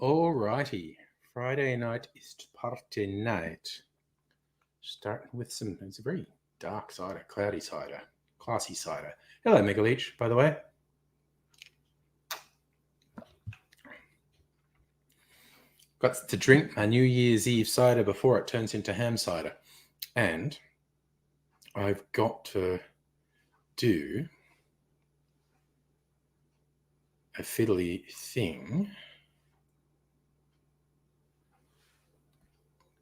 Alrighty, Friday night is party night. Starting with it's a very dark cider, cloudy cider, classy cider. Hello, Megaleech, by the way. Got to drink my New Year's Eve cider before it turns into ham cider. And I've got to do a fiddly thing.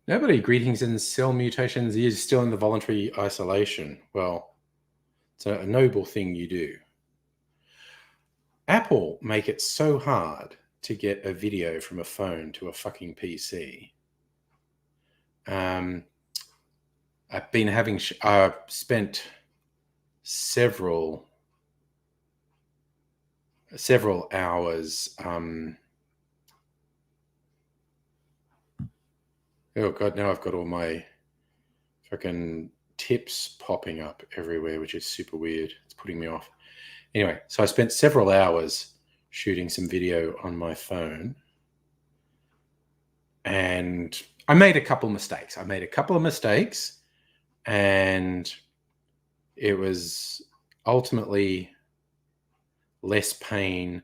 Nobody, greetings and cell mutations is still in the voluntary isolation. Well, it's a noble thing you do. Apple make it so hard to get a video from a phone to a fucking PC. I've been having, spent several hours. Oh God, now I've got all my fucking tips popping up everywhere, which is super weird. It's putting me off. Anyway, so I spent several hours shooting some video on my phone. And I made a couple of mistakes. And it was ultimately less pain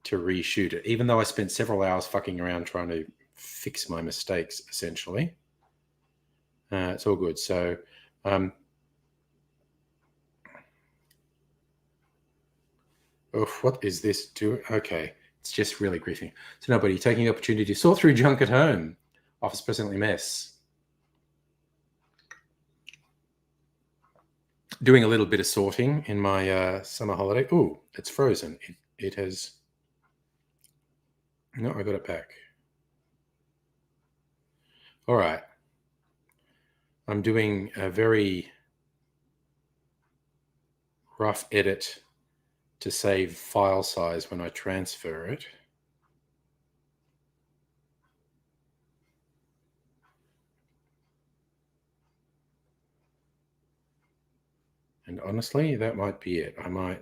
to reshoot it, even though I spent several hours fucking around trying to fix my mistakes, essentially. It's all good. So, what is this doing? Okay, it's just really griefing. So nobody taking the opportunity to sort through junk at home. Office presently mess. Doing a little bit of sorting in my summer holiday. Ooh, it's frozen. It has... No, I got it back. All right. I'm doing a very rough edit to save file size when I transfer it. And honestly, that might be it. I might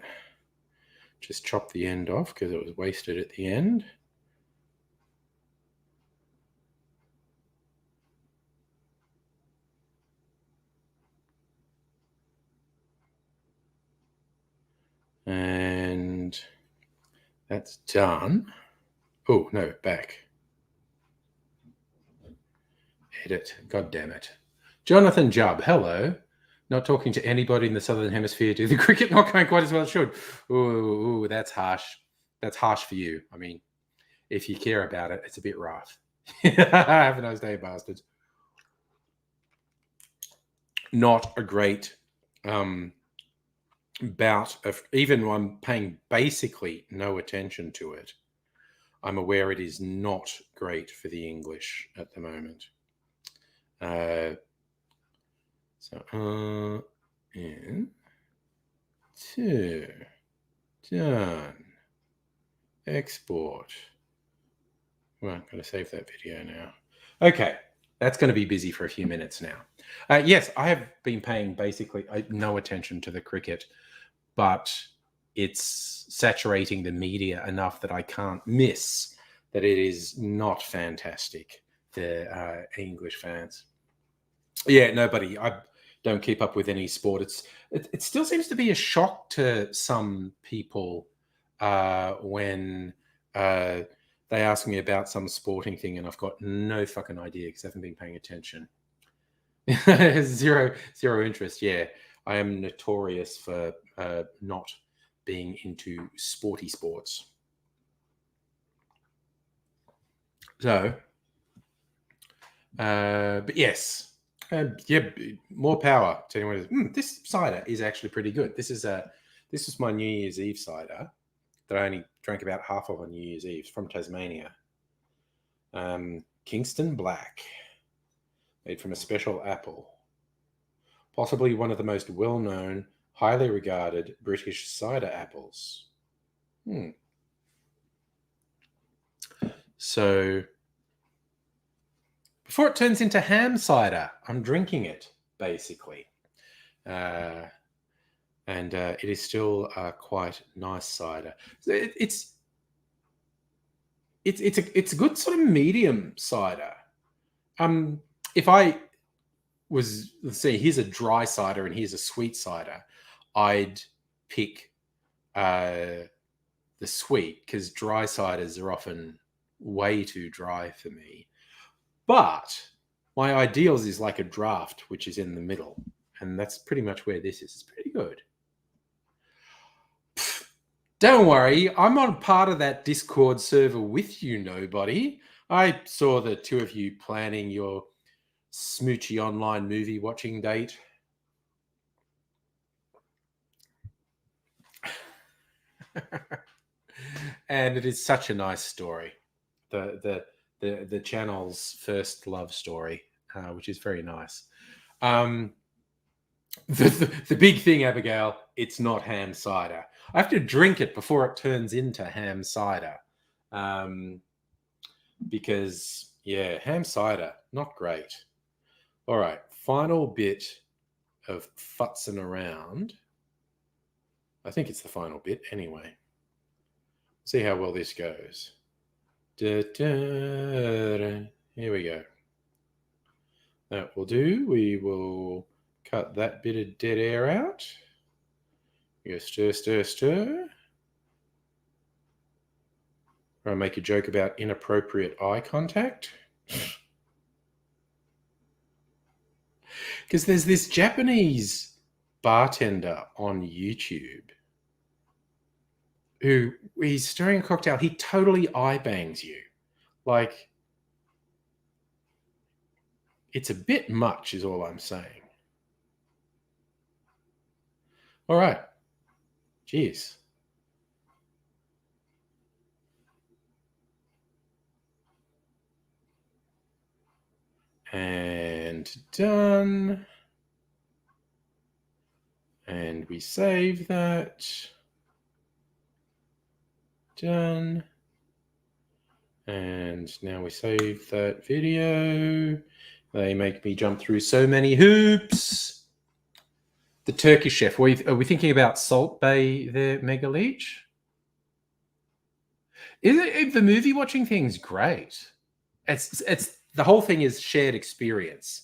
just chop the end off because it was wasted at the end. And that's done. Oh, no, back. Edit. God damn it. Jonathan Jubb, hello. Not talking to anybody in the Southern Hemisphere due to the cricket not going quite as well as it should. Ooh, that's harsh. That's harsh for you. I mean, if you care about it, it's a bit rough. Have a nice day, bastards. Not a great bout of, even when I'm paying basically no attention to it, I'm aware it is not great for the English at the moment. In 2 done. Export. Well, I'm going to save that video now. Okay, that's going to be busy for a few minutes now. Yes, I have been paying basically no attention to the cricket, but it's saturating the media enough that I can't miss that it is not fantastic for English fans. Yeah, nobody. I don't keep up with any sport. It still seems to be a shock to some people when they ask me about some sporting thing and I've got no fucking idea because I haven't been paying attention. Zero interest. Yeah, I am notorious for not being into sporty sports. So, but yes. Yeah, more power to anyone. This cider is actually pretty good. This is my New Year's Eve cider that I only drank about half of on New Year's Eve from Tasmania. Kingston Black, made from a special apple. Possibly one of the most well-known, highly regarded British cider apples. So, before it turns into ham cider, I'm drinking it, basically. And it is still quite nice cider. It's a good sort of medium cider. If I was, let's see, here's a dry cider and here's a sweet cider, I'd pick the sweet, because dry ciders are often way too dry for me. But my ideals is like a draft, which is in the middle. And that's pretty much where this is. It's pretty good. Don't worry, I'm not part of that Discord server with you, nobody. I saw the two of you planning your smoochy online movie watching date. And it is such a nice story. The channel's first love story, which is very nice. The big thing, Abigail, it's not ham cider. I have to drink it before it turns into ham cider. Because, yeah, ham cider, not great. All right, final bit of futzing around. I think it's the final bit anyway. See how well this goes. Here we go. That will do. We will cut that bit of dead air out. You go stir, stir, stir. Or I'll make a joke about inappropriate eye contact. Because there's this Japanese bartender on YouTube who, he's stirring a cocktail, he totally eye bangs you. Like, it's a bit much is all I'm saying. All right. Cheers. And done. And we save that. Done. And now we save that video. They make me jump through so many hoops. The Turkish chef. Are we thinking about Salt Bay there, Mega Leech? The movie watching thing's great. It's the whole thing is shared experience.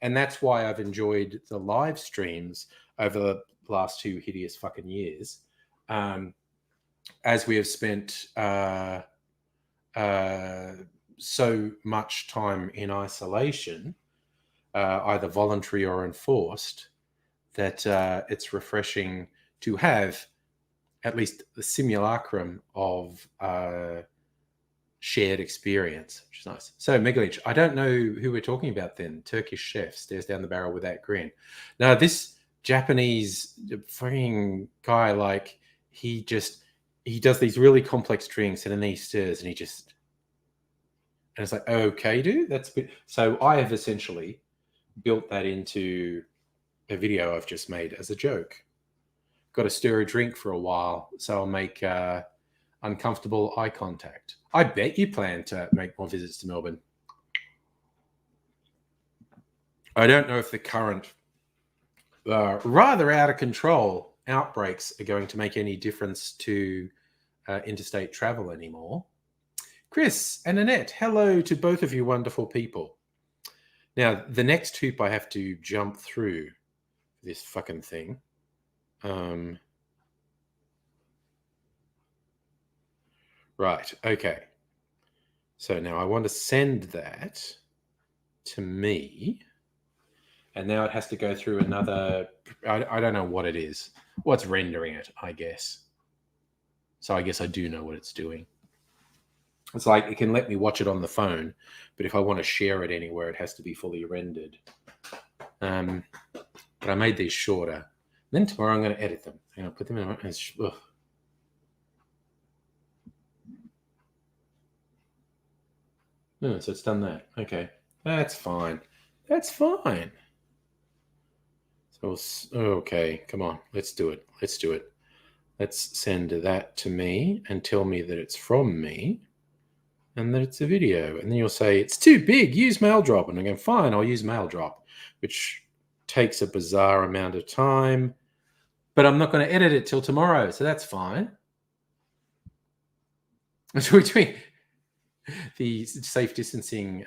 And that's why I've enjoyed the live streams over the last 2 hideous fucking years. As we have spent so much time in isolation, either voluntary or enforced, that it's refreshing to have at least the simulacrum of shared experience, which is nice. So, Megalich, I don't know who we're talking about then. Turkish chef stares down the barrel with that grin. Now, this Japanese fucking guy, like, he does these really complex drinks and then he stirs and and it's like, okay, dude, that's a bit. So I have essentially built that into a video I've just made as a joke. Got to stir a drink for a while, so I'll make uncomfortable eye contact. I bet you plan to make more visits to Melbourne. I don't know if the current rather out of control outbreaks are going to make any difference to interstate travel anymore. Chris and Annette, hello to both of you wonderful people. Now, the next hoop I have to jump through this fucking thing. Right, okay. So now I want to send that to me. And now it has to go through another, I don't know what it is. What's rendering it, I guess. So I guess I do know what it's doing. It's like it can let me watch it on the phone, but if I want to share it anywhere, it has to be fully rendered. But I made these shorter. Then tomorrow I'm going to edit them. And I'll put them in. No, so it's done that. Okay. That's fine. That's fine. So, okay, come on. Let's do it. Let's do it. Let's send that to me and tell me that it's from me and that it's a video. And then you'll say, it's too big. Use MailDrop. And I go, fine, I'll use MailDrop, which takes a bizarre amount of time. But I'm not going to edit it till tomorrow. So that's fine. Between the safe distancing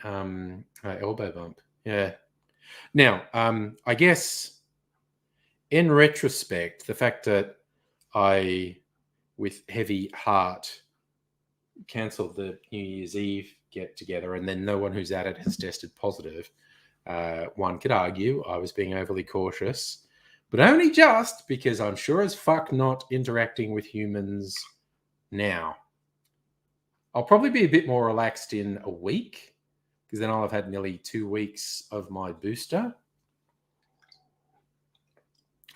elbow bump. Yeah. Now, I guess in retrospect, the fact that I, with heavy heart, cancelled the New Year's Eve get together and then no one who's at it has tested positive, one could argue I was being overly cautious, but only just because I'm sure as fuck not interacting with humans now. I'll probably be a bit more relaxed in a week because then I'll have had nearly 2 weeks of my booster.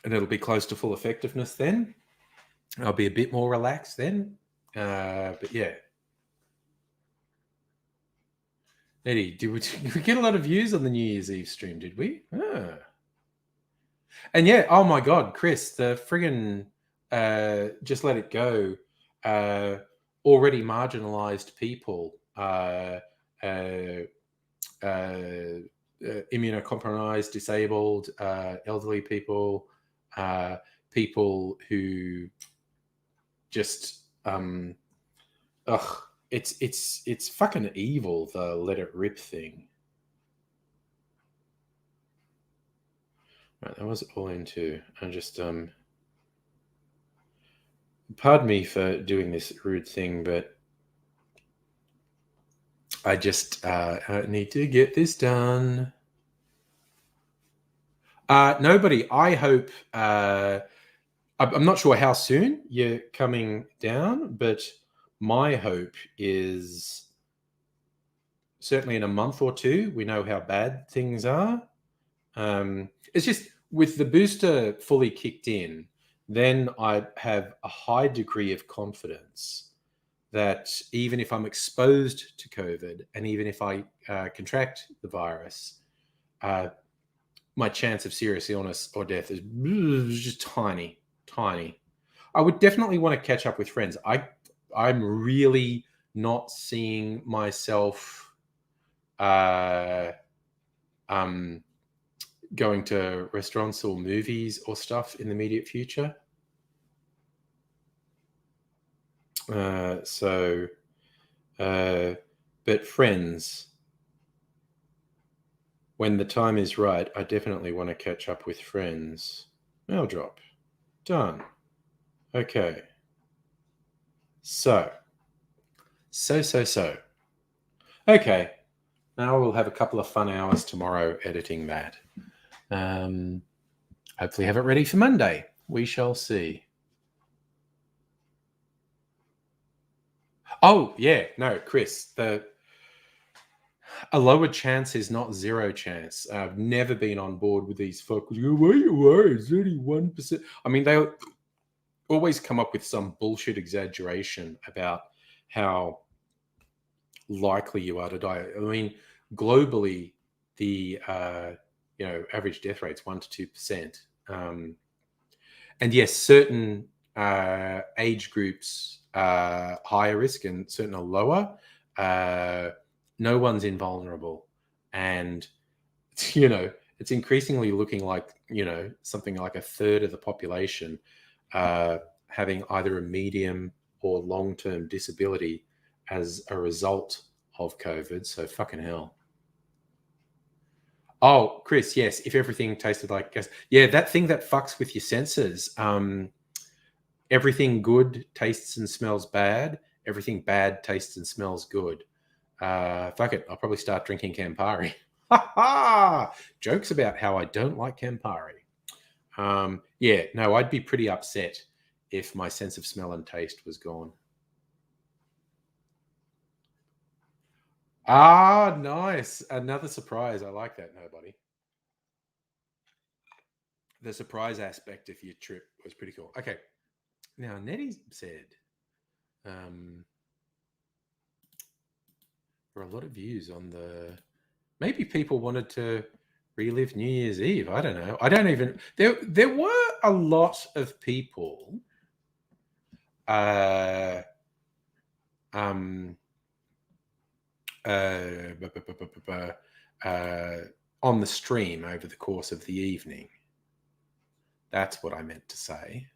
And it'll be close to full effectiveness then. I'll be a bit more relaxed then. But yeah. Eddie, did we get a lot of views on the New Year's Eve stream, did we? Ah. And yeah, oh my God, Chris, the friggin' Just Let It Go, already marginalized people, immunocompromised, disabled, elderly people, people who just, it's fucking evil, the let it rip thing. Right, that was all into. I just pardon me for doing this rude thing, but I just need to get this done. Nobody. I hope. I'm not sure how soon you're coming down, but my hope is certainly in a month or two. We know how bad things are. It's just with the booster fully kicked in, then I have a high degree of confidence that even if I'm exposed to COVID and even if I contract the virus, my chance of serious illness or death is just tiny, tiny. I would definitely want to catch up with friends. I'm really not seeing myself going to restaurants or movies or stuff in the immediate future. But friends, when the time is right, I definitely want to catch up with friends. MailDrop. Done. Okay. So. Okay. Now we'll have a couple of fun hours tomorrow editing that. Hopefully have it ready for Monday. We shall see. Oh, yeah. No, Chris, a lower chance is not zero chance. I've never been on board with these folks. Where you are, it's only 1%. I mean, they always come up with some bullshit exaggeration about how likely you are to die. I mean, globally, the average death rate's 1 to 2%. And yes, certain age groups are higher risk and certain are lower. No one's invulnerable. And, it's increasingly looking like, something like a third of the population having either a medium or long-term disability as a result of COVID. So fucking hell. Oh, Chris, yes. If everything tasted like gas. Yeah, that thing that fucks with your senses. Everything good tastes and smells bad. Everything bad tastes and smells good. Fuck it. I'll probably start drinking Campari. Ha ha! Jokes about how I don't like Campari. Yeah, no, I'd be pretty upset if my sense of smell and taste was gone. Ah, nice. Another surprise. I like that, nobody. The surprise aspect of your trip was pretty cool. Okay. Now, Nettie said, were a lot of views on the. Maybe people wanted to relive New Year's Eve. I don't know. I don't even. There were a lot of people. Uh, um, uh, bu- bu- bu- bu- bu- bu- on the stream over the course of the evening. That's what I meant to say.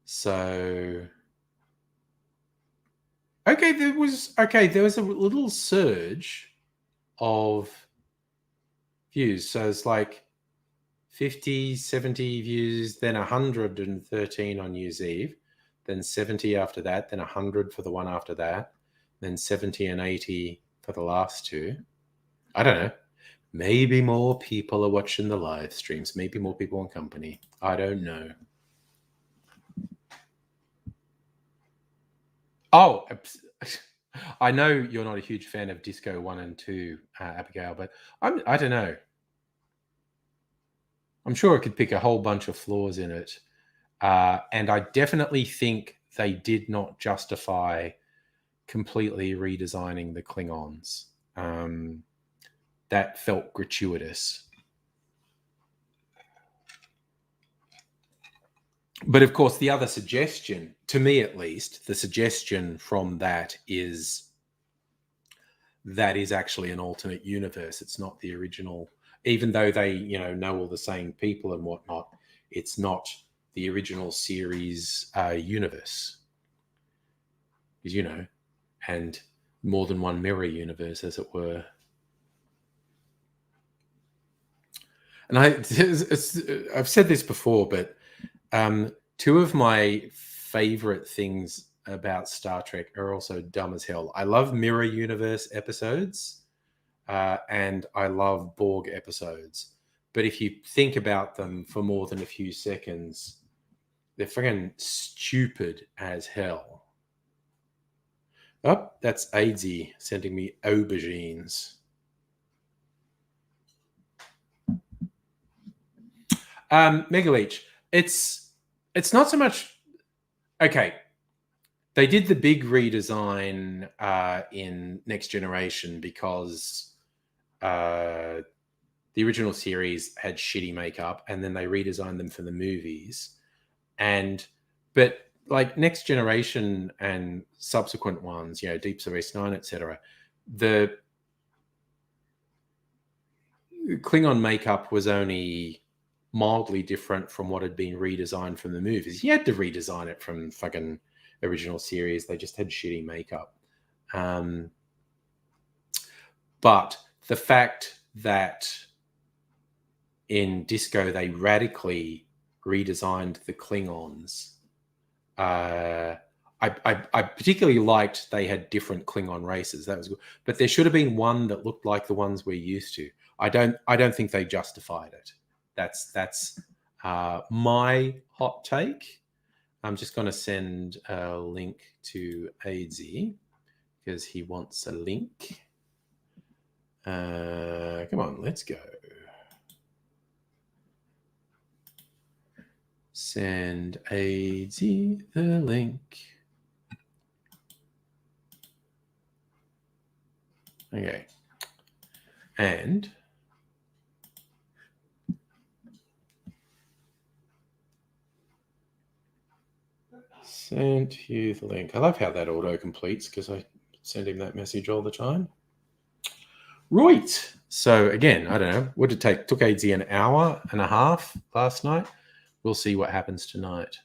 So, okay, there was a little surge of views. So it's like 50, 70 views, then 113 on New Year's Eve, then 70 after that, then 100 for the one after that, then 70 and 80 for the last two. I don't know. Maybe more people are watching the live streams. Maybe more people on company. I don't know. Oh, I know you're not a huge fan of Disco 1 and 2, Abigail, but I don't know. I'm sure it could pick a whole bunch of flaws in it. And I definitely think they did not justify completely redesigning the Klingons. That felt gratuitous. But of course, the other suggestion, to me at least, the suggestion from that is actually an alternate universe. It's not the original, even though they, know all the same people and whatnot. It's not the original series universe, because and more than one mirror universe, as it were. And I've said this before, but two of my favorite things about Star Trek are also dumb as hell. I love mirror universe episodes, and I love Borg episodes. But if you think about them for more than a few seconds, they're freaking stupid as hell. Oh, that's Aidsy sending me aubergines. Megaleech, it's not so much. Okay, they did the big redesign in Next Generation because the original series had shitty makeup, and then they redesigned them for the movies. But like Next Generation and subsequent ones, Deep Space Nine, etc., the Klingon makeup was only mildly different from what had been redesigned from the movies. You had to redesign it from fucking original series. They just had shitty makeup. But the fact that in Disco they radically redesigned the Klingons, I particularly liked they had different Klingon races. That was good. But there should have been one that looked like the ones we're used to. I don't think they justified it. That's my hot take. I'm just going to send a link to Aidsy because he wants a link. Come on, let's go. Send Aidsy the link. Okay. And sent you the link. I love how that auto completes because I send him that message all the time. Right. So again, I don't know. What did it take? Took Aidsy an hour and a half last night. We'll see what happens tonight.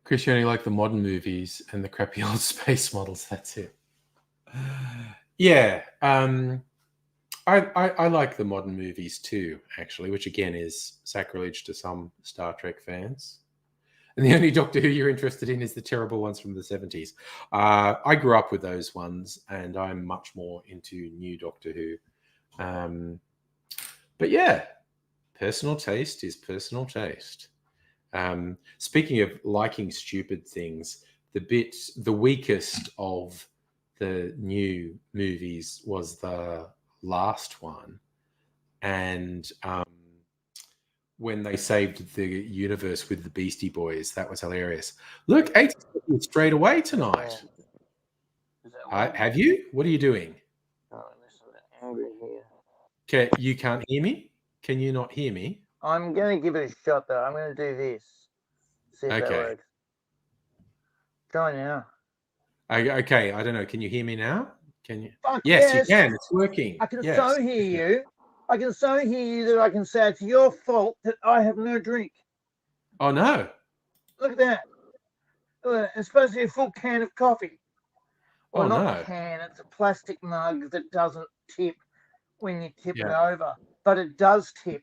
Chris, you only like the modern movies and the crappy old space models. That's it. Yeah. I like the modern movies too, actually, which again is sacrilege to some Star Trek fans. And the only Doctor Who you're interested in is the terrible ones from the 70s. I grew up with those ones, and I'm much more into new Doctor Who. But yeah, personal taste is personal taste. Speaking of liking stupid things, the weakest of the new movies was the last one. and when they saved the universe with the Beastie Boys. That was hilarious. Look, 80 seconds straight away tonight. Is that Have you? What are you doing? Oh, listen, I'm angry here. Okay, you can't hear me? Can you not hear me? I'm going to give it a shot, though. I'm going to do this. See if that Okay. works. Try now. Okay, I don't know. Can you hear me now? Can you? Fuck Yes, you can. It's working. I can Yes. so hear you. I can so hear you that I can say it's your fault that I have no drink. Oh, no. Look at that. It's supposed to be a full can of coffee. Well, Oh, not no. can. It's a plastic mug that doesn't tip when you tip it Yeah. over. But it does tip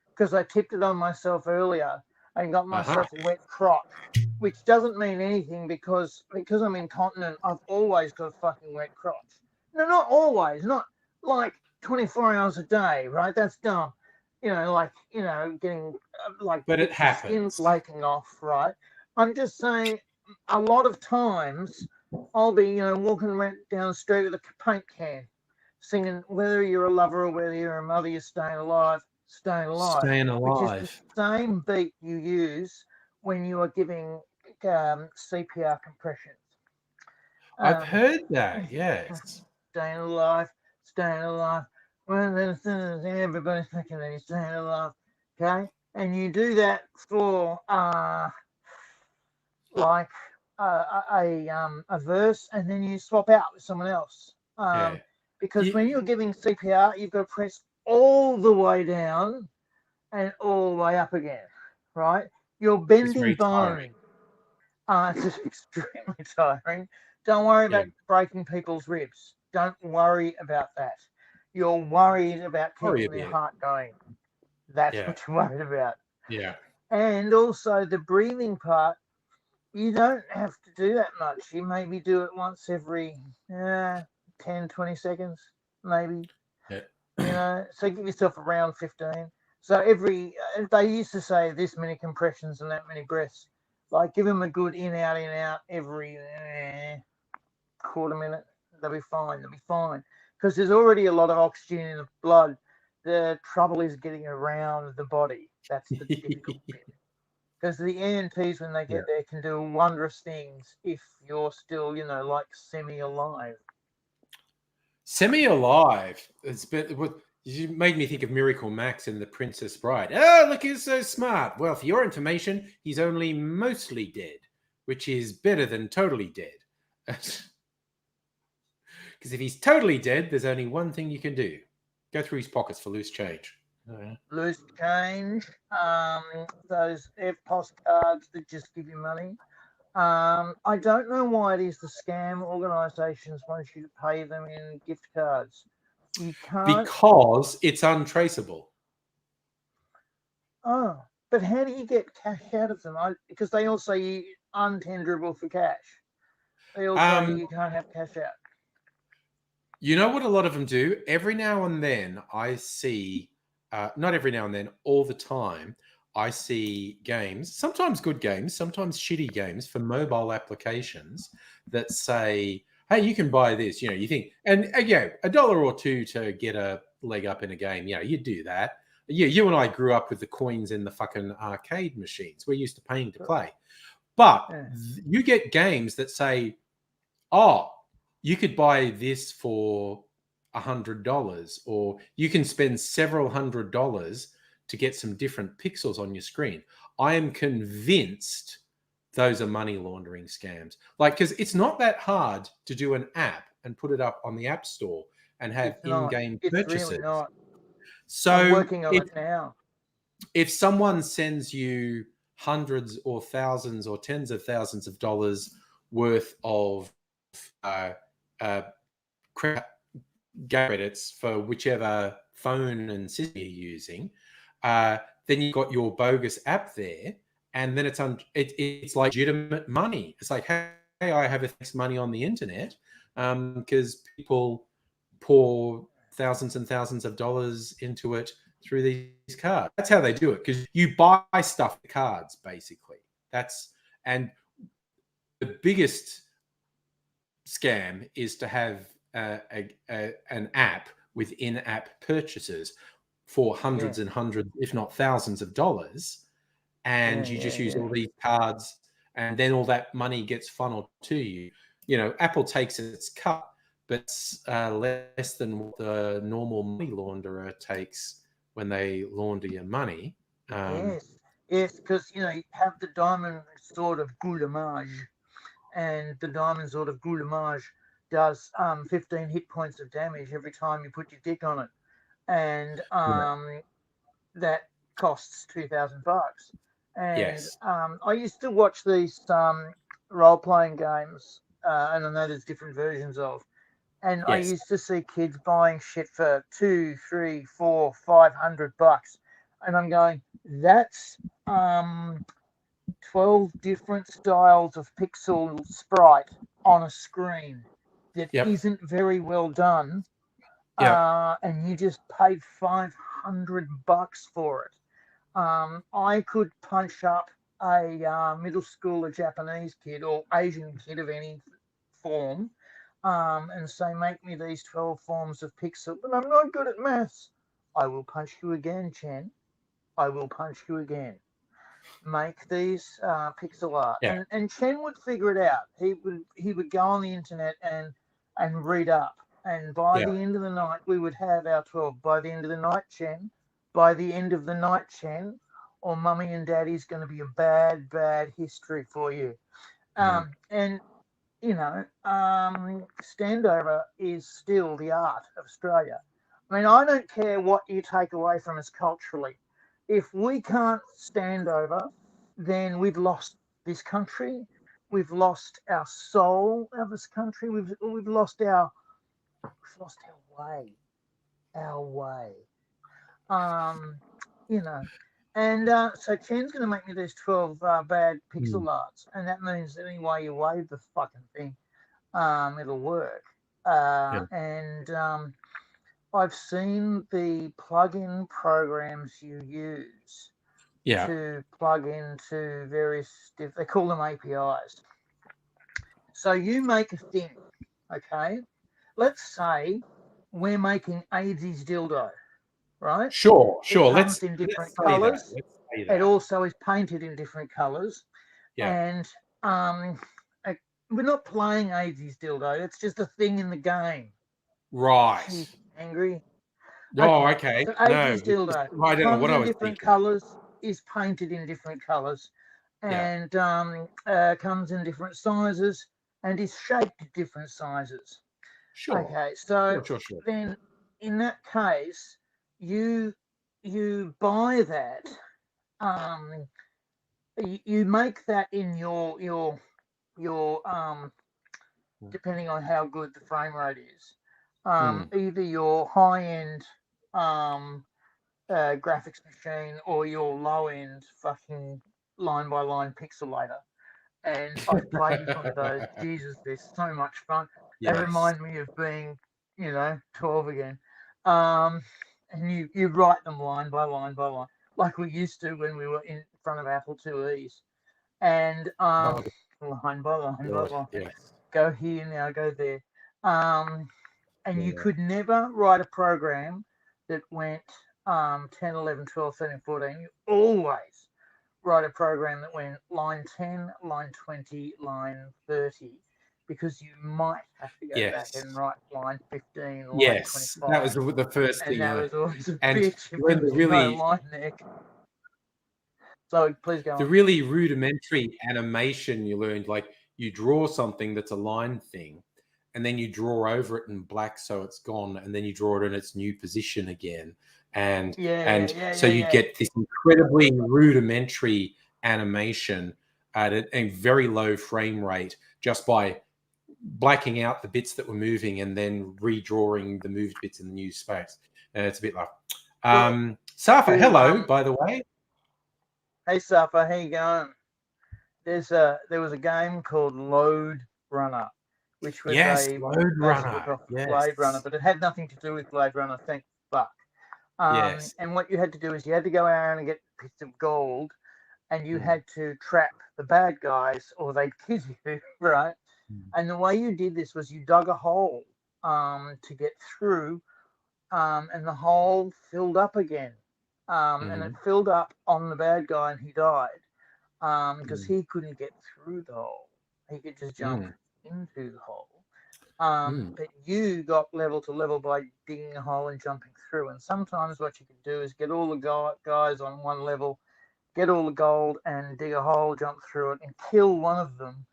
because I tipped it on myself earlier and got myself a wet crotch, which doesn't mean anything because I'm incontinent. I've always got a fucking wet crotch. No, not always. Not like 24 hours a day, right? That's dumb. You know, like, you know, getting like But it bits of skin happens. flaking off, right? I'm just saying a lot of times I'll be, you know, walking around down the street with a paint can, singing, whether you're a lover or whether you're a mother, you're staying alive, Staying which is the alive. same beat you use when you are giving CPR compressions. I've heard that, yes. Staying alive, staying alive. Well, everybody's thinking that he's staying alive, okay? And you do that for like a verse, and then you swap out with someone else. Yeah. Because when you're giving CPR, you've got to press all the way down and all the way up again, right? You're It's bending very bone. tiring. It's extremely tiring. Don't worry Yeah. about breaking people's ribs. Don't worry about that. You're worried about Worry a keeping their bit. heart going. That's Yeah. what you're worried about. Yeah. And also the breathing part, you don't have to do that much. You maybe do it once every 10, 20 seconds, maybe. Yeah. You know, so give yourself around 15. So they used to say this many compressions and that many breaths. Like give them a good in out every quarter minute. They'll be fine. They'll be fine because there's already a lot of oxygen in the blood. The trouble is getting around the body. That's the difficult bit. Because the ENTs, when they Yeah. get there, can do wondrous things if you're still, you know, like semi-alive. Semi-alive. You made me think of Miracle Max and the Princess Bride. Oh, look, he's so smart. Well, for your information, he's only mostly dead, which is better than totally dead. Because if he's totally dead, there's only one thing you can do: go through his pockets for loose change. Loose change, those EFTPOS cards that just give you money. I don't know why it is the scam organisations want you to pay them in gift cards. You can't. Because it's untraceable. Oh, but how do you get cash out of them? Because they all say you untenderable for cash. They all say you can't have cash out. You know what a lot of them do? Every now and then I see, not every now and then, all the time, I see games, sometimes good games, sometimes shitty games for mobile applications that say, hey, you can buy this. You know, you think, and again, $1 or $2 to get a leg up in a game, you know, you do that. Yeah, you and I grew up with the coins in the fucking arcade machines. We're used to paying to play. But you get games that say, oh, you could buy this for $100, or you can spend several $100s to get some different pixels on your screen. I am convinced those are money laundering scams. Like, because it's not that hard to do an app and put it up on the App Store and have in-game purchases. It's really not. So I'm working on it now. If someone sends you hundreds or thousands or tens of thousands of dollars worth of credits for whichever phone and system you're using, then you've got your bogus app there, and then it's like legitimate money. It's like, hey, I have money on the internet because people pour thousands and thousands of dollars into it through these cards. That's how they do it, because you buy stuff with cards, basically. And the biggest scam is to have an app with in-app purchases. for hundreds and hundreds, if not thousands of dollars, and you just use all these cards, and then all that money gets funneled to you. You know, Apple takes its cut, but it's less than what the normal money launderer takes when they launder your money. Yes, because you know you have the diamond sword of Goulamage, and the diamond sword of Goulamage does 15 hit points of damage every time you put your dick on it, and that costs $2,000. And Yes. I used to watch these role playing games, and I know there's different versions of. And I Yes. used to see kids buying shit for $200, $300, $400, $500, and I'm going, that's 12 different styles of pixel sprite on a screen that Yep. not very well done. Yep. And you just paid $500 for it. I could punch up a middle schooler Japanese kid or Asian kid of any form, and say, make me these 12 forms of pixel, but I'm not good at maths. I will punch you again, Chen. I will punch you again. Make these pixel art, Yeah. and Chen would figure it out. He would go on the internet and read up, and by the end of the night we would have our 12. By the end of the night, Chen. By the end of the night, Chen, or Mummy and Daddy's going to be a bad history for you. And you know, standover is still the art of Australia. I mean, I don't care what you take away from us culturally. If we can't stand over, then we've lost this country. We've lost our soul of this country. We've lost our way. Our way. You know. And so Ken's going to make me these 12 bad pixel arts, and that means any way you wave the fucking thing, it'll work. And I've seen the plug-in programs you use to plug into various, they call them APIs. So you make a thing, okay? Let's say we're making AD's dildo, right? Sure. It comes in different colors. It also is painted in different colors. And we're not playing AD's dildo. It's just a thing in the game. Right. She's angry. Oh, okay. So No, AD's dildo I don't know what I was different thinking. colors, is painted in different colors, and comes in different sizes, and is shaped different sizes. Sure. Okay, so Sure. then in that case, you buy that. You make that in your depending on how good the frame rate is. Either your high end graphics machine or your low end fucking line by line pixelator. And I've played with one of those. Jesus, they're so much fun. They remind me of being, 12 again. And you write them line by line by line, like we used to when we were in front of Apple IIes. And line by line by line. Go here now, go there. And you could never write a program that went 10, 11, 12, 13, 14. You always write a program that went line 10, line 20, line 30, because you might have to go back and write line 15, line 25. That was the first thing. And that was always a and bitch if there was no line there. So please go on. The really rudimentary animation you learned, like you draw something that's a line thing, and then you draw over it in black so it's gone, and then you draw it in its new position again. And so you get this incredibly rudimentary animation at a very low frame rate just by blacking out the bits that were moving and then redrawing the moved bits in the new space. And it's a bit like Safa, hello, by the way. Hey Safa, how you going? There was a game called Lode Runner, which was a Lode Runner. Blade Runner, but it had nothing to do with Blade Runner, thank fuck. And what you had to do is you had to go around and get bits of gold, and you had to trap the bad guys or they'd kill you, right? And the way you did this was you dug a hole to get through and the hole filled up again. And it filled up on the bad guy, and he died because he couldn't get through the hole. He could just jump into the hole. But you got level to level by digging a hole and jumping through. And sometimes what you can do is get all the guys on one level, get all the gold, and dig a hole, jump through it, and kill one of them.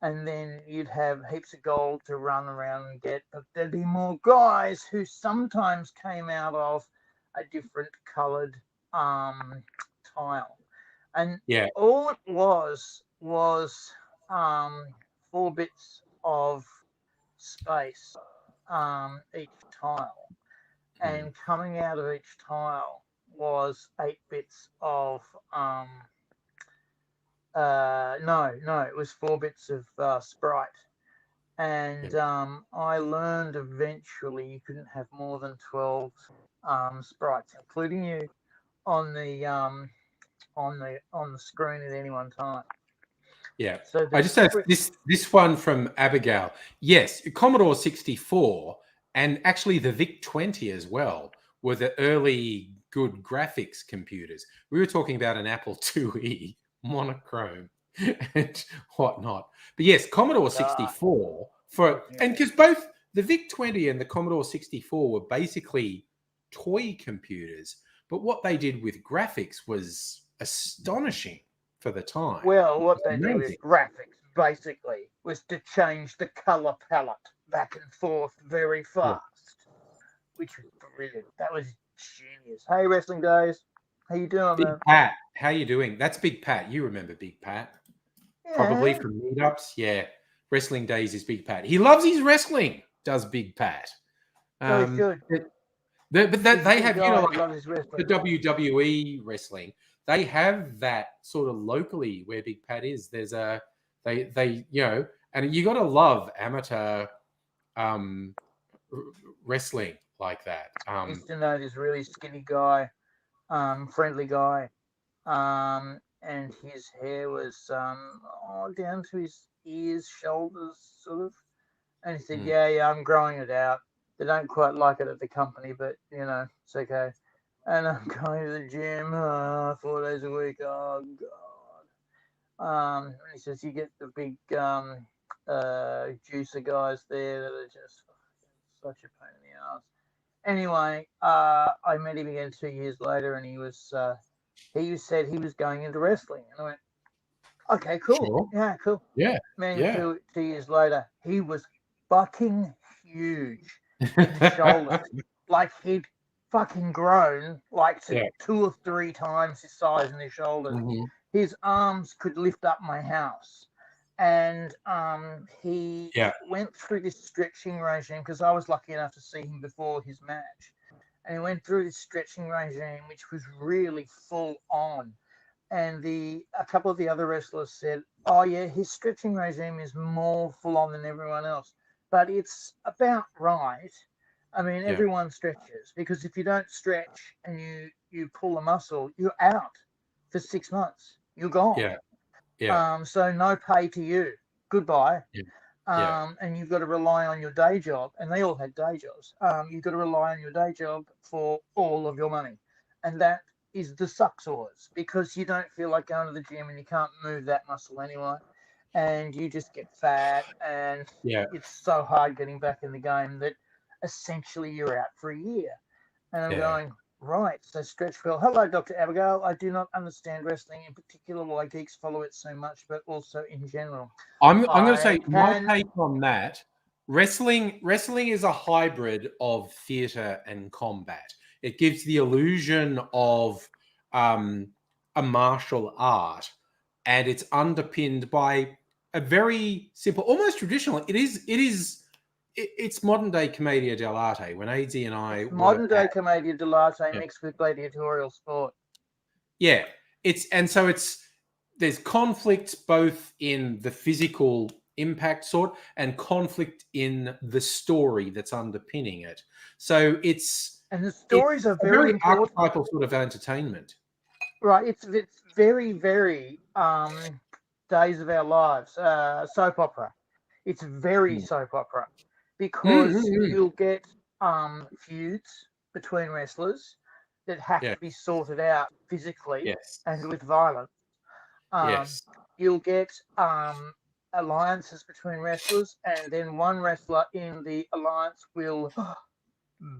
And then you'd have heaps of gold to run around and get. But there'd be more guys who sometimes came out of a different coloured tile. And all it was 4 bits of space each tile, and coming out of each tile was 8 bits of it was 4 bits of sprite. And I learned eventually you couldn't have more than 12 sprites, including you, on the screen at any one time. Yeah. So I just have this one from Abigail. Yes, Commodore 64 and actually the VIC-20 as well were the early good graphics computers. We were talking about an Apple IIe monochrome and whatnot. But yes, Commodore 64 and because both the VIC-20 and the Commodore 64 were basically toy computers, but what they did with graphics was astonishing for the time. Well, what they did with graphics basically was to change the color palette back and forth very fast, which was brilliant. That was genius. Hey, Wrestling Days, how you doing, Big man? Pat, how you doing? That's Big Pat. You remember Big Pat? Yeah. Probably from meetups. Yeah, Wrestling Days is Big Pat. He loves his wrestling. Does Big Pat? Very good. But they have, like the WWE wrestling. They have that sort of locally where Big Pat is. There's they and you got to love amateur wrestling like that. I used to know this really skinny guy, friendly guy, and his hair was down to his ears, shoulders, sort of. And he said, "Yeah, I'm growing it out. They don't quite like it at the company, but it's okay." And I'm going to the gym 4 days a week. Oh God! And he says you get the big juicer guys there that are just such a pain in the ass. Anyway, I met him again 2 years later, and he said he was going into wrestling, and I went, "Okay, cool, sure. Yeah, cool, yeah." Man, 2 years later, he was fucking huge in the shoulders, like he'd fucking grown like to 2 or 3 times his size in his shoulders. His arms could lift up my house. And he went through this stretching regime because I was lucky enough to see him before his match. And he went through this stretching regime, which was really full on. And a couple of the other wrestlers said, "Oh yeah, his stretching regime is more full on than everyone else, but it's about right." I mean, everyone stretches, because if you don't stretch and you pull a muscle, you're out for 6 months. You're gone. So no pay to you. Goodbye. And you've got to rely on your day job. And they all had day jobs. You've got to rely on your day job for all of your money. And that is the sucksores, because you don't feel like going to the gym and you can't move that muscle anyway. And you just get fat, and it's so hard getting back in the game that essentially you're out for a year. And I'm going, right, so Stretchville. Hello, Dr. Abigail. I do not understand wrestling, in particular why geeks follow it so much, but also in general. I'm going to say my take on that. Wrestling is a hybrid of theatre and combat. It gives the illusion of a martial art, and it's underpinned by a very simple, almost traditional. It's modern day commedia dell'arte. When AZ and I modern day commedia dell'arte mixed with gladiatorial sport. Yeah, there's conflict both in the physical impact sort and conflict in the story that's underpinning it. So the stories are very archetypal sort of entertainment. Right, it's very, very Days of Our Lives soap opera. It's very soap opera, because you'll get feuds, between wrestlers that have Yeah. to be sorted out physically Yes. and with violence. Yes. You'll get alliances between wrestlers, and then one wrestler in the alliance will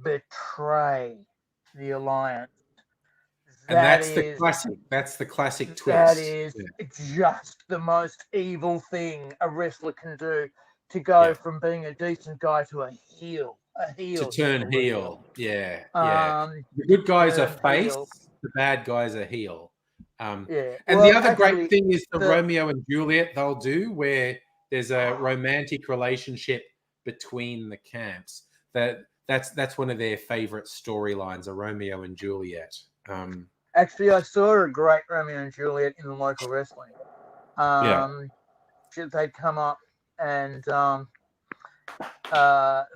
betray the alliance. And That that's the is classic. That's the classic that twist. is Yeah. just the most evil thing a wrestler can do, to go Yeah. from being a decent guy to a heel. A To heel. turn heel. Yeah. Yeah. Um, The good guys are turn face. heel. The bad guys are heel. Yeah. And the Well, other great actually, thing is the the Romeo and Juliet they'll do, where there's a romantic relationship between the camps. That's one of their favorite storylines, a Romeo and Juliet. actually, I saw a great Romeo and Juliet in the local wrestling. Yeah. They'd come up and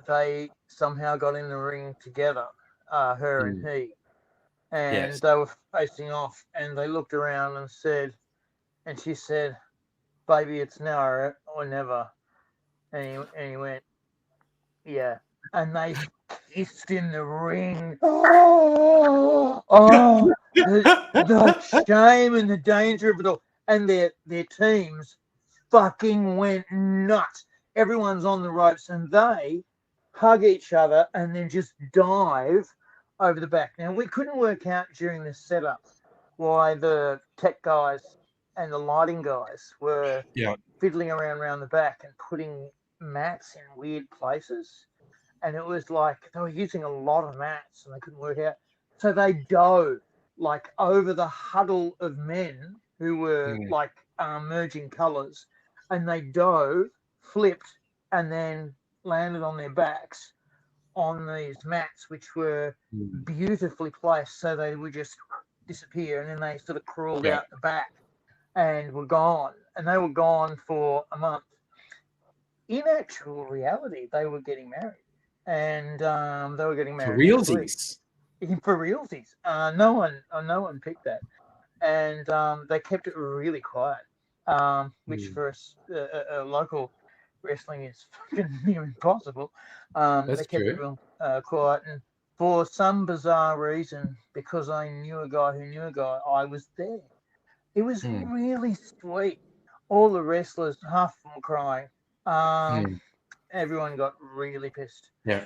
they somehow got in the ring together, her and Mm. he, and Yes. they were facing off, and they looked around and said, and she said, "Baby, it's now or never," and he went, "Yeah," and they kissed in the ring. Oh, the shame and the danger of it all, and their teams fucking went nuts. Everyone's on the ropes, and they hug each other and then just dive over the back. Now, we couldn't work out during this setup why the tech guys and the lighting guys were Yeah. fiddling around the back and putting mats in weird places. And it was like they were using a lot of mats and they couldn't work out. So they dove like over the huddle of men who were Mm. like merging colors, and they dove, flipped, and then landed on their backs on these mats, which were Mm. beautifully placed, so they would just disappear, and then they sort of crawled Yeah. out the back and were gone, and they were gone for a month. In actual reality, they were getting married, and they were getting For married next week. realsies. For realsies. No one picked that, and they kept it really quiet, which Mm. for a local wrestling is fucking near impossible. They That's kept it true. real quiet, and for some bizarre reason, because I knew a guy who knew a guy, I was there. It was Mm. really sweet. All the wrestlers, half of them were crying. Mm. Everyone got really pissed. Yeah.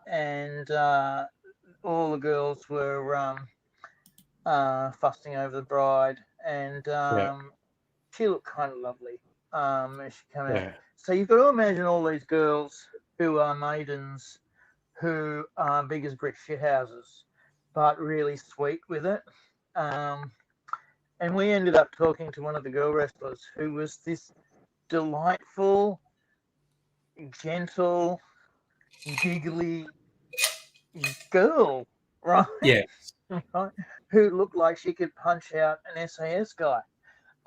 And all the girls were fussing over the bride, and Yeah. she looked kind of lovely as she came out. Yeah. So you've got to imagine all these girls who are maidens, who are big as brick shit houses, but really sweet with it. And we ended up talking to one of the girl wrestlers who was this delightful, gentle, giggly girl, right? Yeah. Right? Who looked like she could punch out an SAS guy.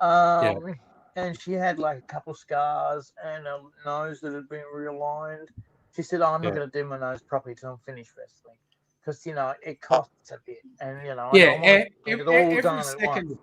Yeah. And she had like a couple scars and a nose that had been realigned. She said, "Oh, I'm not Yeah. going to do my nose properly till I'm finished wrestling, because it costs a bit, and I don't Yeah. want to get it all done at once."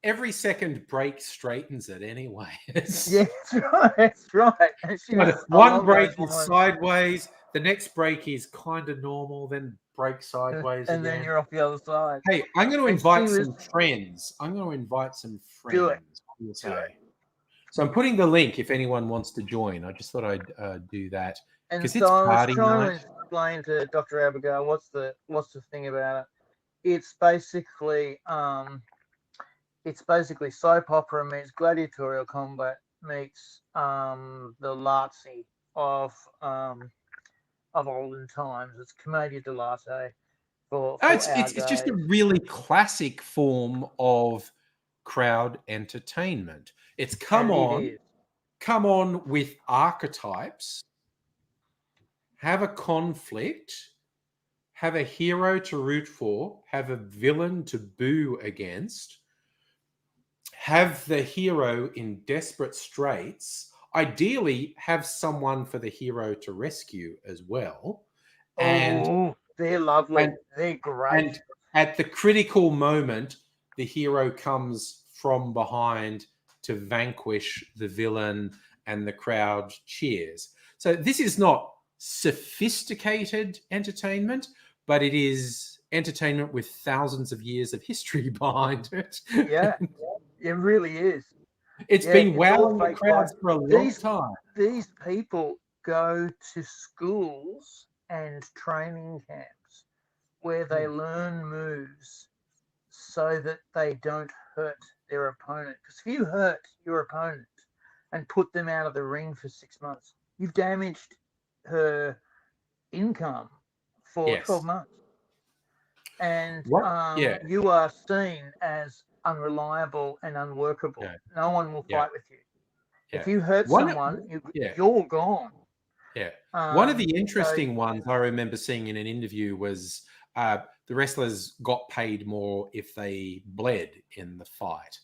Every second break straightens it anyway. Yeah, that's right. That's right. And she was One break those is lines. sideways, the next break is kind of normal, then break sideways And again. then you're off the other side. Hey, I'm going to And invite she was- some friends. I'm going to invite some friends. Do it. What do you Do say? it. So I'm putting the link if anyone wants to join. I just thought I'd do that. And 'Cause so it's I was party trying night. to explain to Dr. Abigail what's the thing about it. It's basically soap opera meets gladiatorial combat meets the Lazzi of olden times. It's commedia dell'arte for It's just a really classic form of crowd entertainment. It's come on with archetypes, have a conflict, have a hero to root for, have a villain to boo against, have the hero in desperate straits, ideally have someone for the hero to rescue as well. And they're lovely. They're great. And at the critical moment, the hero comes from behind to vanquish the villain, and the crowd cheers. So this is not sophisticated entertainment, but it is entertainment with thousands of years of history behind it. Yeah, it really is. It's Yeah, been it's all wowing the fake fire. crowds for a long These time. these people go to schools and training camps where they learn moves so that they don't hurt their opponent. Because if you hurt your opponent and put them out of the ring for 6 months, you've damaged her income for 12 Yes. months. And What? Yeah. you are seen as unreliable and unworkable. Yeah. No one will Yeah. fight with you. If Yeah. you hurt One. someone, Yeah. you're gone. Yeah. One of the So interesting ones I remember seeing in an interview was the wrestlers got paid more if they bled in the fight.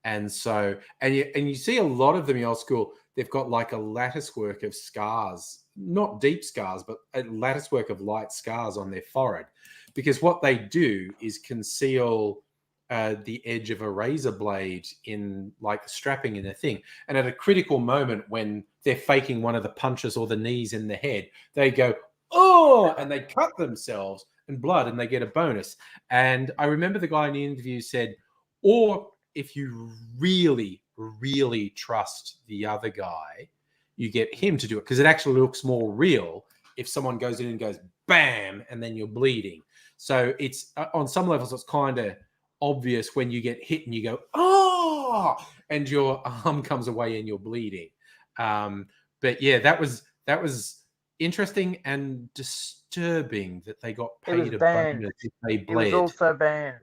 And so, and you see a lot of them in old school, they've got like a lattice work of scars, not deep scars, but a lattice work of light scars on their forehead. Because what they do is conceal the edge of a razor blade in like the strapping in the thing. And at a critical moment when they're faking one of the punches or the knees in the head, they go, oh, and they cut themselves and blood and they get a bonus. And I remember the guy in the interview said, or if you really, really trust the other guy, you get him to do it because it actually looks more real if someone goes in and goes bam and then you're bleeding. So it's on some levels it's kind of obvious when you get hit and you go oh and your arm comes away and you're bleeding. But yeah, that was interesting and disturbing that they got it was paid a banned. bonus if they It was bled. also banned.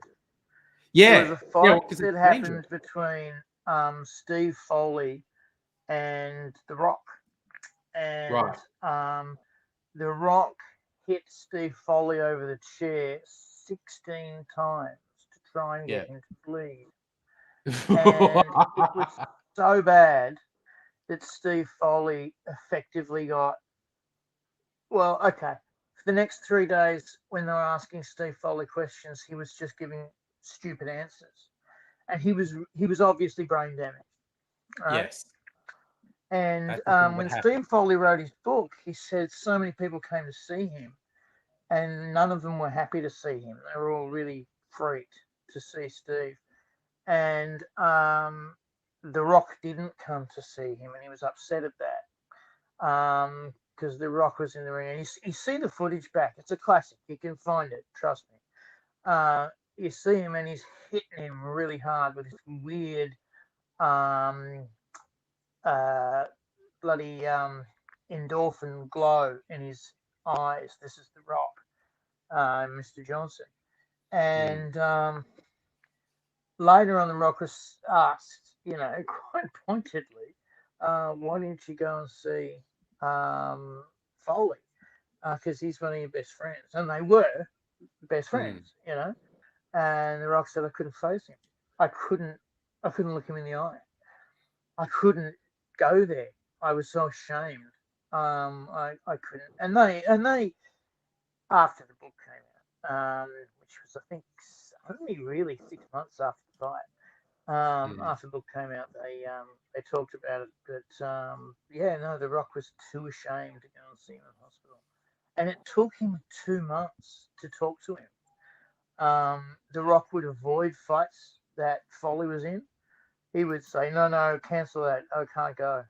There was Yeah, a yeah, fight because that it's happened dangerous. between Steve Foley and The Rock, and Right. The Rock hit Steve Foley over the chair 16 times to try and Yeah. get him to bleed. And it was so bad that Steve Foley effectively got, well, okay. For the next 3 days, when they were asking Steve Foley questions, he was just giving stupid answers. And he was obviously brain damaged, right? Yes, And that's the thing that when happened. Steve Foley wrote his book, he said so many people came to see him, and none of them were happy to see him. They were all really freaked to see Steve. And The Rock didn't come to see him, and he was upset at that because The Rock was in the ring. And you see the footage back. It's a classic. You can find it. Trust me. You see him, and he's hitting him really hard with this weird um, uh, bloody endorphin glow in his eyes. This is The Rock, Mr. Johnson. And later on, The Rock was asked, quite pointedly, why didn't you go and see Foley? Because he's one of your best friends. And they were best friends, And The Rock said, I couldn't face him. I couldn't look him in the eye. I couldn't go there. I was so ashamed. I couldn't. And they after the book came out, which was I think only really 6 months after the fight. After the book came out, they talked about it, but yeah, no, The Rock was too ashamed to go and see him in hospital, and it took him 2 months to talk to him. The Rock would avoid fights that Foley was in. He would say, no, cancel that. I can't go.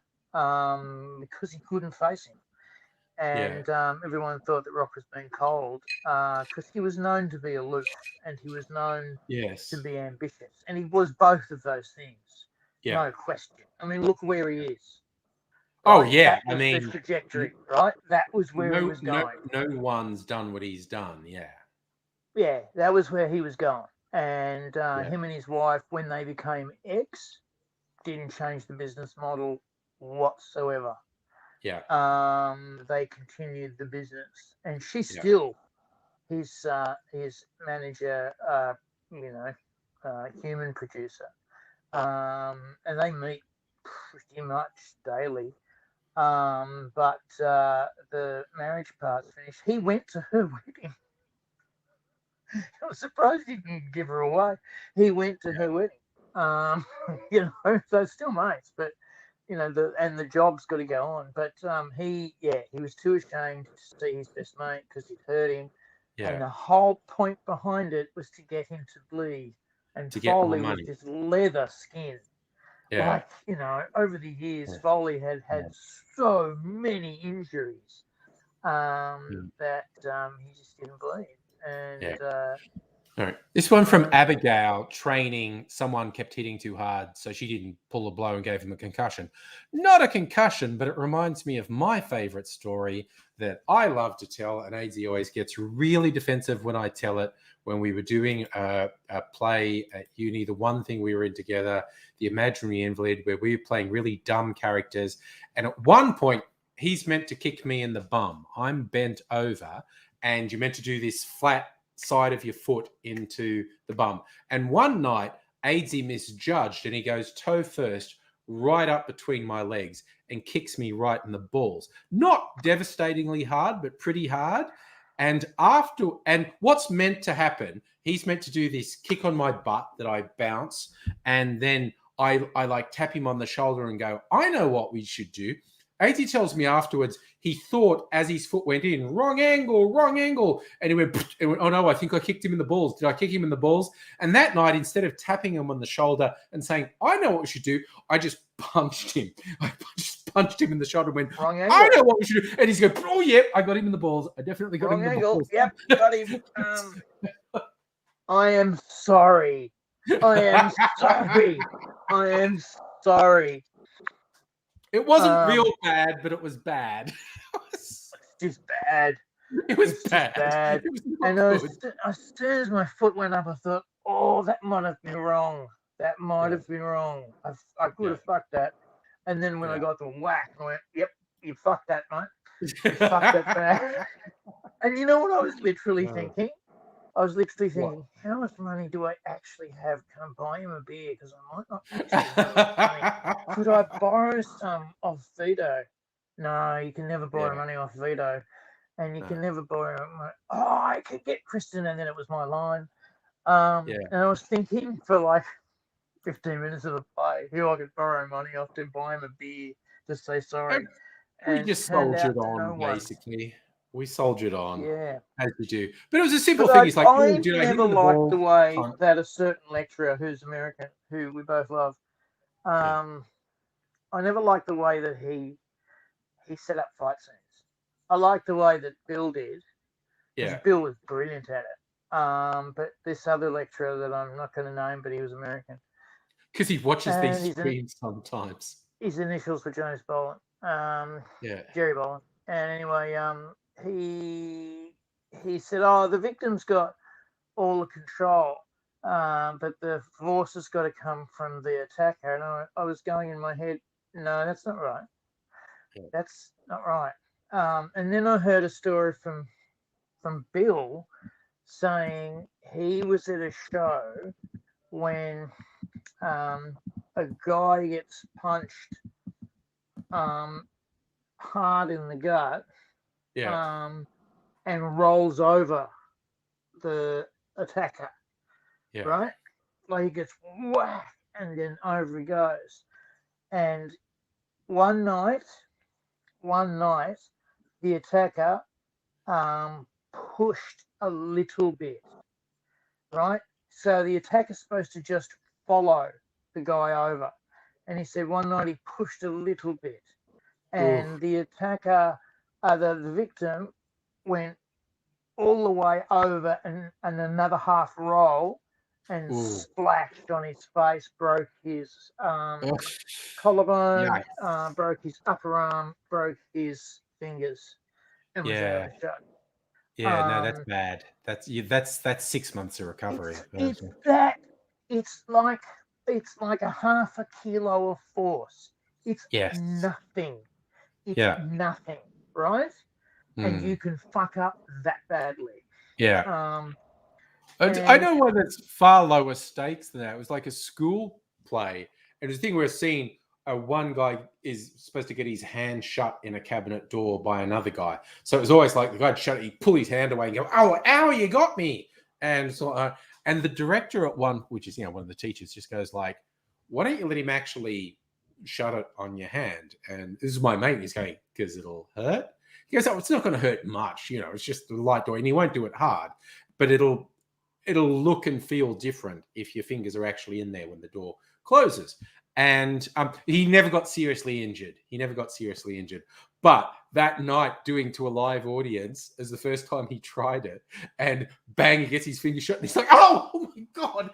Because he couldn't face him. Yeah. And everyone thought that Rock was being cold because he was known to be aloof and he was known to Yes. be ambitious. And he was both of those things. Yeah. No question. I mean, look where he is. Oh Right? yeah. That I was the mean, trajectory, right? That was where he no, was no, going. no one's done what he's done. Yeah. Yeah, that was where he was going. And Yeah. him and his wife, when they became ex, didn't change the business model whatsoever. Yeah. They continued the business, and she's Yeah. still his manager, human producer, and they meet pretty much daily. But the marriage part's finished. He went to her wedding. I was surprised he didn't give her away. He went to her wedding. Um, so still mates, but the job's got to go on. But he was too ashamed to see his best mate because he'd hurt him. Yeah. And the whole point behind it was to get him to bleed. And To get more Foley was money. just leather skin. Yeah. Like, you know, over the years, Yeah. Foley had Yeah. so many injuries Mm. that he just didn't bleed. And Yeah. All right. This one from yeah. Abigail, training. Someone kept hitting too hard, so she didn't pull a blow and gave him a concussion. Not a concussion, but it reminds me of my favorite story that I love to tell. And AZ always gets really defensive when I tell it. When we were doing a play at uni, the one thing we were in together, The Imaginary Invalid, where we were playing really dumb characters. And at one point, he's meant to kick me in the bum. I'm bent over, and you're meant to do this flat side of your foot into the bum. And one night, Aidsy misjudged and he goes toe first right up between my legs and kicks me right in the balls. Not devastatingly hard, but pretty hard. And what's meant to happen, he's meant to do this kick on my butt that I bounce, and then I like tap him on the shoulder and go, I know what we should do. AT tells me afterwards he thought as his foot went in, wrong angle. And he went, oh no, I think I kicked him in the balls. Did I kick him in the balls? And that night, instead of tapping him on the shoulder and saying, I know what we should do, I just punched him. I just punched him in the shoulder and went, Wrong angle. I know what we should do. And he's going, oh, yep, I got him in the balls. I definitely got Wrong him in the angle. balls. Yep, got him. I am sorry. I am sorry. I am sorry. It wasn't real bad, but it was bad. It's just bad. It was It's bad. just bad. It was not And good. as soon as my foot went up, I thought, oh, that might have been wrong. That might have been wrong. I could have fucked that. And then when I got the whack, I went, yep, you fucked that, mate. You fucked that bad. And you know what I was literally thinking? I was literally thinking, how much money do I actually have? Can I buy him a beer? Because I might not actually have money. Could I borrow some off Vito? No, you can never borrow money off Vito. And you can never borrow money. Oh, I could get Kristen, and then it was my line. And I was thinking for like 15 minutes of the play, who I could borrow money off to buy him a beer to say sorry. We just soldiered on, basically. We soldiered on, as we do. But it was a simple thing. It's like, I never liked the way that a certain lecturer who's American, who we both love, I never liked the way that he set up fight scenes. I liked the way that Bill did. Yeah. Bill was brilliant at it. But this other lecturer that I'm not going to name, but he was American. Because he watches these screens sometimes. His initials were Jonas Boland. Jerry Boland. And anyway, he said, oh, the victim's got all the control, but the force has got to come from the attacker. And I was going in my head, no, that's not right. Yeah. That's not right. And then I heard a story from Bill saying he was at a show when a guy gets punched hard in the gut and rolls over the attacker, right? Like he gets whacked and then over he goes. And one night, the attacker pushed a little bit, right? So the attacker's supposed to just follow the guy over. And he said one night he pushed a little bit. And the attacker, the victim, went all the way over and another half roll and splashed on his face, broke his collarbone, broke his upper arm, broke his fingers, and was out of the show. Yeah, no, that's bad. That's 6 months of recovery. It's like a half a kilo of force. It's nothing. It's nothing, right? And you can fuck up that badly. Yeah. I know one that's far lower stakes than that. It was like a school play. And it was a thing we're seeing one guy is supposed to get his hand shut in a cabinet door by another guy. So it was always like the guy'd shut it, he'd pull his hand away and go, oh, ow, you got me. And so and the director at one, which is, one of the teachers, just goes like, why don't you let him actually shut it on your hand? And this is my mate. He's going, because it'll hurt. He goes, oh, it's not going to hurt much. You know, it's just a light door, and he won't do it hard, but it'll look and feel different if your fingers are actually in there when the door closes. And he never got seriously injured. But that night, doing to a live audience is the first time he tried it, and bang, he gets his finger shut, and he's like, oh my God.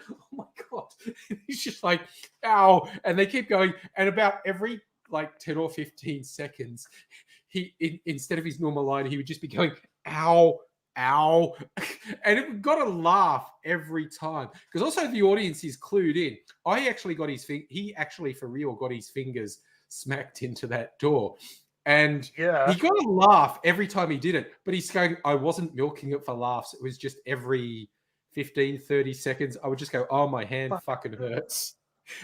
He's just like, ow. And they keep going. And about every like 10 or 15 seconds, he instead of his normal line, he would just be going, ow, ow. And it got a laugh every time. Because also the audience is clued in. He actually for real got his fingers smacked into that door. And he got a laugh every time he did it. But he's going, I wasn't milking it for laughs. It was just every 15, 30 seconds, I would just go, oh, my hand fucking hurts.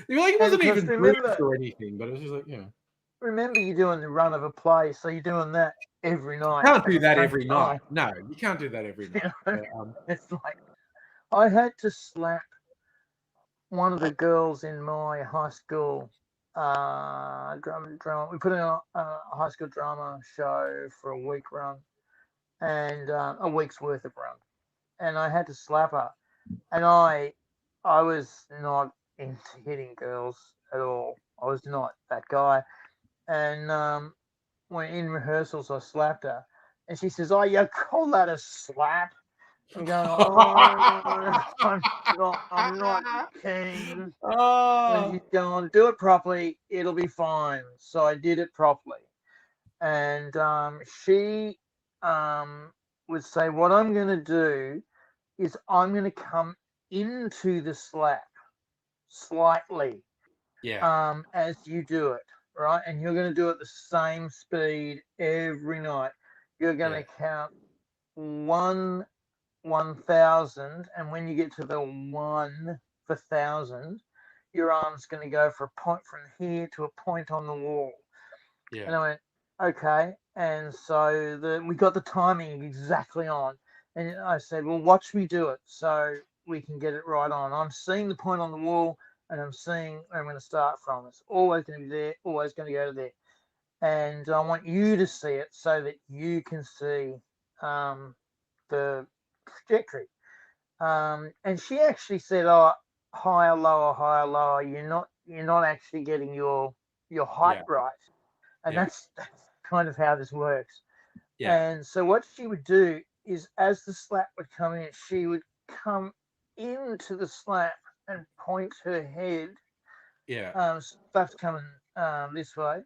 Like, it wasn't even bruised or anything, but it was just like, Remember, you're doing the run of a play, so you're doing that every night. You can't do that every night. No, you can't do that every night. It's like, I had to slap one of the girls in my high school drama. We put in a high school drama show for a week run, and a week's worth of run, and I had to slap her, and I was not into hitting girls at all. I was not that guy, and when in rehearsals I slapped her, and she says, "Oh, you call that a slap?" I'm going, I'm not keen. And he's going, do it properly, it'll be fine. So I did it properly. And she would say, what I'm going to do is I'm going to come into the slap slightly as you do it, right? And you're going to do it the same speed every night. You're going to count 1,000, and when you get to the 1 for 1,000, your arm's going to go for a point from here to a point on the wall. Yeah. And I went, okay. And so we got the timing exactly on. And I said, well, watch me do it so we can get it right on. I'm seeing the point on the wall, and I'm seeing where I'm going to start from. It's always going to be there, always going to go to there. And I want you to see it so that you can see the trajectory. And she actually said, oh, higher, lower. You're not actually getting your height right. And that's kind of how this works. Yeah. And so what she would do is, as the slap would come in, she would come into the slap and point her head. Yeah. Slap's coming this way,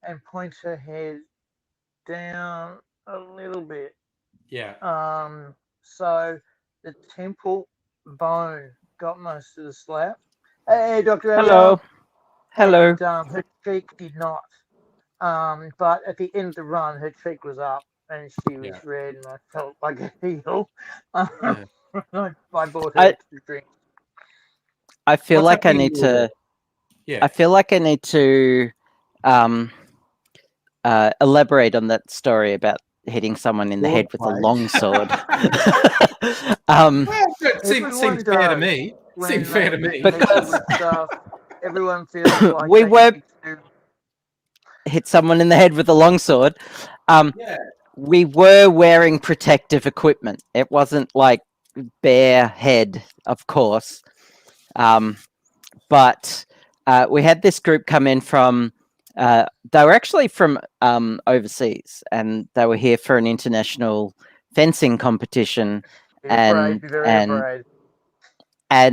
and point her head down a little bit. Yeah. So the temple bone got most of the slap. Hey, Dr. Hello. Hello. And, her cheek did not. But at the end of the run, her cheek was up and she was red, and I felt like a heel. I bought her extra drink. I feel like I need to. Yeah. I feel like I need to elaborate on that story about hitting someone in the head with a long sword. Seems fair to me. Seems fair to me. Because everyone feels like we were hit someone in the head with a long sword. We were wearing protective equipment. It wasn't like bare head, of course. But we had this group come in from. They were actually from overseas, and they were here for an international fencing competition, and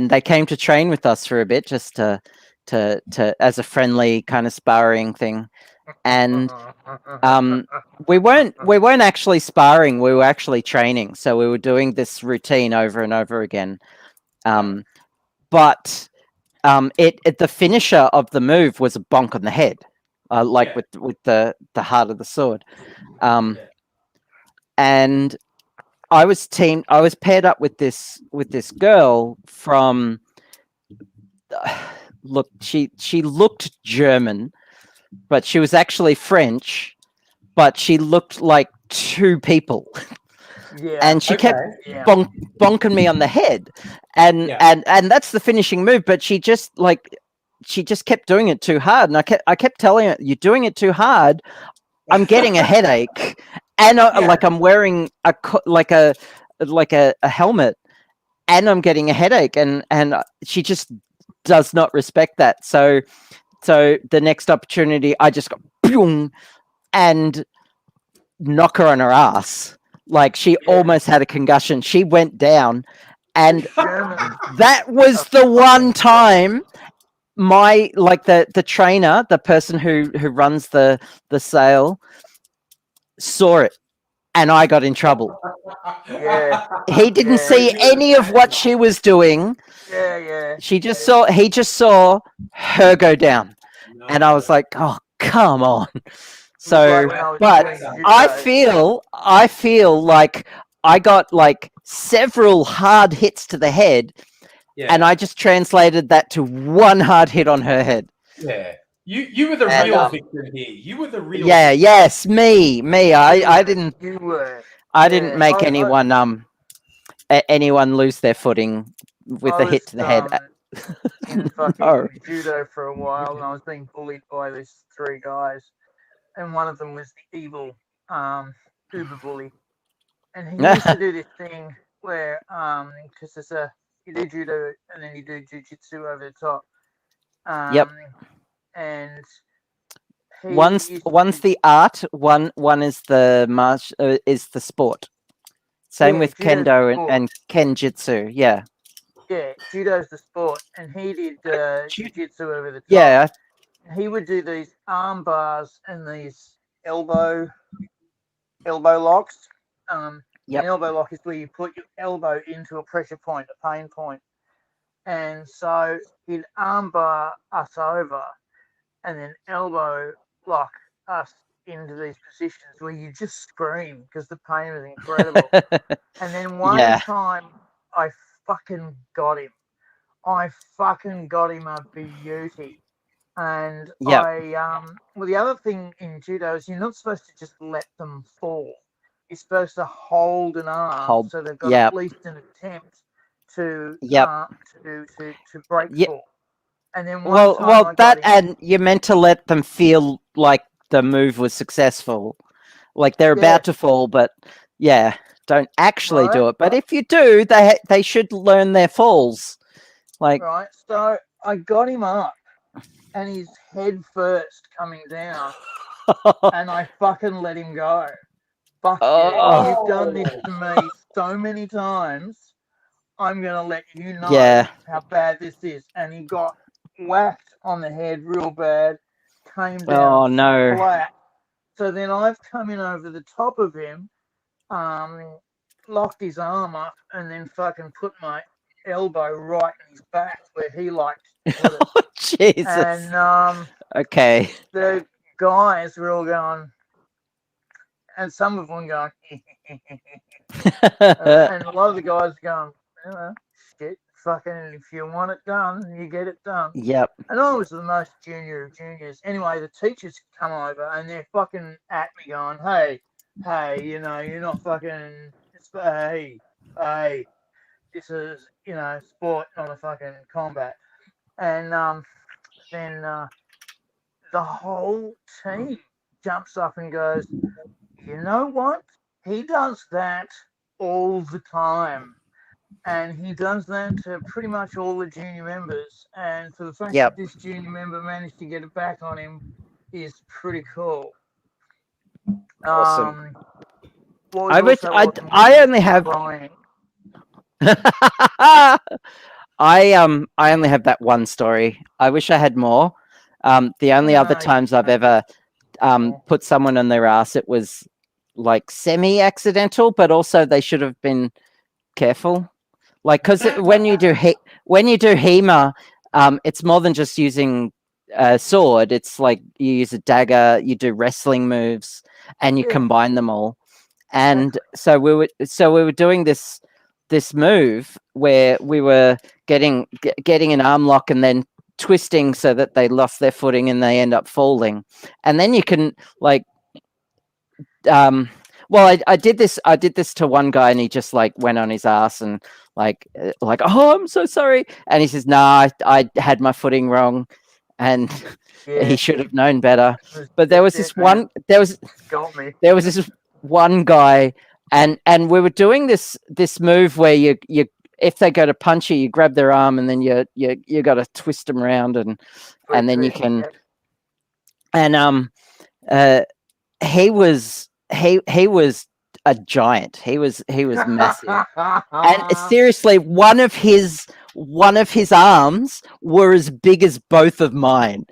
they came to train with us for a bit, just to as a friendly kind of sparring thing. And we weren't actually sparring; we were actually training. So we were doing this routine over and over again. But the finisher of the move was a bonk on the head. With the heart of the sword, and I was paired up with this girl from. Look, she looked German, but she was actually French, but she looked like two people. Yeah, and she kept bonking me on the head, and that's the finishing move. But she just kept doing it too hard, and I kept telling her, "You're doing it too hard. I'm getting a headache." and Yeah. like I'm wearing like a helmet, and I'm getting a headache, and she just does not respect that. So the next opportunity, I just go boom and knock her on her ass. Like she almost had a concussion. She went down, and German. that was the one time my the trainer, the person who runs the sale, saw it, and I got in trouble. Yeah. He didn't Yeah. see any of what she was doing. Yeah. He just saw her go down, and I was like, "Oh, come on!" So, Like when I was but doing judo. I feel like I got like several hard hits to the head, and I just translated that to one hard hit on her head. Yeah. You were the And, real victim here. You were the real Yeah, victim. yes, me. I didn't You were. make I- anyone lose their footing with I a hit was, to the head. in fucking No. judo for a while, and I was being bullied by these 3 guys, and one of them was the evil uber bully, and he used to do this thing where because there's you do judo and then you do jiu-jitsu over the top. Yep. And One's the art, one is the is the sport. Same with judo's kendo and kenjutsu. Yeah. Yeah, judo's the sport, and he did jiu-jitsu over the top. Yeah. He would do these arm bars and these elbow locks. Yep. An elbow lock is where you put your elbow into a pressure point, a pain point. And so he'd arm bar us over and then elbow lock us into these positions where you just scream because the pain was incredible. And then one time I fucking got him. I fucking got him a beauty. And well, the other thing in judo is you're not supposed to just let them fall. You're supposed to hold an arm so they've got at least an attempt to break fall. And then and you're meant to let them feel like the move was successful, like they're about to fall, but don't actually do it. But if you do, they should learn their falls. Like right, so I got him up, and he's head first coming down, and I fucking let him go. Fuck you! You've done this to me so many times. I'm gonna let you know how bad this is. And he got whacked on the head real bad, came down flat. So then I've come in over the top of him, locked his arm up, and then fucking put my elbow right in his back where he liked to put it. Oh, Jesus. And okay. The guys were all going, and some of them going, and a lot of the guys going, shit, fucking, if you want it done, you get it done. Yep. And I was the most junior of juniors. Anyway, the teachers come over and they're fucking at me going, hey, you're not fucking, hey, this is, sport, not a fucking combat. And then the whole team jumps up and goes, you know what? He does that all the time. And he does that to pretty much all the junior members. And for the fact that this junior member managed to get it back on him is pretty cool. Awesome. I only have I only have that one story. I wish I had more. The only other times I've ever put someone on their ass, it was like semi-accidental, but also they should have been careful. Like, because when you do HEMA, it's more than just using a sword. It's like you use a dagger, you do wrestling moves, and you combine them all. And so we were doing this move where we were getting an arm lock and then twisting so that they lost their footing and they end up falling. And then you can like I did this to one guy and he just like went on his ass and like oh, I'm so sorry, and he says, nah, I had my footing wrong and he should have known better. But there was this one guy, and we were doing this move where you if they go to punch you, you grab their arm and then you got to twist them around and then you can. And he was a giant. He was massive. And seriously, one of his arms were as big as both of mine,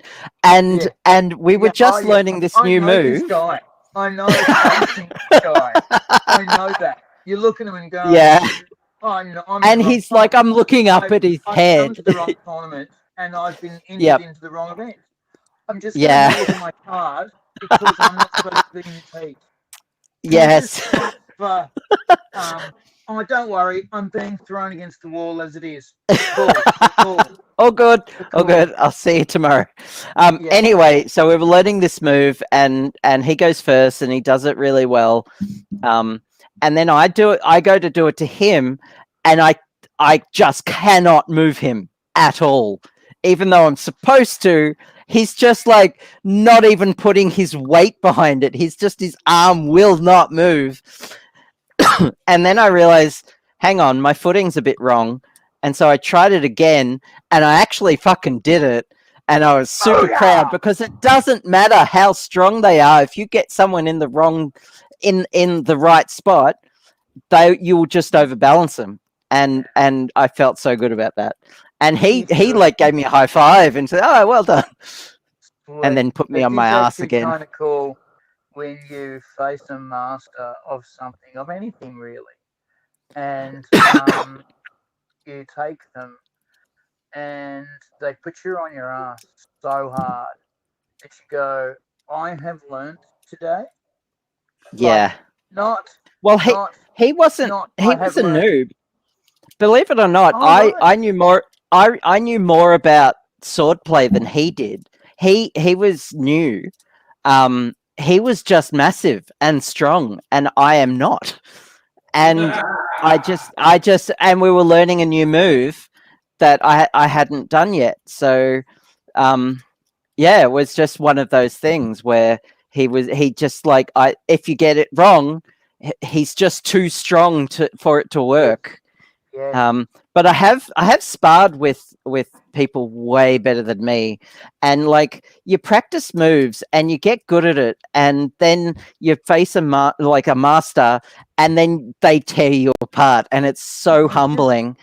and we were just learning this new move. This guy. I know this guy. I know that. You look at him and go, yeah. And he's like, I'm looking up at his head. I've come to the wrong tournament, and I've been entered into the wrong event. I'm just going to look at my card because I'm not supposed to be in the team. Yes. But, oh, don't worry. I'm being thrown against the wall as it is. Cool. Oh, good. Oh, good. I'll see you tomorrow. Anyway, so we were learning this move, and he goes first, and he does it really well. And then I do it. I go to do it to him, and I just cannot move him at all, even though I'm supposed to. He's just like not even putting his weight behind it. His arm will not move. And then I realized, hang on, my footing's a bit wrong. And so I tried it again, and I actually fucking did it. And I was super proud, because it doesn't matter how strong they are. If you get someone in the wrong, in the right spot, you will just overbalance them. And I felt so good about that. And he like gave me a high five and said, "Oh, well done," and then put me on my ass again. Kind of cool when you face a master of something, of anything really, and you take them and they put you on your ass so hard that you go, "I have learnt today." Yeah. Like, he wasn't. He was a noob. Believe it or not, I knew more. I knew more about swordplay than he did. He was new. He was just massive and strong, and I am not. And I just, and we were learning a new move that I hadn't done yet. So, yeah, it was just one of those things where he just like, if you get it wrong, he's just too strong for it to work. Yeah. But I have sparred with people way better than me, and like you practice moves and you get good at it, and then you face a master, and then they tear you apart, and it's so humbling.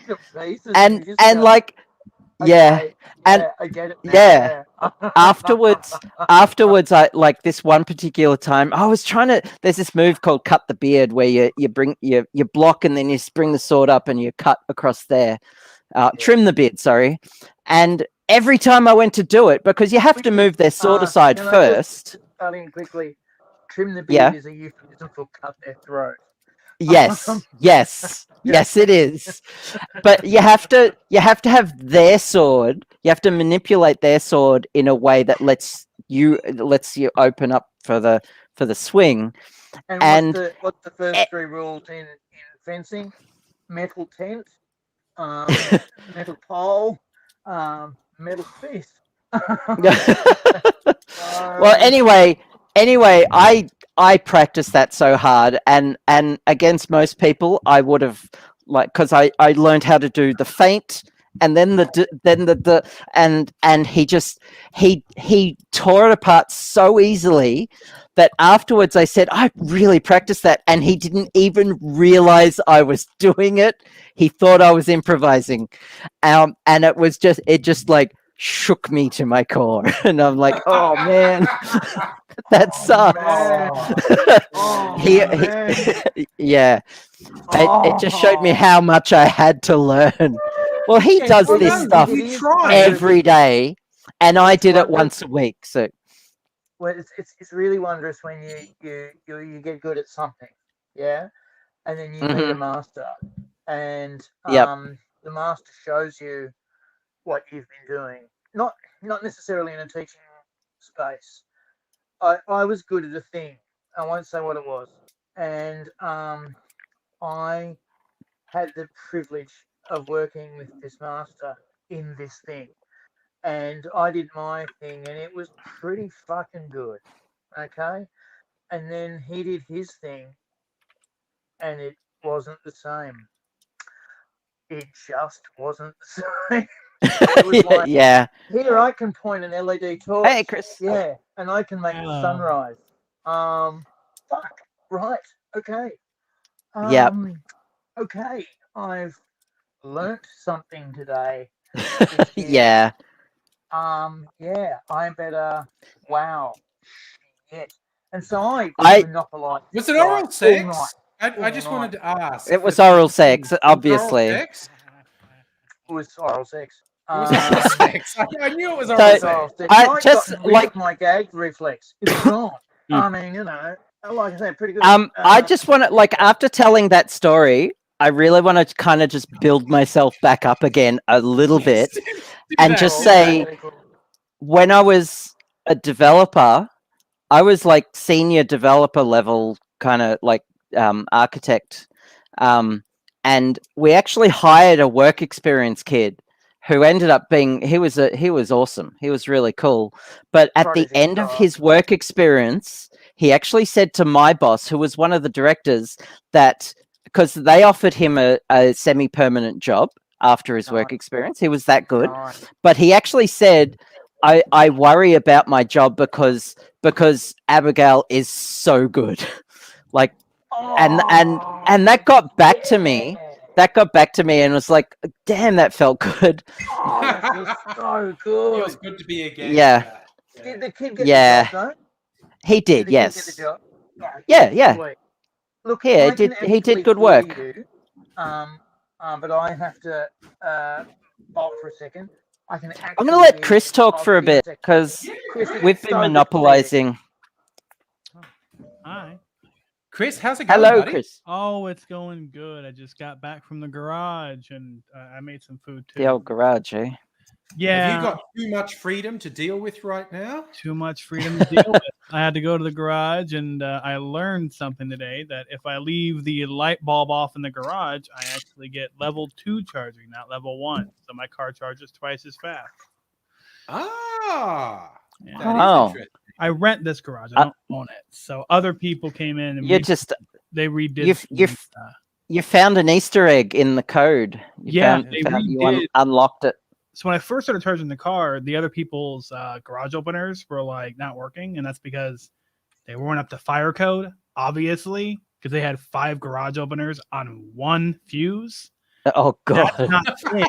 And like, yeah, and I get it. Yeah. afterwards, I like this one particular time. I was trying to. There's this move called cut the beard, where you block and then you bring the sword up and you cut across there. Trim the beard, sorry. And every time I went to do it, because you have to move their sword aside first. Starting quickly, trim the beard is a euphemism for cut their throat. Yes, yes, it is. But you have to have their sword. You have to manipulate their sword in a way that lets you open up for the swing. And what's the first three rules in fencing? Metal tent, metal pole, metal fist. Well, anyway, I practiced that so hard, and against most people, I would have because I learned how to do the feint, and then and he tore it apart so easily that afterwards I said, I really practiced that, and he didn't even realize I was doing it. He thought I was improvising, and it just like shook me to my core, and I'm like, oh man. That sucks. Yeah. It just showed me how much I had to learn. Well, he does this stuff every day, and I did it once a week. So, well, it's really wondrous when you get good at something, yeah, and then you meet a master, and the master shows you what you've been doing. Not necessarily in a teaching space. I was good at a thing. I won't say what it was. And I had the privilege of working with this master in this thing. And I did my thing, and it was pretty fucking good. Okay? and then he did his thing, and it wasn't the same. It just wasn't the same. It was like, Yeah. here I can point an LED torch. Hey, Chris. Yeah, and I can make the Hello. sunrise. Fuck. Right. Okay. Yep. Okay. I've learnt something today. which is, Yeah. Yeah, I better. Wow. Shit. And so I monopolized. Was it right, oral all sex? night. I just wanted to ask. It was if oral was sex, oral obviously. sex? It was oral sex. It was oral sex. I knew it was So- oral It was sex. oral sex. I I've just, gotten rid like- of my gag reflex. It's gone. Mm. I mean, you know, like I said, pretty good. I just want to, like, after telling that story, I really want to kind of just build myself back up again a little bit. Do and that. just cool, say- very cool. When I was a developer, I was like senior developer level, kind of like architect. And we actually hired a work experience kid who ended up being, he was awesome. He was really cool. But at the Prodigy end of star. his work experience, he actually said to my boss, who was one of the directors, that because they offered him a semi-permanent job after his work Nice. experience, he was that good. Nice. But he actually said, I worry about my job because Abigail is so good. Like, and that got back to me. That got back to me and was like, damn, that felt good. Oh, that feels so It good. was good to be again. Yeah. Did the kid get Yeah. the job, though? He did, the kid yes. get the job? Yeah. Sweet. Look, Yeah, I can he did actually good hear work. you, but I have to bolt for a second. I can actually I'm going to let hear Chris you. talk I'll for a give you bit second. because Chris, it's we've so been good to monopolizing. Hi. Chris, how's it going, Hello, buddy? Chris. Oh, it's going good. I just got back from the garage and I made some food too. The old garage, eh? Yeah. Have you got too much freedom to deal with right now? Too much freedom to deal with. I had to go to the garage and I learned something today that if I leave the light bulb off in the garage, I actually get level 2 charging, not level 1. So my car charges twice as fast. Ah, Yeah. that is Oh. interesting. I rent this garage. I don't own it. So other people came in and You just they redid you've- some, you found an Easter egg in the code. You Yeah, found, they you redid- unlocked it. So when I first started charging the car, the other people's garage openers were like not working, and that's because they weren't up to fire code, obviously, because they had 5 garage openers on one fuse. Oh That's god. not it.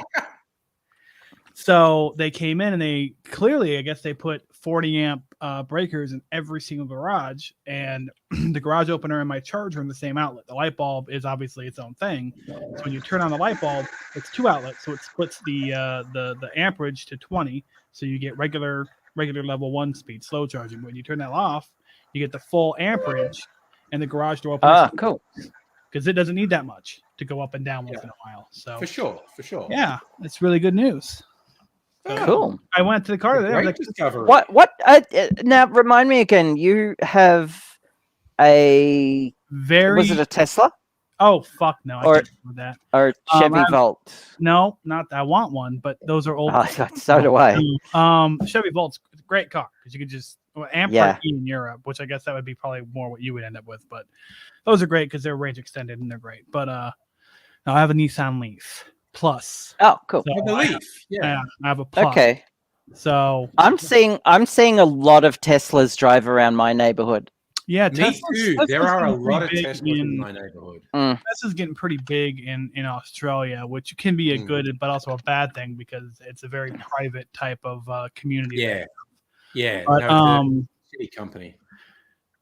So they came in and they clearly, I guess they put 40 amp breakers in every single garage, and the garage opener and my charger are in the same outlet. The light bulb is obviously its own thing. So when you turn on the light bulb, it's 2 outlets, so it splits the amperage to 20, so you get regular level 1 speed slow charging. When you turn that off, you get the full amperage, and the garage door opens Cool. because it doesn't need that much to go up and down once in a while. So For sure. yeah, it's really good news. So Cool. I went to the car today. I was Great like, discovery. What? Now remind me again. You have a very. was it a Tesla Oh fuck no! I Or- can't do that. or a Chevy I'm- Volt? No, not. I want one, but those are old. Oh, so do I. Chevy Volt's a great car because you could just amp Yeah. in Europe, which I guess that would be probably more what you would end up with. But those are great because they're range extended and they're great. But now I have a Nissan Leaf Plus. Oh, cool. So Oh, the Leaf. Yeah. I have a Plus. Okay. So I'm seeing a lot of Teslas drive around my neighborhood. yeah, Me Tesla's- too. Tesla's There are a getting lot of pretty Teslas big in my neighborhood. Tesla's getting pretty big in Australia, which can be a Mm. good but also a bad thing because it's a very private type of community. Yeah. Yeah. But no, it's a shitty company.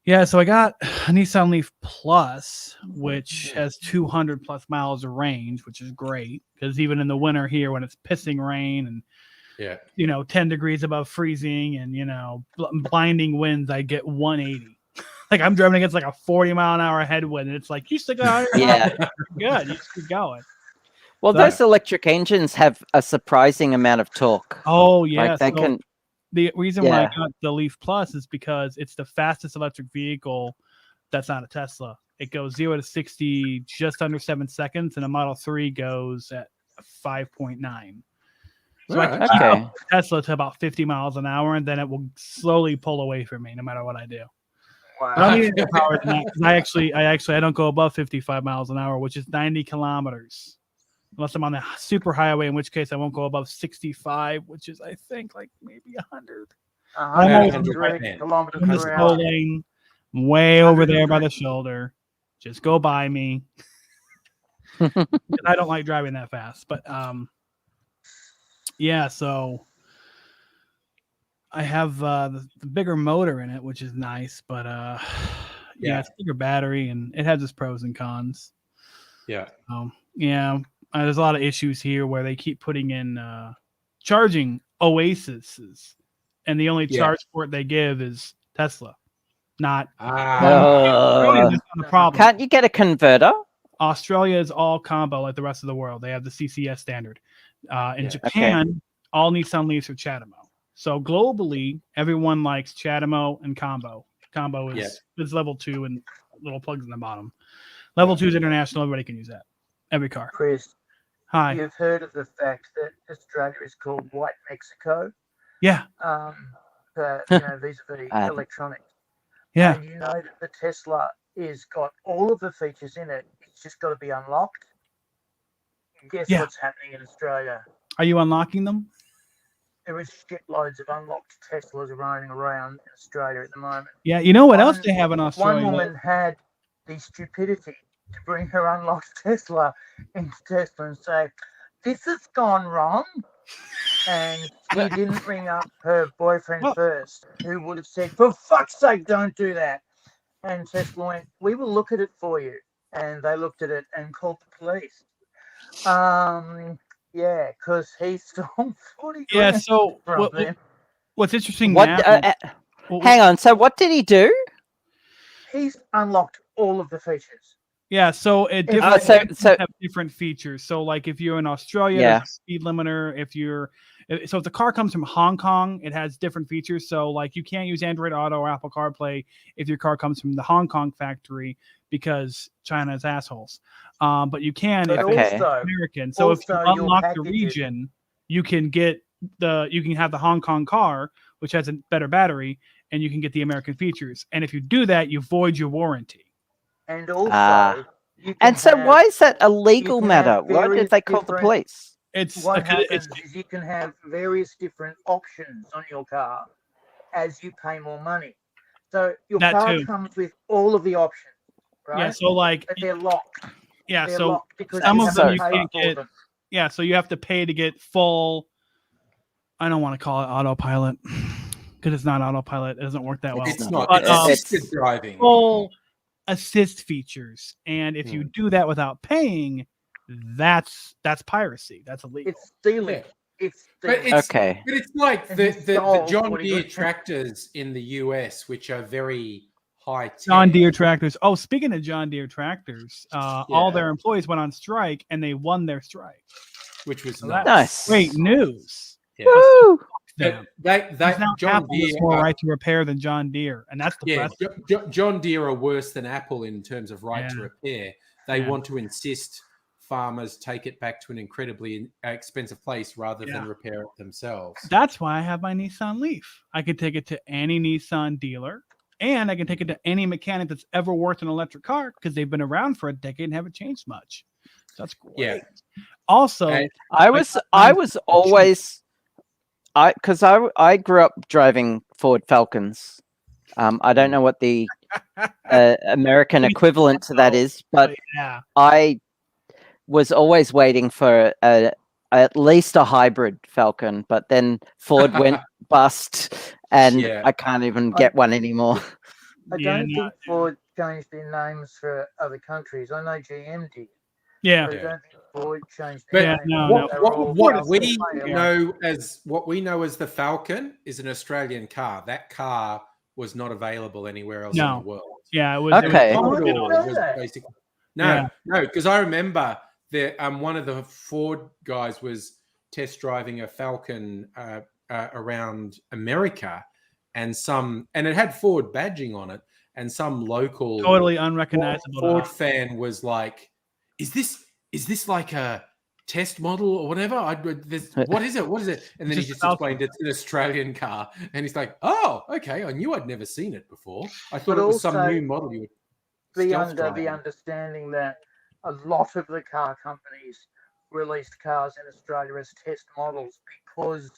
yeah, so I got a Nissan Leaf Plus, which has 200 plus miles of range, which is great because even in the winter here when it's pissing rain and Yeah. 10 degrees above freezing and blinding winds, I get 180. Like I'm driving against like a 40-mile-an-hour headwind, and it's like you still got Yeah. good. You just keep going. Well, So- those electric engines have a surprising amount of torque. Oh yeah, Like they so can. the reason why I Yeah. got the Leaf Plus is because it's the fastest electric vehicle that's not a Tesla. It goes 0 to 60 just under 7 seconds, and a Model 3 goes at 5.9. So I can Right. keep Okay. up with Tesla to about 50 miles an hour, and then it will slowly pull away from me no matter what I do. Wow. I don't need any more power than that 'cause I don't go above 55 miles an hour, which is 90 kilometers. Unless I'm on the super highway, in which case I won't go above 65, which is I think like maybe 100. 103 kilometers In the per slow hour. lane, I'm way over there by the shoulder. Just go by me. 'Cause I don't like driving that fast, but yeah. So I have the bigger motor in it, which is nice, but yeah, it's bigger battery and it has its pros and cons. Yeah. Yeah, there's a lot of issues here where they keep putting in charging oases, and the only charge port they give is Tesla, not. That's not the problem. Can't you get a converter? Australia is all combo like the rest of the world. They have the CCS standard. In Japan, all Nissan Leafs are CHAdeMO. So globally, everyone likes CHAdeMO and combo. Combo is level 2 and little plugs in the bottom. Level 2 is international. Everybody can use that. Every car. Chris, Hi. you've heard of the fact that Australia is called White Mexico? Yeah. Vis-a-vis electronics. Yeah. And you know that the Tesla is got all of the features in it. It's just got to be unlocked. Guess what's happening in Australia? Are you unlocking them? There is shitloads of unlocked Teslas running around in Australia at the moment. Yeah, you know what else they have in Australia? One woman had the stupidity to bring her unlocked Tesla into Tesla and say, "This has gone wrong," and she didn't ring up her boyfriend first, who would have said, "For fuck's sake, don't do that." And Tesla went, "We will look at it for you," and they looked at it and called the police. Yeah, because he stole 40 Yeah, grand so from them. what's interesting What? now? Hang on. So what did he do? He's unlocked all of the features. Yeah, so it different have different features. So like if you're in Australia, there's a speed limiter. If the car comes from Hong Kong, it has different features. So like you can't use Android Auto or Apple CarPlay if your car comes from the Hong Kong factory because China is assholes. But you can if it's American. So if you unlock the region, you can have the Hong Kong car, which has a better battery, and you can get the American features. And if you do that, you void your warranty. And also, why is that a legal matter? Why did they call the police? What happens is you can have various different options on your car as you pay more money. So your car comes with all of the options, right? Yeah, so like, but they're locked. Yeah, they're so locked because some of them you can't get. Yeah, so you have to pay to get full. I don't want to call it autopilot because it's not autopilot. It doesn't work that well. It's not. But, it's assisted driving. Full assist features, and if you do that without paying, that's piracy. That's illegal. It's stealing. It's But it's like the John Deere tractors in the US, which are very high tech. John Deere tractors. Oh, speaking of John Deere tractors, all their employees went on strike and they won their strike, which was nice. Great news. Yeah. Woo! Now John Apple Deere has more right to repair than John Deere, and that's the best. John Deere are worse than Apple in terms of right to repair. They want to insist farmers take it back to an incredibly expensive place rather than repair it themselves. That's why I have my Nissan Leaf. I can take it to any Nissan dealer, and I can take it to any mechanic that's ever worked an electric car because they've been around for a decade and haven't changed much. So that's great. Yeah. Also, I was always because I grew up driving Ford Falcons. I don't know what the American equivalent to that is, but I was always waiting for at least a hybrid Falcon, but then Ford went bust, and I can't even get one anymore. I don't think Ford changed their names for other countries. I know GM did. Yeah. But I don't think Ford changed But their name. what we know as the Falcon is an Australian car. That car was not available anywhere else in the world. Yeah, it was okay. Was basically because I remember one of the Ford guys was test driving a Falcon around America, and it had Ford badging on it, and some local totally unrecognizable Ford fan was like, "Is this like a test model or whatever. What is it? What is it? And then he just explained it's an Australian car. And he's like, oh, okay. I knew I'd never seen it before. I thought But it was some also new model you would be stealth under the drive. understanding that a lot of the car companies released cars in Australia as test models because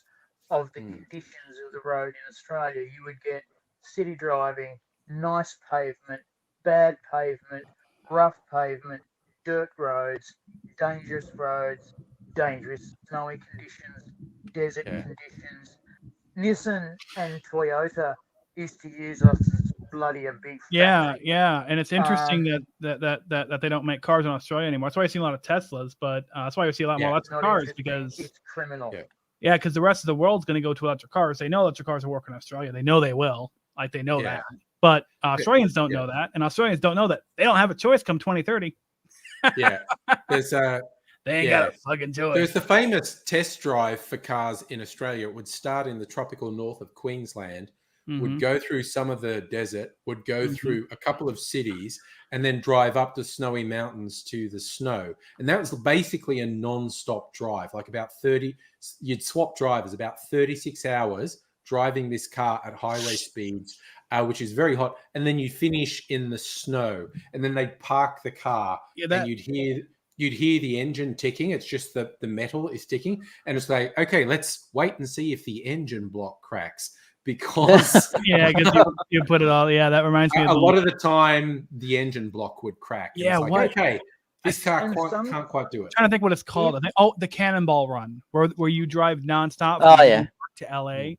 of the conditions of the road in Australia. You would get city driving, nice pavement, bad pavement, rough pavement, dirt roads, dangerous snowy conditions, desert conditions. Nissan and Toyota used to use us as bloody a big factory. Yeah, and it's interesting that they don't make cars in Australia anymore. That's why I see a lot of Teslas, but that's why I see a lot more electric cars because it's criminal. Yeah, because the rest of the world's going to go to electric cars. They know electric cars are working in Australia. They know they will. Like they know that. But Australians don't know that, and Australians don't know that they don't have a choice come 2030. Yeah, there's they ain't got a fucking choice. There's the famous test drive for cars in Australia. It would start in the tropical north of Queensland, would go through some of the desert, would go through a couple of cities, and then drive up the snowy mountains to the snow. And that was basically a non-stop drive, like about 30. You'd swap drivers about 36 hours driving this car at highway speeds, which is very hot. And then you finish in the snow, and then they'd park the car, and you'd hear the engine ticking. It's just the metal is ticking, and it's like, okay, let's wait and see if the engine block cracks, because because you put it all. Yeah, that reminds me. A lot of the time, the engine block would crack. Yeah, like, okay, this car can't quite do it. I'm trying to think what it's called. I think, the Cannonball Run, where you drive nonstop. To LA.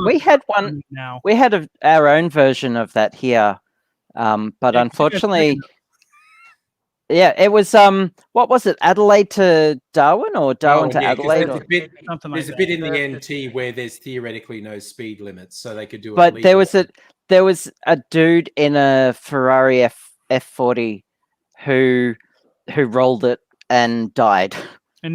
We had one now. We had our own version of that here, but unfortunately. Yeah, it was what was it? Adelaide to Darwin or Darwin to Adelaide? There's a bit in the NT where there's theoretically no speed limits, so they could do it. But there was a dude in a Ferrari F40 who rolled it and died. And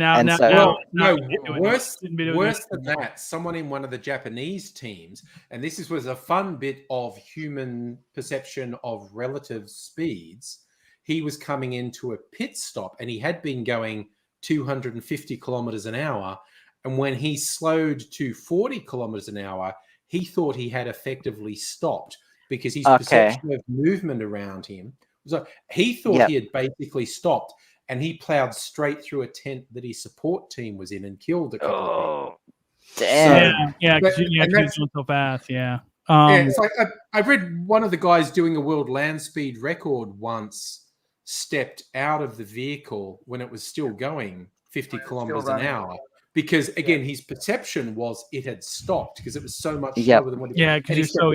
worse than that, someone in one of the Japanese teams, and this was a fun bit of human perception of relative speeds. He was coming into a pit stop, and he had been going 250 kilometers an hour. And when he slowed to 40 kilometers an hour, he thought he had effectively stopped because his perception of movement around him was like, he thought he had basically stopped, and he plowed straight through a tent that his support team was in and killed a couple of people. Damn. Because he's going so fast. Yeah. It's like I read one of the guys doing a world land speed record once stepped out of the vehicle when it was still going 50 kilometers an hour, because again his perception was it had stopped because it was so much slower than what he because he so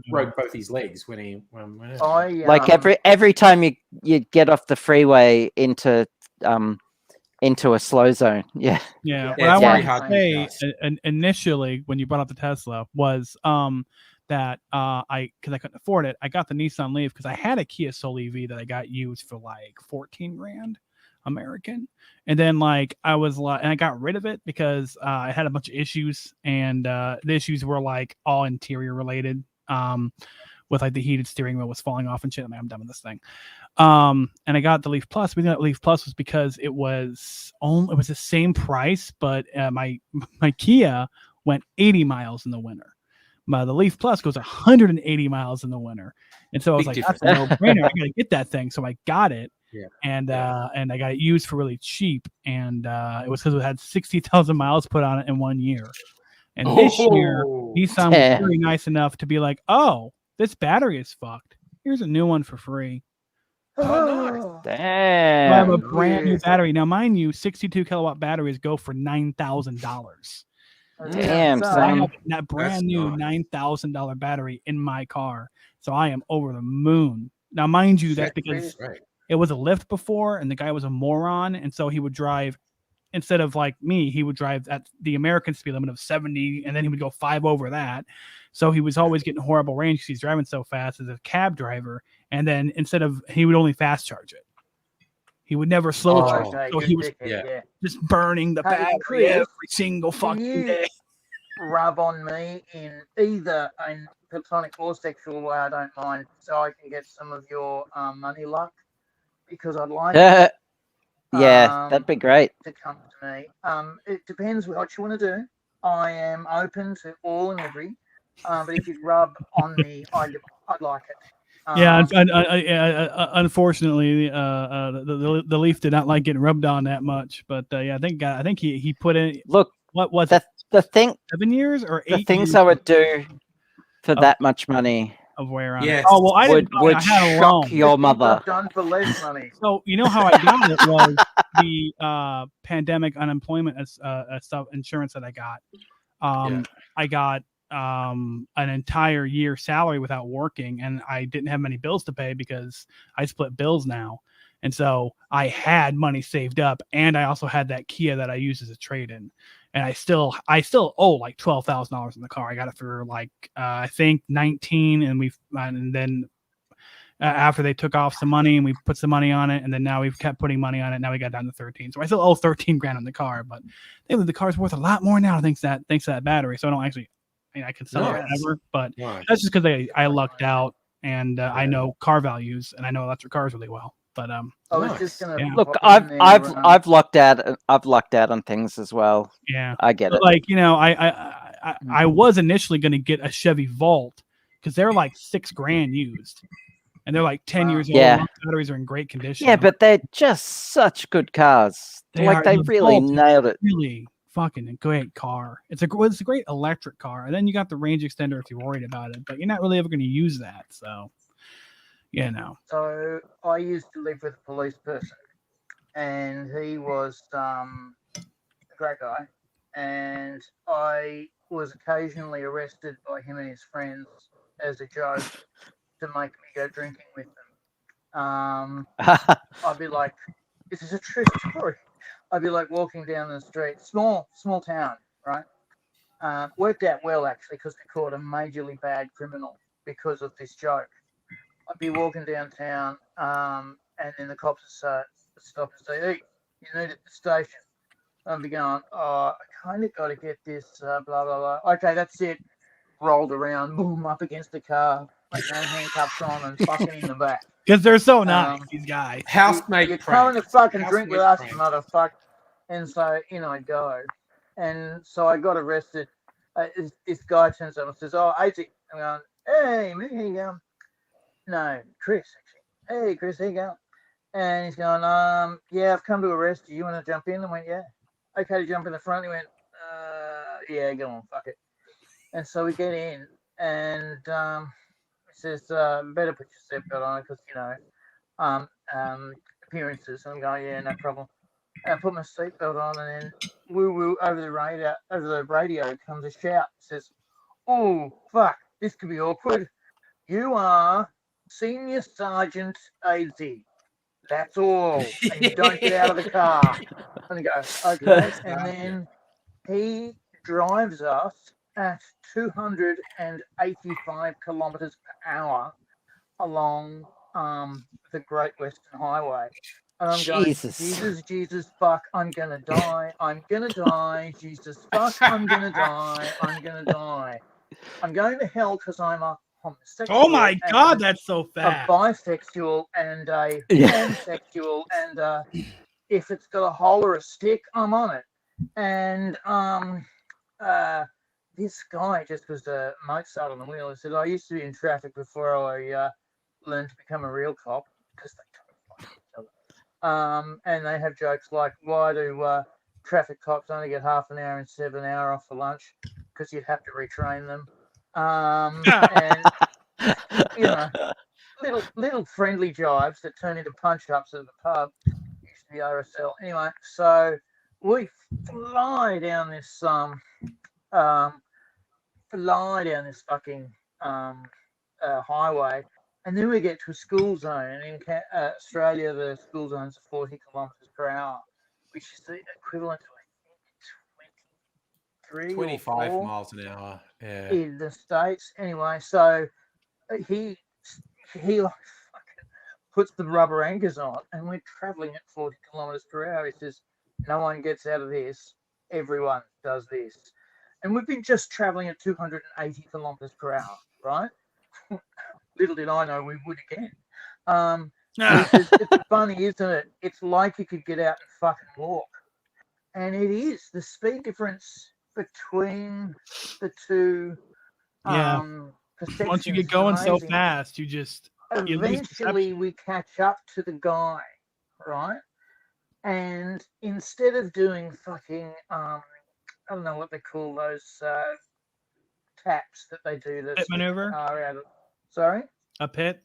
broke both his legs when he went out. Like every time you get off the freeway into a slow zone. What I wanted to say initially when you brought up the Tesla was that because I couldn't afford it, I got the Nissan Leaf because I had a Kia Soul EV that I got used for like 14 grand American, and then like I was like, and I got rid of it because I had a bunch of issues, and the issues were like all interior related, with like the heated steering wheel was falling off and shit. I'm done with this thing. And I got the Leaf Plus. We got Leaf Plus was because it was the same price, but my Kia went 80 miles in the winter. The Leaf Plus goes 180 miles in the winter, and so I was like, "That's a no-brainer. I gotta get that thing." So I got it, and I got it used for really cheap, and it was because it had 60,000 miles put on it in 1 year. And this year, Nissan was very nice enough to be like, "Oh, this battery is fucked. Here's a new one for free." Damn! I have a brand new battery now, mind you. 62 kilowatt batteries go for $9,000. Damn, so I have that brand new $9,000 battery in my car, so I am over the moon. Now, mind you, that's because it was a Lyft before, and the guy was a moron, and so he would drive instead of like me, he would drive at the American speed limit of 70, and then he would go 5 over that. So he was always getting horrible range because he's driving so fast as a cab driver, and then he would only fast charge it. He would never slow charge it. So he was just burning the battery every single fucking day. Rub on me in either a platonic or sexual way, I don't mind, so I can get some of your money luck, because I'd like Yeah, that'd be great. To come to me. It depends what you want to do. I am open to all and every. But if you'd rub on me, I'd like it. Yeah, unfortunately, the Leaf did not like getting rubbed on that much. But yeah, I think he put in. Look, what was the thing? 7 years or 8 The things years I would do for that much money. Of wear on Yes. it. Oh well, I would I had a shock loan. your mother. Done for less money. So you know how I got it was the pandemic unemployment stuff insurance that I got. I got an entire year salary without working, and I didn't have many bills to pay because I split bills now. And so I had money saved up, and I also had that Kia that I used as a trade-in. And I still owe like $12,000 in the car. I got it for like I think 19, and then after they took off some money and we put some money on it, and then now we've kept putting money on it. Now we got down to 13. So I still owe 13 grand on the car, but the car's worth a lot more now thanks to that battery. So I don't actually, I can sell it whatever, but that's just because I lucked out, and I know car values, and I know electric cars really well. But I was just gonna look. I've lucked out. I've lucked out on things as well. Yeah, I get it. Like I was initially going to get a Chevy Volt because they're like $6 grand used, and they're like 10 years old. Yeah, batteries are in great condition. Yeah, but they're just such good cars. They really nailed it. Really fucking great car. It's a great electric car, and then you got the range extender if you're worried about it, but you're not really ever going to use that. So. So I used to live with a police person, and he was a great guy, and I was occasionally arrested by him and his friends as a joke to make me go drinking with them. I'd be like, this is a true story. I'd be like walking down the street, small town, right? Worked out well actually because they caught a majorly bad criminal because of this joke. I'd be walking downtown, and then the cops would stop and say, "Hey, you need at the station." I'd be going, "Oh, I kind of got to get this, blah blah blah." Okay, that's it. Rolled around, boom, up against the car, like no handcuffs on, and fucking in the back. Because they're so nice, these guys. Housemate, you're coming to fucking drink with us, motherfucker. And so I go, and so I got arrested. This guy turns up and says, "Oh, Isaac." I'm going, "Hey, man, here you go." No, Chris, actually. Hey, Chris, here you go. And he's going, yeah, I've come to arrest you. You want to jump in? I went, yeah. Okay to jump in the front. He went, yeah, go on, fuck it. And so we get in, and he says, better put your seatbelt on because, appearances. And I'm going, yeah, no problem. And I put my seatbelt on, and then woo over the radio comes a shout. It says, oh, fuck, this could be awkward. You are Senior Sergeant AZ. That's all. And you don't get out of the car. And you go, okay. And then he drives us at 285 kilometers per hour along the Great Western Highway. And I'm going, Jesus, fuck, I'm going to die. I'm going to die. Jesus, fuck, I'm going to die. I'm going to die. I'm going to hell because I'm a homosexual. Oh my God, that's so fast. A bisexual and a pansexual, and if it's got a hole or a stick, I'm on it. And this guy just was a Mozart on the wheel. He said, I used to be in traffic before I learned to become a real cop because they kind of fight each other. And they have jokes like, why do traffic cops only get half an hour instead of an hour off for lunch? Because you'd have to retrain them. And little friendly jibes that turn into punch ups at the pub. Used to be RSL. Anyway, so we fly down this fucking highway, and then we get to a school zone. And in Australia, the school zones are 40 kilometers per hour, which is the equivalent to 25 miles an hour in the States. Anyway, so he like fucking puts the rubber anchors on, and we're traveling at 40 kilometers per hour. He says, no one gets out of this. Everyone does this. And we've been just traveling at 280 kilometers per hour, right? Little did I know we would again. He says, it's funny, isn't it? It's like you could get out and fucking walk. And it is. The speed difference between the two Yeah. perceptions Once you get is going so amazing. fast, you lose Eventually, perception. we catch up to the guy, right? And instead of doing fucking, I don't know what they call those taps that they do to Pit switch maneuver? the car out of. Sorry? A pit?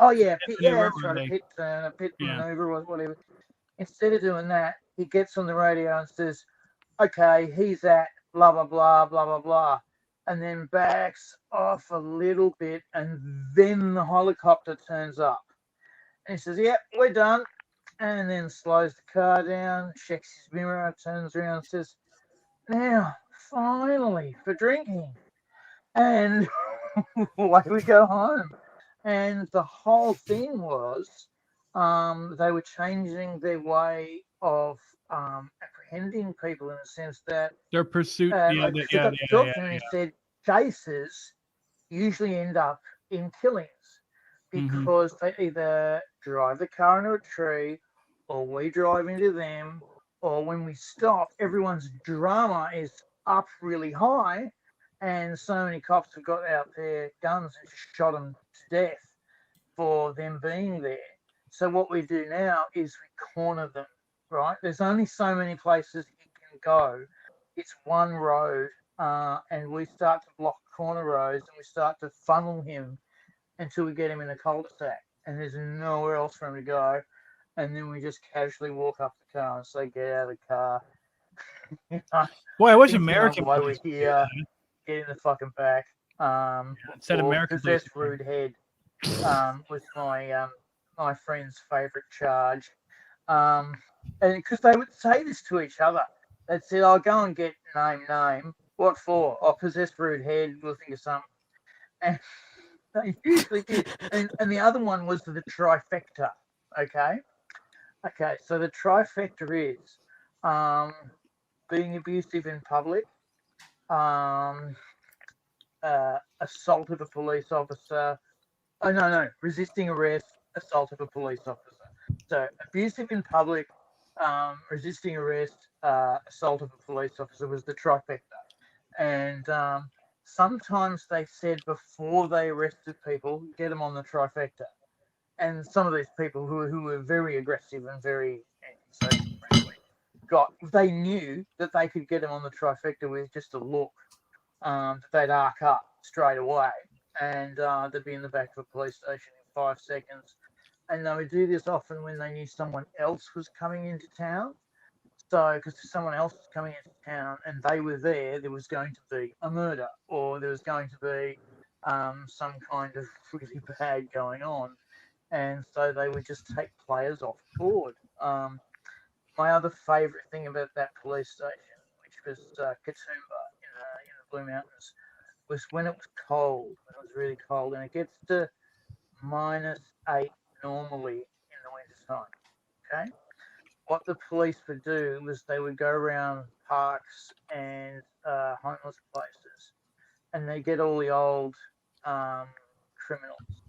Oh, yeah, maneuver that's right, where they- a pit Yeah. maneuver or whatever. Instead of doing that, he gets on the radio and says, okay, he's at blah, blah, blah, blah, blah, blah. And then backs off a little bit, and then the helicopter turns up. And he says, yep, we're done. And then slows the car down, checks his mirror, turns around and says, now, finally, for drinking. And away we go home. And the whole thing was they were changing their way of apprehending people in the sense that Their pursuit. I got to talk to him and he said chases usually end up in killings because they either drive the car into a tree or we drive into them, or when we stop, everyone's drama is up really high, and so many cops have got out their guns and shot them to death for them being there. So what we do now is we corner them, right? There's only so many places you can go. It's one road, and we start to block corner roads and we start to funnel him until we get him in a cul-de-sac, and there's nowhere else for him to go. And then we just casually walk up the car and say, get out of the car. Boy, I wish thinking of American why police we're would do here, that. get in the fucking back. Said or American police possess would. rude head was my friend's favourite charge. And because they would say this to each other, they'd say, "I'll go and get name. What for? I'll possess rude head. We'll think of something." And they usually did. And the other one was the trifecta. Okay. So the trifecta is being abusive in public, assault of a police officer. Oh, no, resisting arrest, assault of a police officer. So abusive in public, resisting arrest, assault of a police officer was the trifecta. And sometimes they said before they arrested people, get them on the trifecta. And some of these people who were very aggressive and very frankly, they knew that they could get them on the trifecta with just a look, that they'd arc up straight away, and they'd be in the back of a police station in 5 seconds. And they would do this often when they knew someone else was coming into town. So, because if someone else was coming into town and they were there was going to be a murder, or there was going to be some kind of really bad going on. And so they would just take players off board. My other favourite thing about that police station, which was Katoomba in the Blue Mountains, was when it was cold, when it was really cold, and it gets to -8 normally in the winter time. Okay, what the police would do was they would go around parks and homeless places, and they get all the old criminals,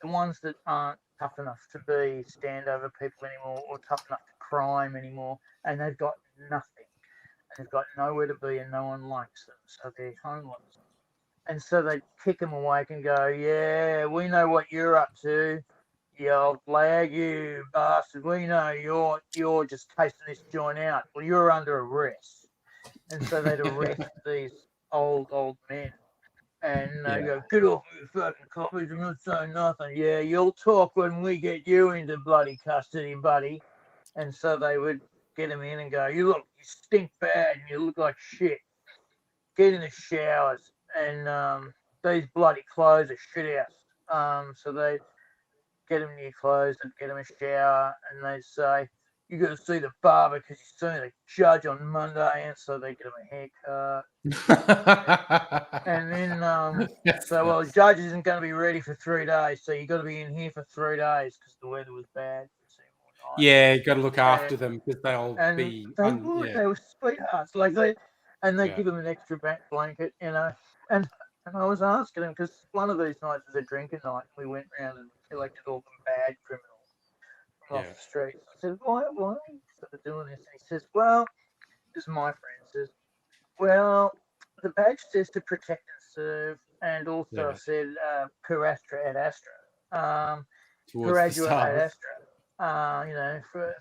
the ones that aren't tough enough to be standover people anymore or tough enough to crime anymore, and they've got nothing. They've got nowhere to be and no one likes them, so they're homeless. And so they kick them awake and go, yeah, we know what you're up to, you old lag, you bastard. We know you're just tasting this joint out. Well, you're under arrest. And so they'd arrest these old men. And they go, get off me, fucking coppers, I'm not saying nothing. Yeah, you'll talk when we get you into bloody custody, buddy. And so they would get him in and go, you stink bad and you look like shit. Get in the showers, and these bloody clothes are shit house. So they get him new clothes and get him a shower, and they say, you got to see the barber because he's seeing the judge on Monday, and so they get him a haircut. And then, the judge isn't going to be ready for 3 days, so you got to be in here for 3 days because the weather was bad. Yeah, you got to look after them because they'll be. They were sweethearts, they give them an extra back blanket, and And I was asking him, because one of these nights was a drinking night, and we went round and collected all the bad criminals from off the street. I said, why are you sort of doing this? And he says, well, this is my friend, says, well, the badge says to protect and serve, and also said per astra ad astra, per adjua ad astra,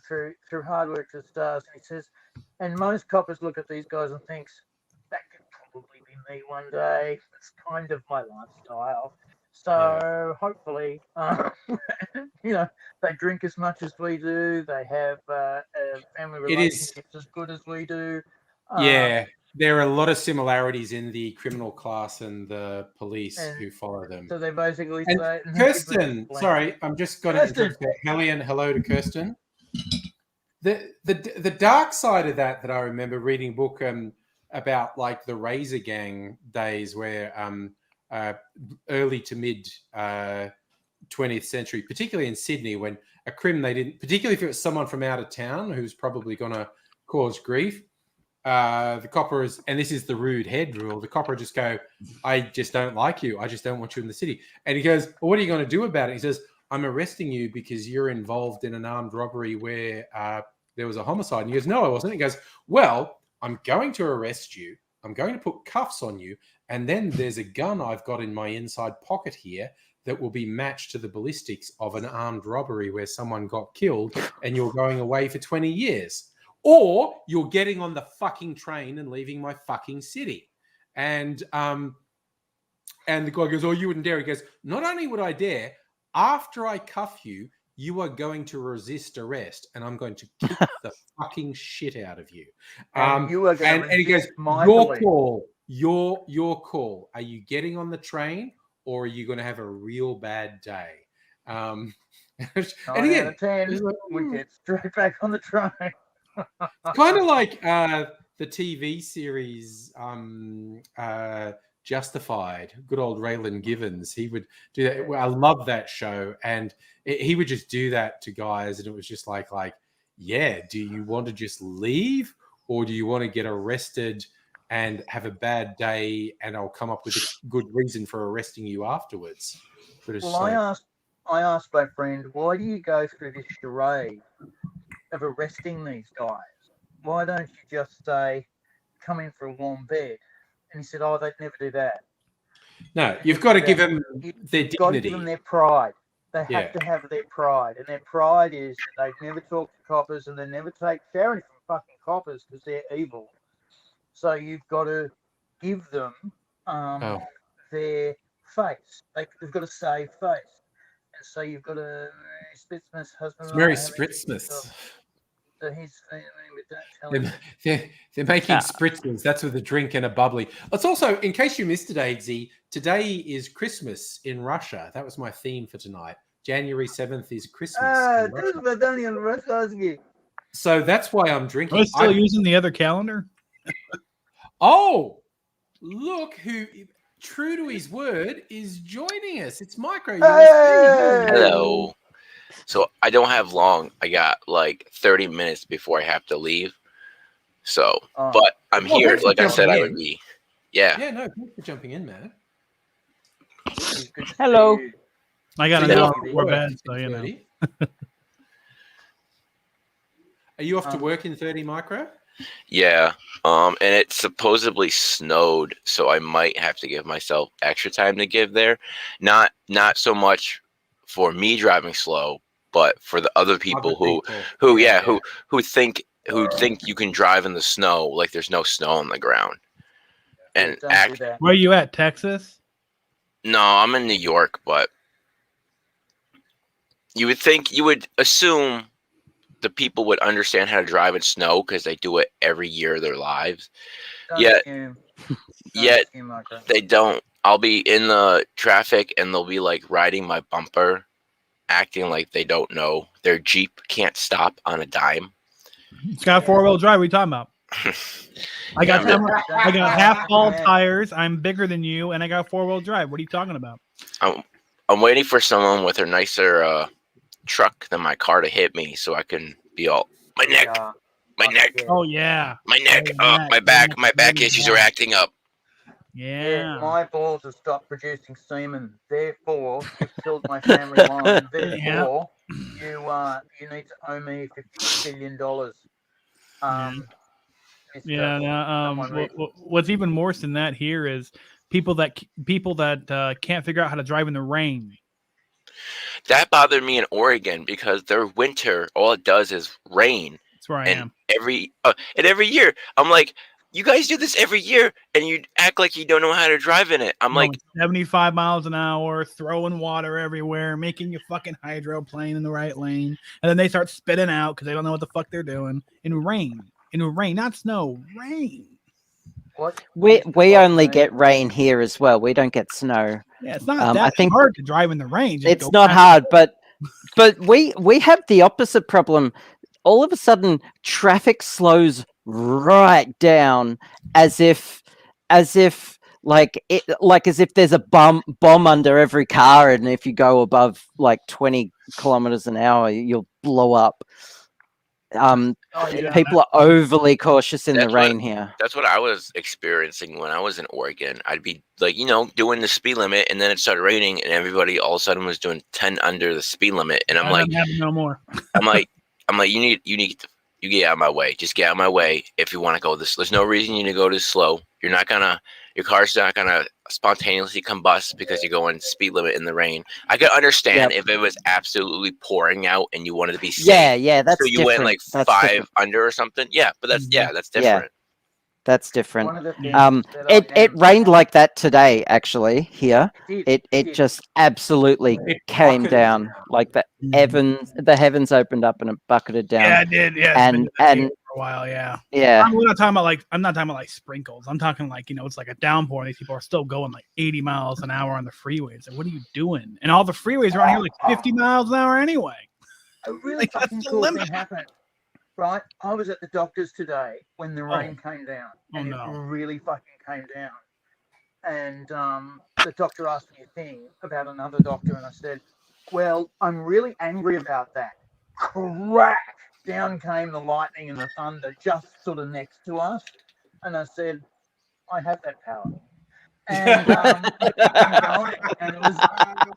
through hard work to the stars. And he says, and most coppers look at these guys and thinks, that could probably be me one day. It's kind of my lifestyle. So hopefully, they drink as much as we do. They have family relationships as good as we do. There are a lot of similarities in the criminal class and the police who follow them. So they basically say... Kirsten, sorry, I'm just going to interrupt Hellion. Hello to Kirsten. The dark side of that I remember reading a book about like the Razor Gang days where early to mid 20th century, particularly in Sydney, when a crime they didn't, particularly if it was someone from out of town who's probably going to cause grief, the copper is, and this is the rude head rule, the copper just go, I just don't like you. I just don't want you in the city. And he goes, well, what are you going to do about it? He says, I'm arresting you because you're involved in an armed robbery where there was a homicide. And he goes, no, I wasn't. He goes, well, I'm going to arrest you. I'm going to put cuffs on you. And then there's a gun I've got in my inside pocket here that will be matched to the ballistics of an armed robbery where someone got killed and you're going away for 20 years. Or you're getting on the fucking train and leaving my fucking city. And the guy goes, oh, you wouldn't dare. He goes, not only would I dare, after I cuff you, you are going to resist arrest and I'm going to kick the fucking shit out of you. You are going and he goes, your call. Are you getting on the train or are you going to have a real bad day? And again, out of 10, we get straight back on the train. Kind of like the TV series Justified, good old Raylan Givens. He would do that. I love that show. And he would just do that to guys. And it was just like, yeah, do you want to just leave or do you want to get arrested and have a bad day and I'll come up with a good reason for arresting you afterwards? Well, I asked my friend, why do you go through this charade of arresting these guys? Why don't you just say, come in for a warm bed? And he said, oh, they'd never do that. No, you've got to give them their dignity. You've got to give them their pride. They have to have their pride. And their pride is that they never talk to coppers and they never take charity from fucking coppers because they're evil. So you've got to give them their face. They've got to save face. And so you've got a Spritzmas husband. It's Mary Spritzmas. So he's they're making spritzers. That's with a drink and a bubbly. It's also, in case you missed it, Eggsy, today is Christmas in Russia. That was my theme for tonight. January 7th is Christmas. So that's why I'm drinking. Are you still using the other calendar? Oh, look who, true to his word, is joining us. It's Micro. Hello. So I don't have long. I got like 30 minutes before I have to leave. So, but I'm here. Like I said, I would be. Yeah. Yeah, no, thanks for jumping in, man. Hello. I got an hour before bed, so you know. Are you off to work in 30, Micro? Yeah. And it supposedly snowed, so I might have to give myself extra time to get there. Not so much for me driving slow, but for the other people who think you can drive in the snow like there's no snow on the ground. And where are you at, Texas? No, I'm in New York, but you would assume the people would understand how to drive in snow because they do it every year of their lives. Yet they don't. I'll be in the traffic and they'll be like riding my bumper, acting like they don't know their Jeep can't stop on a dime. It's got 4-wheel drive. What are you talking about? I got half-ball tires. I'm bigger than you, and I got 4-wheel drive. What are you talking about? I'm waiting for someone with a nicer truck than my car to hit me, so I can be all my neck. Oh yeah. My neck. Oh, my back. My back issues are acting up. Yeah. My balls have stopped producing semen. Therefore, you've killed my family line. Therefore, you need to owe me $50 billion. Yeah. Someone read. What's even worse than that here is people that can't figure out how to drive in the rain. That bothered me in Oregon because their winter, all it does is rain. That's where I am. Every year, I'm like, you guys do this every year, and you act like you don't know how to drive in it. I'm like, 75 miles an hour, throwing water everywhere, making your fucking hydroplane in the right lane, and then they start spitting out because they don't know what the fuck they're doing in rain, not snow, rain. What? We only get rain here as well. We don't get snow. Yeah, it's not that hard to drive in the rain. Just it's not hard, but we have the opposite problem. All of a sudden, traffic slows right down, as if like there's a bomb under every car, and if you go above like 20 kilometers an hour, you'll blow up. People are overly cautious in the rain here. That's what I was experiencing when I was in Oregon. I'd be like, doing the speed limit, and then it started raining, and everybody all of a sudden was doing 10 under the speed limit, and I'm like, no more. I'm like, you get out of my way. Just get out of my way if you want to go this. There's no reason you need to go this slow. Your car's not gonna spontaneously combust because you're going speed limit in the rain. I could understand if it was absolutely pouring out and you wanted to be safe. Yeah, that's so you different. went like that's 5 different. under or something. Yeah, but that's different. Yeah, that's different. It rained like that today, actually. Here, it just absolutely came down like that. The heavens opened up and it bucketed down. Yeah, it did. Yeah, and for a while. Yeah. Yeah. I'm not talking about like sprinkles. I'm talking like it's like a downpour. And these people are still going like 80 miles an hour on the freeways. Like, what are you doing? And all the freeways around here like 50 miles an hour anyway. A really fucking cool thing happened. Right, I was at the doctor's today when the rain came down, and it really fucking came down. And the doctor asked me a thing about another doctor, and I said, "Well, I'm really angry about that." Crack! Down came the lightning and the thunder, just sort of next to us, and I said, "I have that power." And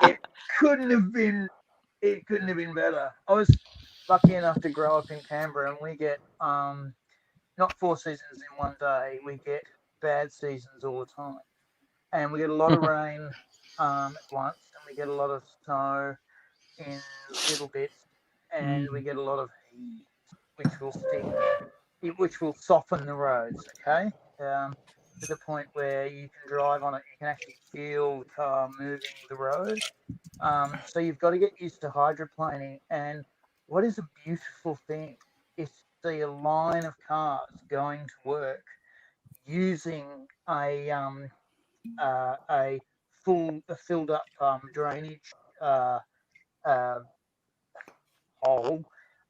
it couldn't have been better. I was lucky enough to grow up in Canberra, and we get not 4 seasons in one day. We get bad seasons all the time, and we get a lot of rain at once, and we get a lot of snow in little bits, and we get a lot of heat, which will soften the roads. Okay, to the point where you can drive on it, you can actually feel the car moving the road. So you've got to get used to hydroplaning. And what is a beautiful thing is to see a line of cars going to work using a filled up drainage hole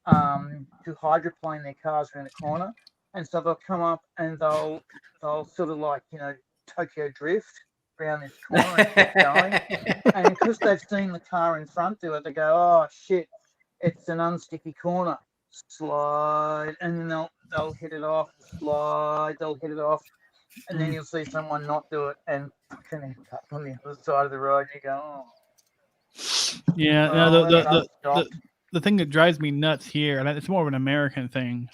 to hydroplane their cars around the corner. And so they'll come up and they'll sort of like Tokyo drift around this corner and keep going. And because they've seen the car in front do it, they go, "Oh shit, it's an unsticky corner." Slide, and then they'll hit it off. Slide, they'll hit it off, and then you'll see someone not do it and fucking end up on the other side of the road. And you go, "Oh." Yeah, the thing that drives me nuts here, and it's more of an American thing,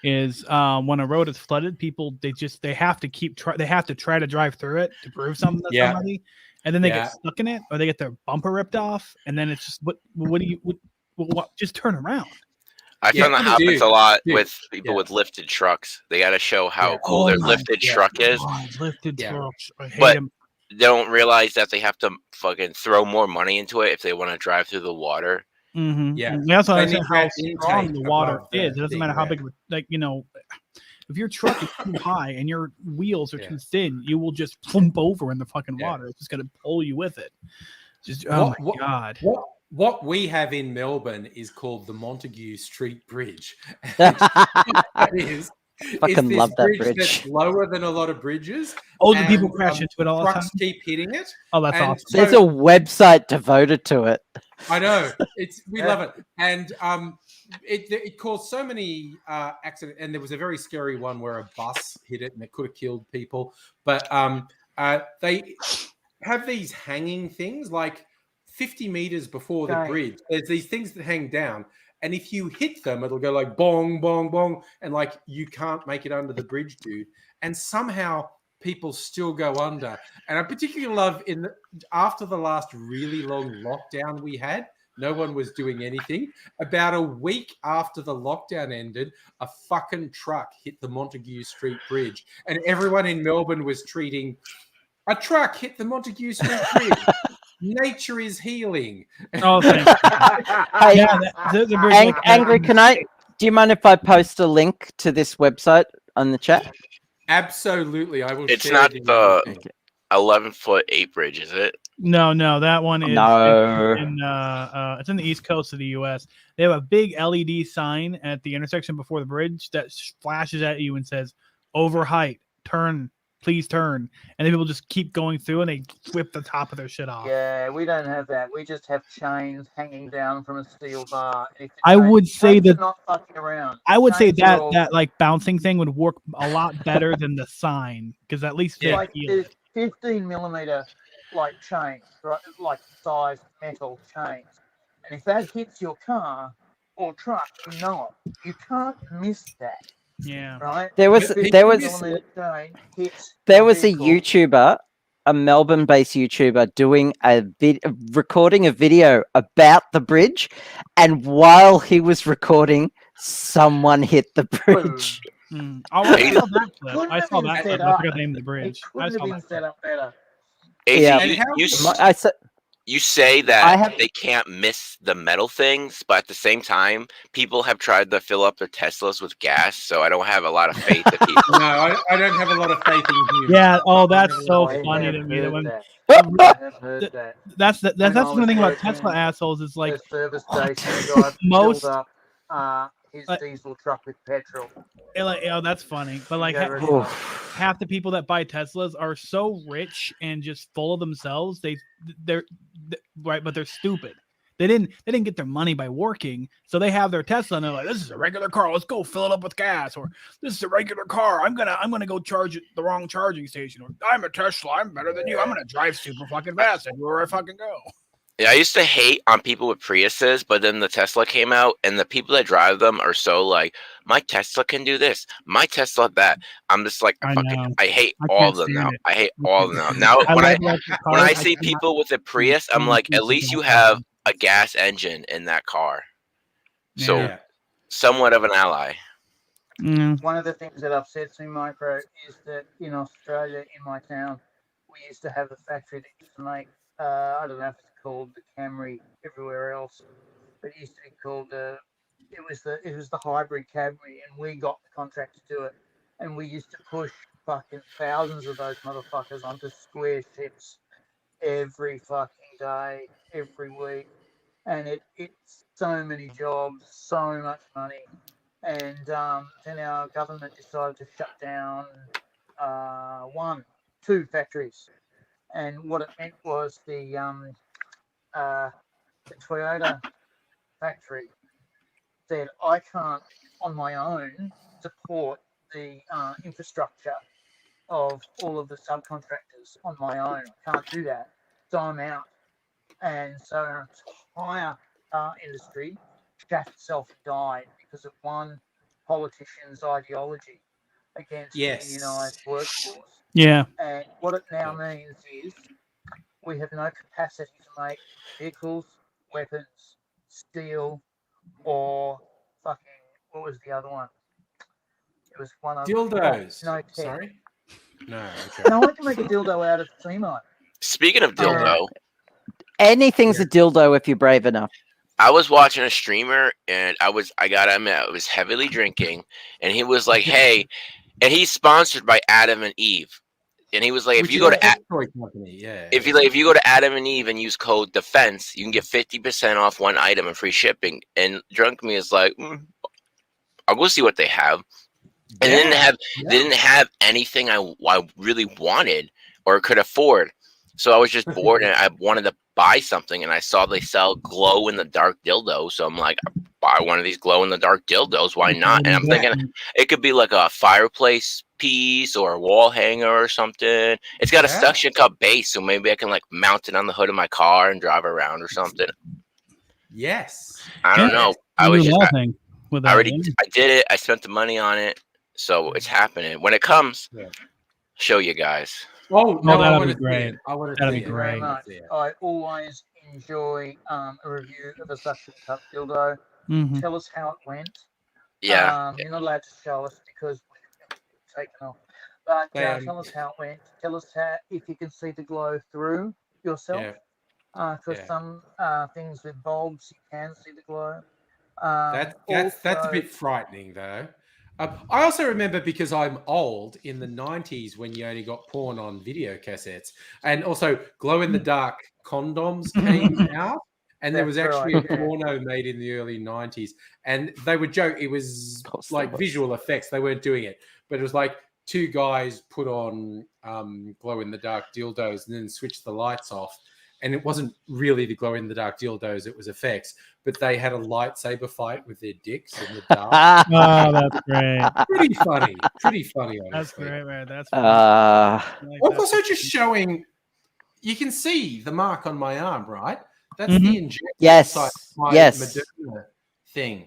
is when a road is flooded, people they have to try to drive through it to prove something to somebody, and then they get stuck in it, or they get their bumper ripped off, and then it's just what just turn around. I found that happens a lot with people with lifted trucks. They got to show how cool their lifted truck is. Lifted trucks, I hate but them. They don't realize that they have to fucking throw more money into it if they want to drive through the water. Mm-hmm. Yeah, and that's how strong the water is. It doesn't matter how big, if your truck is too high and your wheels are too thin, you will just plump over in the fucking water. It's just gonna pull you with it. Just my god. What we have in Melbourne is called the Montague Street Bridge. Fucking love that bridge. That's lower than a lot of bridges. Oh, the people crash into it all the time. Trucks keep hitting it. Oh, that's awesome. So, there's a website devoted to it. I know. We love it. And it caused so many accidents, and there was a very scary one where a bus hit it and it could have killed people. But they have these hanging things like 50 meters before the bridge. There's these things that hang down, and if you hit them, it'll go like bong, bong, bong, and like you can't make it under the bridge, dude. And somehow people still go under. And I particularly love after the last really long lockdown we had, no one was doing anything. About a week after the lockdown ended, a fucking truck hit the Montague Street Bridge, and everyone in Melbourne was treating a truck hit the Montague Street Bridge. Nature is healing. Oh, thanks. Hey, Yeah, the bridge Angry, do you mind if I post a link to this website on the chat? Absolutely, I will. It's share not it in the 11-foot-8 bridge, is it? No, that one is No. it's in the east coast of the U.S. They have a big LED sign at the intersection before the bridge that flashes at you and says "over height, turn, please turn," and then people just keep going through and they whip the top of their shit off. Yeah, we don't have that. We just have chains hanging down from a steel bar. I would say that not fucking around. I would say Chains are all- that like bouncing thing would work a lot better than the sign because at least they like feel it. 15mm like chains, right? Like sized metal chains. And if that hits your car or truck, you know it. You can't miss that, Yeah. right? There was 15mm chain hits there a was a vehicle. YouTuber, a Melbourne-based YouTuber, doing recording a video about the bridge, and while he was recording, someone hit the bridge. Mm. Oh, I saw that clip. Couldn't I have saw been that set clip. I up. forgot the name of the It bridge. I couldn't have saw been that set up better. AC, Yeah. you say I that have- they can't miss the metal things, but at the same time, people have tried to fill up their Teslas with gas, so I don't have a lot of faith that people. No, I don't have a lot of faith in humans. Yeah. Oh, that's so I funny have to me. That heard when that. Oh, I have heard that. that's When the I one thing was about Tesla working assholes is like the service what? station guy Most- filled up his like- diesel truck with petrol. that's funny. But like Yeah, really Oof. funny. half the people that buy Teslas are so rich and just full of themselves. They're right, but they're stupid. They didn't get their money by working, so they have their Tesla and they're like, "This is a regular car. Let's go fill it up with gas." Or "This is a regular car. I'm gonna go charge it the wrong charging station." Or "I'm a Tesla. I'm better than you. I'm gonna drive super fucking fast everywhere I fucking go." Yeah, I used to hate on people with Priuses, but then the Tesla came out, and the people that drive them are so like, my Tesla can do this, my Tesla that. I'm just like, I know. I hate I all can't of them stand now. it. I hate all of them now. Now, I when love I electric when I cars. see cannot people with a Prius, I'm stand like, people at least you that have a gas engine in that car, so Yeah. somewhat of an ally. Mm. One of the things that upsets me, Micro, is that in Australia, in my town, we used to have a factory that used to make, I don't know if it's called the Camry everywhere else, but it used to be called, it was the hybrid Camry, and we got the contract to do it. And we used to push fucking thousands of those motherfuckers onto square ships every fucking day, every week. And it's so many jobs, so much money. And then our government decided to shut down two factories. And what it meant was the Toyota factory said, I can't on my own support the infrastructure of all of the subcontractors on my own. I can't do that. So I'm out. And so our entire industry shat itself and died because of one politician's ideology against the Yes. unionised workforce. Yeah. And what it now means is we have no capacity to make vehicles, weapons, steel, or fucking, what was the other one? It was one other. Dildos. No tech. Sorry. No. Okay. No one can make a dildo out of Timo. Speaking of dildo, Anything's a dildo if you're brave enough. I was watching a streamer, and I gotta admit, I was heavily drinking, and he was like, "Hey," and he's sponsored by Adam and Eve, and he was like, Which "If you is go a to toy company, yeah. if you go to Adam and Eve and use code DEFENSE, you can get 50% off one item and free shipping." And drunk me is like, "I'll go see what they have." And they didn't have anything I really wanted or could afford. So I was just bored and I wanted to buy something, and I saw they sell glow in the dark dildo. So I'm like, I buy one of these glow in the dark dildos. Why not? And I'm thinking it could be like a fireplace piece or a wall hanger or something. It's got a suction cup base, so maybe I can like mount it on the hood of my car and drive around or something. Yes. I don't know. I was just, I did it. I spent the money on it, so it's happening. When it comes, show you guys. Oh no, that'll be great. That'll be great. I always enjoy a review of a suction cup dildo. Mhm. Tell us how it went. Yeah. You're not allowed to show us because we're taken off. But tell us how it went. Tell us if you can see the glow through yourself. Because some things with bulbs, you can see the glow. That's a bit frightening, though. I also remember, because I'm old, in the 90s when you only got porn on video cassettes, and also glow-in-the-dark condoms came out, and there was actually a porno made in the early 90s, and they would joke it was like visual effects. They weren't doing it, but it was like two guys put on glow-in-the-dark dildos and then switched the lights off. And it wasn't really the glow-in-the-dark dildos; it was effects. But they had a lightsaber fight with their dicks in the dark. Oh, that's great! Pretty funny. Pretty funny. Honestly. That's great, man. That's funny. Also just showing. You can see the mark on my arm, right? That's the injection site of my Moderna thing.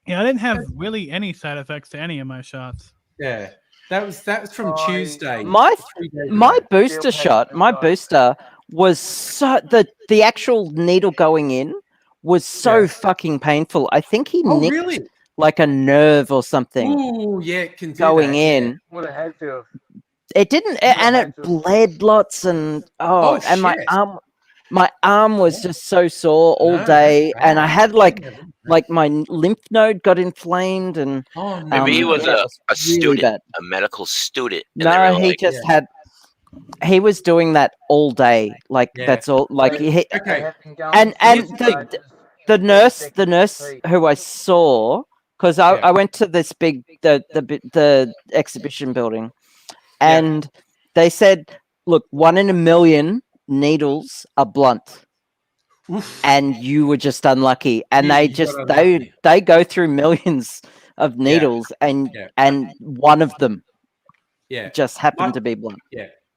Yeah, I didn't have really any side effects to any of my shots. Yeah. That was from Tuesday. My booster shot, my booster was so the actual needle going in was so fucking painful. I think he nicked like a nerve or something. Oh yeah, it can do going that, in. Would have had to. It didn't, and it bled lots, and and my arm was just so sore all day, and I had like my lymph node got inflamed, and maybe he was a student, a medical student. No, he just had. He was doing that all day, like that's all. Like and the nurse who I saw, because I went to this big the exhibition building, and they said, look, 1 in a million needles are blunt. And you were just unlucky, and they go through millions of needles, and one of them just happened to be blunt.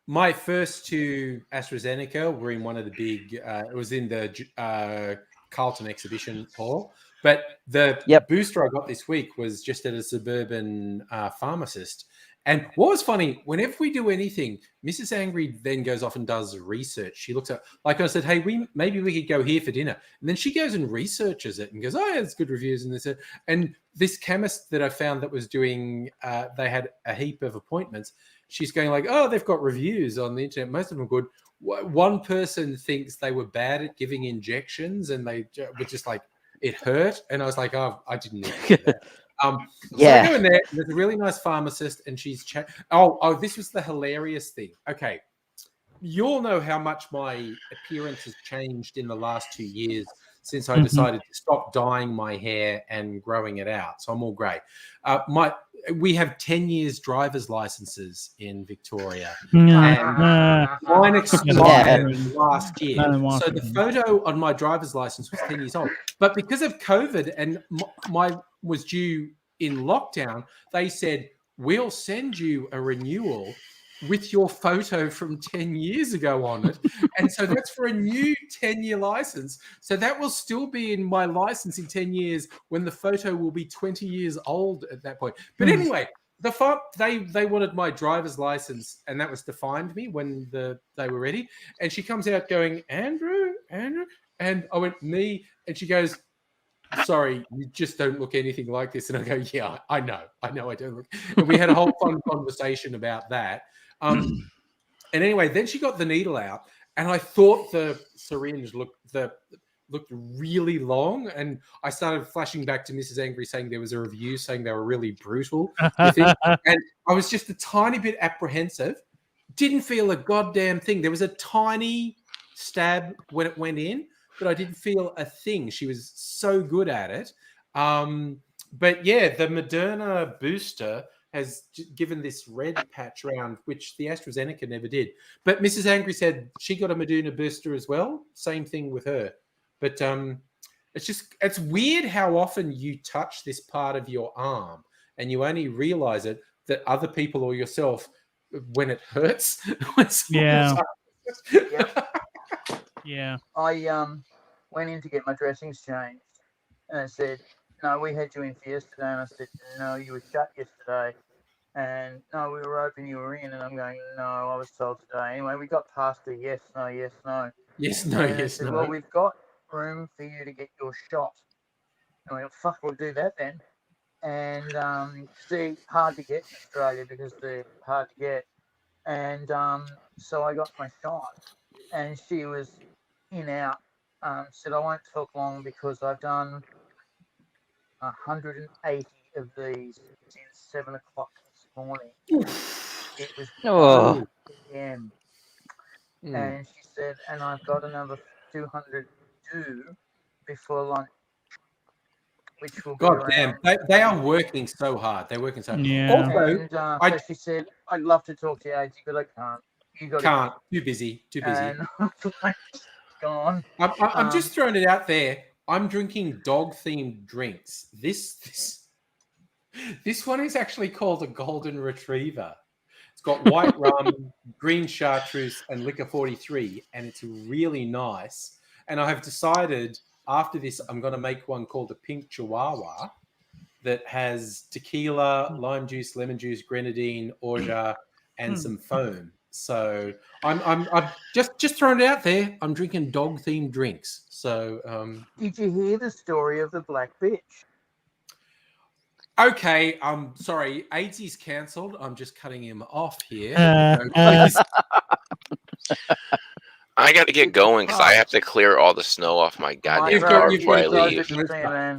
My first two AstraZeneca were in one of the big it was in the Carlton exhibition hall, but the booster I got this week was just at a suburban pharmacist. And what was funny, whenever we do anything, Mrs. Angry then goes off and does research. She looks at, like I said, hey, maybe we could go here for dinner. And then she goes and researches it and goes, oh, yeah, it's good reviews. And this. And this chemist that I found that was doing, they had a heap of appointments. She's going like, oh, they've got reviews on the internet. Most of them are good. One person thinks they were bad at giving injections and they were just like, it hurt. And I was like, oh, I didn't need to do that. So I go in there. There's a really nice pharmacist, and she's this was the hilarious thing. Okay, you all know how much my appearance has changed in the last 2 years since I decided to stop dyeing my hair and growing it out. So I'm all grey. We have 10 years driver's licenses in Victoria, and mine expired last year. So the photo on my driver's license was 10 years old. But because of COVID and my was due in lockdown, they said, we'll send you a renewal with your photo from 10 years ago on it. And so that's for a new 10-year license. So that will still be in my license in 10 years when the photo will be 20 years old at that point. But anyway, they wanted my driver's license, and that was to find me when they were ready. And she comes out going, Andrew? And I went, me? And she goes, sorry, you just don't look anything like this. And I go, yeah, I know I don't look. And we had a whole fun conversation about that. And anyway, then she got the needle out, and I thought the syringe looked really long, and I started flashing back to Mrs. Angry saying there was a review saying they were really brutal with it. And I was just a tiny bit apprehensive. Didn't feel a goddamn thing. There was a tiny stab when it went in, but I didn't feel a thing. She was so good at it. But yeah, the Moderna booster has given this red patch around, which the AstraZeneca never did. But Mrs. Angry said she got a Moderna booster as well. Same thing with her. But it's weird how often you touch this part of your arm and you only realize it that other people or yourself when it hurts. Yeah. Yep. Yeah. I went in to get my dressings changed, and I said, "No, we had you in for yesterday." And I said, "No, you were shut yesterday." And no, we were open, you were in. And I'm going, "No, I was told today." Anyway, we got past the yes, no, yes, no. Yes, no, And I yes, said, no. "Well, we've got room for you to get your shot." And I went, "Fuck, we'll do that then." And see, hard to get in Australia because they're hard to get. And so I got my shot, and she was in out. Said, "I won't talk long because I've done 180 of these since 7 o'clock this morning." It was Oh. 5 p.m. Mm. And she said, "And I've got another 200 to do before lunch, which will be God damn, around." they are working so hard. They're working so hard. Yeah. Also, And I- so she said, "I'd love to talk to you, AG, but I can't. You got can't. Too busy. Too busy. And I'm like, gone. I'm just throwing it out there. I'm drinking dog-themed drinks. This one is actually called a golden retriever. It's got white rum, green chartreuse, and liquor 43, and it's really nice. And I have decided after this, I'm going to make one called a pink chihuahua that has tequila, lime juice, lemon juice, grenadine, orgeat, and some foam. So I'm just throwing it out there. I'm drinking dog-themed drinks. So Did you hear the story of the black bitch? okay, I'm sorry. AZ's cancelled. I'm just cutting him off here. I got to get going because I have to clear all the snow off my goddamn car before I leave.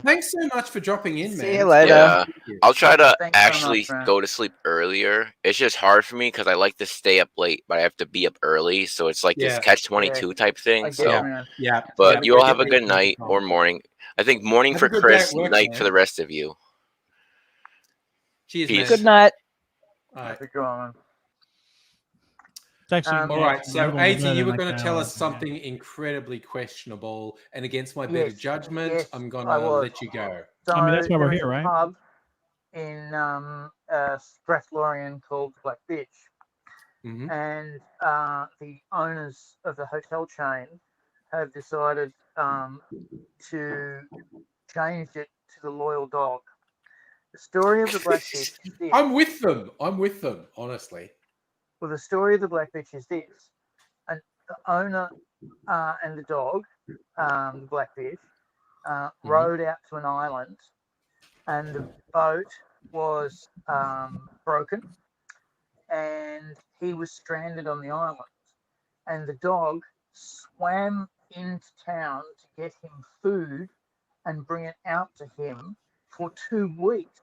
Thanks so much for dropping in, man. See you later. Yeah, I'll try to Thanks so actually much, man. go to sleep earlier. It's just hard for me because I like to stay up late, but I have to be up early. So it's like this Yeah. catch-22 type I thing. get So, it, man. Yeah. but you all go have a get good ready night for or morning. I think morning Have for a good day Chris, at work, night man. for the rest of you. Cheers, Peace. man. Good night. All right. How's it going? It's actually All right, so middle of AZ, the you were like going to that tell hour, us yeah. something incredibly questionable, and against my better Yes, judgment, yes, I'm going I to was. let you go. So I mean, that's why we're there is here, a right? pub in Strathlorian called Black Bitch, Hmm. and the owners of the hotel chain have decided to change it to the Loyal Dog. The story of the Black Bitch is this. I'm with them. Honestly. Well, the story of the Black Bitch is this. And the owner and the dog, the Black Bitch, rowed out to an island, and the boat was broken, and he was stranded on the island. And the dog swam into town to get him food and bring it out to him for 2 weeks,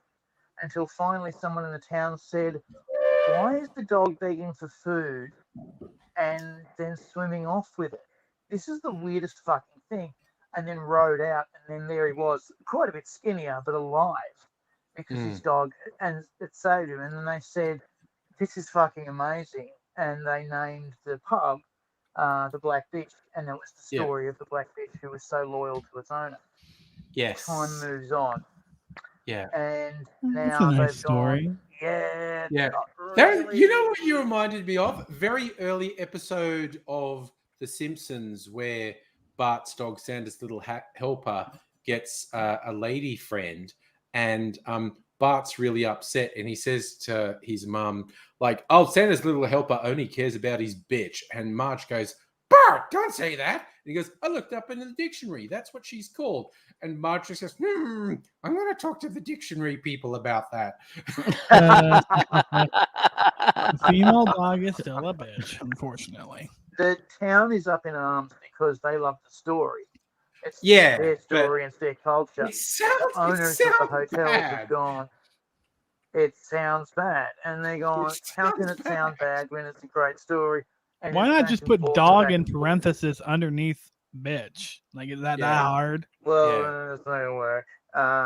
until finally someone in the town said, "Why is the dog begging for food and then swimming off with it? This is the weirdest fucking thing." And then rode out, and then there he was, quite a bit skinnier, but alive, because his dog, and it saved him. And then they said, "This is fucking amazing." And they named the pub the Black Bitch, and that was the Yeah. story of the Black Bitch who was so loyal to its owner. Yes. Time moves on, Yeah. and That's now a nice they've story. gone, yeah, Yeah. not Darren, really. you know what you reminded me of? Very early episode of The Simpsons where Bart's dog, Santa's little helper, gets a lady friend, and Bart's really upset, and he says to his mum, like, "Oh, Santa's little helper only cares about his bitch." And Marge goes, "Bart, don't say that." And he goes, "I looked up in the dictionary. That's what she's called." And Marge just says, "I'm going to talk to the dictionary people about that." The female dog is still a bitch, unfortunately. The town is up in arms because they love the story. It's Yeah, their but story and it's their culture. It sounds, The owners it of the sounds hotels have bad. gone, "It sounds bad." And they're going, "How can it sound bad when it's a great story?" And Why it's not back just and put forth, dog back in and forth. parenthesis underneath bitch? Like, is that Yeah. hard? Well, it's not gonna work.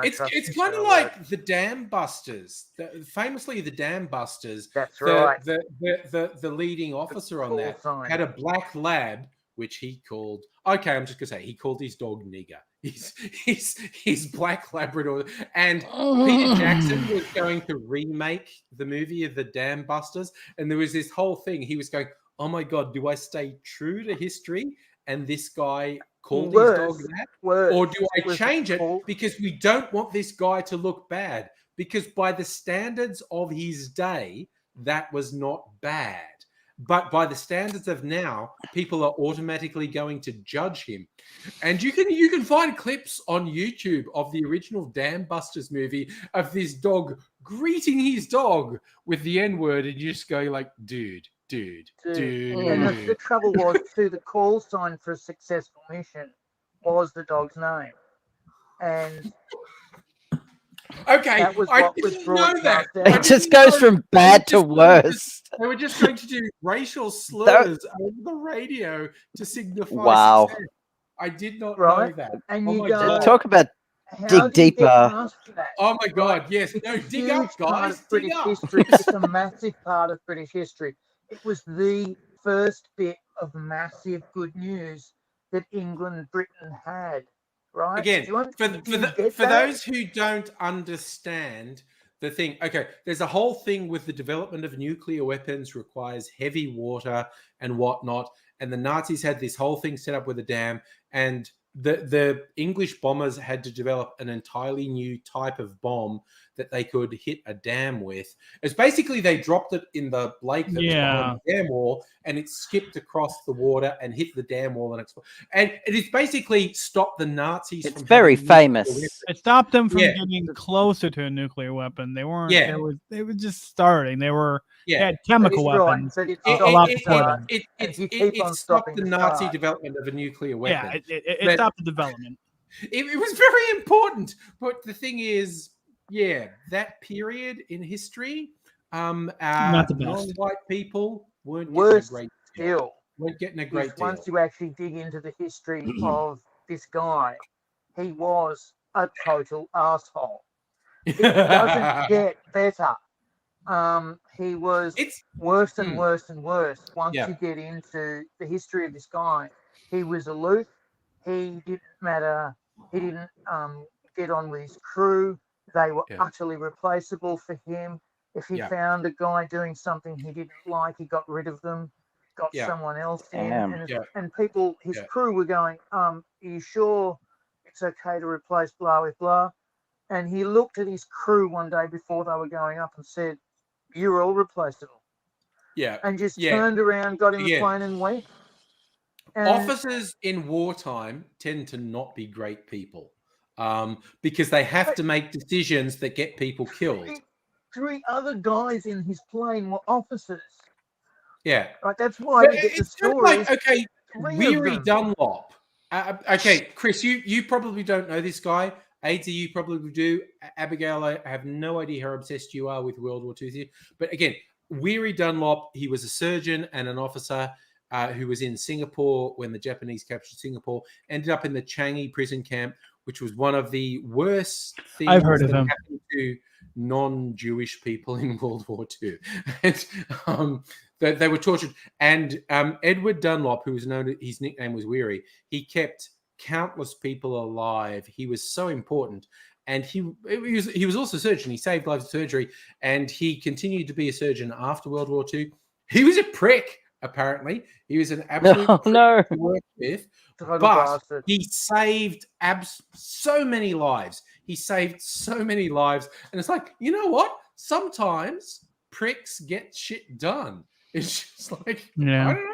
It's Trust me, it's kind of gonna like work. the Dam Busters. Famously, the Dam Busters. That's right. The leading officer on Call that sign. had a black lab, which he called. Okay, I'm just gonna say he called his dog Nigger. his black Labrador, and Peter Jackson was going to remake the movie of the Dam Busters, and there was this whole thing. He was going, "Oh my god, do I stay true to history?" And this guy called his dog that, or do I change it because we don't want this guy to look bad? Because by the standards of his day, that was not bad. But by the standards of now, people are automatically going to judge him. And you can find clips on YouTube of the original Dam Busters movie of this dog greeting his dog with the N-word, and you just go like, dude. And the trouble was, too, the call sign for a successful mission was the dog's name. And okay, that was I what was didn't know that. broadcast out. It just goes from bad to worse. They were just going to do racial slurs over the radio to signify Wow. success. I did not Right. know that. And Oh you my go, God. Talk about how dig do you get deeper. past that? Oh my God, yes. It's No, a dig up, huge part guys. of Dig British up. history. It's a massive part of British history. It was the first bit of massive good news that England and Britain had. Right? Again, Do you want- for do you get for that? those who don't understand the thing, okay, there's a whole thing with the development of nuclear weapons requires heavy water and whatnot, and the Nazis had this whole thing set up with a dam, and the English bombers had to develop an entirely new type of bomb that they could hit a dam with. It's basically they dropped it in the lake that was behind the dam wall, and it skipped across the water and hit the dam wall and exploded. And it is basically stopped the Nazis. It's from very having nuclear famous. weapons. It stopped them from Yeah. getting closer to a nuclear weapon. They weren't. Yeah. They were just starting. They Yeah. had chemical But it's right, weapons. but it's It, a lot it, before it, them. it, And it, you it, keep it on stopped stopping the the Nazi start. development of a nuclear weapon. Yeah, it But- stopped the development. It was very important. But the thing is, yeah, that period in history, Not the best. non-white people weren't Worse getting a great Still, weren't getting a is great deal. once you actually dig into the history of this guy, he was a total asshole. It doesn't get better. He was It's worse and worse and worse once Yeah. you get into the history of this guy. He was aloof. He didn't matter. He didn't get on with his crew. They were Yeah. utterly replaceable for him. If he Yeah. found a guy doing something he didn't like, he got rid of them, got Yeah. someone else in, Damn. and, Yeah. and people, his Yeah. crew were going, are you sure it's okay to replace blah with blah? And he looked at his crew one day before they were going up and said, you're all replaceable. yeah. And just Yeah. turned around, got in the Yeah. plane and went. And Officers in wartime tend to not be great people because they have to make decisions that get people killed. three other guys in his plane were officers. Yeah. Right, that's why But we get the it's just like, stories. okay, Three of Weary them. Dunlop. Okay, Chris, you probably don't know this guy. Ada, you probably do. Abigail, I have no idea how obsessed you are with World War II theater. But again, Weary Dunlop, he was a surgeon and an officer who was in Singapore when the Japanese captured Singapore, ended up in the Changi prison camp, which was one of the worst things I've heard of that him. happened to non-Jewish people in World War II. And they were tortured. And Edward Dunlop, who was known, his nickname was Weary, he kept countless people alive. He was so important. And he was also a surgeon. He saved lives in surgery. And he continued to be a surgeon after World War II. He was a prick, apparently. He was an absolute No, prick no. to work with. Total But bastard. he saved so many lives. He saved so many lives. And it's like, you know what? Sometimes pricks get shit done. It's just like, Yeah. I don't know.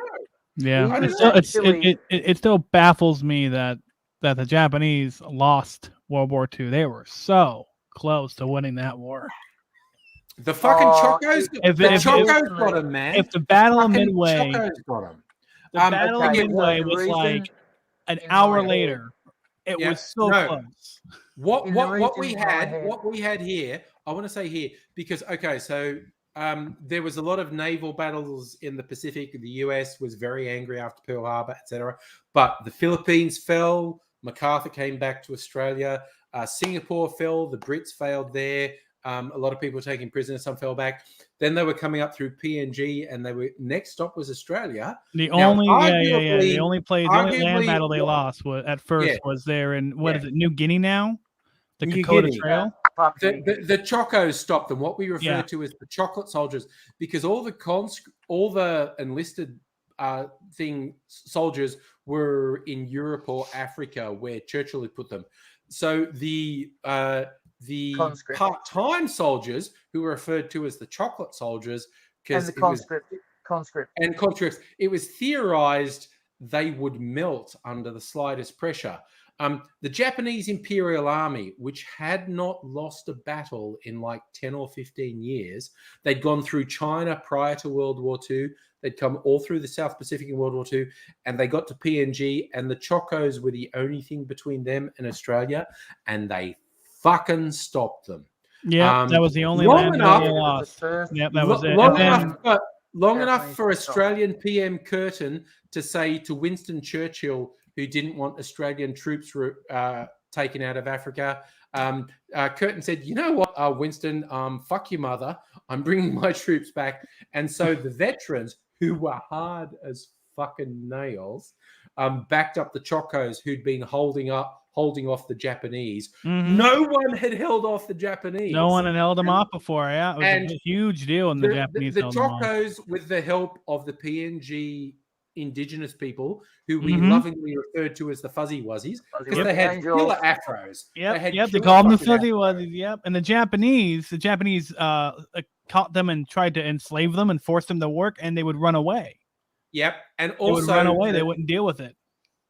Yeah, I it don't still, know. Actually- it still baffles me that the Japanese lost World War II. They were so close to winning that war. The fucking Oh, Chocos, if- the if- Chocos got him, man. If the Battle of Fucking Midway, Chocos got him. the Um, Battle of okay, Midway the was reason- like an in hour my head- later. It Yeah, was so no. close. What In the what we region where I had had- what we had here, I want to say here because okay, so there was a lot of naval battles in the Pacific. The US was very angry after Pearl Harbor, etc. But the Philippines fell. MacArthur came back to Australia. Singapore fell. The Brits failed there. A lot of people were taken prisoner. Some fell back. Then they were coming up through PNG, and they were next stop was Australia. The Now, only the only land arguably, battle they lost was at first Yeah. was there in what Yeah. is it, New Guinea now? The New Kokoda Guinea. Trail. The Chocos stopped them. What we refer Yeah. to as the chocolate soldiers, because all the enlisted soldiers were in Europe or Africa, where Churchill had put them. So the Conscript. part-time soldiers, who were referred to as the chocolate soldiers, And the conscript. and conscripts, it was theorized they would melt under the slightest pressure. The Japanese Imperial Army, which had not lost a battle in like 10 or 15 years, they'd gone through China prior to World War II. They'd come all through the South Pacific in World War II, and they got to PNG, and the Chocos were the only thing between them and Australia, and they fucking stopped them. Yeah, that was the only long land enough- they lost. Yep, that was it. Long And then- enough for Japanese Australian PM Curtin to say to Winston Churchill, who didn't want Australian troops taken out of Africa, Curtin said, "You know what, Winston, fuck your mother. I'm bringing my troops back." And so the veterans, who were hard as fucking nails, backed up the Chocos, who'd been holding off the Japanese. Mhm. No one had held off the Japanese. No one had held them off before. Yeah, it was and a huge deal when the Japanese the held them off. Chocos, with the help of the PNG indigenous people, who we Mhm. lovingly referred to as the Fuzzy Wuzzies, because Yep. they had Angels. killer afros. Yep, they killer called them the fucking Fuzzy afros. Wuzzies. Yep, and the Japanese caught them and tried to enslave them and force them to work, and they would run away. Yep, and They would also run away. They wouldn't deal with it.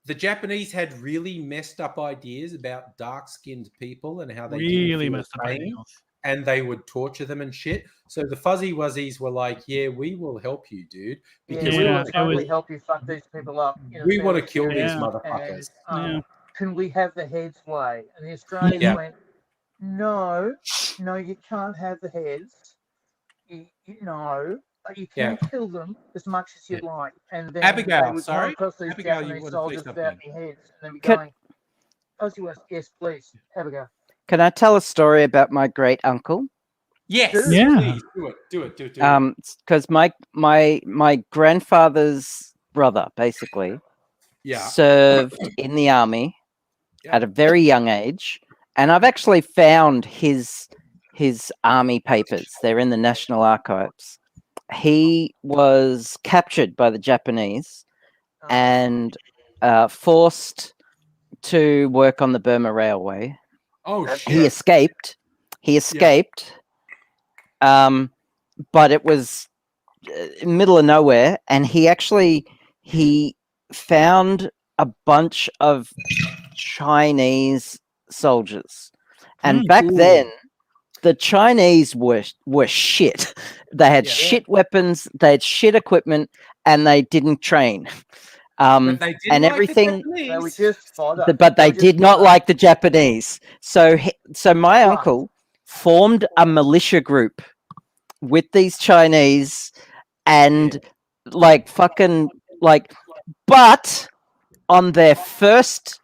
the Japanese had really messed up ideas about dark-skinned people and how they Really didn't feel messed up pain, ideals. and they would torture them and shit. So the Fuzzy Wuzzies were like, "Yeah, we will help you, dude, Yeah, because we Yeah, will it totally was- help you fuck these people up. we want to kill these Yeah. motherfuckers." And, Yeah. can we have the heads way? And the Australians Yeah. went, no, you can't have the heads. No, but you can kill them as much as you'd like. And then Abigail, they would sorry? come across these Abigail, you Japanese wanted to say soldiers without something. any heads, and then be Could- going, Ozzy West, yes, please, Abigail. Can I tell a story about my great uncle? Yes, Yeah. please, do it. Because my grandfather's brother basically Yeah. served in the army Yeah. at a very young age, and I've actually found his army papers. They're in the National Archives. He was captured by the Japanese and forced to work on the Burma Railway. Oh He shit. escaped. But it was middle of nowhere, and he found a bunch of Chinese soldiers, and back then the Chinese were shit. They had Yeah. shit weapons, they had shit equipment, and they didn't train. But they didn't and like the everything- They were Japanese. just fodder. but they were just did not fodder. like the Japanese. So my Wow. uncle formed a militia group with these Chinese and but on their first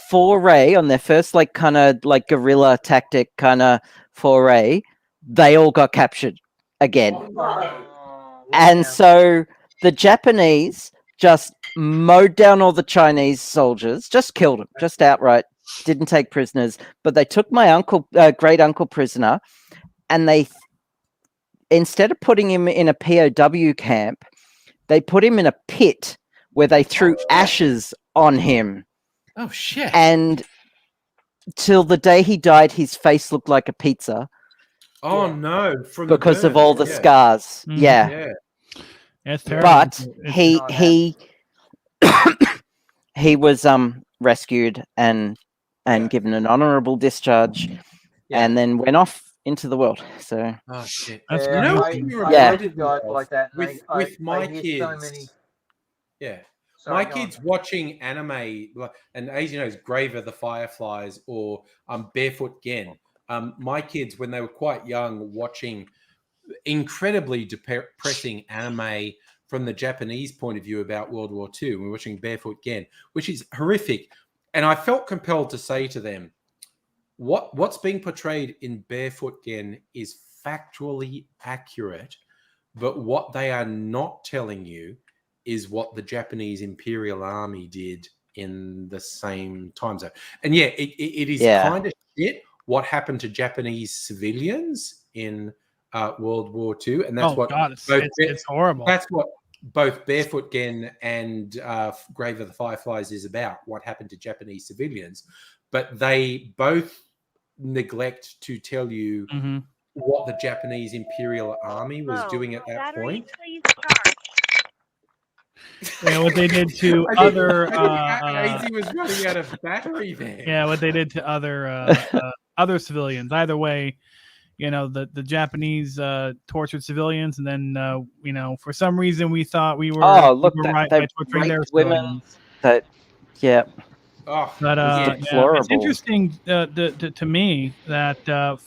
foray, on their first kind of guerrilla tactic kind of foray, they all got captured again. Oh, And wow. so the Japanese just mowed down all the Chinese soldiers, just killed them, just outright, didn't take prisoners. But they took my great uncle prisoner, and instead of putting him in a POW camp, they put him in a pit where they threw ashes on him. Oh shit. And till the day he died, his face looked like a pizza Oh Yeah. no, from the because of burn. all the Yeah. scars. Mhm. Yeah. Yeah. It's terrible. But It's- he he was rescued and Yeah. given an honorable discharge, Yeah. and then went off into the world. So Oh shit. That's Yeah, You know great. what you I Yeah. know guys like that. and with I my hear kids. so many. Yeah. Sorry, My go on. kids watching anime, and as you know, is Graver the Fireflies or Barefoot Gen. My kids, when they were quite young, watching incredibly depressing anime from the Japanese point of view about World War II. We were watching Barefoot Gen, which is horrific. And I felt compelled to say to them, what's being portrayed in Barefoot Gen is factually accurate, but what they are not telling you is what the Japanese Imperial Army did in the same time zone. And yeah, it is kind of shit what happened to Japanese civilians in World War II, and that's it's horrible. That's what both Barefoot Gen and Grave of the Fireflies is about. What happened to Japanese civilians, but they both neglect to tell you what the Japanese Imperial Army was doing at that point. Yeah, what they did to other Hazy was running out of battery there. Yeah, what they did to other civilians. Either way, the Japanese tortured civilians, and then for some reason we thought we were right by torturing their women. But it's interesting to me that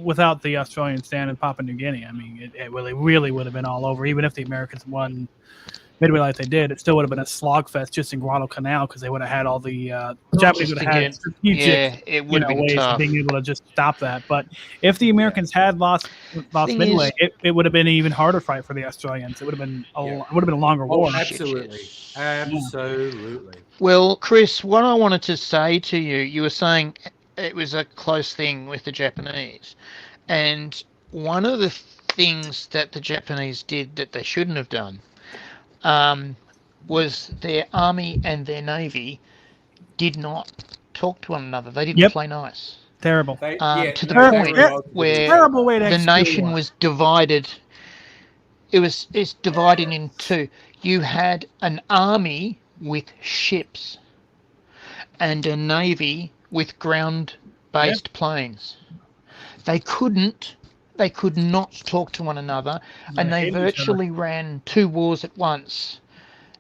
without the Australian stand in Papua New Guinea, I mean, it really would have been all over. Even if the Americans won Midway like they did, it still would have been a slogfest just in Guadalcanal, because they would have had all the Japanese would have had strategic ways of being able to just stop that. But if the Americans had lost Midway, it would have been an even harder fight for the Australians. It would have been a longer war. Absolutely. Well, Chris, what I wanted to say to you, you were saying it was a close thing with the Japanese, and one of the things that the Japanese did that they shouldn't have done was their army and their navy did not talk to one another. They didn't play nice. Terrible. To the point where the nation was divided. It's divided in two. You had an army with ships and a navy with ground-based planes. They could not talk to one another, and they virtually ran two wars at once.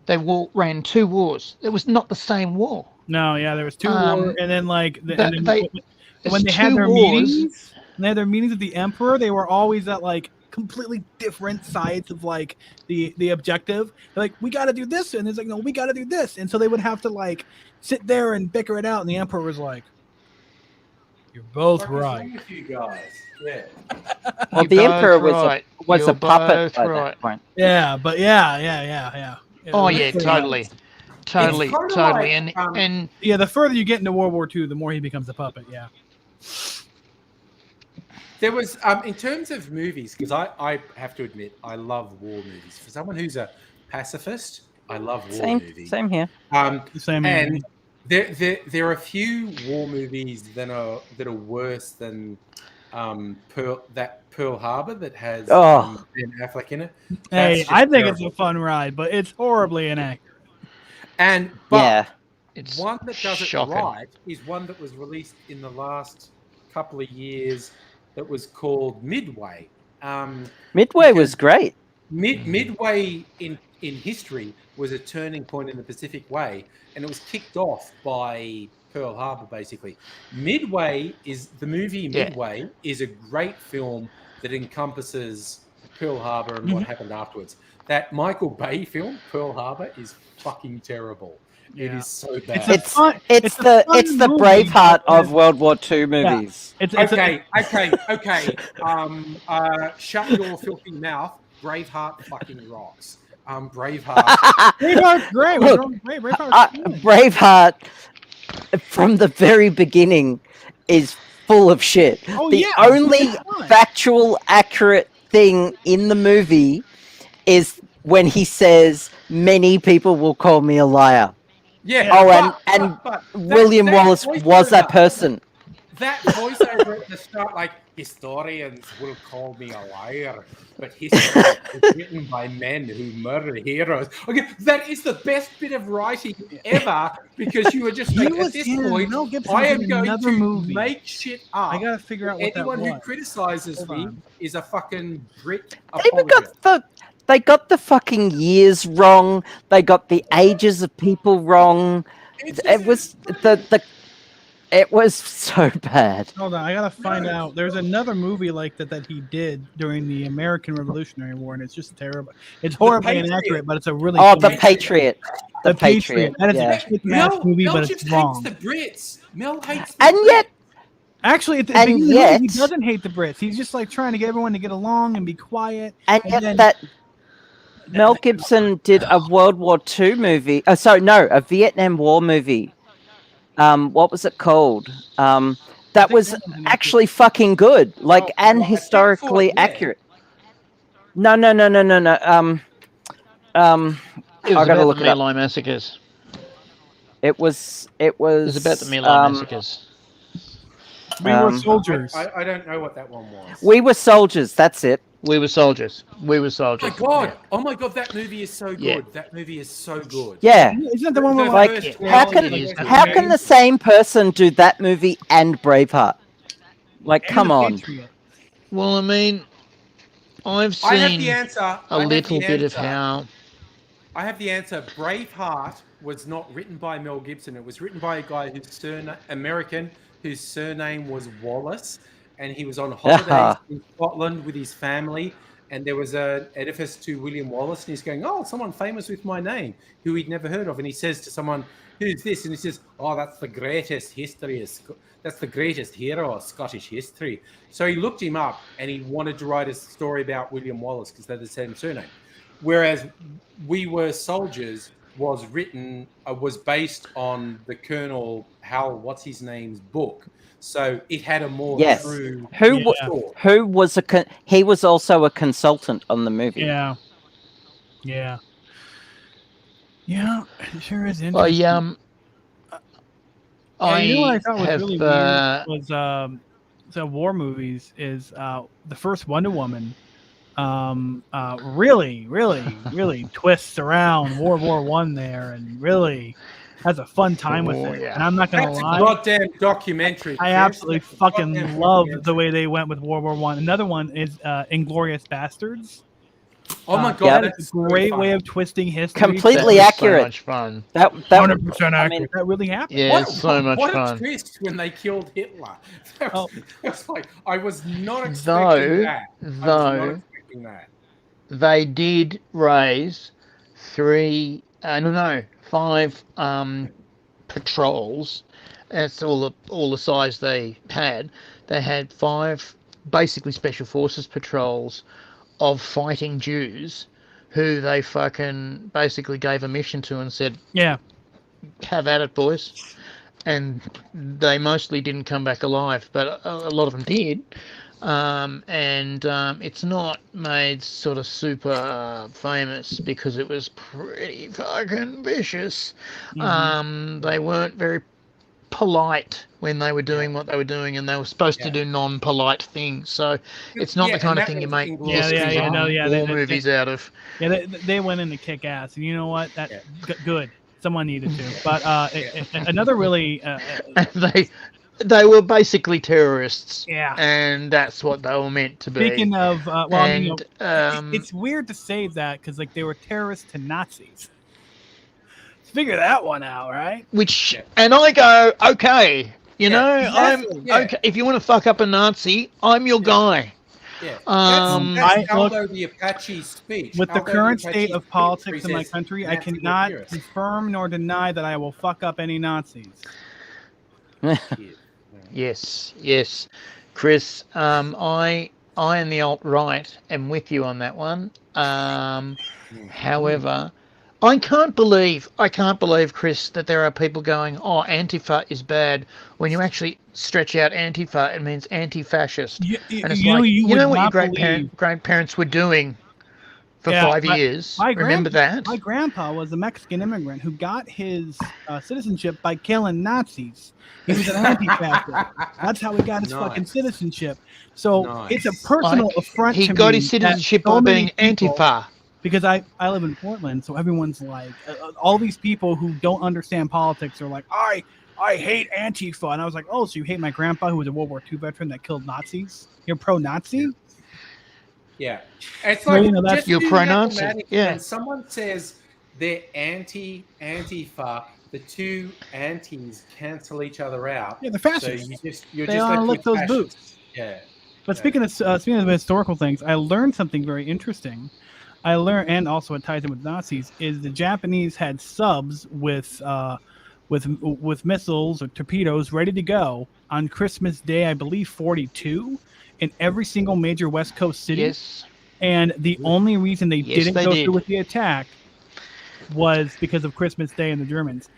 They ran two wars. It was not the same war. No, there was two wars, and then when they had their meetings, with the Emperor, they were always at completely different sides of the objective. They're like, we got to do this, and it's like, no, we got to do this, and so they would have to sit there and bicker it out, and the Emperor was like, "You're both right." You guys. Yeah. Well, the Emperor was a puppet by that point. Yeah, but yeah. Oh yeah, totally. And yeah, the further you get into World War II, the more he becomes a puppet. Yeah. There was in terms of movies, because I have to admit I love war movies. For someone who's a pacifist, I love war movies. Same here. Same here. And there are a few war movies that are worse than Pearl Harbor that has Ben Affleck in it. Hey, I think it's a fun ride, but it's horribly inaccurate. It's one that does it right is one that was released in the last couple of years that was called Midway. Midway was great. Midway in history was a turning point in the Pacific Way, and it was kicked off by Pearl Harbor, basically. Midway is a great film that encompasses Pearl Harbor and what happened afterwards. That Michael Bay film, Pearl Harbor, is fucking terrible. Yeah. It is so bad. It's the Braveheart of World War II movies. Yeah. Okay. Shut your filthy mouth. Braveheart fucking rocks. Braveheart. Braveheart's great. Braveheart, from the very beginning, is full of shit. The only factual accurate thing in the movie is when he says, "Many people will call me a liar." Yeah. But William Wallace was that person. That voiceover at the start, historians will call me a liar, but history is written by men who murder heroes. Okay, that is the best bit of writing ever, because you are just at this point, I am going to make shit up. I gotta figure out what anyone that was. Who criticizes me is a fucking Brit. They got the fucking years wrong. They got the ages of people wrong. It was so bad. Hold on, I gotta find out. There's another movie like that he did during the American Revolutionary War, and it's just terrible. It's horribly inaccurate, but it's a really The Patriot. The Patriot. That is a movie, but it's wrong. The Brits. Mel hates the and Brits. yet, Actually, at the And beginning, yet- he doesn't hate the Brits. He's just like trying to get everyone to get along and be quiet. And And yet then- that Mel Gibson did a World War II movie. A Vietnam War movie. What was it called? That think was that was an actually fucking good, like, Oh, and well, Attack historically Fort Wet. accurate. No. It was I gotta about look the it up. My Lai massacres. It was. It was about the My Lai massacres. we were um, soldiers. I don't know what that one was. We Were Soldiers. That's it. We were soldiers. We were Oh soldiers. my god! Oh my god! That movie is so good. Yeah. That movie is so good. Yeah. Isn't that the one where The Like, first how one can is good. how can the same person do that movie and Braveheart? Like, And come the on. Patriot. Well, I mean, I've I have seen the answer. a I have little the bit of answer. how. I have the answer. Braveheart was not written by Mel Gibson. It was written by a guy whose surname was Wallace, and he was on holidays in Scotland with his family. And there was an edifice to William Wallace, and he's going, "Oh, someone famous with my name, who he'd never heard of." And he says to someone, "Who's this?" And he says, "Oh, that's the greatest that's the greatest hero of Scottish history." So he looked him up, and he wanted to write a story about William Wallace because they're the same surname. Whereas We Were Soldiers was based on the Colonel Hal, what's his name's book. So it had a more Yes. true Who Who was he was also a consultant on the movie. Yeah. Yeah. Yeah. It sure is interesting. You know what I thought was have, really weird was the war movies is the first Wonder Woman really twists around World War One there and really has a fun time with it. Yeah. And I'm not gonna That's a lie, goddamn documentary. I Chris. absolutely That's a fucking goddamn love documentary. the way they went with World War One. Another one is Inglorious Bastards. Oh my Yeah, god, that's that's a great so way fun. of twisting history. Completely that was accurate. So much fun. That 100% I accurate. mean, That really happened. Yeah, so much what fun. a twist when they killed Hitler. That Oh. was like, I was not expecting that. I was not Though expecting that. they did raise 5 patrols. That's all the size they had. They had 5 basically special forces patrols of fighting Jews who they fucking basically gave a mission to and said, Yeah. have at it, boys. And they mostly didn't come back alive, but a lot of them did. It's not made sort of super famous because it was pretty fucking vicious. They weren't very polite when they were doing what they were doing, and they were supposed to do non-polite things. So it's not Yeah, the kind and of that thing you was make Inglourious Yeah, war movies out of. Yeah, they went in to kick ass, and you know what? Good. Someone needed to. But another really, They were basically terrorists. Yeah. And that's what they were meant to be. Speaking of, it's weird to say that because like they were terrorists to Nazis. Figure that one out, right? And I go, okay, exactly, yeah. okay. If you want to fuck up a Nazi, I'm your guy. Yeah. I- That's Aldo the Apache's speech. With the Aldo current Apache's state of speech politics in my says, country, I "Nazi were cannot terrorists." confirm nor deny that I will fuck up any Nazis. Yes, Chris. I and the alt-right am with you on that one. However, I can't believe, Chris, that there are people going, "Oh, Antifa is bad." When you actually stretch out Antifa, it means anti-fascist. And it's what your grandparents were doing for 5 years. Remember that? My grandpa was a Mexican immigrant who got his citizenship by killing Nazis. He was an anti-fascist. That's how he got his fucking citizenship. So it's a personal affront. He to got me his citizenship that so by many being people- Antifa. Because I live in Portland, so everyone's like, all these people who don't understand politics are like, I hate Antifa. And I was like, oh, so you hate my grandpa who was a World War II veteran that killed Nazis? You're pro-Nazi? Yeah. It's Well, like, that's just You're do pro-Nazi, mathematics. yeah. When someone says they're Antifa, the two antis cancel each other out. Yeah, they're So fascists. you're They just all left lick with those fascists. boots. Yeah. But speaking of historical things, I learned something very interesting. And also it ties in with Nazis, is the Japanese had subs with missiles or torpedoes ready to go on Christmas Day, I believe 42, in every single major West Coast city. Yes. And the only reason they didn't go did. through with the attack was because of Christmas Day and the Germans.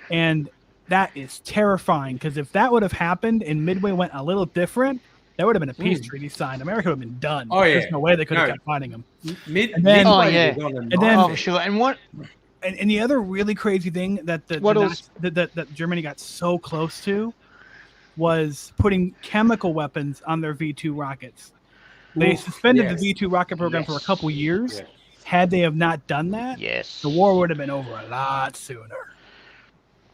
And that is terrifying, because if that would have happened and Midway went a little different, that would have been a peace treaty signed. America would have been done. Oh, yeah. There's no way they could have kept fighting them. And then, sure. And what? And the other really crazy thing that that Germany got so close to was putting chemical weapons on their V2 rockets. They suspended the V2 rocket program for a couple years. Had they have not done that, the war would have been over a lot sooner.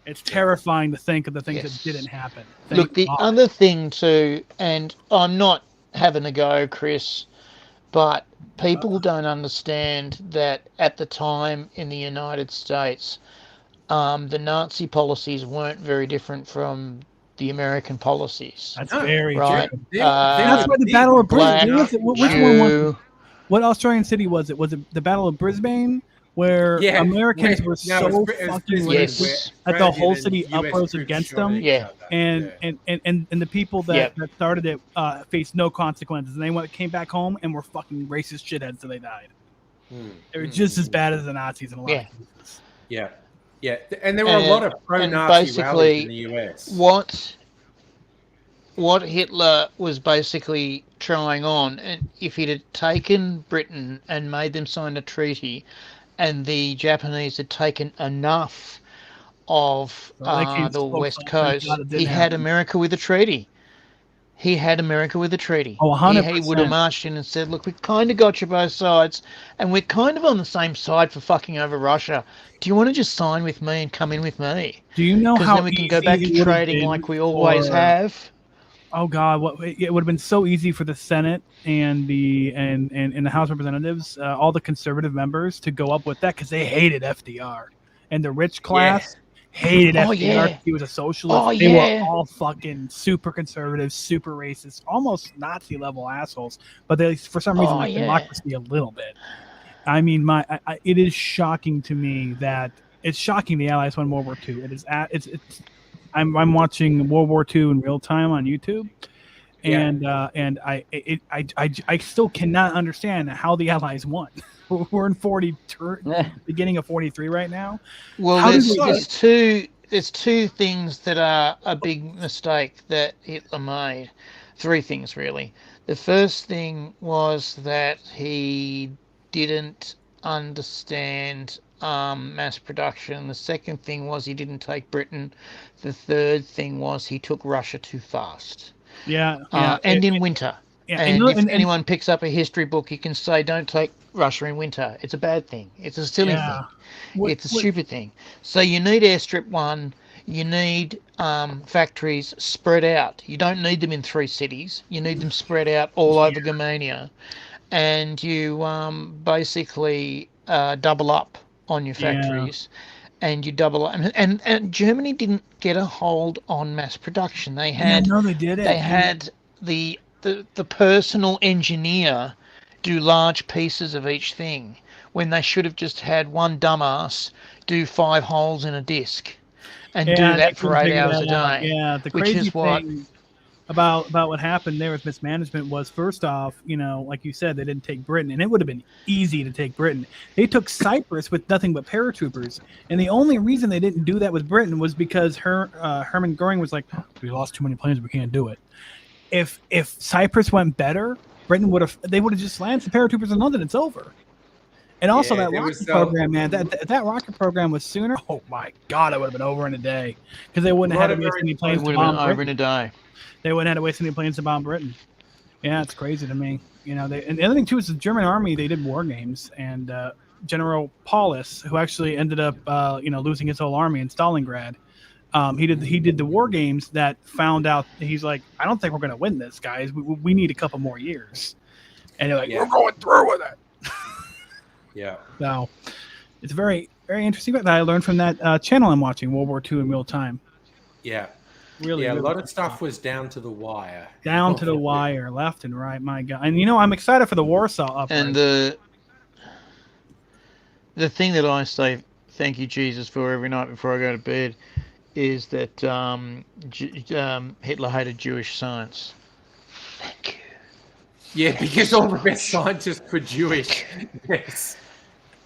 It's terrifying to think of the things that didn't happen. Look, the other thing too, and I'm not having a go, Chris, but people don't understand that at the time in the United States, the Nazi policies weren't very different from the American policies. That's very right. true. That's why the Battle of Brisbane. Which one was it? What Australian city was it? Was it the Battle of Brisbane, where Americans were so fucking racist that the whole city uprose against them? And the people that started it faced no consequences, and they came back home and were fucking racist shitheads till they died. They were just as bad as the Nazis in a lot of cases. Yeah, and there were a lot of pro-Nazi rallies in the US. What Hitler was basically trying on, and if he'd had taken Britain and made them sign a treaty, and the Japanese had taken enough of the West Coast, he had America with a treaty. He had America with a treaty. Oh, 100%. He would have marched in and said, look, we've kind of got you both sides, and we're kind of on the same side for fucking over Russia. Do you want to just sign with me and come in with me? Do you know how then we can go back to trading like we always have? Oh God! It would have been so easy for the Senate and the House of Representatives, all the conservative members, to go up with that, because they hated FDR, and the rich class hated FDR. He was a socialist. They were all fucking super conservative, super racist, almost Nazi level assholes. But they, for some reason, like democracy a little bit. I mean, it is shocking to me that it's shocking the Allies won World War II. It is I'm watching World War II in real time on YouTube, and I still cannot understand how the Allies won. We're in beginning of 43 right now. Well, there's two things that are a big mistake that Hitler made. Three things really. The first thing was that he didn't understand mass production. The second thing was he didn't take Britain. The third thing was he took Russia too fast. And in winter. And if anyone picks up a history book, you can say, don't take Russia in winter. It's a bad thing. It's a silly thing. It's a stupid thing. So you need Airstrip 1. You need factories spread out. You don't need them in 3 cities. You need them spread out all over Germania. And you basically double up on your factories, and you double up. And Germany didn't get a hold on mass production. They had they did it. They had the personal engineer do large pieces of each thing, when they should have just had one dumbass do 5 holes in a disc and do that for 8 hours a day. Yeah, the crazy thing about what happened there with mismanagement was, first off, like you said, they didn't take Britain, and it would have been easy to take Britain. They took Cyprus with nothing but paratroopers, and the only reason they didn't do that with Britain was because Hermann Goering was like, we lost too many planes, we can't do it. If Cyprus went better, Britain would have just landed the paratroopers in London. It's over. And also that rocket program, man, that rocket program was sooner. Oh my God, it would have been over in a day, because they wouldn't have had to waste any planes to bomb Britain. Over in a day. They wouldn't have to waste any planes to bomb Britain. Yeah, it's crazy to me. And the other thing too is the German army. They did war games, and General Paulus, who actually ended up losing his whole army in Stalingrad. He did the war games that found out. He's like, I don't think we're going to win this, guys. We need a couple more years. And they're like, we're going through with it. So it's very, very interesting that I learned from that channel I'm watching, World War II in real time. Really, a lot of stuff was down to the wire. Down to the wire, left and right. My God. And I'm excited for the Warsaw uprising. And the thing that I say thank you, Jesus, for every night before I go to bed is that Hitler hated Jewish science. Thank you. Yeah, because all the best scientists were Jewish. Yes.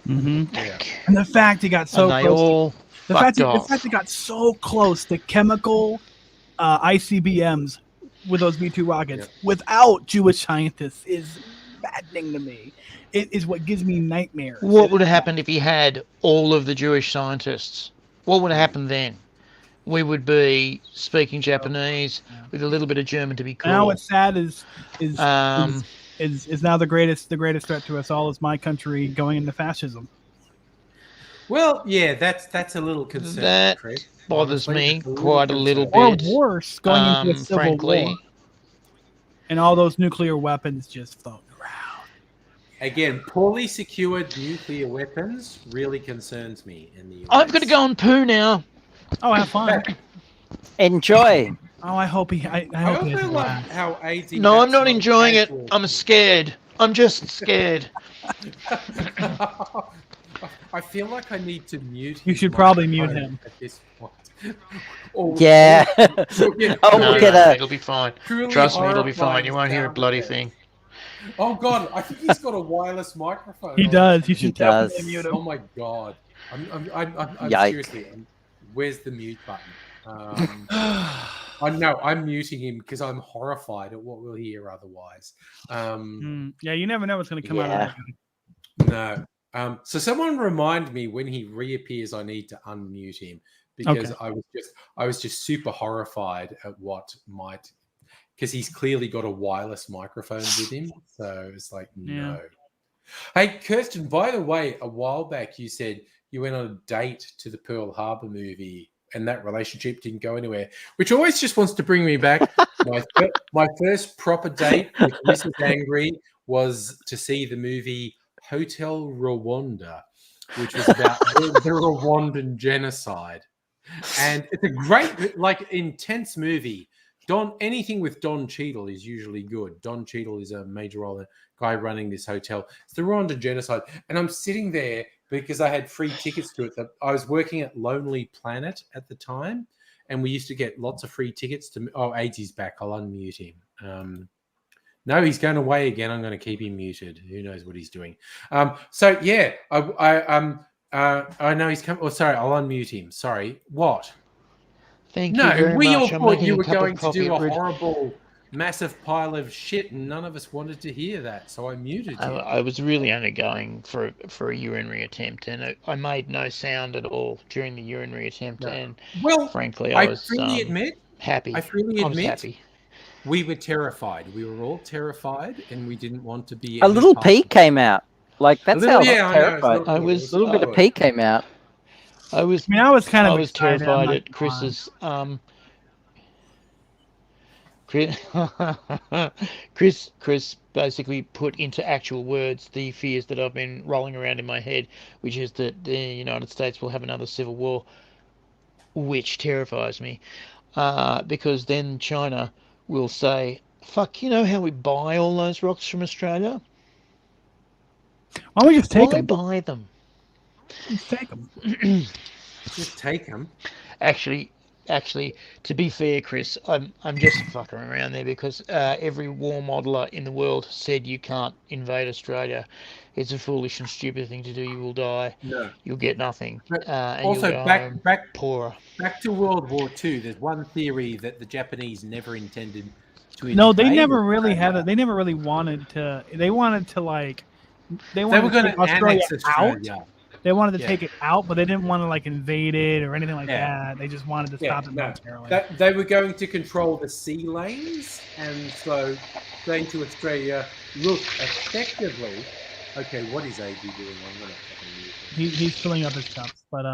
Mm-hmm. Yeah. And the fact he got so And they close. all The fact he got so close to chemical ICBMs with those V2 rockets without Jewish scientists is maddening to me. It is what gives me nightmares. What would have happened if he had all of the Jewish scientists? What would have happened then? We would be speaking Japanese with a little bit of German to be cool. Now what's sad is now the greatest threat to us all is my country going into fascism. Well, yeah, that's a little concerning. That Chris. bothers Honestly, me quite a little Or bit. worse, going into a civil frankly. war. And all those nuclear weapons just floating around. Again, poorly secured nuclear weapons really concerns me in the US. I'm going to go and poo now. Oh, have fun. Enjoy. Oh, I hope he. I hope he has a also love laugh. how AIDS. No, I'm not enjoying it. I'm scared. I'm just scared. I feel like I need to mute. You his should probably mute microphone him. at this point. Or- Yeah. No, We'll get a- it'll be fine. truly Trust me, it'll be horrifying fine. You won't hear a sound bloody effect. thing. Oh God, I think he's got a wireless microphone. He on. does. You should He does. definitely mute Oh him. my God, I'm Yikes. seriously. Where's the mute button? I'm muting him because I'm horrified at what we'll hear otherwise. Yeah, you never know what's going to come out of that. No. So someone remind me when he reappears, I need to unmute him because I was just super horrified at what might, because he's clearly got a wireless microphone with him. So it's like, no. Hey, Kirsten, by the way, a while back you said you went on a date to the Pearl Harbor movie and that relationship didn't go anywhere, which always just wants to bring me back. My first proper date with Mrs. Angry was to see the movie Hotel Rwanda, which was about the Rwandan genocide. And it's a great, like, intense movie. Anything with Don Cheadle is usually good. Don Cheadle is a major role, the guy running this hotel. It's the Rwandan genocide. And I'm sitting there because I had free tickets to it. I was working at Lonely Planet at the time, and we used to get lots of free tickets to. Oh, AZ's back. I'll unmute him. No, he's going away again. I'm going to keep him muted. Who knows what he's doing? So yeah, I know he's coming. Oh, sorry, I'll unmute him. Sorry, what? Thank you very we much. all I'm thought making you a were cup of going to coffee do a at Red- horrible, massive pile of shit, and none of us wanted to hear that, so I muted you. I was really only going for a urinary attempt, and I made no sound at all during the urinary attempt. And Well, frankly, I I was freely admit, happy. I freely I was admit, happy. we were terrified. We were all terrified, and we didn't want to be A any little part pee of it. came out. Like that's how I know, it's terrified. I was- A little bit of pee came out. I was I mean, I was kind of I was excited, I'm terrified not at Chris's Chris basically put into actual words the fears that I've been rolling around in my head, which is that the United States will have another civil war, which terrifies me, because then China will say, "Fuck, you know how we buy all those rocks from Australia? Why don't we just take Why them? buy them?" Just take them. Just take them. Actually, to be fair, Chris, I'm just fucking around there because every war modeler in the world said you can't invade Australia. It's a foolish and stupid thing to do. You will die. No. You'll get nothing. But And also, you'll go home back poorer. to World War II. There's one theory that the Japanese never intended to invade. No, they never really had it. They never really wanted to. They wanted to like. They They wanted were to going take to Australia annex Australia. out. They wanted to Yeah. take it out, but they didn't want to like invade it or anything like Yeah. that. They just wanted to Yeah, stop it no. militarily. They were going to control the sea lanes, and so saying to Australia, look, effectively, okay, what is AD doing? I'm going to fucking mute him. He's filling up his cups, but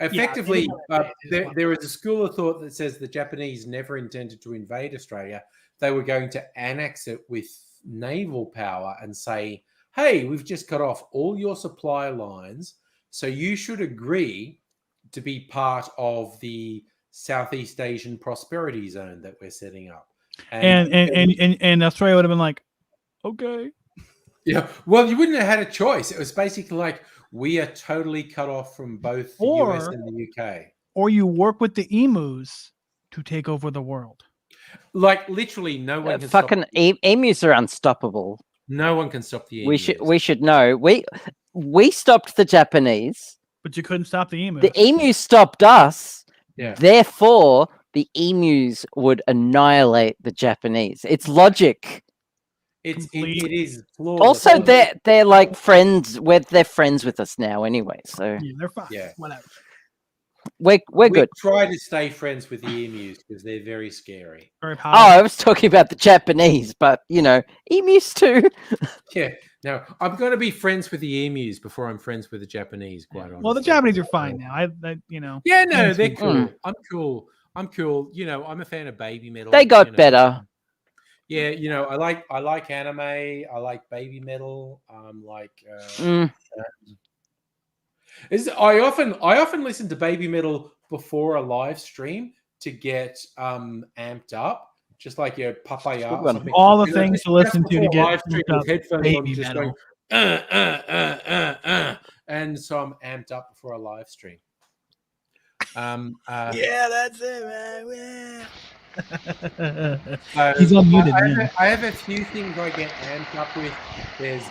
Effectively, Yeah, they- there is a school of thought that says the Japanese never intended to invade Australia. They were going to annex it with naval power and say, hey, we've just cut off all your supply lines, so you should agree to be part of the Southeast Asian Prosperity Zone that we're setting up. and Australia would have been like, okay. Yeah, well, you wouldn't have had a choice. It was basically like, we are totally cut off from both the US and the UK. or you work with the emus to take over the world. Like literally, no one can fucking stop. emus are unstoppable. No one can stop the emus. We should know. We stopped the Japanese, but you couldn't stop the emus. The emus stopped us. Yeah. Therefore, the emus would annihilate the Japanese. It's logic. It is flawless. Also, they're like friends. They're friends with us now anyway. So yeah, they're fine. Yeah. Whatever. We're good. Try to stay friends with the emus because they're very scary. Very I was talking about the Japanese, but emus too. Yeah. No, I'm going to be friends with the emus before I'm friends with the Japanese. Quite honestly. Well, the Japanese are fine now. Yeah, no, they're cool. I'm cool. I'm a fan of baby metal. They got better. Yeah, I like anime. I like baby metal. I often listen to baby metal before a live stream to get amped up, just like your papaya. All the things to listen to get live stream with headphones baby on, just metal. going, and so I'm amped up before a live stream. Yeah, that's it, man. He's unmuted. I have a few things I get amped up with. There's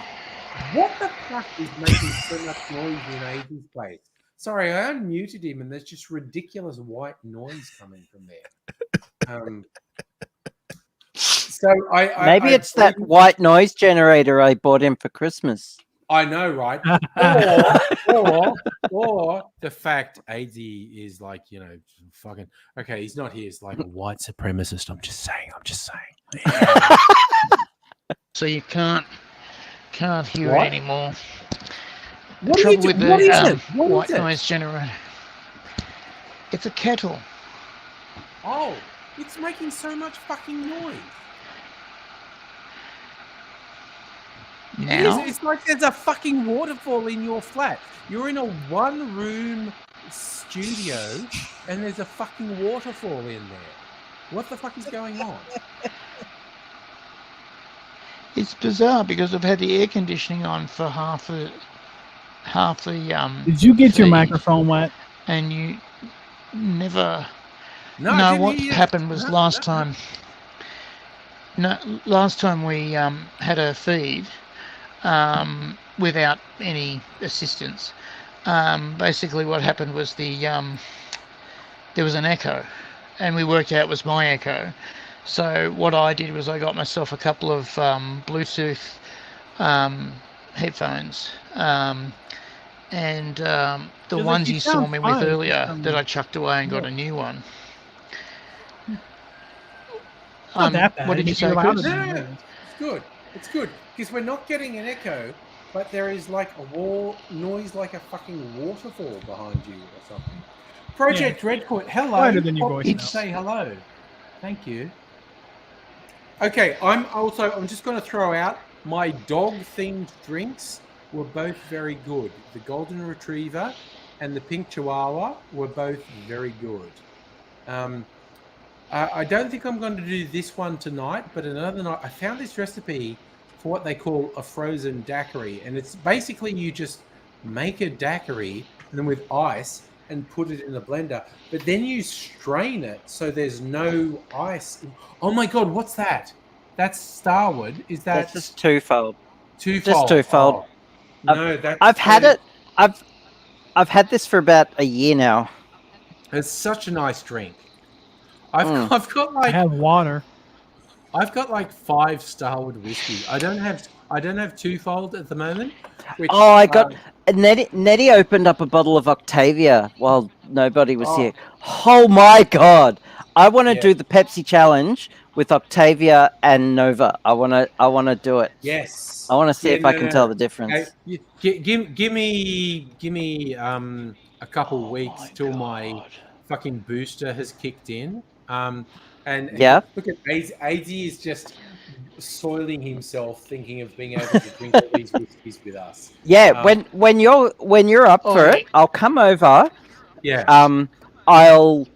what the fuck is making so much noise in Aiden's place? Sorry, I unmuted him, and there's just ridiculous white noise coming from there. So maybe it's that white noise generator I bought him for Christmas. I know, right? or the fact AD is like, fucking okay. He's not here. He's like a white supremacist. I'm just saying. So you can't hear it anymore. What trouble with the What white is it? noise generator. It's a kettle. Oh, it's making so much fucking noise. Now? It's like there's a fucking waterfall in your flat. You're in a one-room studio, and there's a fucking waterfall in there. What the fuck is going on? It's bizarre because I've had the air conditioning on for half the Did you get your feed, microphone wet? and you never No, what happened was last time we had a feed without any assistance. Basically what happened was there was an echo, and we worked out it was my echo. So what I did was I got myself a couple of Bluetooth headphones, and the ones you saw me with earlier that I chucked away and got a new one. Not that bad. What did you say, Chris? It's good because we're not getting an echo, but there is like a noise like a fucking waterfall behind you or something. Project Redcourt, hello. Louder than your voice now. Say hello. Thank you. Okay, I'm just going to throw out my dog-themed drinks were both very good. The Golden Retriever and the Pink Chihuahua were both very good. I don't think I'm going to do this one tonight, but another night I found this recipe for what they call a frozen daiquiri, and it's basically you just make a daiquiri and then with ice and put it in a blender, but then you strain it so there's no ice. Oh my god, what's that? That's Starwood. Is that? That's just twofold. Twofold. Just twofold. No, that's. I've had it. I've had this for about a year now. It's such a nice drink. I've got like. I have water. I've got like 5 Starwood whiskey. I don't have twofold at the moment. Which, I got Nettie opened up a bottle of Octavia while nobody was here. Oh my god! I want to do the Pepsi challenge with Octavia and Nova. I want to do it. Yes. I want to see if I can tell the difference. Give me a couple weeks till my fucking booster has kicked in. And look at AZ is just soiling himself thinking of being able to drink all these whiskeys with us. Yeah, when you're up for it, I'll come over. Yeah. I'll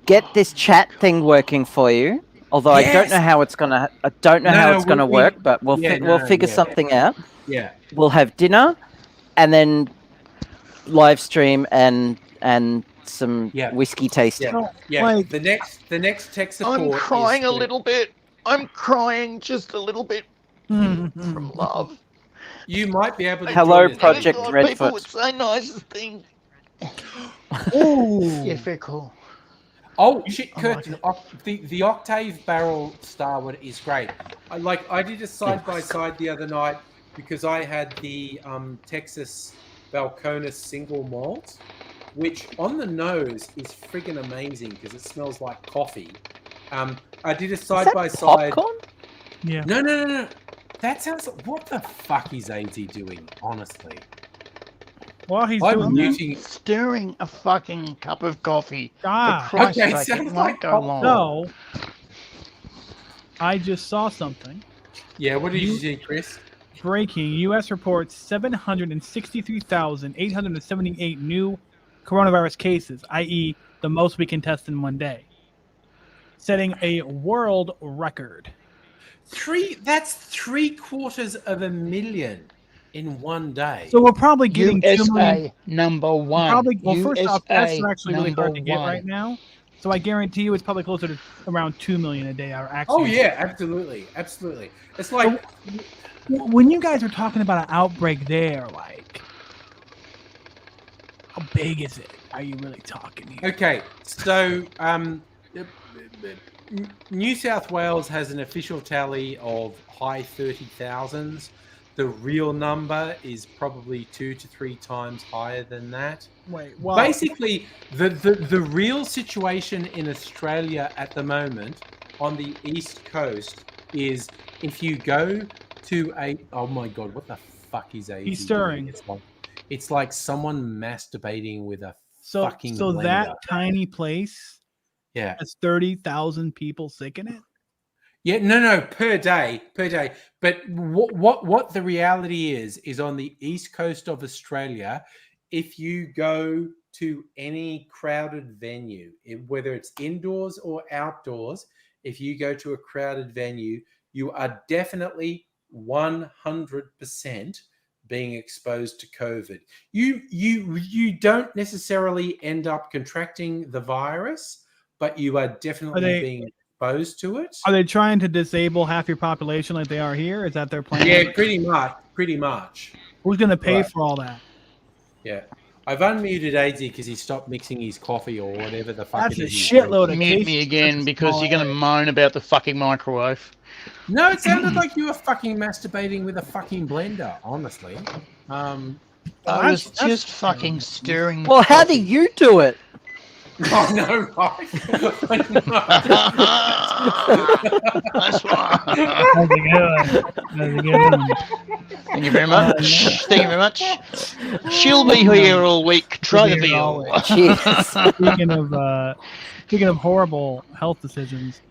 get this chat thing working for you. Although I don't know how it's gonna work, but we'll figure something out. Yeah. We'll have dinner, and then live stream and and some whiskey tasting. Yeah. Like- the next tech support. I'm crying is a little bit. I'm crying just a little bit from love. You might be able to. Hello, join us. Project People Redfoot. would say nice things. Ooh. Yeah, very cool. Oh shit, I Curtin! The Octave Barrel Starwood is great. I did a side by side the other night because I had the Texas Balcones single malt, which on the nose is friggin' amazing because it smells like coffee. I did a side by side. Popcorn? Yeah. No. That sounds. What the fuck is AZ doing? Honestly, While he's I'm doing that, muting. Stirring a fucking cup of coffee. ah, For Christ's Okay, sake, it sounds might like go long. so I just saw something. Yeah, what did you see, Chris? Breaking: U.S. reports 763,878 new coronavirus cases, i.e., the most we can test in one day, setting a world record. That's 750,000 in one day. So we're probably getting 2 million. USA number one. Probably, well, first off, that's USA actually really hard to get number right now. So I guarantee you, it's probably closer to around 2 million a day. Are actually. Oh yeah, absolutely. It's like When you guys are talking about an outbreak there, like, how big is it? Are you really talking here? okay. So New South Wales has an official tally of high 30,000s. The real number is probably 2 to 3 times higher than that. Wait, well, Basically, the real situation in Australia at the moment on the East Coast is if you go to oh my god, what the fuck is AZ? He's stirring. doing? It's like someone masturbating with a so fucking so blender. that tiny place Yeah. has 30,000 people sick in it. Yeah, no, per day. But what the reality is on the east coast of Australia, if you go to any crowded venue, whether it's indoors or outdoors, if you go to a crowded venue, you are definitely 100% being exposed to COVID. You don't necessarily end up contracting the virus, but you are definitely being exposed to it. Are they trying to disable half your population like they are here? Is that their plan? Yeah, pretty much. Who's going to pay for all that? Yeah. I've unmuted AZ because he stopped mixing his coffee or whatever the fuck That's it a is. he's shitload of Mute cases. me again because you're going to moan about the fucking microwave. No, it sounded like you were fucking masturbating with a fucking blender, honestly. I was just fucking stirring. Well, how do you do it? Oh, no, right? That's why. How's it going? Thank you very much. Thank you very much. She'll be here all week. Try the veal. Speaking of horrible health decisions,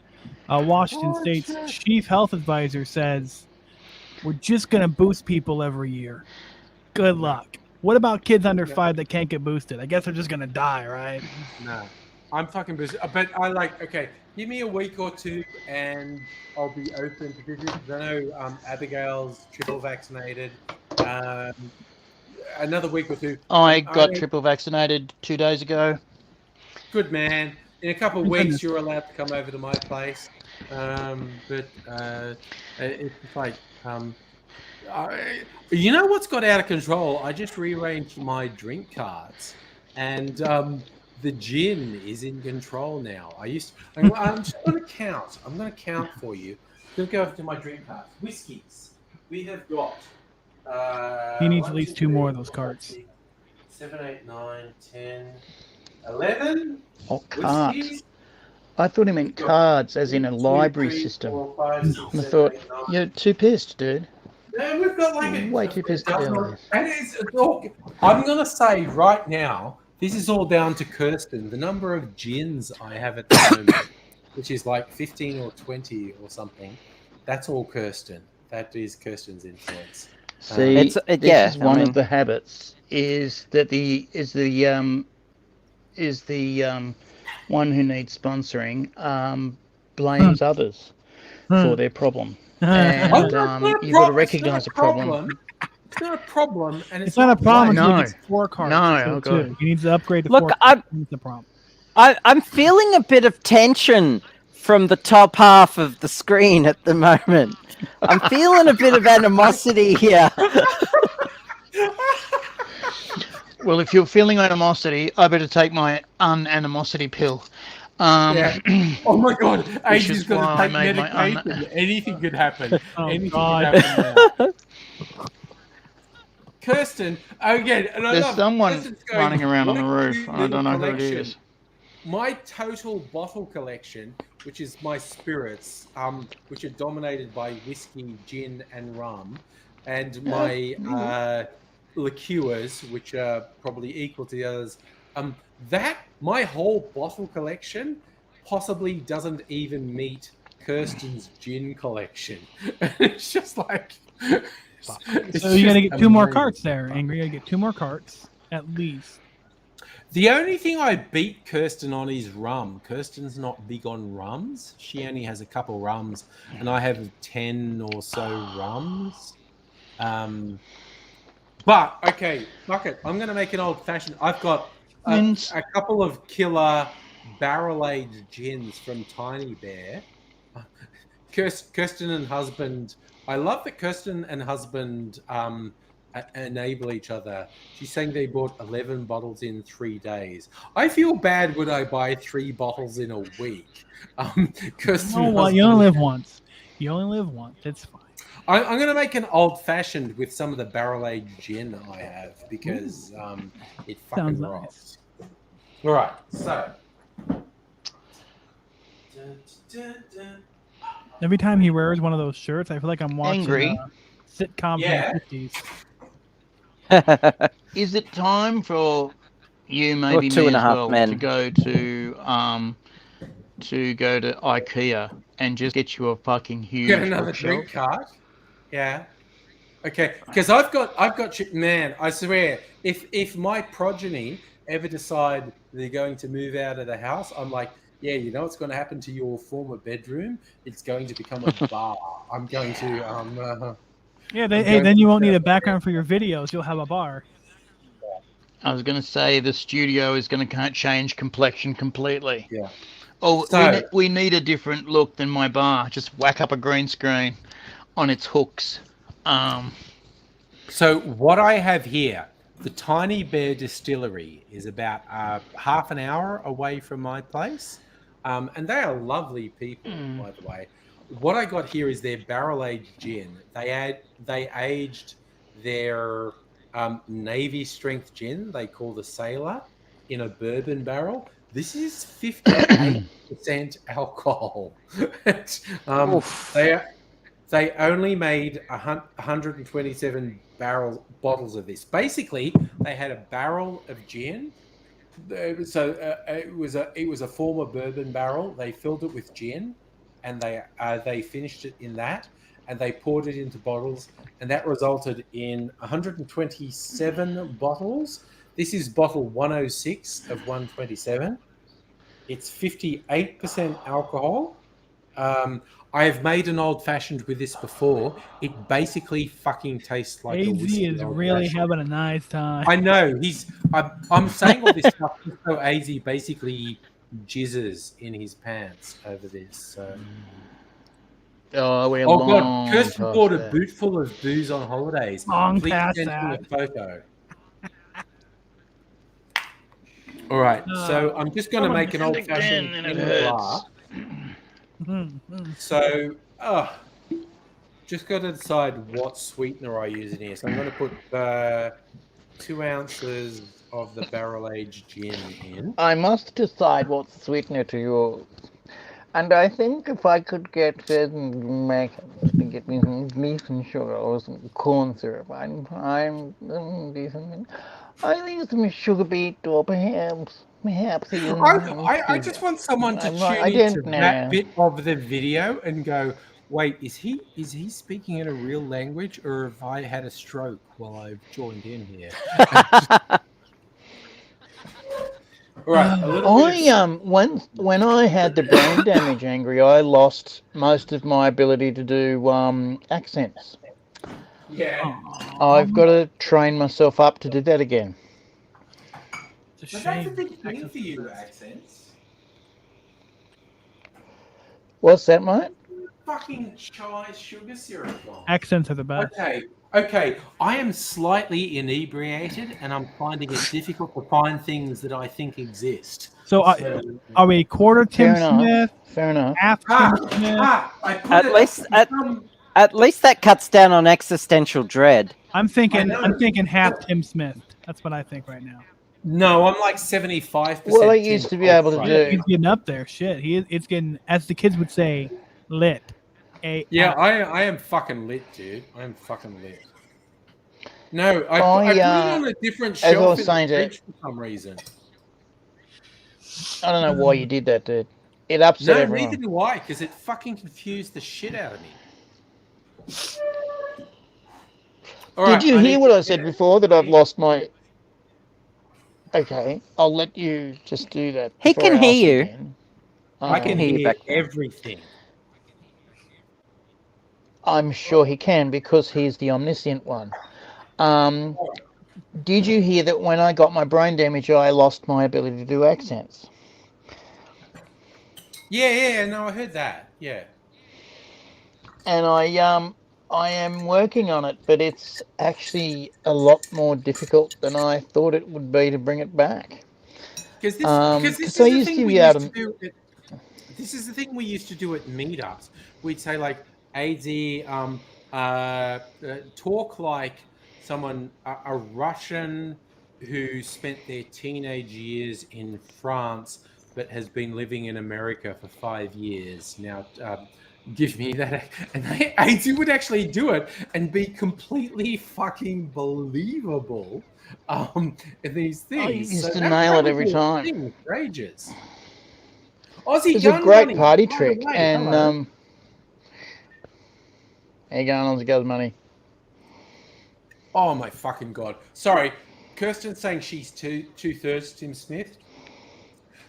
Washington State's chief health advisor says we're just going to boost people every year. Good luck. What about kids under 5 that can't get boosted? I guess they're just going to die, right? No, I'm fucking busy. But okay, give me a week or two and I'll be open to visit. I know Abigail's triple vaccinated. Another week or two. I got triple vaccinated 2 days ago. Good man. In a couple of weeks, you're allowed to come over to my place. But it's like, you know what's got out of control? I just rearranged my drink cards, and the gin is in control now. I'm just going to count. I'm going to count for you. I'm going to go over to my drink cards. Whiskies. We have got. He needs at least 2 more of those cards. 7, 8, 9, 10, 11. Oh, cards. I thought he meant cards, as in a library system. 4, 5, 6, I thought, you're too pissed, dude. No, we've got like Way too pissed to do this. And it's all, I'm going to say right now, this is all down to Kirsten. The number of gins I have at the moment, which is like 15 or 20 or something, that's all Kirsten. That is Kirsten's influence. See, this is one of the habits. Is that the one who needs sponsoring blames others for their problem, and you've got to recognise a problem. It's not a problem, and It's not a problem No. until he gets 4 cards. No, instead of oh God. 2. He needs to upgrade to Look, 4 I'm- cards. That's the problem. I'm feeling a bit of tension from the top half of the screen at the moment. I'm feeling a bit of animosity here. Well, if you're feeling animosity, I better take my unanimosity pill. Yeah. Oh my God, Which AG's is going why to I take made my medication. Anything could happen. Oh, Anything God. could happen now. Kirsten, again, and I There's love someone Kirsten's going, running around on "What the a roof. cute I don't little know who it collection." is. My total bottle collection, which is my spirits, which are dominated by whiskey, gin, and rum, and my liqueurs, which are probably equal to the others. That my whole bottle collection possibly doesn't even meet Kirsten's gin collection. It's just like. So you're gonna get 2 more carts there, Angry. You get 2 more carts at least. The only thing I beat Kirsten on is rum. Kirsten's not big on rums. She only has a couple rums, and I have 10 or so rums. But okay, fuck it. I'm going to make an old fashioned. I've got a couple of killer barrel-aged gins from Tiny Bear. Kirsten and husband. I love that Kirsten and husband enable each other. She's saying they bought 11 bottles in 3 days. I feel bad when I buy 3 bottles in a week. Kirsten, You know what? You only live once. You only live once. It's fine. I'm going to make an old fashioned with some of the barrel aged gin I have because it fucking Sounds rocks. All right, so. Every time he wears one of those shirts, I feel like I'm watching Angry. a sitcom Yeah. from the 50s. Is it time for you, maybe Two me and a as half well, men. to go to IKEA and just get you a fucking huge Get another bookshelf? drink cart. Yeah. Okay, because I've got shit, man. I swear, if my progeny ever decide they're going to move out of the house, I'm like, yeah, you know what's going to happen to your former bedroom? It's going to become a bar. I'm going to Yeah, then you won't need a background for your videos. You'll have a bar. I was going to say the studio is going to change complexion completely. Yeah. Oh, So- we need a different look than my bar. Just whack up a green screen on its hooks. So what I have here, the Tiny Bear Distillery is about half an hour away from my place, and they are lovely people, by the way. What I got here is their barrel-aged gin. They aged their Navy strength gin. They call the Sailor in a bourbon barrel. This is 58% alcohol. They only made 127 bottles of this. Basically, they had a barrel of gin. So it was a former bourbon barrel. They filled it with gin, and they finished it in that, and they poured it into bottles, and that resulted in 127 bottles. This is bottle 106 of 127. It's 58% alcohol. I have made an old fashioned with this before. It basically fucking tastes like a AZ whiskey is old really fashioned. having a nice time. I know I'm saying all this stuff so AZ basically jizzes in his pants over this. So. Oh, we're Oh long god, Kirsten past bought a that. boot full of booze on holidays. Long Please past send me a that. photo. All right, so I'm just going to make an old fashioned and in it the hurts. glass. Mm-hmm. So, just got to decide what sweetener I use in here. So I'm going to put 2 ounces of the barrel-aged gin in. I must decide what sweetener to use. And I think if I could get me some decent sugar or some corn syrup, I'm decent. I think some sugar beet or perhaps even. I just want someone to tune into that bit of the video and go, wait, is he speaking in a real language, or have I had a stroke while I've joined in here? Right. When I had the brain damage, Angry, I lost most of my ability to do accents. Yeah. I've got to train myself up to do that again. It's a But that's a shame. big thing for you, accents. What's that, mate? Fucking chai sugar syrup. Accents are the best. Okay. I am slightly inebriated, and I'm finding it difficult to find things that I think exist. So are we quarter Tim Fair enough. Smith, Fair enough. half Tim Smith? I put At it least up to some- at least that cuts down on existential dread. I'm thinking know. half Tim Smith. That's what I think right now. No, I'm like 75%. Well, I used to be able to do. He's getting up there. Shit, it's getting, as the kids would say, lit. Yeah, I am fucking lit, dude. I am fucking lit. No, I put it on a different as I shelf was in saying the to- fridge for some reason. I don't know why you did that, dude. It upset No, everyone. neither do I, because it fucking confused the shit out of me. Did you hear what I said before, that I've lost my... Okay, I'll let you just do that. He before can I ask hear you. again. I can hear you hear back there. everything. I'm sure he can, because he's the omniscient one. Did you hear that when I got my brain damage, I lost my ability to do accents? Yeah, no, I heard that. Yeah. And I am working on it, but it's actually a lot more difficult than I thought it would be to bring it back. Because Because this I is the used thing to we be used able to do. This is the thing we used to do at meetups. We'd say like, AD, talk like someone, a Russian who spent their teenage years in France but has been living in America for 5 years now. Give me that, and AD would actually do it and be completely fucking believable. In these things. I used So to that nail it was every a time. thing for ages. Aussie It's a Gun great Bunny, party by the trick, way, and hello. how you going, Aussie Goes Money? Oh my fucking god! Sorry, Kirsten's saying she's two-thirds Tim Smith.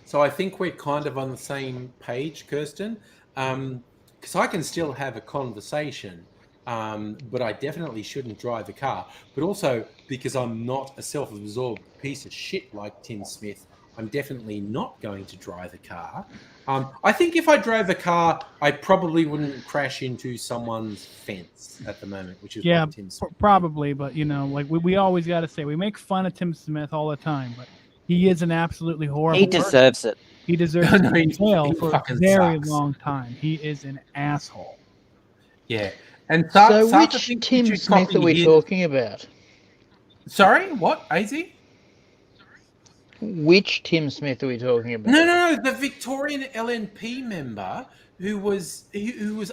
So I think we're kind of on the same page, Kirsten. Because I can still have a conversation, but I definitely shouldn't drive a car. But also because I'm not a self-absorbed piece of shit like Tim Smith, I'm definitely not going to drive a car. I think if I drove a car, I probably wouldn't crash into someone's fence at the moment, which is what Tim Smith did. Probably, but like we always got to say, we make fun of Tim Smith all the time, but he is an absolutely horrible. He deserves it. He deserves to be in jail he for a fucking very sucks. long time. He is an asshole. Yeah. And So Sata which thinks Tim you should Smith copy are we his- talking about? Sorry, what? AZ? Which Tim Smith are we talking about? No, the Victorian LNP member who was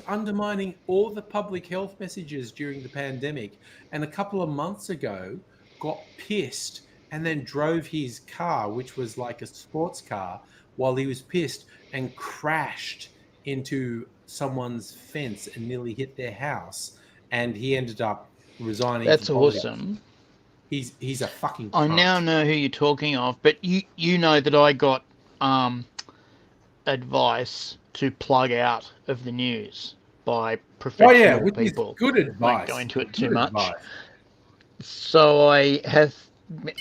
undermining all the public health messages during the pandemic, and a couple of months ago got pissed and then drove his car, which was like a sports car, while he was pissed and crashed into someone's fence and nearly hit their house, and he ended up resigning. That's from politics. awesome. He's a fucking I cunt. now know who you're talking of, but you know that I got advice to plug out of the news by professional which people. is good advice. Won't go into it too Good much. advice. So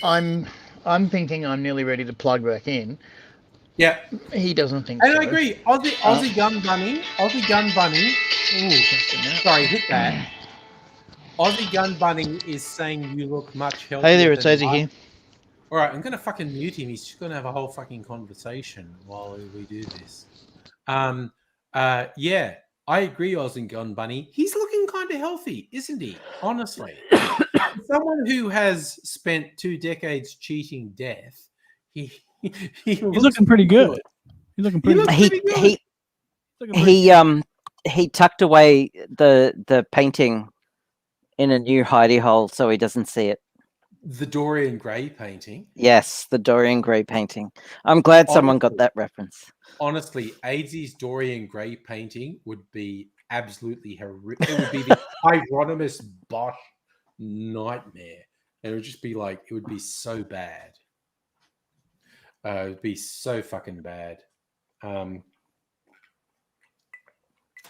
I'm thinking I'm nearly ready to plug back in. Yeah, He doesn't think and so. I agree. Aussie Gun Bunny. Ooh, sorry, hit that. Aussie Gun Bunny is saying you look much healthier. Hey there, it's than Ozzy I- here. All right, I'm going to fucking mute him. He's just going to have a whole fucking conversation while we do this. Yeah, I agree, Aussie Gun Bunny. He's looking kind of healthy, isn't he? Honestly. Someone who has spent 2 decades cheating death, he's looking pretty good. He's looking pretty. He tucked away the painting in a new hidey hole so he doesn't see it. The Dorian Gray painting. Yes, the Dorian Gray painting. I'm glad someone got that reference. Honestly, AD's Dorian Gray painting would be absolutely horrific. It would be the Hieronymus Bosch nightmare. And it would just be like, it would be so bad. It would be so fucking bad.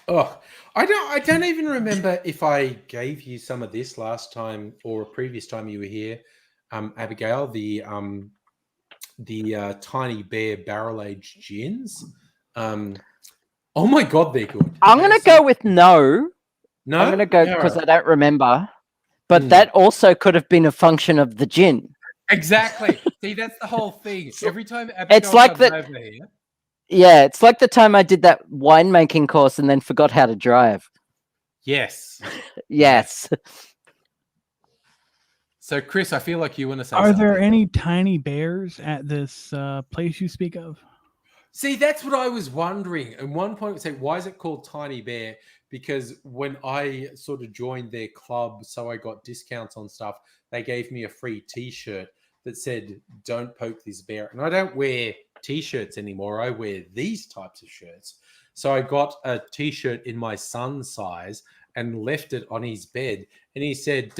Oh, I don't even remember if I gave you some of this last time or a previous time you were here, Abigail. The Tiny Bear barrel aged gins. Oh my god, they're good. I'm gonna go with no. No, I'm gonna go Yeah, because right. I don't remember. But Hmm. that also could have been a function of the gin. Exactly. See, that's the whole thing. Every time It's Abigail like comes that. over here, Yeah, it's like the time I did that winemaking course and then forgot how to drive. yes. Yes. So, Chris, I feel like you want to say Are something. there any tiny bears at this place you speak of? See, that's what I was wondering. At one point, I would say, why is it called Tiny Bear? Because when I sort of joined their club, so I got discounts on stuff, they gave me a free T-shirt that said, "Don't poke this bear." And I don't wear T-shirts anymore. I wear these types of shirts. So I got a T-shirt in my son's size and left it on his bed. And he said,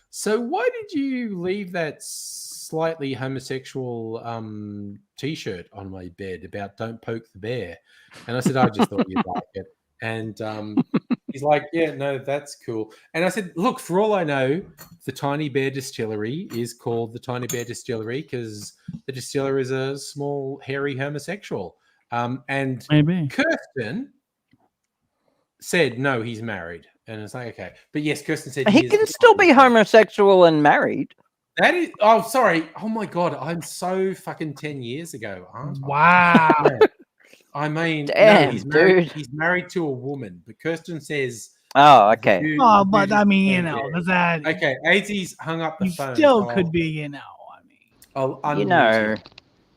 "So why did you leave that slightly homosexual T-shirt on my bed about don't poke the bear?" And I said, "I just thought you'd like it." And he's like, "Yeah, no, that's cool." And I said, "Look, for all I know, the Tiny Bear Distillery is called the Tiny Bear Distillery because the distiller is a small, hairy homosexual." And Maybe. Kirsten said, "No, he's married." And it's like, okay. But yes, Kirsten said He is can the still Tiny be Bear. homosexual and married. That is, oh, sorry. Oh my God. I'm so fucking 10 years ago, aren't I? Wow. Yeah. I mean, no, Damn, he's married, dude. he's married to a woman, but Kirsten says, Oh, okay. you- Oh, you but I just mean, don't know, get it. does that Okay, AZ's hung up the he phone. still so could be, I mean, I'll unmute You know,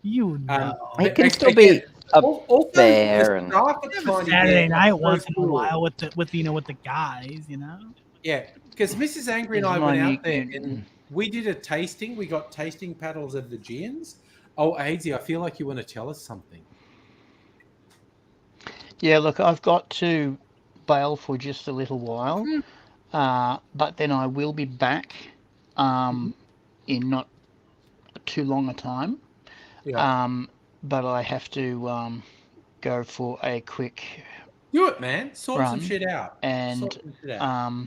him. know. he can still again, be a also, bear the and staff at Have a Tiny Saturday Bear are night so once in a cool. while with the guys, you know. Yeah, because Mrs. Angry and Is I my went mute out there muted? and we did a tasting. We got tasting paddles of the gins. Oh, AZ, I feel like you want to tell us something. Yeah, look, I've got to bail for just a little while, but then I will be back in not too long a time. Yeah. But I have to go for a quick Do it, man. Sort some run, shit out. and Sort some shit out.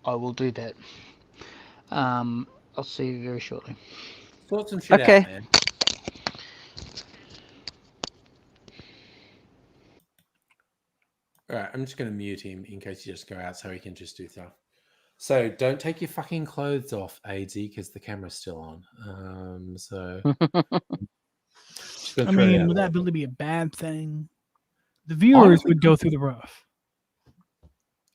I will do that. I'll see you very shortly. Sort some shit Okay. out, man. All right, I'm just going to mute him in case you just go out so he can just do stuff. So don't take your fucking clothes off, AZ, because the camera's still on. So just gonna I throw that mean, out would there. that really be a bad thing? The viewers Honestly, would go through the roof.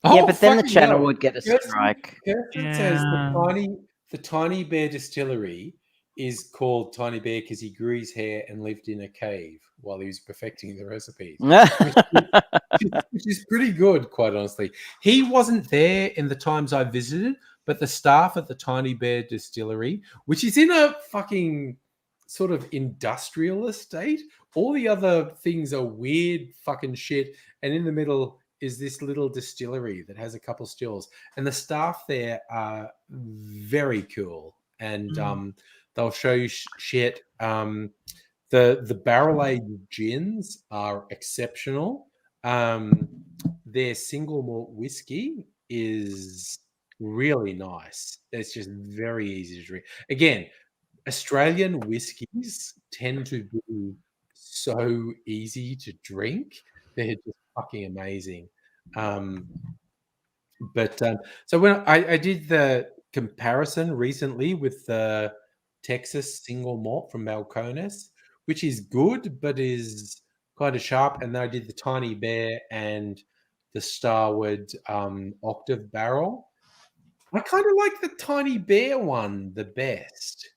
yeah, Oh, but then the fucking channel hell. would get a Kirsten- strike. Kirsten says Yeah. the Tiny Bear Distillery is called Tiny Bear because he grew his hair and lived in a cave while he was perfecting the recipes, which is pretty good, quite honestly. He wasn't there in the times I visited, but the staff at the Tiny Bear Distillery, which is in a fucking sort of industrial estate, all the other things are weird fucking shit, and in the middle is this little distillery that has a couple stills, and the staff there are very cool, and they'll show you shit. The barrel aged gins are exceptional. Their single malt whiskey is really nice. It's just very easy to drink. Again, Australian whiskies tend to be so easy to drink. They're just fucking amazing. So when I did the comparison recently with the Texas single malt from Balcones, which is good but is kind of sharp, and then I did the Tiny Bear and the Starward Octave Barrel. I kind of like the Tiny Bear one the best.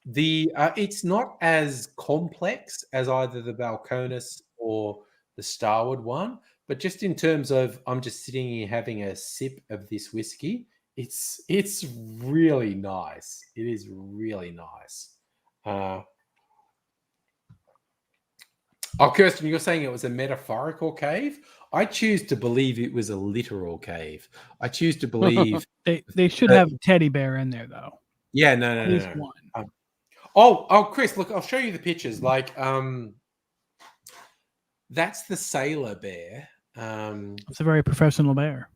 It's not as complex as either the Balcones or the Starward one, but just in terms of I'm just sitting here having a sip of this whiskey, it's really nice. It is really nice. Kirsten, you're saying it was a metaphorical cave? I choose to believe it was a literal cave. I choose to believe They should have a teddy bear in there though. Yeah, no. At least one. Chris, look, I'll show you the pictures. Like, that's the sailor bear, It's a very professional bear.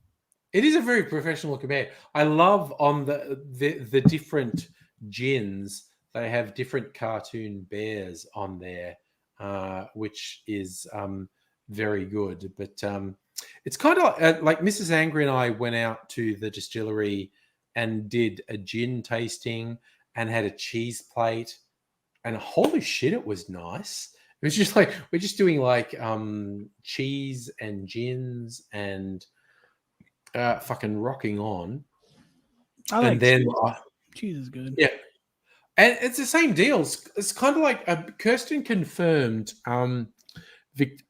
It is a very professional bear. I love on the different gins, they have different cartoon bears on there, which is very good. But it's kind of like Mrs. Angry and I went out to the distillery and did a gin tasting and had a cheese plate. And holy shit, it was nice. It was just like, we're just doing like cheese and gins and fucking rocking on. I like and then cheese is good. Yeah. And it's the same deal. It's kind of like Kirsten confirmed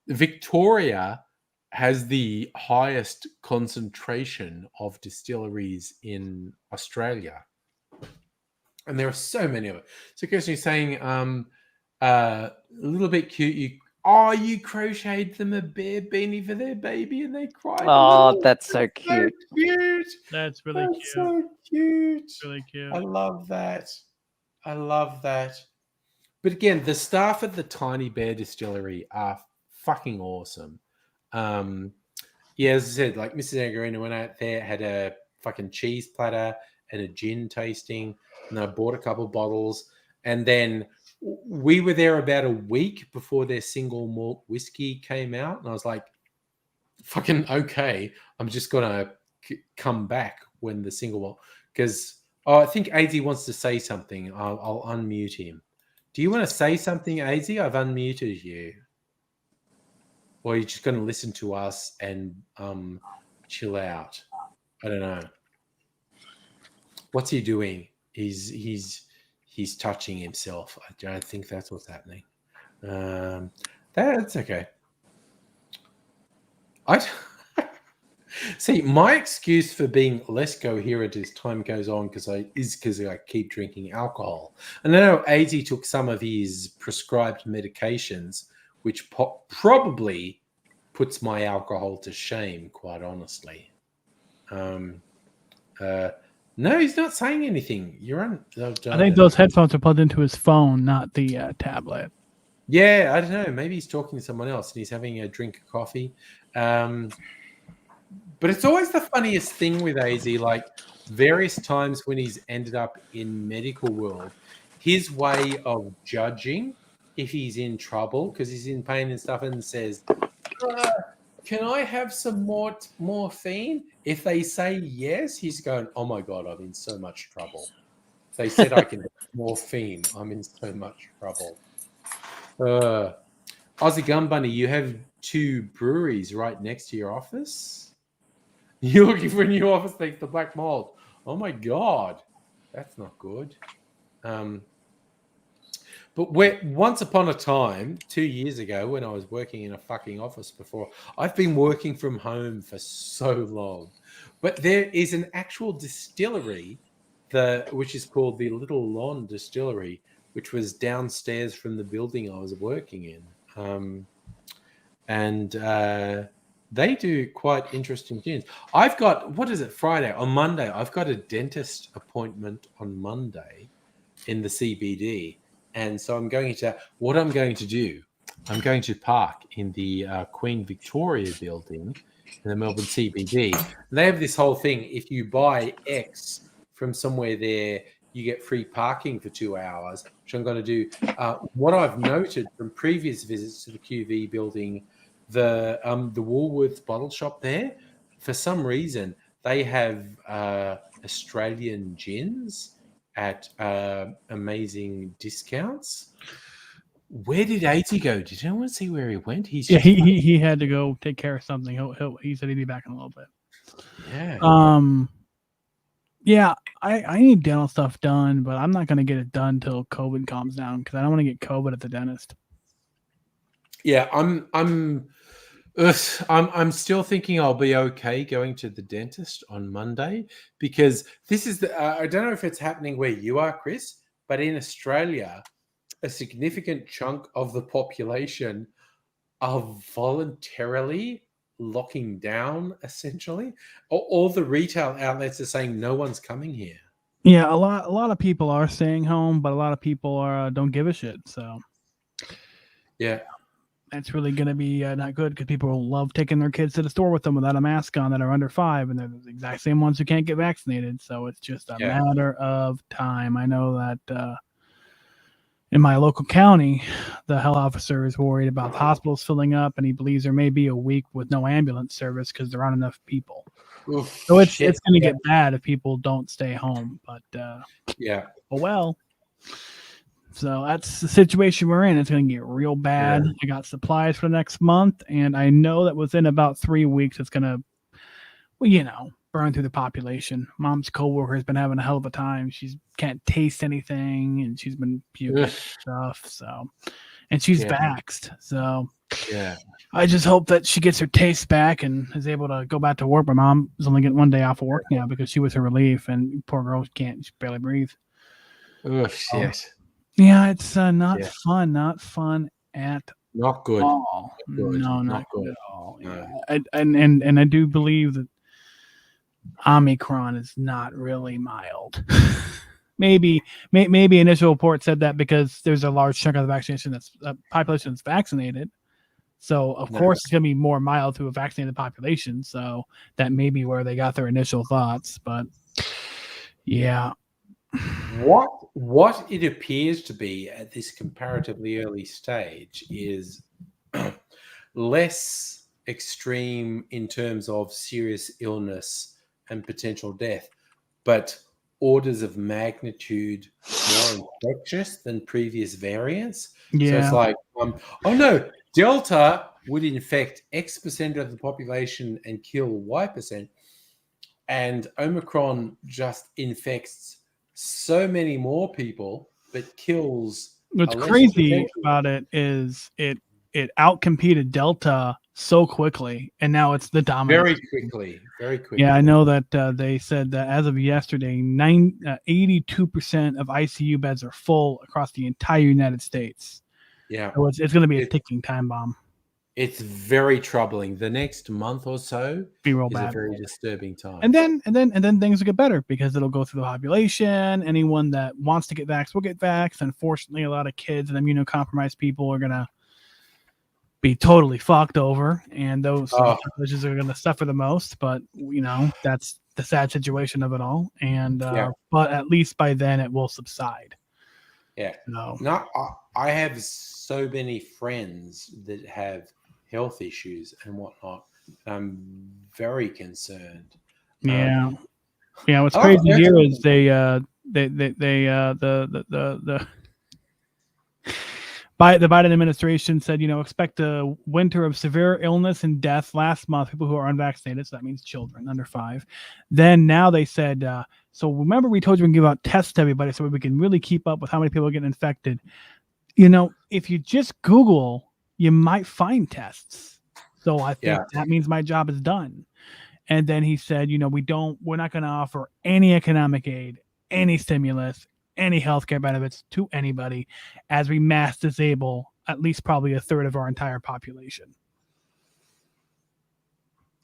Victoria has the highest concentration of distilleries in Australia. And there are so many of it. So Kirsten is saying a little bit cute. You crocheted them a bear beanie for their baby and they cried. Oh, that's so cute. So cute. That's really cute. So cute. Really cute. I love that. But again, the staff at the Tiny Bear Distillery are fucking awesome. Yeah, as I said, like Mrs. Angarina went out there, had a fucking cheese platter and a gin tasting, and I bought a couple bottles, and then we were there about a week before their single malt whiskey came out, and I was like, fucking okay, I'm just gonna come back when the single malt, because I think AZ wants to say something. I'll unmute him. Do you want to say something, AZ? I've unmuted you. Or are you just going to listen to us and chill out? I don't know. What's he doing? He's touching himself. I don't think that's what's happening. That's okay. See, my excuse for being less coherent as time goes on because I keep drinking alcohol. And I know AZ took some of his prescribed medications, which probably puts my alcohol to shame, quite honestly. No, he's not saying anything. You're on. I think those headphones are plugged into his phone, not the tablet. Yeah, I don't know. Maybe he's talking to someone else and he's having a drink of coffee. But it's always the funniest thing with AZ, like various times when he's ended up in medical world, his way of judging if he's in trouble because he's in pain and stuff and says, can I have some more morphine? If they say yes, he's going, oh my God, I'm in so much trouble. They said I can have morphine. I'm in so much trouble. Aussie Gun Bunny, you have 2 breweries right next to your office? You're looking for a new office thanks to Black Mold. Oh my God. That's not good. But once upon a time, 2 years ago, when I was working in a fucking office before, I've been working from home for so long. But there is an actual distillery, which is called the Little Lawn Distillery, which was downstairs from the building I was working in. They do quite interesting things. I've got, Friday? On Monday, I've got a dentist appointment on Monday in the CBD. And so I'm going to do, I'm going to park in the Queen Victoria building in the Melbourne CBD. And they have this whole thing. If you buy X from somewhere there, you get free parking for 2 hours, which I'm going to do. What I've noted from previous visits to the QV building, the Woolworths bottle shop there, for some reason, they have Australian gins at amazing discounts. Where did AZ go? Did anyone see where he went? He had to go take care of something. He said he'd be back in a little bit. Yeah. Yeah, I need dental stuff done, but I'm not going to get it done till COVID calms down because I don't want to get COVID at the dentist. Yeah, I'm still thinking I'll be okay going to the dentist on Monday because this is I don't know if it's happening where you are, Chris, but in Australia, a significant chunk of the population are voluntarily locking down, essentially. All the retail outlets are saying no one's coming here. Yeah, a lot of people are staying home, but a lot of people don't give a shit. So, yeah. that's really going to be not good because people love taking their kids to the store with them without a mask on that are under 5, and they're the exact same ones who can't get vaccinated. So it's just a matter of time. I know that in my local county, the health officer is worried about the hospitals filling up, and he believes there may be a week with no ambulance service because there aren't enough people. Oof, so it's going to get bad if people don't stay home. But yeah, oh well. So that's the situation we're in. It's going to get real bad. I got supplies for the next month, and I know that within about 3 weeks, it's going to, burn through the population. Mom's coworker has been having a hell of a time. She can't taste anything, and she's been puking stuff. So, and she's vaxxed. So, I just hope that she gets her taste back and is able to go back to work. My mom is only getting 1 day off of work now because she was her relief, and poor girl can't. She barely breathe. Yes. Yeah, it's not fun. Not fun at not good. all. Not good. No, not good good at all. No. Yeah. And I do believe that Omicron is not really mild. maybe initial report said that because there's a large chunk of the vaccination that's population that's vaccinated. So of course it's gonna be more mild to a vaccinated population. So that may be where they got their initial thoughts. But yeah. What it appears to be at this comparatively early stage is less extreme in terms of serious illness and potential death, but orders of magnitude more infectious than previous variants. Yeah. So it's like, oh no, Delta would infect X% of the population and kill Y%, and Omicron just infects so many more people, but kills. What's crazy about it is it outcompeted Delta so quickly, and now it's the dominant. Very quickly. Yeah, I know that they said that as of yesterday, 82% of ICU beds are full across the entire United States. Yeah, so it's going to be a ticking time bomb. It's very troubling. The next month or so be real is bad. A very disturbing time. And then things will get better because it'll go through the population. Anyone that wants to get vaxxed will get vaxxed. Unfortunately, a lot of kids and immunocompromised people are gonna be totally fucked over, and those populations are gonna suffer the most. But that's the sad situation of it all. And but at least by then it will subside. Yeah. No. I have so many friends that have health issues and whatnot. I'm very concerned. Yeah. What's crazy here is the Biden administration said, expect a winter of severe illness and death last month, people who are unvaccinated. So that means children under 5. Then now they said, so remember we told you we can give out tests to everybody so we can really keep up with how many people are getting infected. If you just Google, you might find tests. So I think that means my job is done. And then he said, we're not going to offer any economic aid, any stimulus, any healthcare benefits to anybody as we mass disable at least probably a third of our entire population.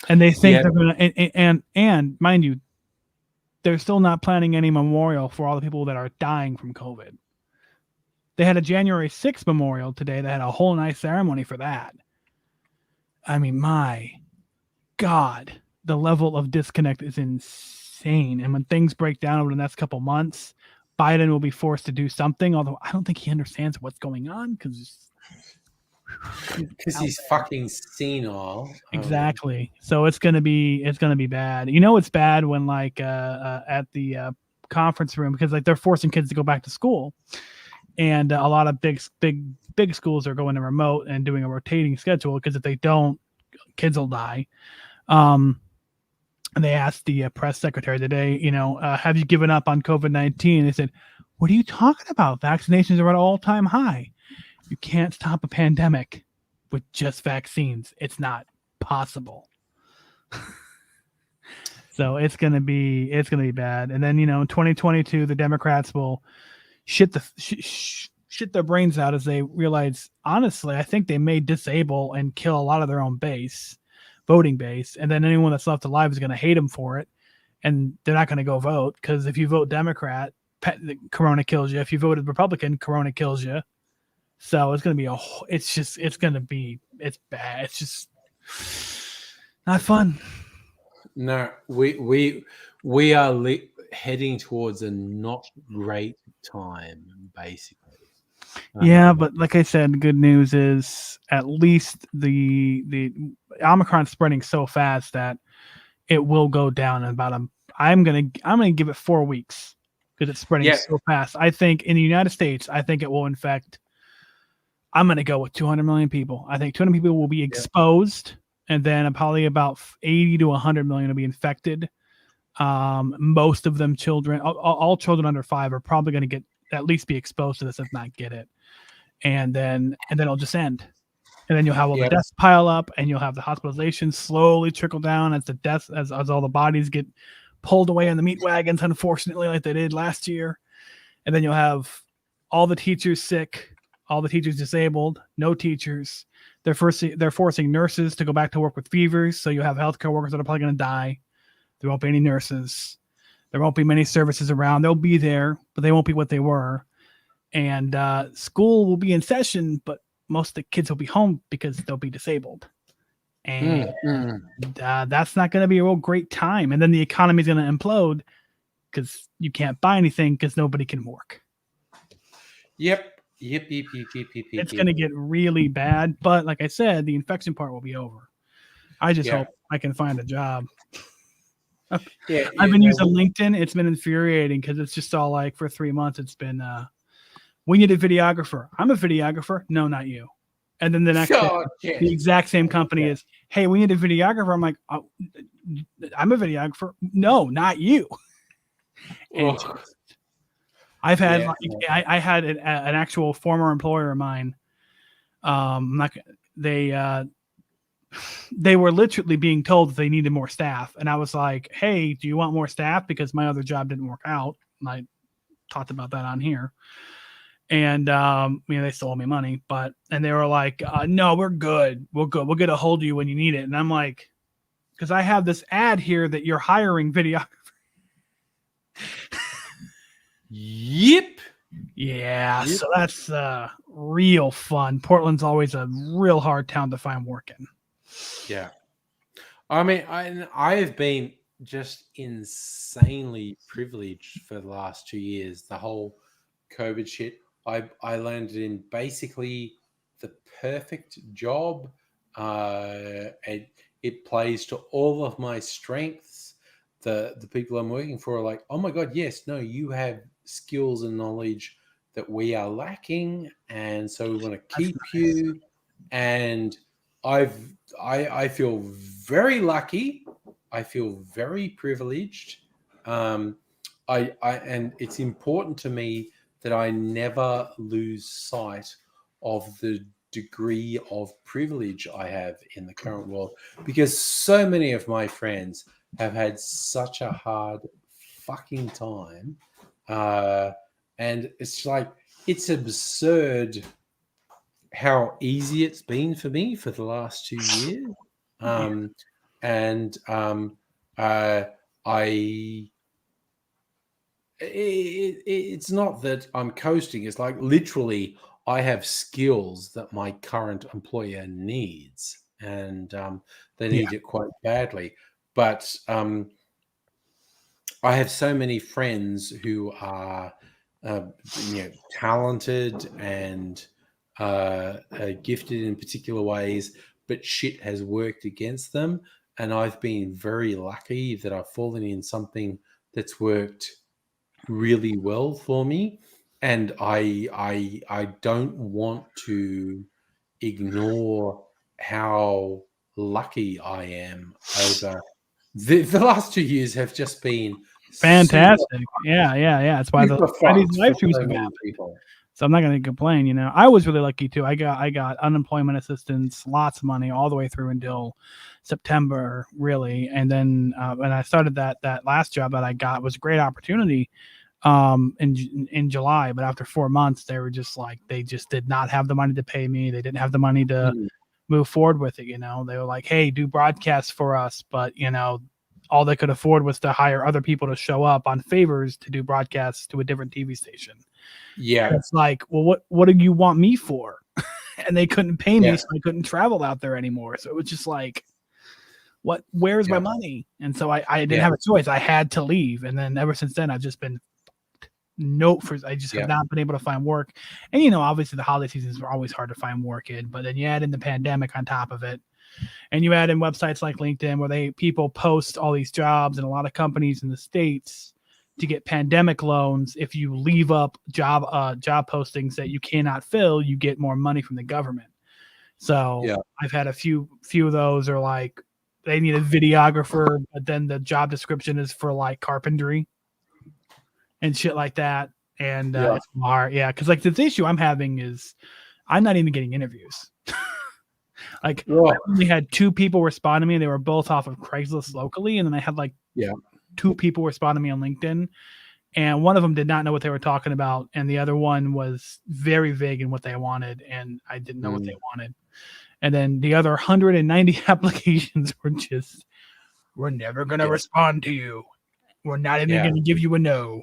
And they think they're going to, and mind you, they're still not planning any memorial for all the people that are dying from COVID. They had a January 6th memorial today. They had a whole nice ceremony for that. I mean, my God, the level of disconnect is insane. And when things break down over the next couple months, Biden will be forced to do something, although I don't think he understands what's going on because he's fucking senile. Exactly. So it's gonna be bad. It's bad when at the conference room because they're forcing kids to go back to school, and a lot of big schools are going to remote and doing a rotating schedule because if they don't, kids will die. And they asked the press secretary today, have you given up on COVID-19? They said, what are you talking about? Vaccinations are at all-time high. You can't stop a pandemic with just vaccines. It's not possible. So it's gonna be bad. And then in 2022, the Democrats will shit their brains out as they realize, honestly, I think they may disable and kill a lot of their own voting base, and then anyone that's left alive is going to hate them for it, and they're not going to go vote because if you vote Democrat, Corona kills you. If you voted Republican, Corona kills you. So it's going to be it's bad. It's just not fun. No, we are heading towards a not great time, basically. Yeah, but like I said, good news is at least the Omicron's spreading so fast that it will go down in about I'm gonna give it 4 weeks because it's spreading so fast. I think in the United States, I think it will infect. I'm gonna go with 200 million people. I think 200 people will be exposed, and then probably about 80 to 100 million will be infected. Most of them children, all children under 5 are probably going to at least be exposed to this, if not get it. And then it'll just end. And then you'll have all the deaths pile up, and you'll have the hospitalizations slowly trickle down as the deaths, as all the bodies get pulled away in the meat wagons, unfortunately, like they did last year. And then you'll have all the teachers sick, all the teachers disabled, no teachers. They're forcing nurses to go back to work with fevers. So you'll have healthcare workers that are probably going to die. There won't be any nurses. There won't be many services around. They'll be there, but they won't be what they were. And school will be in session, but most of the kids will be home because they'll be disabled. And that's not going to be a real great time. And then the economy is going to implode because you can't buy anything because nobody can work. Yep. It's going to get really bad. But like I said, the infection part will be over. I just hope I can find a job. I've been using LinkedIn. It's been infuriating because it's just all like for 3 months. It's been, we need a videographer. I'm a videographer. No, not you. And then the next day, the exact same company is, hey, we need a videographer. I'm like, oh, I'm a videographer. No, not you. And I've had, I had an actual former employer of mine. They were literally being told that they needed more staff. And I was like, hey, do you want more staff? Because my other job didn't work out. And I talked about that on here. And, they still owe me money, and they were like, no, we're good. We're good. We'll get a hold of you when you need it. And I'm like, because I have this ad here that you're hiring videographer. Yep. Yeah. So that's real fun. Portland's always a real hard town to find work in. Yeah. I mean, I have been just insanely privileged for the last 2 years. The whole COVID shit. I landed in basically the perfect job. And it plays to all of my strengths. The people I'm working for are like, oh my God, yes, no, you have skills and knowledge that we are lacking, and so we want to keep you. And I feel very lucky. I feel very privileged. And it's important to me that I never lose sight of the degree of privilege I have in the current world, because so many of my friends have had such a hard fucking time. And it's like, it's absurd how easy it's been for me for the last 2 years. It's not that I'm coasting. It's like literally I have skills that my current employer needs, and they need it quite badly. But I have so many friends who are talented and gifted in particular ways, but shit has worked against them. And I've been very lucky that I've fallen in something that's worked really well for me. And I don't want to ignore how lucky I am over the last 2 years have just been fantastic. Yeah. That's why these live streams have happened. So I'm not going to complain. I was really lucky too. I got unemployment assistance, lots of money all the way through until September, really. And then when I started that last job that I got was a great opportunity in July. But after 4 months, they were just like, they just did not have the money to pay me. They didn't have the money to move forward with it. They were like, hey, do broadcasts for us. But, all they could afford was to hire other people to show up on favors to do broadcasts to a different TV station. Yeah. And it's like, well, what do you want me for? And they couldn't pay me, Yeah. so I couldn't travel out there anymore. So it was just like, where's my money? And so I didn't have a choice. I had to leave. And then ever since then, I've just been I just have not been able to find work. And, you know, obviously the holiday seasons were always hard to find work in, but then you add in the pandemic on top of it. And you add in websites like LinkedIn where people post all these jobs, and a lot of companies in the States to get pandemic loans. If you leave up job postings that you cannot fill, you get more money from the government. So I've had a few of those are like, they need a videographer, but then the job description is for like carpentry and shit like that. And it's hard. Yeah. Cause like the issue I'm having is I'm not even getting interviews. Like I only had 2 people respond to me. They were both off of Craigslist locally. And then I had like 2 people respond to me on LinkedIn. And one of them did not know what they were talking about. And the other one was very vague in what they wanted. And I didn't know what they wanted. And then the other 190 applications were just, we're never going to respond to you. We're not even going to give you a no.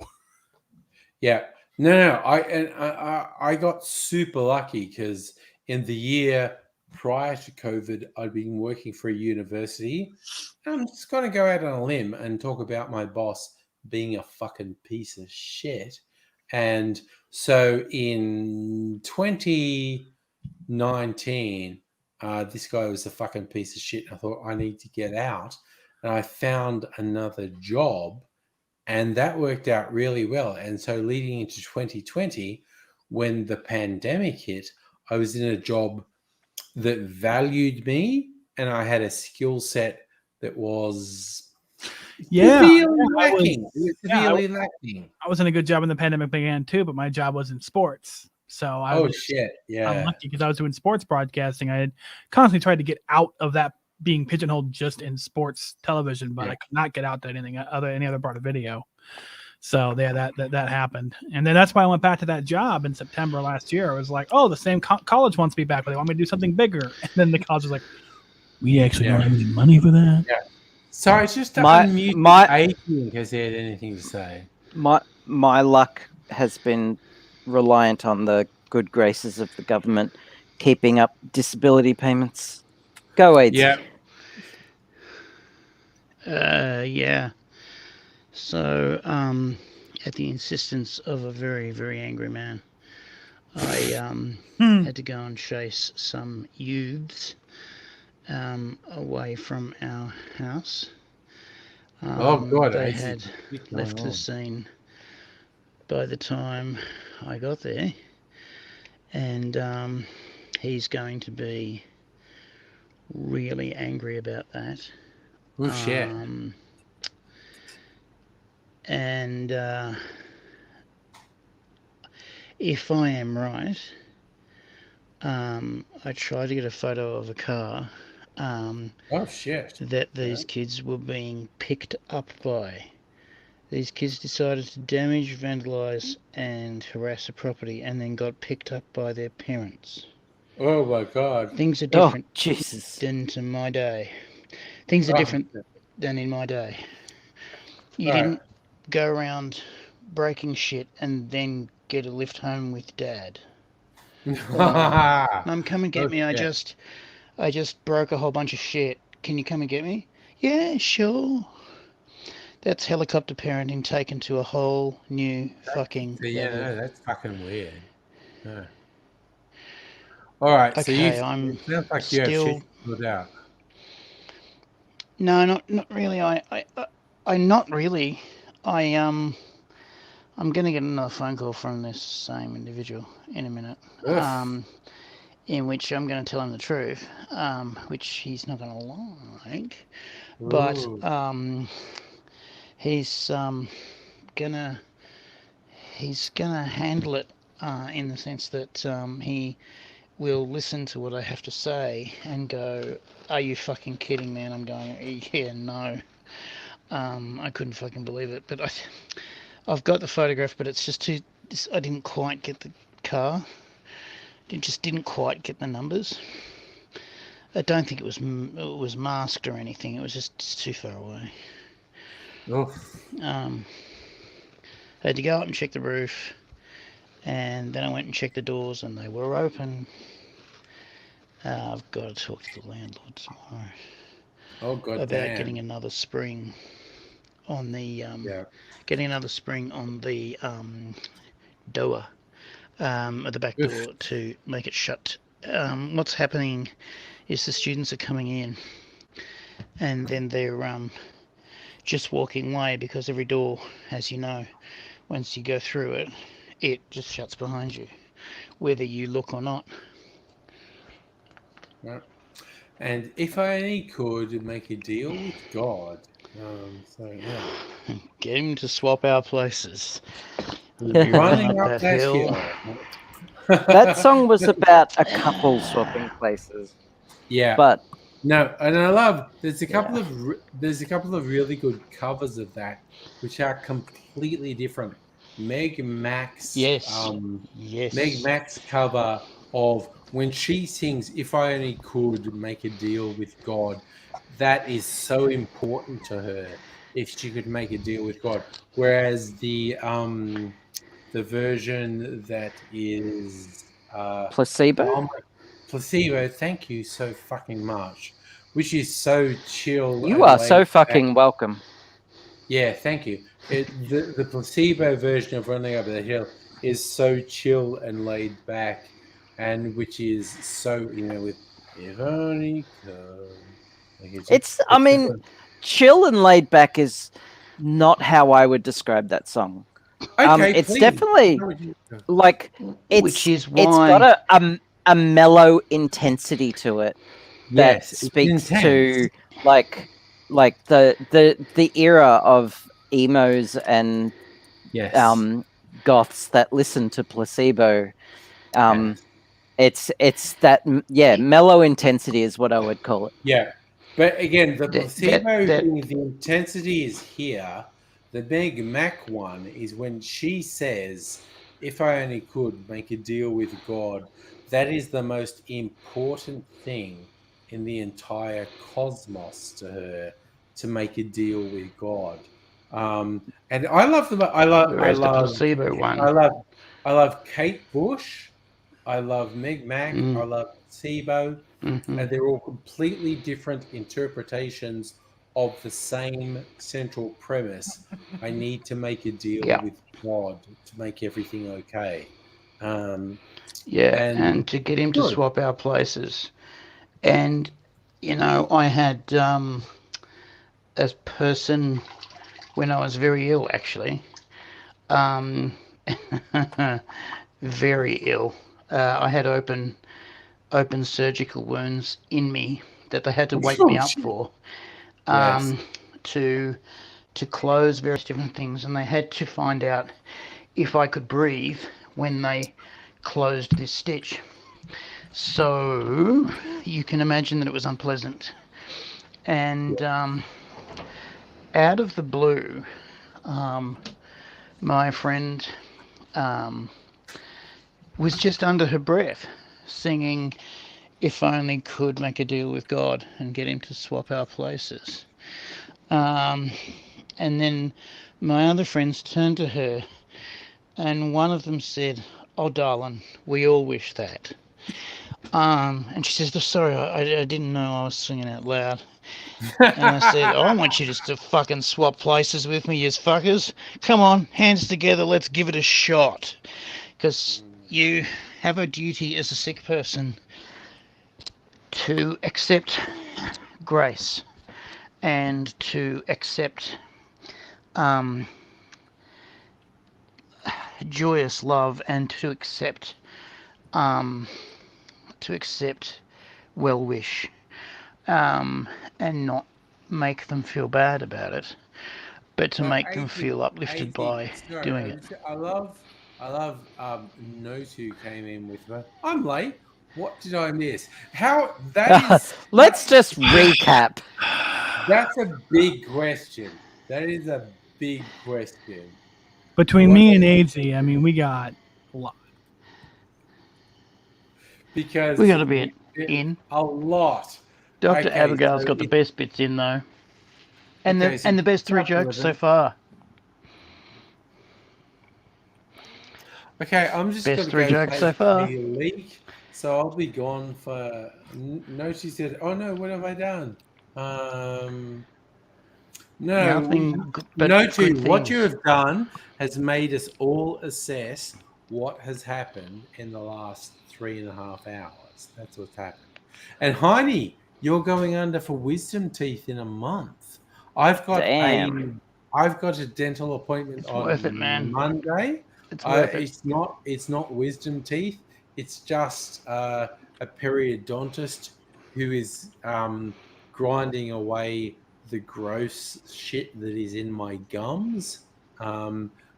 Yeah. No. I got super lucky because in the year prior to COVID, I'd been working for a university. I'm just going to go out on a limb and talk about my boss being a fucking piece of shit. And so in 2019, this guy was a fucking piece of shit. I thought, I need to get out. And I found another job, and that worked out really well. And so leading into 2020, when the pandemic hit, I was in a job that valued me, and I had a skill set that was severely lacking. I was in a good job when the pandemic began too, but my job was in sports. So I'm lucky because I was doing sports broadcasting. I had constantly tried to get out of that being pigeonholed just in sports television, but I could not get out to any other part of video. So that happened. And then that's why I went back to that job in September last year. I was like, oh, the same college wants me back, but they want me to do something bigger. And then the college was like, we actually don't have any money for that. Yeah. Sorry, it's just unmute Adrian in case he had anything to say. My luck has been reliant on the good graces of the government keeping up disability payments. Go, AIDS. Yeah. So, at the insistence of a very, very angry man, I had to go and chase some youths away from our house. They had left the scene by the time I got there, and he's going to be really angry about that. Oh, shit. And if I am right, I tried to get a photo of a car that these kids were being picked up by. These kids decided to damage, vandalize, and harass a property, and then got picked up by their parents. Oh my God! Things are different than to my day. Things are different than in my day. You didn't go around breaking shit and then get a lift home with Dad. Mum, come and get me. I just broke a whole bunch of shit. Can you come and get me? Yeah, sure. That's helicopter parenting taken to a whole new fucking level. No, that's fucking weird. Yeah. All right, okay, so it I'm sounds like still... you have shit filled out. No, not really. I not really. I'm gonna get another phone call from this same individual in a minute. In which I'm going to tell him the truth, which he's not going to like. But he's gonna handle it in the sense that he will listen to what I have to say and go, "Are you fucking kidding, man?" I'm going, "Yeah, no." I couldn't fucking believe it, but I've got the photograph, but it's just I didn't quite get the car. Just didn't quite get the numbers. I don't think it was masked or anything. It was just too far away. I had to go up and check the roof, And then I went and checked the doors, and they were open. I've got to talk to the landlord tomorrow. Oh god about damn. getting another spring on the Yeah. getting another spring on the door at the back Oof. door to make it shut. What's happening is the students are coming in, and then they're just walking away, because every door, as you know, once you go through it, it just shuts behind you, whether you look or not. Right. And if I only could make a deal with God. So yeah. Get him to swap our places. We'll be Running running up up that hill. That song was about a couple swapping places. Yeah. But no, and I love there's a couple of really good covers of that, which are completely different. Meg Max, Yes. Meg Max cover of when she sings "If I Only Could Make a Deal with God," that is so important to her. If she could make a deal with God, whereas the version that is Placebo. Placebo, thank you so fucking much. Which is so chill. You are so fucking welcome. Yeah, thank you. The Placebo version of Running Up the Hill is so chill and laid back, and which is so, with if only could. I mean, chill and laid back is not how I would describe that song. Okay, it's please. Definitely like Which is why it's got a mellow intensity to it that speaks to like the era of emos and goths that listen to Placebo. It's that mellow intensity is what I would call it. Yeah, but again, the Placebo thing, the intensity is here. The Meg Mac one is when she says, "If I only could make a deal with God," that is the most important thing in the entire cosmos to her, to make a deal with God. And I love the Placebo one. I love Kate Bush. I love Meg Mac. I love Placebo. Mm-hmm. And they're all completely different interpretations of the same central premise. I need to make a deal with God to make everything okay. And to get him to swap our places. And, I had a person when I was very ill, actually. Very ill. I had open surgical wounds in me that they had to wake me up for. To close various different things, and they had to find out if I could breathe when they closed this stitch. So you can imagine that it was unpleasant. And out of the blue, my friend was just under her breath singing "If I Only Could Make a Deal with God" and get him to swap our places. And then my other friends turned to her, and one of them said, "Oh, darling, we all wish that." And she says, "Sorry, I didn't know I was singing out loud." And I said, "I want you just to fucking swap places with me, you fuckers. Come on, hands together, let's give it a shot. Because you have a duty as a sick person to accept grace and to accept joyous love, and to accept well wish, and not make them feel bad about it, but to make them feel uplifted by doing it. I love Notu came in with I'm late. What did I miss? How that is let's just recap. That's a big question. That is a big question. Between me and AZ, I mean, we got a lot. Because we got a bit in. A lot. Dr. Abigail's got the best bits in though. And the best three jokes so far. Okay, I'm just Best going to 3 go jokes take so far. a leak, so I'll be gone for. No, she said. Oh no, what have I done? No, Nothing but no, good too. What you things. have done has made us all assess what has happened in the last 3.5 hours. That's what's happened. And Heine, you're going under for wisdom teeth in a month. I've got Damn. a dental appointment It's on worth it, man. Monday. It's worth it. It's not wisdom teeth. It's just a periodontist who is grinding away the gross shit that is in my gums.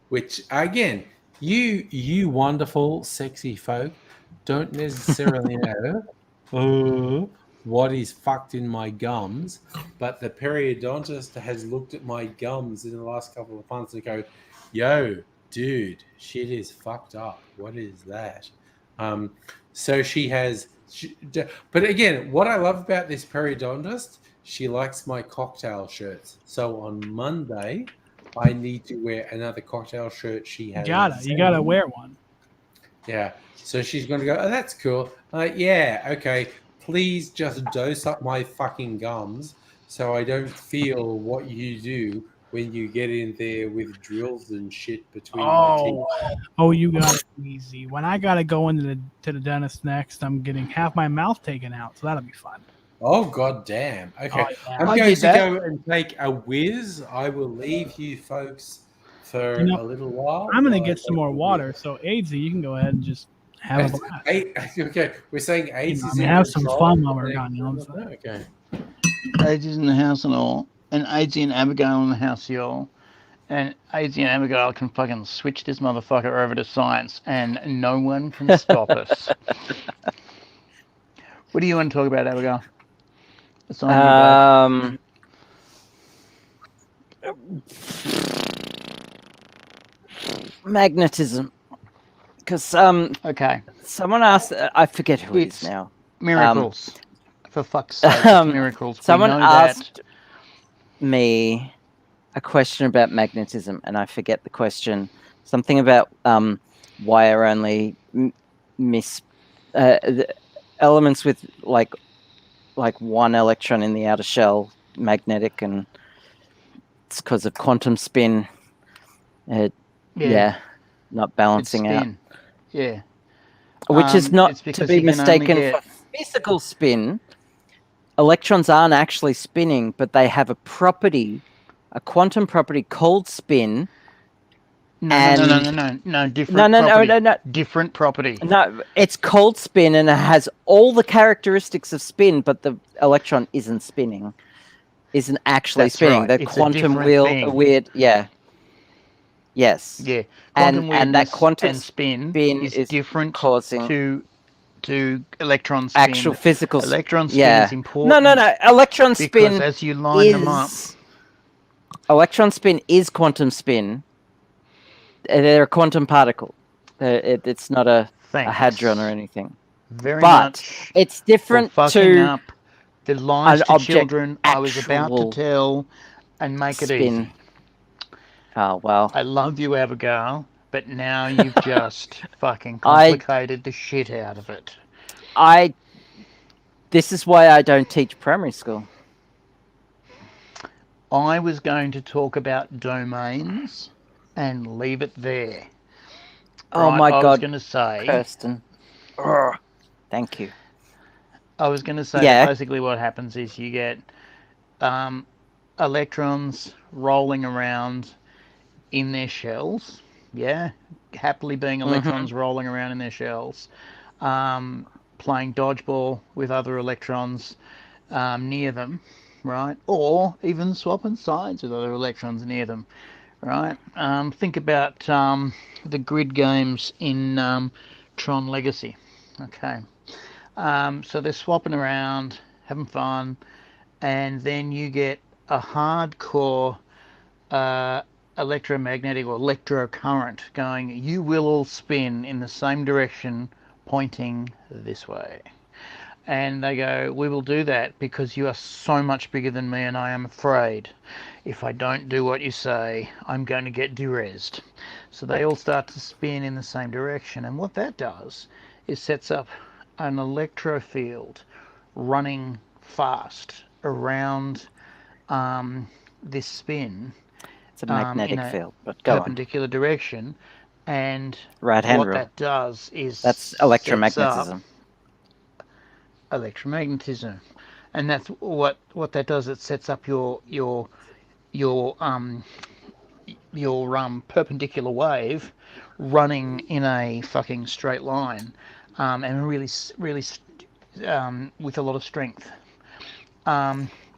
Which again, you wonderful, sexy folk don't necessarily know what is fucked in my gums, but the periodontist has looked at my gums in the last couple of months and go, yo, dude, shit is fucked up. What is that? So but again, what I love about this periodontist, she likes my cocktail shirts. So on Monday, I need to wear another cocktail shirt she has. You gotta wear one. Yeah. So she's going to go, oh, that's cool. I'm like, yeah, okay. Please just dose up my fucking gums so I don't feel what you do when you get in there with drills and shit between my teeth. Oh, you got it easy. When I gotta go into the dentist next, I'm getting half my mouth taken out, so that'll be fun. Oh, god damn. Okay. Oh, yeah. I'm I going did to that. go and take a whiz. I will leave you folks for You know, a little while. I'm gonna while I get some take more a whiz. water. So AIDS, you can go ahead and just have a blast. Okay, we're saying AIDS is in have some control. fun while we're gone. You know what I'm saying? Okay. AIDS is in the house and all, and AIDS and Abigail in the house, y'all. And AIDS and Abigail can fucking switch this motherfucker over to science, and no one can stop us. What do you want to talk about, Abigail? It's on you, Magnetism. Because okay. someone asked, I forget who it It's is now. miracles. For fuck's sake, it's miracles. Someone we know asked me a question about magnetism, and I forget the question. Something about why are only the elements with like one electron in the outer shell magnetic, and it's because of quantum spin. Not balancing out. Yeah. Which is not to be mistaken for physical spin. Electrons aren't actually spinning, but they have a property, a quantum property called spin. No, different property. No, it's called spin, and it has all the characteristics of spin, but the electron isn't spinning. Isn't actually spinning. Right. The quantum weird, yeah. Yes. Yeah. And that quantum spin is different causing to electron spin. Actual physical spin. Electron spin is important. No. Electron spin because as you line them up. Electron spin is quantum spin. They're a quantum particle. It's not a hadron or anything. Very but much it's different fucking to up the lies an to object children I was about to tell and make it spin. easy. Oh, well. I love you, Abigail, but now you've just fucking complicated the shit out of it. This is why I don't teach primary school. I was going to talk about domains and leave it there. Oh my God, I was going to say, Kirsten. Thank you. I was going to say basically what happens is you get electrons rolling around in their shells, happily being electrons rolling around in their shells, playing dodgeball with other electrons near them, right? Or even swapping sides with other electrons near them, right? Think about the grid games in Tron Legacy, okay? So they're swapping around, having fun, and then you get a hardcore electromagnetic or electrocurrent going, you will all spin in the same direction pointing this way. And they go, we will do that because you are so much bigger than me and I am afraid If I don't do what you say, I'm going to get derezzed. So they all start to spin in the same direction. And what that does is sets up an electrofield running fast around this spin. It's a magnetic in a field, but go on. perpendicular direction. And Right-hand what rule. that does is That's electromagnetism. Electromagnetism, and that's what that does. It sets up your perpendicular wave running in a fucking straight line, and really with a lot of strength.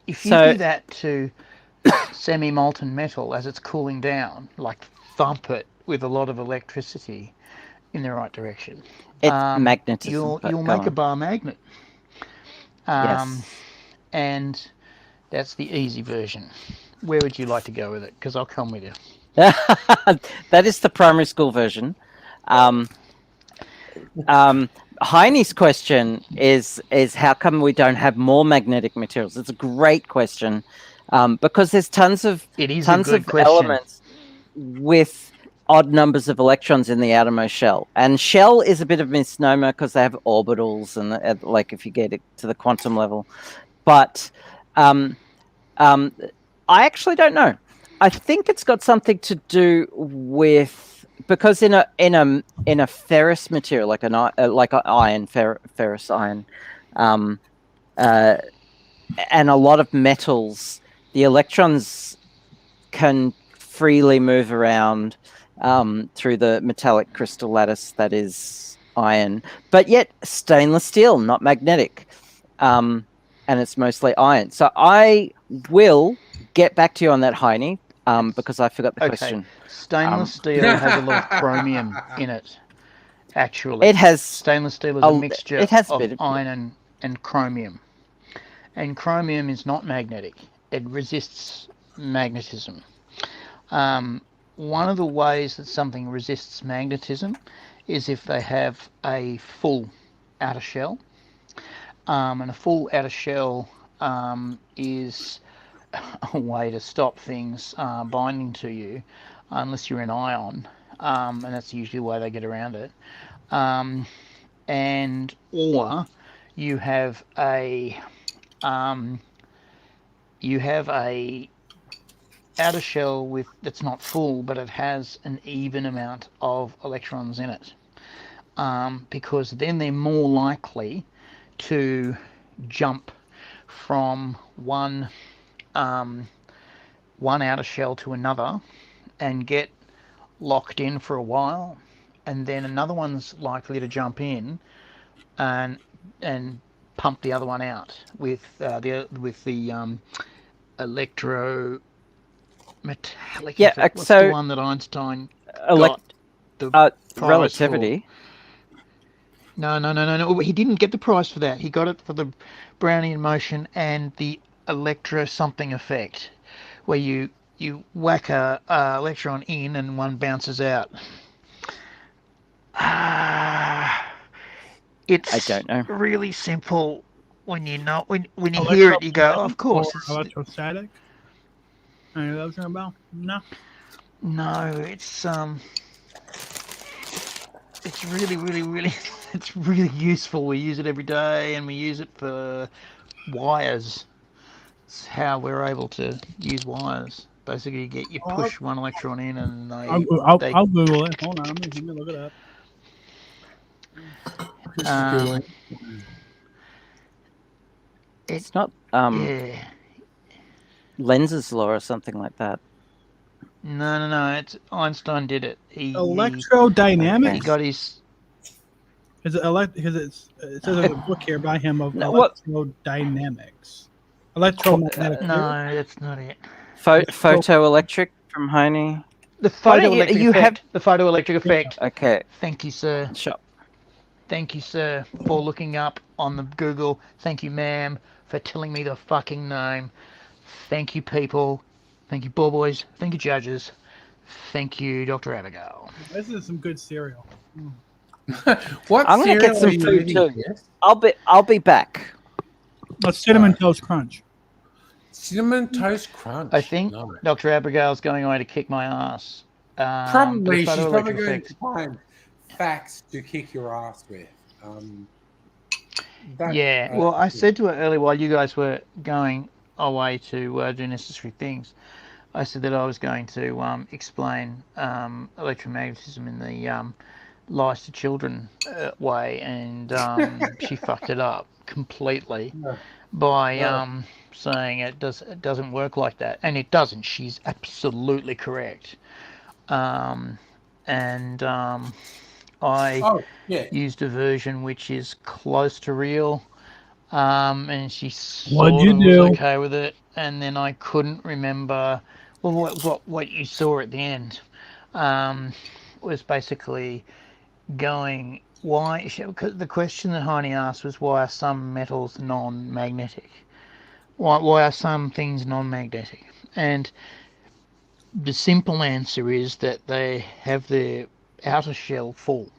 If you do that to semi-molten metal as it's cooling down, like thump it with a lot of electricity in the right direction, it's magnetism. You'll make a bar magnet. Yes. And that's the easy version. Where would you like to go with it? Because I'll come with you. That is the primary school version. Heine's question is how come we don't have more magnetic materials? It's a great question, because there's tons of elements with odd numbers of electrons in the outermost shell. And shell is a bit of a misnomer because they have orbitals and like if you get it to the quantum level. But I actually don't know. I think it's got something to do with, because in a ferrous material like an iron, ferrous iron, and a lot of metals, the electrons can freely move around through the metallic crystal lattice that is iron, but yet stainless steel, not magnetic, and it's mostly iron. So I will get back to you on that, Heine, because I forgot the question. Stainless steel has a lot of chromium in it. Actually, it has stainless steel is a mixture of iron and chromium, and chromium is not magnetic. It resists magnetism. One of the ways that something resists magnetism is if they have a full outer shell. And a full outer shell is a way to stop things binding to you, unless you're an ion, and that's usually the way they get around it. Or you have a outer shell that's not full, but it has an even amount of electrons in it, because then they're more likely to jump from one outer shell to another and get locked in for a while, and then another one's likely to jump in and pump the other one out with the electrometallic. Yeah, What's the one that Einstein got the relativity. For? No. He didn't get the prize for that. He got it for the Brownian motion and the electro something effect, where you whack a electron in and one bounces out. It's I don't know. Really simple when you hear it. You go, oh, of course. Electrostatic. I know that was about. No, it's really it's really useful. We use it every day, and we use it for wires. It's how we're able to use wires. Basically, you push one electron in, and I'll Google it. Hold on, let me look it up. It's not Lenz's law or something like that. No. It's Einstein did it. Electrodynamics. He got his. Is it because it says there's a book here by him of electrodynamics. Electromagnetic. No, that's not it. Photoelectric from Heine. The photoelectric effect. The photoelectric effect. Okay. Thank you, sir. Sure. Thank you, sir, for looking up on the Google. Thank you, ma'am, for telling me the fucking name. Thank you, people. Thank you, boys. Thank you, judges. Thank you, Dr. Abigail. This is some good cereal. What? I'm gonna get some food too. I'll be back. Cinnamon Toast Crunch. Cinnamon Toast Crunch. I think No. Dr. Abigail's going away to kick my ass. Probably. but She's photoelectric probably going effect- to find facts to kick your ass with. That- Yeah, well, I said to her earlier while you guys were going away to do necessary things, I said that I was going to explain electromagnetism in the lies to children way, and she fucked it up completely by saying it doesn't work like that, and it doesn't. She's absolutely correct. I used a version which is close to real, and she sort of was okay with it, and then I couldn't remember what you saw at the end was basically going why. The question that Heine asked was, why are some metals non-magnetic? Why are some things non-magnetic? And the simple answer is that they have their outer shell full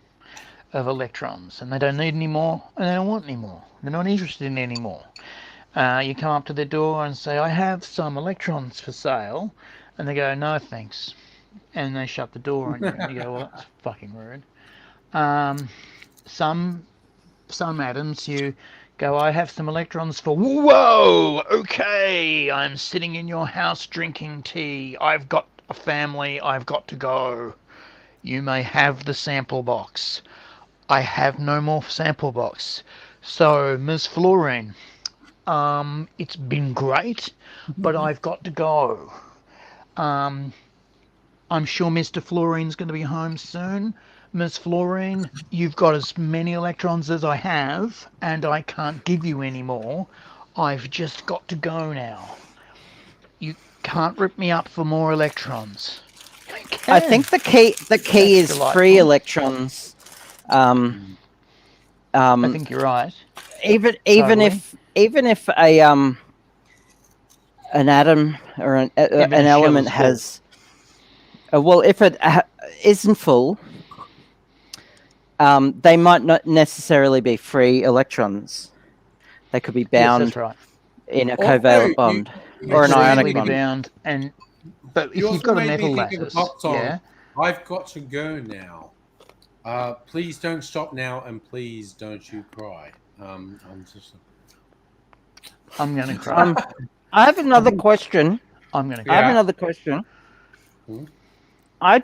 of electrons, and they don't need any more, and they don't want any more. They're not interested in any more. You come up to their door and say, I have some electrons for sale, and they go, no thanks, and they shut the door on you, and you go, well, that's fucking rude. Some atoms, you go, I have some electrons for, whoa, okay, I'm sitting in your house drinking tea, I've got a family, I've got to go. You may have the sample box. I have no more sample box. So, Ms. Fluorine, it's been great, but I've got to go. I'm sure Mr. Fluorine's going to be home soon. Ms. Fluorine, you've got as many electrons as I have, and I can't give you any more. I've just got to go now. You can't rip me up for more electrons. I think the key is delightful. free electrons. I think you're right. Even Totally. if a an atom or an the shell element is full. has if it isn't full, they might not necessarily be free electrons. They could be Yes, bound that's right. in a covalent bond or an ionic bond. Bound, but if You you've also got a made me metal think of the lattice, pop song, yeah, I've got to go now. Please don't stop now, and please don't you cry. I'm I'm going to cry. I have another question. I'm going to I have cry. another question. Hmm? I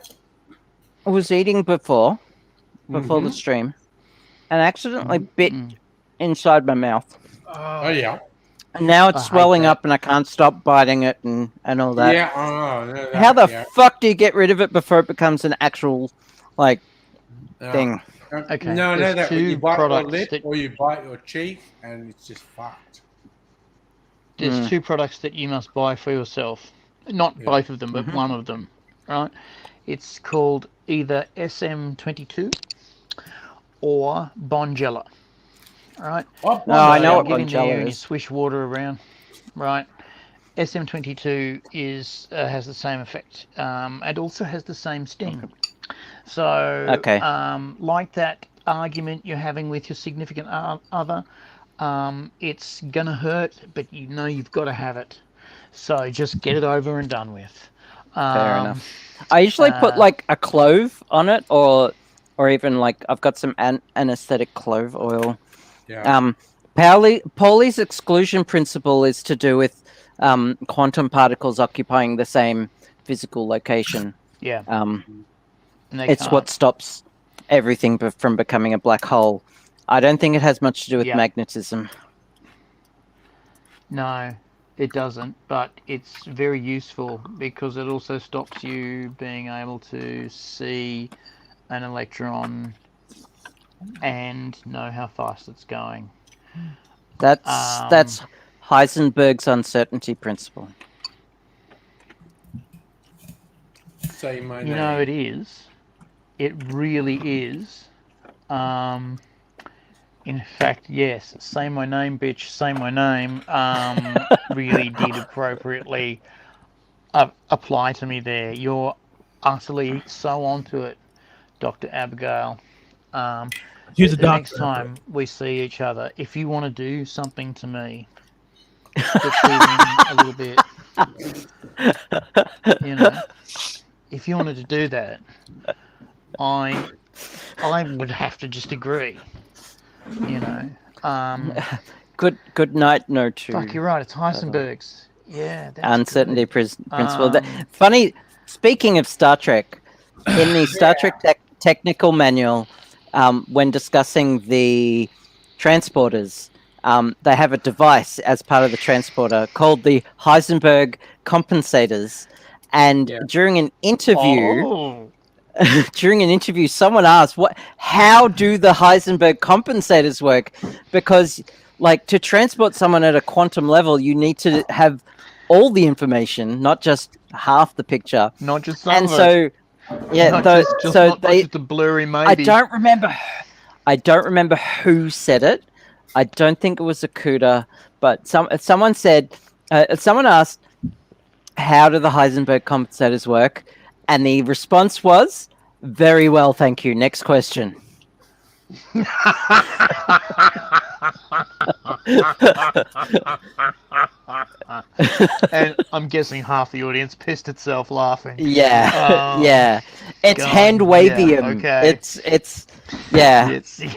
was eating before the stream, and accidentally bit inside my mouth. Oh yeah. And now it's I hate swelling that. up, and I can't stop biting it and all that. Yeah. I know that, How the yeah. fuck do you get rid of it before it becomes an actual thing? Okay, No, I know there's that when two you bite your products lip that- or you bite your cheek, and it's just fucked. There's two products that you must buy for yourself. Not Yeah. both of them, but one of them, right? It's called either SM22 or Bonjela, right? Oh, No, I know So what get in there Bonjela and you is. swish water around, right? SM22 has the same effect. It also has the same sting. So, Okay. like that argument you're having with your significant other, it's gonna hurt, but you know you've got to have it. So just get it over and done with. Fair enough. I usually put like a clove on it, or even like I've got some anesthetic clove oil. Yeah. Pauli's exclusion principle is to do with quantum particles occupying the same physical location. Yeah. And they It's can't. what stops everything from becoming a black hole. I don't think it has much to do with Yeah. magnetism. No, it doesn't, but it's very useful because it also stops you being able to see an electron and know how fast it's going. That's Heisenberg's uncertainty principle. Say my name. You know, it is. It really is. In fact, yes. Say my name, bitch. Say my name. Really did appropriately apply to me there. You're utterly so onto it, Dr. Abigail. She's a the doctor. next time we see each other, if you want to do something to me, Get breathing a little bit. You know, if you wanted to do that, I would have to just agree. You know, good night, no two. fuck, you're right. It's Heisenberg's. Yeah, that's uncertainty good. principle. Funny. Speaking of Star Trek, in the Star Trek technical manual, when discussing the transporters, they have a device as part of the transporter called the Heisenberg compensators. And during an interview, someone asked, how do the Heisenberg compensators work? Because, like, to transport someone at a quantum level, you need to have all the information, not just half the picture. Not just some and of so, it. yeah, not just a blurry maybe. I don't remember who said it. I don't think it was Okuda, but someone said, someone asked, how do the Heisenberg compensators work? And the response was, very well, thank you. Next question. And I'm guessing half the audience pissed itself laughing. Yeah, yeah. It's hand wavium. Yeah, okay.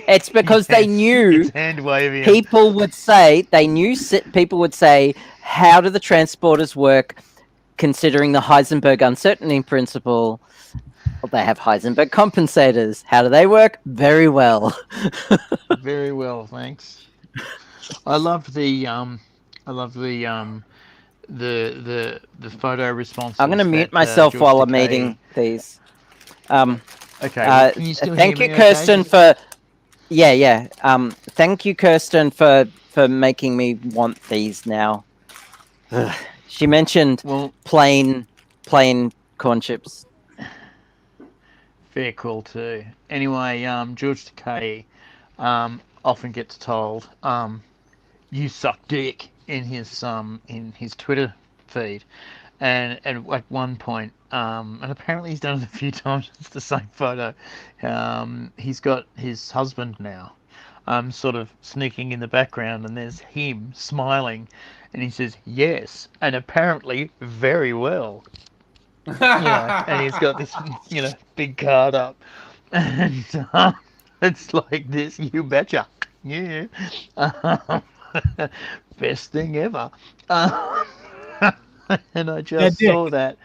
It's because they knew it's hand wavium. People would say, how do the transporters work? Considering the Heisenberg uncertainty principle, well, they have Heisenberg compensators. How do they work? Very well. Very well, thanks. I loved the photo responses. I'm going to mute myself while I'm eating these. Okay. Can you still thank hear you, me Kirsten, okay? for. Yeah. Thank you, Kirsten, for making me want these now. She mentioned plain corn chips. Very cool too. Anyway, George Takei often gets told, "You suck dick" in his Twitter feed, and at one point, and apparently he's done it a few times. It's the same photo. He's got his husband now, sort of sneaking in the background, and there's him smiling, and he says yes, and apparently very well. And he's got this, big card up, and it's like this. You betcha, yeah. Best thing ever. And I just saw that,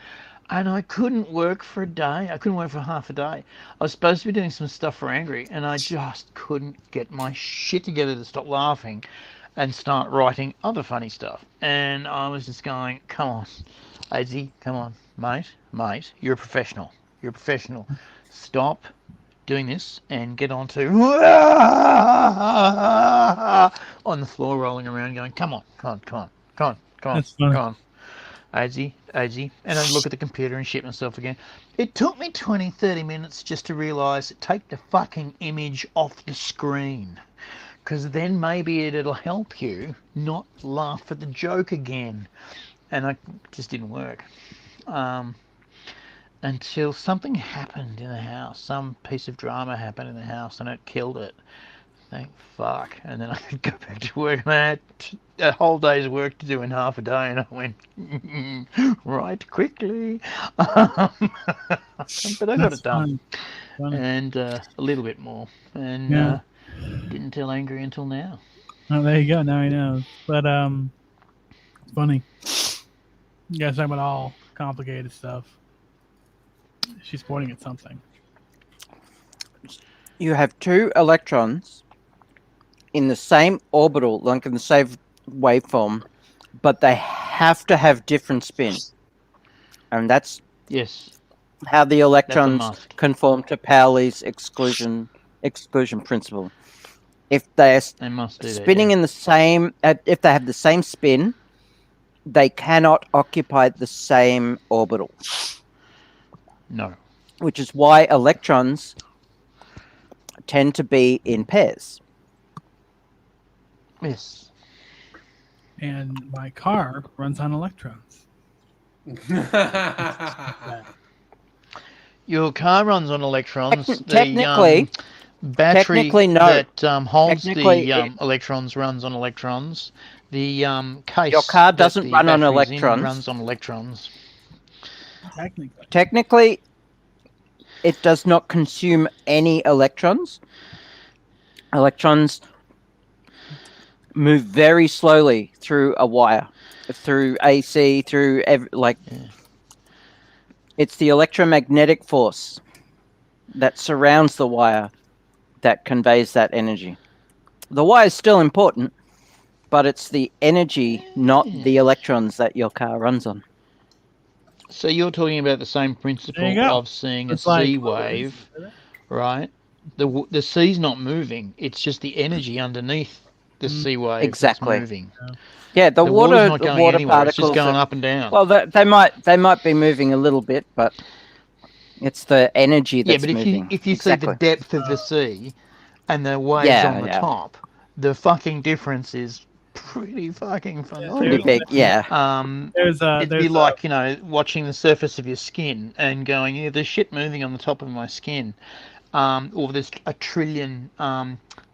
and I couldn't work for a day. I couldn't work for half a day. I was supposed to be doing some stuff for Angry, and I just couldn't get my shit together to stop laughing and start writing other funny stuff. And I was just going, come on, AZ, come on, mate, you're a professional. Stop doing this and get on to on the floor rolling around going, come on. AZ. And I look at the computer and shit myself again. It took me 20-30 minutes just to realise, take the fucking image off the screen. Because then maybe it'll help you not laugh at the joke again. And it just didn't work. Until something happened in the house. Some piece of drama happened in the house and it killed it. Thank fuck. And then I could go back to work, and I had a whole day's work to do in half a day, and I went, right quickly. But I got it done. Funny. And a little bit more. And didn't tell Angry until now. Oh, there you go. Now he knows. But it's funny. You guys talking about all complicated stuff. She's pointing at something. You have two electrons in the same orbital, like in the same waveform, but they have to have different spin. And that's how the electrons conform to Pauli's exclusion principle. If they're spinning in the same, if they have the same spin, they cannot occupy the same orbital. No. Which is why electrons tend to be in pairs. Yes. And my car runs on electrons. Your car runs on electrons. Technically. battery Technically, no. that holds Technically, the electrons runs on electrons. The case Your car that doesn't the run on battery's in electrons. runs on electrons. Technically, it does not consume any electrons. Electrons move very slowly through a wire, through AC, through it's the electromagnetic force that surrounds the wire that conveys that energy. The wire is still important, but it's the energy, not the electrons, that your car runs on. So you're talking about the same principle of seeing a sea wave, right? The sea's not moving; it's just the energy underneath the sea wave that's moving. Yeah, the water's not going water anywhere; particles it's just going up and down. Well, they might be moving a little bit, but it's the energy that's moving. If you see the depth of the sea and the waves on the top, the fucking difference is pretty fucking phenomenal. Pretty big, yeah. It'd be like, watching the surface of your skin and going, yeah, there's shit moving on the top of my skin. Or there's a trillion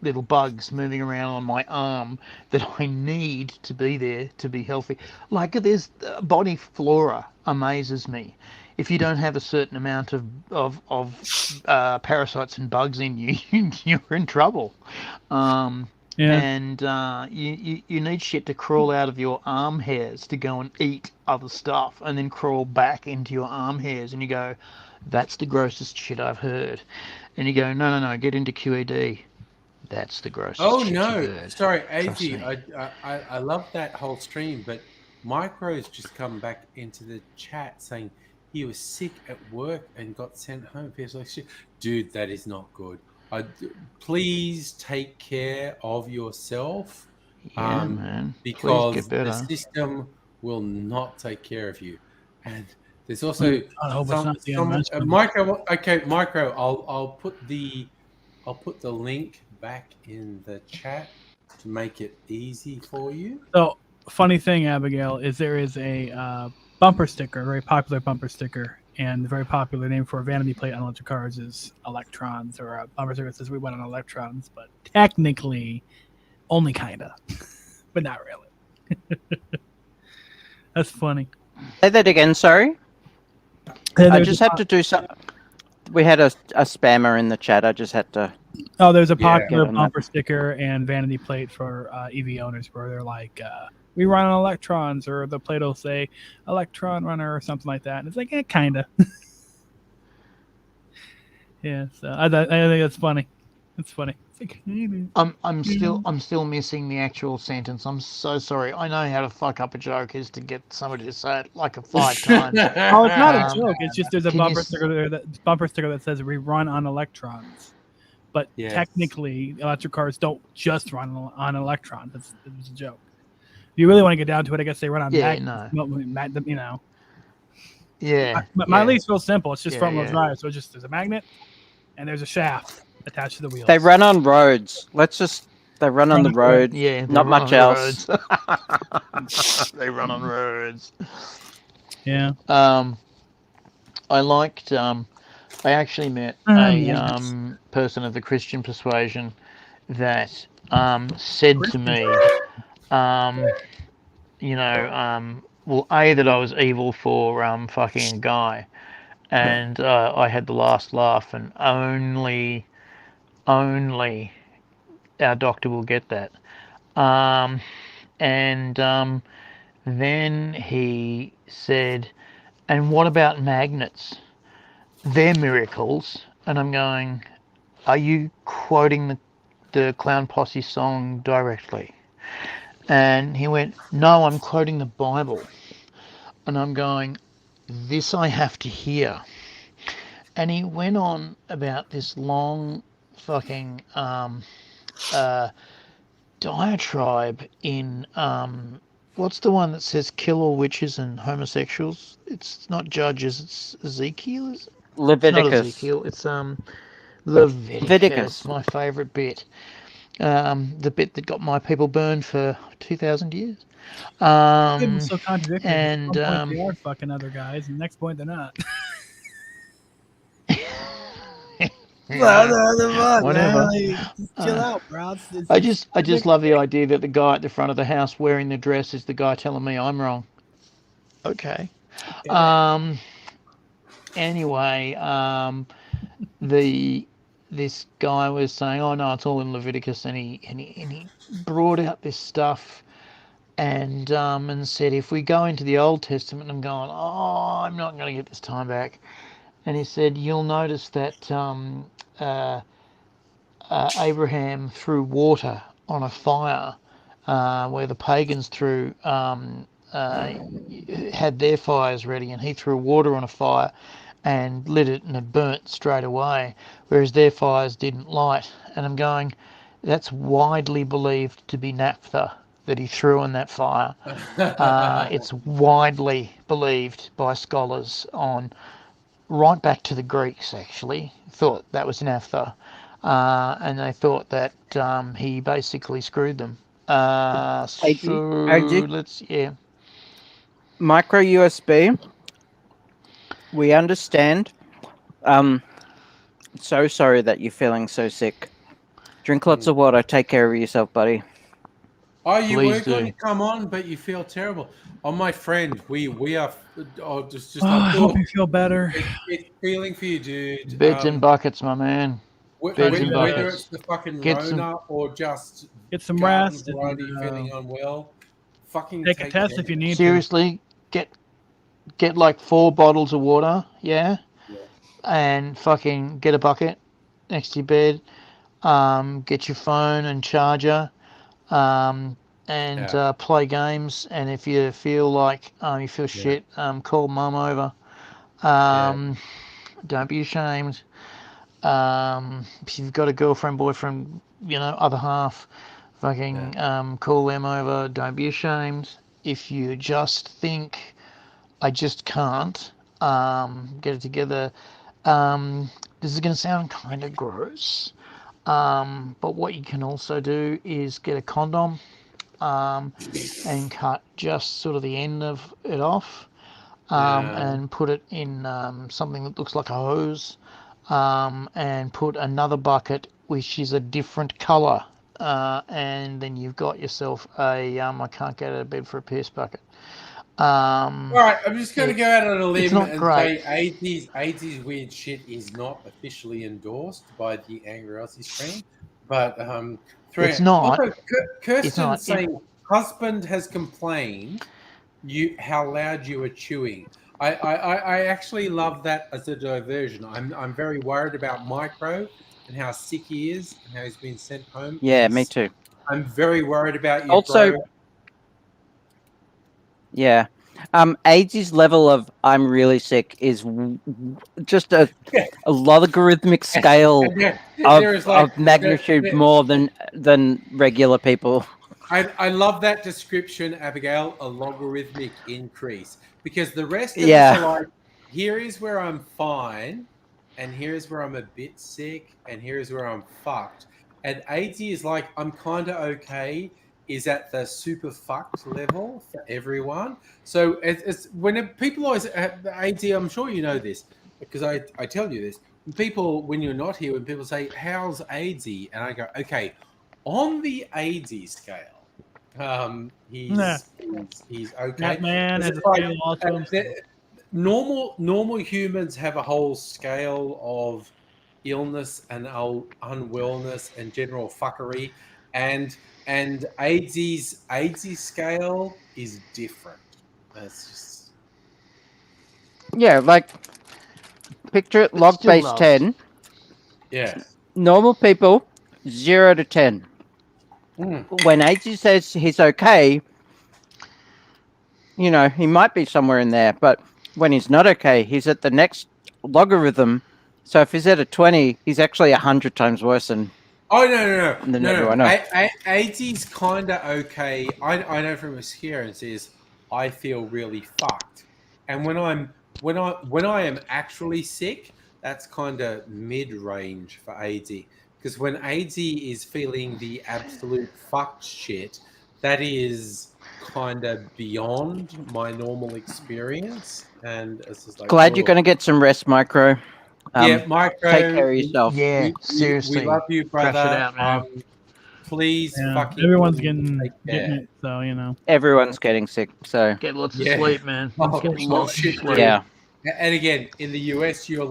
little bugs moving around on my arm that I need to be there to be healthy. Like, there's body flora amazes me. If you don't have a certain amount of parasites and bugs in you, you're in trouble. And you need shit to crawl out of your arm hairs to go and eat other stuff, and then crawl back into your arm hairs, and you go, that's the grossest shit I've heard. And you go, no, get into QED. That's the grossest shit you've heard. Sorry, AZ, I love that whole stream, but Micro's just come back into the chat saying he was sick at work and got sent home. Feels like shit. Dude, that is not good. Please take care of yourself. Yeah, man. Because the system will not take care of you. And there's also Micro. Okay, Micro. I'll put the link back in the chat to make it easy for you. So, funny thing, Abigail, is there is a bumper sticker, a very popular bumper sticker, and the very popular name for a vanity plate on electric cars is electrons, or a bumper sticker that says we went on electrons, but technically, only kinda, but not really. That's funny. Say that again, sorry. I just had to do some. We had a spammer in the chat. I just had to. Oh, there's a popular bumper sticker and vanity plate for EV owners where they're like, we run on electrons, or the plate will say electron runner or something like that. And it's like, kind of. Yeah, so I think that's funny. It's funny. It's like, I'm still missing the actual sentence. I'm so sorry. I know how to fuck up a joke is to get somebody to say it like 5 times. Oh, it's not a joke. It's just there's a bumper sticker that says we run on electrons. But technically, electric cars don't just run on electrons. It was a joke. If you really want to get down to it, I guess they run on magnets. Yeah. My lease real simple. It's just front wheel drive. So there's a magnet and there's a shaft attached to the wheels. They run on roads. They run on the road. Yeah. Not much else. They run on roads. Yeah. I actually met a person of the Christian persuasion that said to me, that I was evil for fucking a guy, and I had the last laugh, and only our doctor will get that. Then he said, and what about magnets? They're miracles. And I'm going, are you quoting the Clown Posse song directly? And he went, no, I'm quoting the Bible. And I'm going, this I have to hear. And he went on about this long fucking diatribe in what's the one that says kill all witches and homosexuals? It's not Judges, it's Ezekiel, is it? Leviticus. It's not Ezekiel, it's Leviticus. My favourite bit. The bit that got my people burned for 2,000 years. So contradictory. And they are fucking other guys, and the next point they're not. Whatever. Chill out, bro. I just love the idea that the guy at the front of the house wearing the dress is the guy telling me I'm wrong. Okay. Anyway, this guy was saying, "Oh no, it's all in Leviticus," and he brought out this stuff and said, "If we go into the Old Testament," I'm going, "Oh, I'm not going to get this time back." And he said, "You'll notice that Abraham threw water on a fire where the pagans had their fires ready, and he threw water on a fire and lit it, and it burnt straight away, whereas their fires didn't light." And I'm going, that's widely believed to be naphtha that he threw in that fire. It's widely believed by scholars right back to the Greeks, actually, thought that was naphtha. And they thought that he basically screwed them. Micro USB. We understand. So sorry that you're feeling so sick. Drink lots of water. Take care of yourself, buddy. Oh, you were going to come on, but you feel terrible. Oh, my friend, we are. I hope you feel better. It's feeling for you, dude. Beds and buckets, my man. Whether it's the fucking Rona or just get some rest. You're feeling unwell. Fucking take a test if you need. Seriously, get like 4 bottles of water, yeah, and fucking get a bucket next to your bed. Get your phone and charger, and play games. And if you feel like you feel shit, call mum over. Don't be ashamed. If you've got a girlfriend, boyfriend, other half, fucking call them over. Don't be ashamed. If you just think, I just can't get it together, this is going to sound kind of gross, but what you can also do is get a condom and cut just sort of the end of it off, and put it in something that looks like a hose, and put another bucket which is a different colour, and then you've got yourself a I can't get out of bed for a piss bucket. All right, I'm just going to go out on a limb and great. say 80s weird shit is not officially endorsed by the Angry Aussie stream, but it's not. Kirsten saying husband has complained how loud you are chewing. I actually love that as a diversion. I'm very worried about Micro and how sick he is and how he's been sent home. Yeah, me too. I'm very worried about you. Also, bro. Yeah. AG's level of I'm really sick is just a logarithmic scale of magnitude more than regular people. I love that description, Abigail, a logarithmic increase. Because the rest of us are like, here is where I'm fine, and here is where I'm a bit sick, and here is where I'm fucked. And AG is like, I'm kind of okay, is at the super fucked level for everyone. So it's when people always AD, I'm sure you know this because I tell you this. When you're not here, when people say, "How's AD?" and I go, "Okay, on the AD scale, he's okay." That man is normal humans have a whole scale of illness and unwellness and general fuckery, and AD's scale is different. That's just like picture it, log base 10. Yeah. Normal people 0 to 10. When AG says he's okay, he might be somewhere in there, but when he's not okay, he's at the next logarithm. So if he's at a 20, he's actually 100 times worse than. Oh no! AD's kind of okay. I know from experiences. I feel really fucked, and when I am actually sick, that's kind of mid-range for AD. Because when AD is feeling the absolute fucked shit, that is kind of beyond my normal experience, and it's just like. Glad you're going to get some rest, Micro. Micro. Take care of yourself. Yeah, we seriously. love you, Crash brother. it out, man. Please, Yeah, fucking. everyone's take getting care. it, so you know. Everyone's getting sick, so Get lots of Yeah. sleep, man. Oh, Get lots shit, of dude. sleep. yeah. And again, in the US, you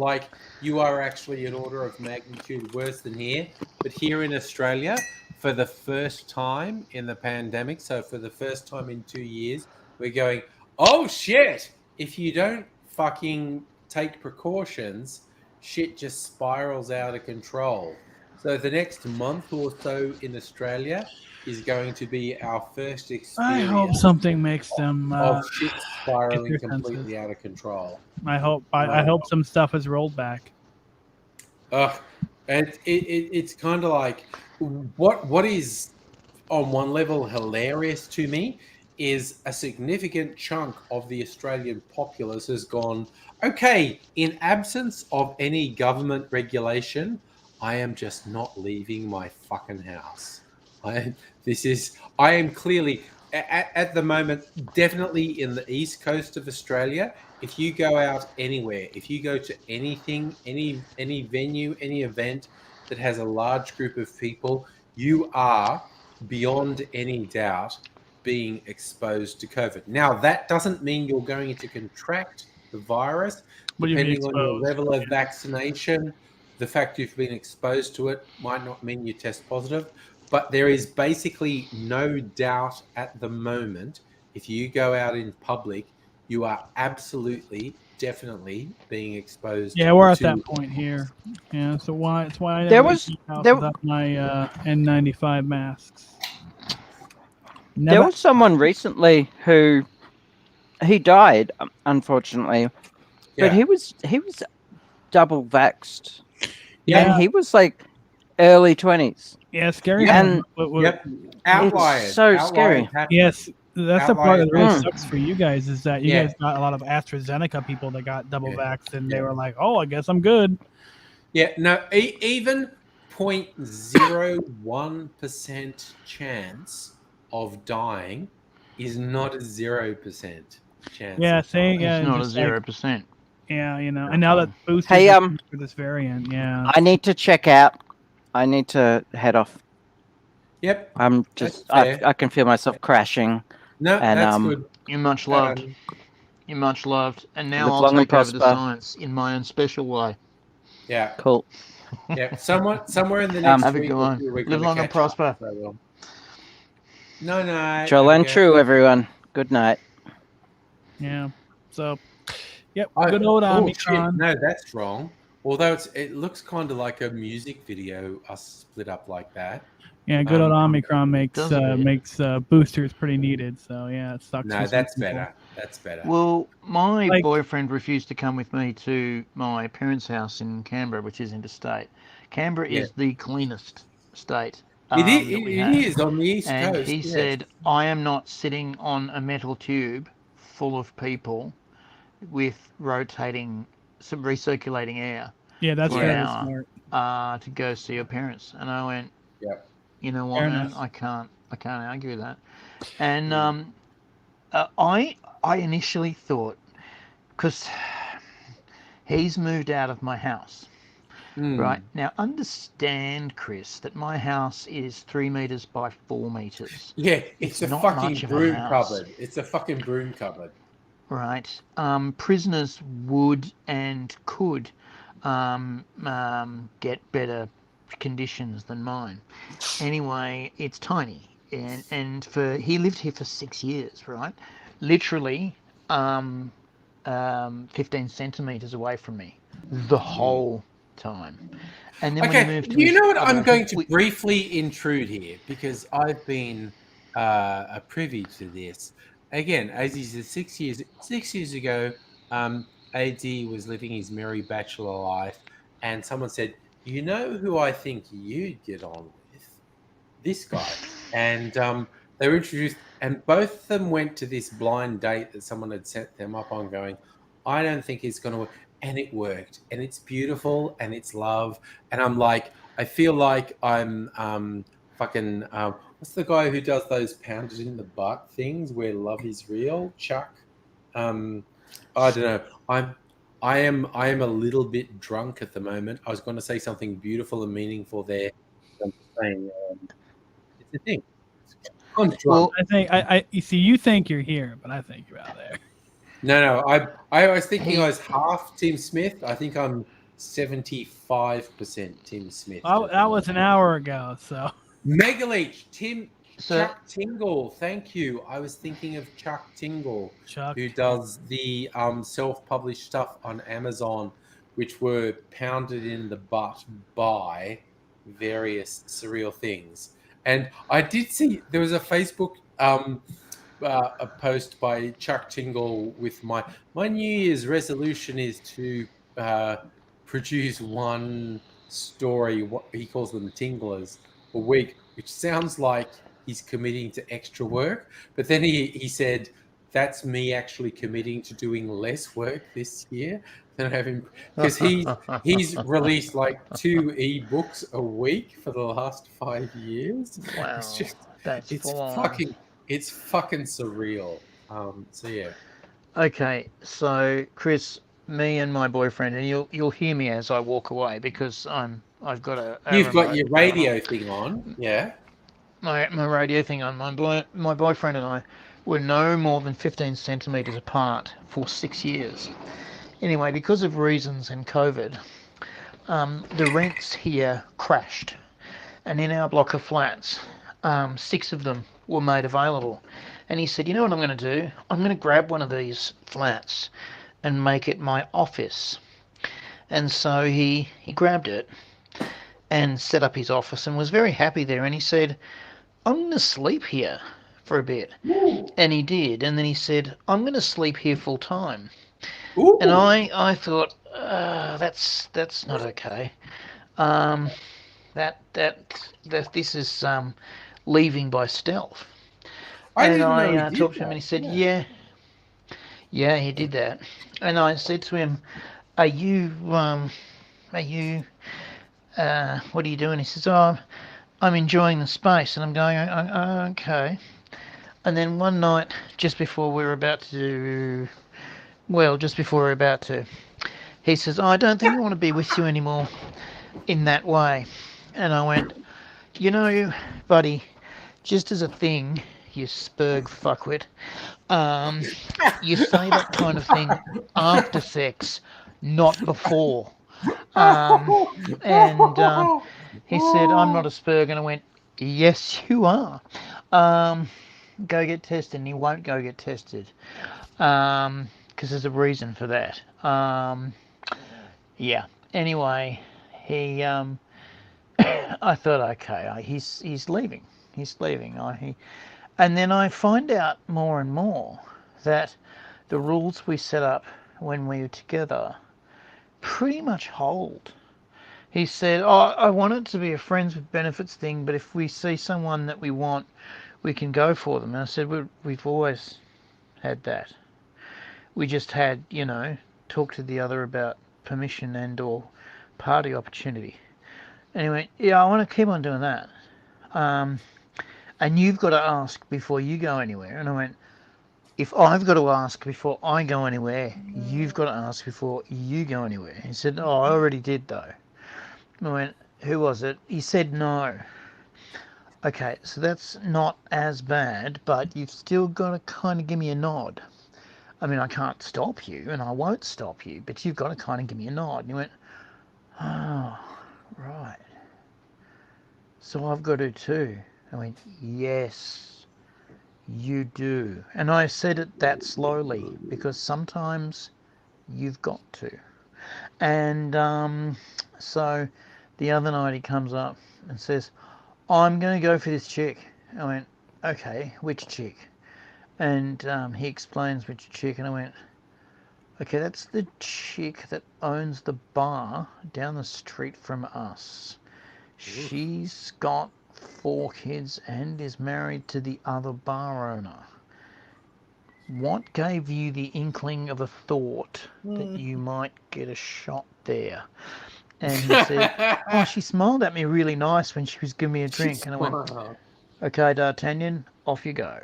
are actually an order of magnitude worse than here. But here in Australia, for the first time in the pandemic, so for the first time in 2 years, we're going, oh shit! If you don't fucking take precautions, shit just spirals out of control. So the next month or so in Australia is going to be our first I hope experience something makes them of shit get spiraling their completely senses. out of control. I hope some stuff is rolled back. And it's kind of like what is on one level hilarious to me is a significant chunk of the Australian populace has gone, okay, in absence of any government regulation, I am just not leaving my fucking house. I am clearly at the moment definitely in the east coast of Australia. If you go out anywhere, if you go to anything, any venue, any event that has a large group of people, you are beyond any doubt being exposed to COVID. Now, that doesn't mean you're going to contract the virus, depending on your level of vaccination. The fact you've been exposed to it might not mean you test positive, but there is basically no doubt at the moment, if you go out in public, you are absolutely, definitely being exposed. Yeah, we're at that point here. Yeah, so it's why I never leave the house without my N95 masks. There was someone recently who he died, unfortunately, but he was double vaxxed. Yeah, and he was like early 20s. Yeah, scary. And Outliers. It's so scary. Yes, that's the part that really Mm. sucks for you guys is that you guys got a lot of AstraZeneca people that got double vaxxed and they were like, "Oh, I guess I'm good." Yeah, no, even 0.01% chance of dying is not a 0% chance. Yeah, It's not a 0%. Yeah, you know, and now that boosters Hey, for this variant, yeah. I need to check out. I need to head off. Yep. I'm just. I can feel myself crashing. No, and, that's good. You're much loved. You're much loved. And now live I'll long and take over the prosper. science in my own special way. Yeah. Cool. Yeah. Somewhere in the next have a week good or one. two, we're Live gonna long and catch up, prosper. so, no. Joel and true, everyone. Good night. Yeah. So, yep. Oh, Good old oh, Omicron. shit, no, that's wrong. Although it looks kind of like a music video, us split up like that. Yeah, good old Omicron makes does it? makes boosters pretty needed. So yeah, it sucks. No, for some that's people. better. That's better. Well, my Like- boyfriend refused to come with me to my parents' house in Canberra, which is interstate. Canberra is the cleanest state. It that we have. is on the east And coast. he yes. said, I am not sitting on a metal tube full of people with rotating, some recirculating air Yeah, that's for very an smart. hour to go see your parents. And I went, Yep. you know what, Fair man, enough. I can't argue with that. And I initially thought, because he's moved out of my house. Mm. Right. Now, understand, Chris, that my house is 3 meters by 4 meters. Yeah, it's a not fucking much of a broom house. cupboard. It's a fucking broom cupboard. Right. Prisoners would and could get better conditions than mine. Anyway, it's tiny. And he lived here for 6 years, right? Literally 15 centimeters away from me the whole time. And then when he Okay, moved to you his know what? other- I'm going to briefly intrude here because I've been privy to this. Again, as he said, 6 years ago, AD was living his merry bachelor life, and someone said, "You know who I think you'd get on with? This guy." And they were introduced, and both of them went to this blind date that someone had set them up on, going, "I don't think it's going to work." And it worked, and it's beautiful, and it's love. And I'm like, I feel like I'm fucking. What's the guy who does those pounded in the butt things where love is real? Chuck. I don't know. I am a little bit drunk at the moment. I was going to say something beautiful and meaningful there. I'm saying it's a thing. I'm drunk. Well, I think you see. You think you're here, but I think you're out there. No. I was thinking I was half Tim Smith. I think I'm 75% Tim Smith. Oh, that was an hour ago. So Megaleech, So- Chuck Tingle. Thank you. I was thinking of Chuck Tingle, who does the self-published stuff on Amazon, which were pounded in the butt by various surreal things. And I did see there was a Facebook a post by Chuck Tingle with my New Year's resolution is to produce one story. What he calls them tinglers a week, which sounds like he's committing to extra work. But then he said, that's me actually committing to doing less work this year than having, because he's released like 2 ebooks a week for the last 5 years. Wow, It's fucking surreal. So yeah. Okay, so Chris, me and my boyfriend, and you'll hear me as I walk away because I've got a You've got your radio thing on, yeah. My radio thing on. My boyfriend and I were no more than 15 centimeters apart for 6 years. Anyway, because of reasons and COVID, the rents here crashed, and in our block of flats, 6 of them were made available. And he said, you know what I'm going to do? I'm going to grab one of these flats and make it my office. And so he grabbed it and set up his office and was very happy there. And he said, I'm going to sleep here for a bit. And he did. And then he said, I'm going to sleep here full time. Ooh. And I thought, that's not okay. That this is leaving by stealth. I talked to him and he said, yeah, he did that. And I said to him, what are you doing? He says, oh, I'm enjoying the space. And I'm going, okay. And then one night, just before we were about to, he says, oh, I don't think I want to be with you anymore in that way. And I went, you know, buddy, just as a thing, you spurg fuckwit, you say that kind of thing after sex, not before. And he said, I'm not a spurg. And I went, yes, you are. Go get tested. And he won't go get tested because there's a reason for that. Yeah. Anyway, he I thought, okay, he's leaving. He's leaving. And then I find out more and more that the rules we set up when we were together pretty much hold. He said, oh, I want it to be a friends with benefits thing, but if we see someone that we want, we can go for them. And I said, we've always had that. We just had, talk to the other about permission and or party opportunity. Anyway, yeah, I want to keep on doing that. And you've got to ask before you go anywhere. And I went, if I've got to ask before I go anywhere, you've got to ask before you go anywhere. He said, oh, I already did though. I went, who was it? He said no. Okay, so that's not as bad, but you've still got to kind of give me a nod. I mean, I can't stop you, and I won't stop you, but you've got to kind of give me a nod. And he went, oh, right. So I've got to too. I went, yes, you do. And I said it that slowly because sometimes you've got to. And so the other night he comes up and says, I'm going to go for this chick. I went, okay, which chick? And he explains which chick. And I went, okay, that's the chick that owns the bar down the street from us. She's got 4 kids and is married to the other bar owner. What gave you the inkling of a thought that you might get a shot there? And he said, oh, she smiled at me really nice when she was giving me a drink. And I went, okay, D'Artagnan, off you go.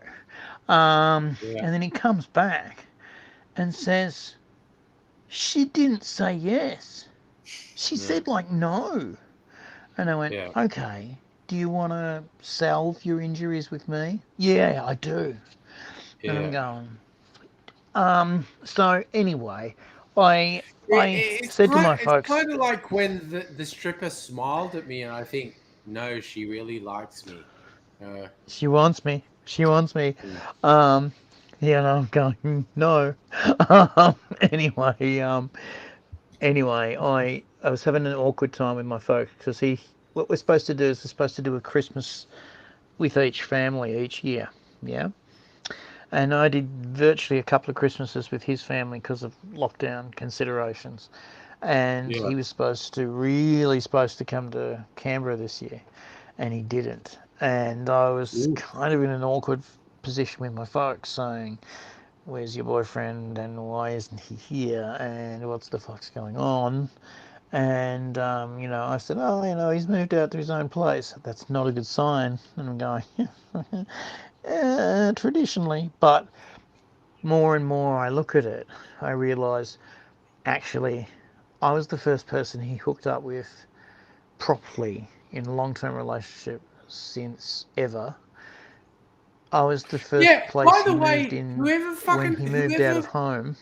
And then he comes back and says, she didn't say yes. She said like no. And I went, okay, do you want to salve your injuries with me? Yeah, I do. And I'm going, so anyway, I said to my folks, it's kind of like when the stripper smiled at me, and I think, no, she really likes me. She wants me. She wants me. Yeah, and I'm going, no. Anyway, I was having an awkward time with my folks because what we're supposed to do is we're supposed to do a Christmas with each family each year, yeah. And I did virtually a couple of Christmases with his family because of lockdown considerations. And he was supposed to come to Canberra this year, and he didn't. And I was kind of in an awkward position with my folks saying, where's your boyfriend and why isn't he here and what's the fuck's going on? And, I said, he's moved out to his own place. That's not a good sign. And I'm going, traditionally. But more and more I look at it, I realise, actually, I was the first person he hooked up with properly in a long-term relationship since ever. I was the first place he moved in when he moved out of home.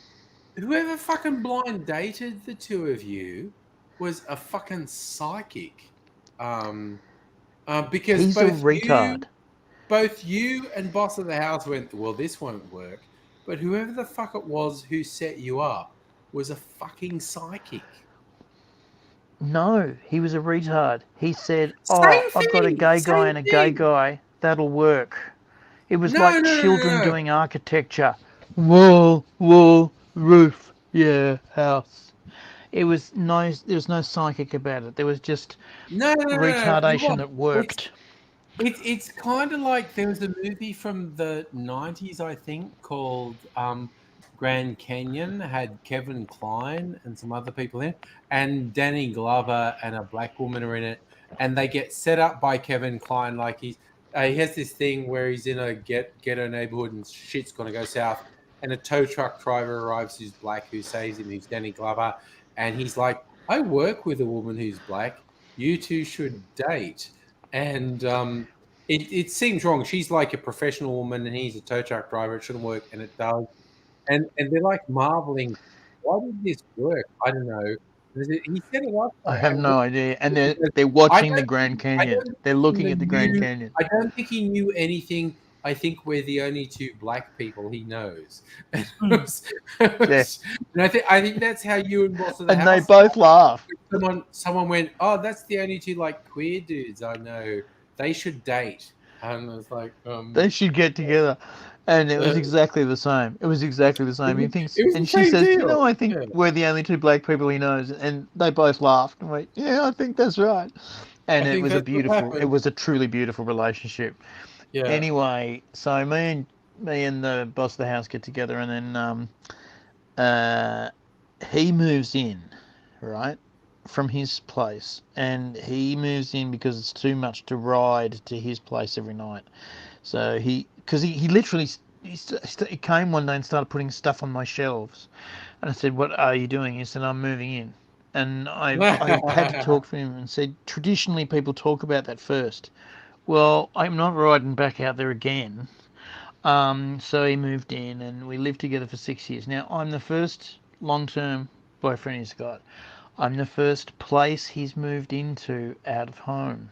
Whoever fucking blind dated the two of you was a fucking psychic. Because he's a retard. Both you and boss of the house went, well, this won't work. But whoever the fuck it was who set you up was a fucking psychic. No, he was a retard. He said, I've got a gay guy and a gay guy. That'll work. It was like children doing architecture. Wall, roof, house. There was no psychic about it. There was just retardation that worked. It's kind of like there was a movie from the 90s, I think, called Grand Canyon. Had Kevin Kline and some other people in it, and Danny Glover and a black woman are in it, and they get set up by Kevin Kline like he has this thing where he's in a ghetto neighborhood and shit's going to go south, and a tow truck driver arrives who's black, who saves him, who's Danny Glover, and he's like, I work with a woman who's black. You two should date. And it seems wrong. She's like a professional woman and he's a tow truck driver. It shouldn't work, and it does. And they're like marveling, why did this work? I don't know. He set it up. I have no idea. And they're watching the Grand Canyon. They're looking at the Grand Canyon. I don't think he knew anything. I think we're the only two black people he knows. And I think that's how you and boss of the house. And they both laugh. Someone went, oh, that's the only two like queer dudes I know. They should date. And I was like, they should get together. And it was exactly the same. It was exactly the same. He thinks, and she says, I think we're the only two black people he knows. And they both laughed. And went, yeah, I think that's right. And it was a truly beautiful relationship. Yeah. Anyway, so me and the boss of the house get together, and then he moves in, right, from his place, and he moves in because it's too much to ride to his place every night. So he literally he came one day and started putting stuff on my shelves, and I said, "What are you doing?" He said, "I'm moving in." And I had to talk to him and said, traditionally people talk about that first. Well, I'm not riding back out there again. So he moved in and we lived together for 6 years. Now, I'm the first long-term boyfriend he's got. I'm the first place he's moved into out of home.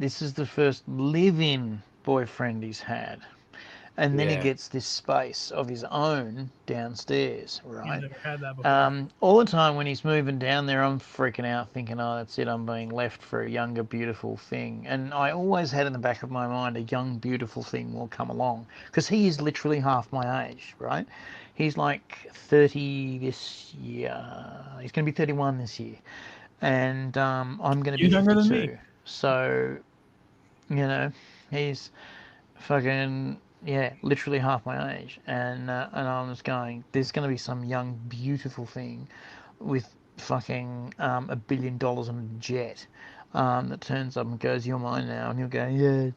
This is the first live-in boyfriend he's had. And then he gets this space of his own downstairs, right? Never had that before. All the time when he's moving down there, I'm freaking out, thinking, "Oh, that's it. I'm being left for a younger, beautiful thing." And I always had in the back of my mind a young, beautiful thing will come along, because he is literally half my age, right? He's like 30 this year. He's going to be 31 this year, and I'm going to be 52. So, he's fucking. Yeah, literally half my age, and I was going, there's going to be some young, beautiful thing with fucking $1 billion on a jet that turns up and goes, "You're mine now," and he'll go, "Yeah."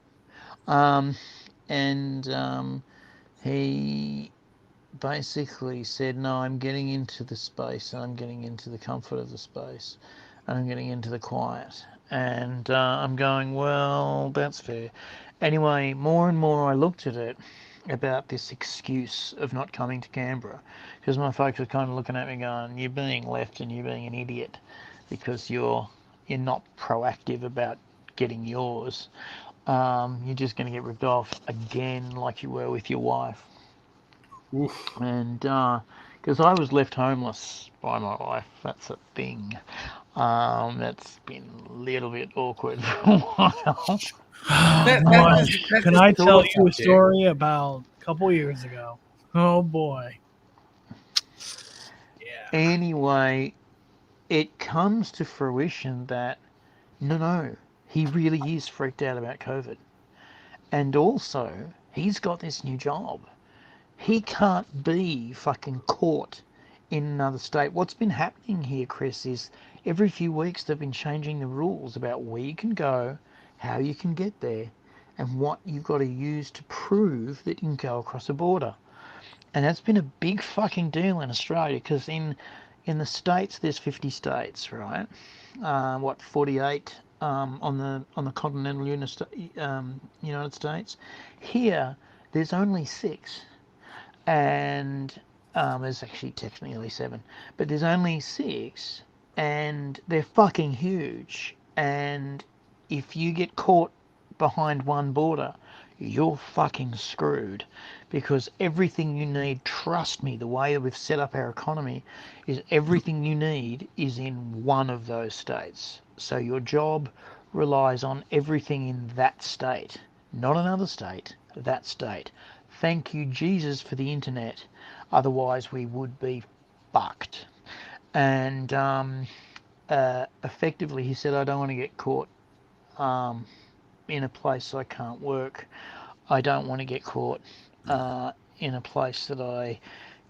He basically said, no, I'm getting into the space, and I'm getting into the comfort of the space, and I'm getting into the quiet. And I'm going, well, that's fair. Anyway, more and more I looked at it about this excuse of not coming to Canberra, because my folks were kind of looking at me going, you're being left and you're being an idiot because you're not proactive about getting yours. You're just going to get ripped off again like you were with your wife. Oof. And because I was left homeless by my wife, that's a thing. That's been a little bit awkward for a while. Can I tell you a story about a couple years ago? Oh boy. Yeah. Anyway, it comes to fruition that no, he really is freaked out about COVID. And also, he's got this new job. He can't be fucking caught in another state. What's been happening here, Chris, is every few weeks they've been changing the rules about where you can go, how you can get there, and what you've got to use to prove that you can go across a border. And that's been a big fucking deal in Australia, because in the States there's 50 states, right? 48 on the continental United States. Here there's only 6. And there's actually technically 7, but there's only 6, and they're fucking huge. And if you get caught behind one border, you're fucking screwed, because everything you need, trust me, the way we've set up our economy is everything you need is in one of those states. So your job relies on everything in that state, not another state, that state. Thank you, Jesus, for the internet. Otherwise, we would be fucked. And effectively, he said, I don't want to get caught in a place I can't work. I don't want to get caught in a place that I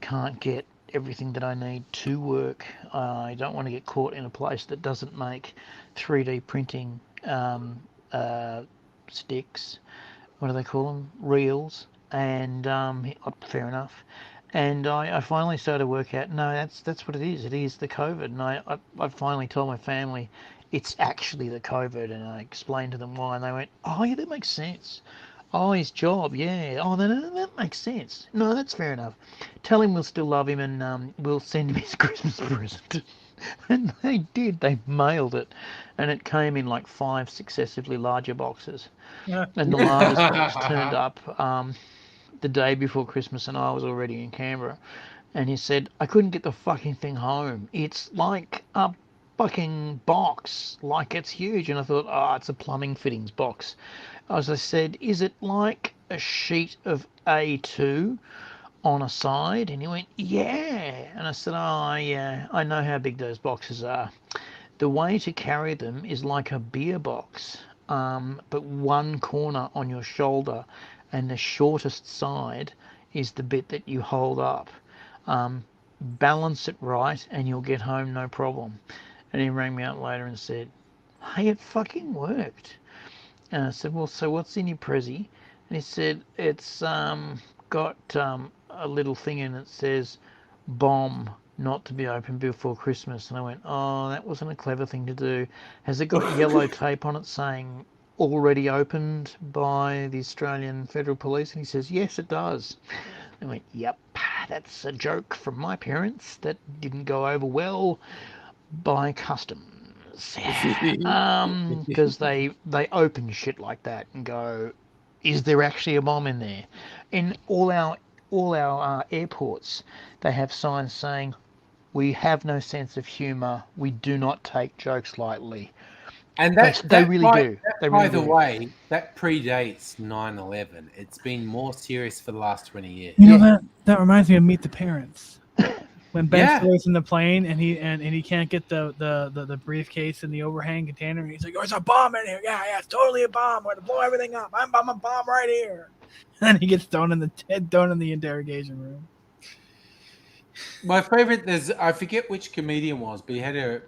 can't get everything that I need to work. I don't want to get caught in a place that doesn't make 3D printing sticks. What do they call them? Reels. And fair enough. And I finally started to work out, no, that's what it is. It is the COVID. And I finally told my family it's actually the COVID. And I explained to them why. And they went, oh, yeah, that makes sense. Oh, his job, yeah. Oh, that makes sense. No, that's fair enough. Tell him we'll still love him and we'll send him his Christmas present. And they did. They mailed it. And it came in like 5 successively larger boxes. Yeah. And the largest box turned up the day before Christmas, and I was already in Canberra. And he said, I couldn't get the fucking thing home. It's like a fucking box. Like, it's huge. And I thought, oh, it's a plumbing fittings box. As I said, is it like a sheet of A2 on a side? And he went, yeah. And I said, oh, yeah, I know how big those boxes are. The way to carry them is like a beer box, but one corner on your shoulder, and the shortest side is the bit that you hold up. Balance it right and you'll get home no problem. And he rang me out later and said, hey, it fucking worked. And I said, well, so what's in your Prezi? And he said, it's got a little thing in it that says bomb, not to be opened before Christmas. And I went, oh, that wasn't a clever thing to do. Has it got yellow tape on it saying already opened by the Australian Federal Police? And he says, yes, it does. I went, yep, that's a joke from my parents that didn't go over well by customs. Because they open shit like that and go, is there actually a bomb in there? In all our airports, they have signs saying, we have no sense of humour, we do not take jokes lightly. And they really do. By the way, that predates 9/11. It's been more serious for the last 20 years. You know, that reminds me of Meet the Parents. When Ben Stiller's in the plane and he can't get the briefcase in the overhang container, and he's like, "There's a bomb in here. Yeah, it's totally a bomb. We're gonna blow everything up. I'm a bomb right here." And then he gets thrown in the interrogation room. My favorite, I forget which comedian was, but he had a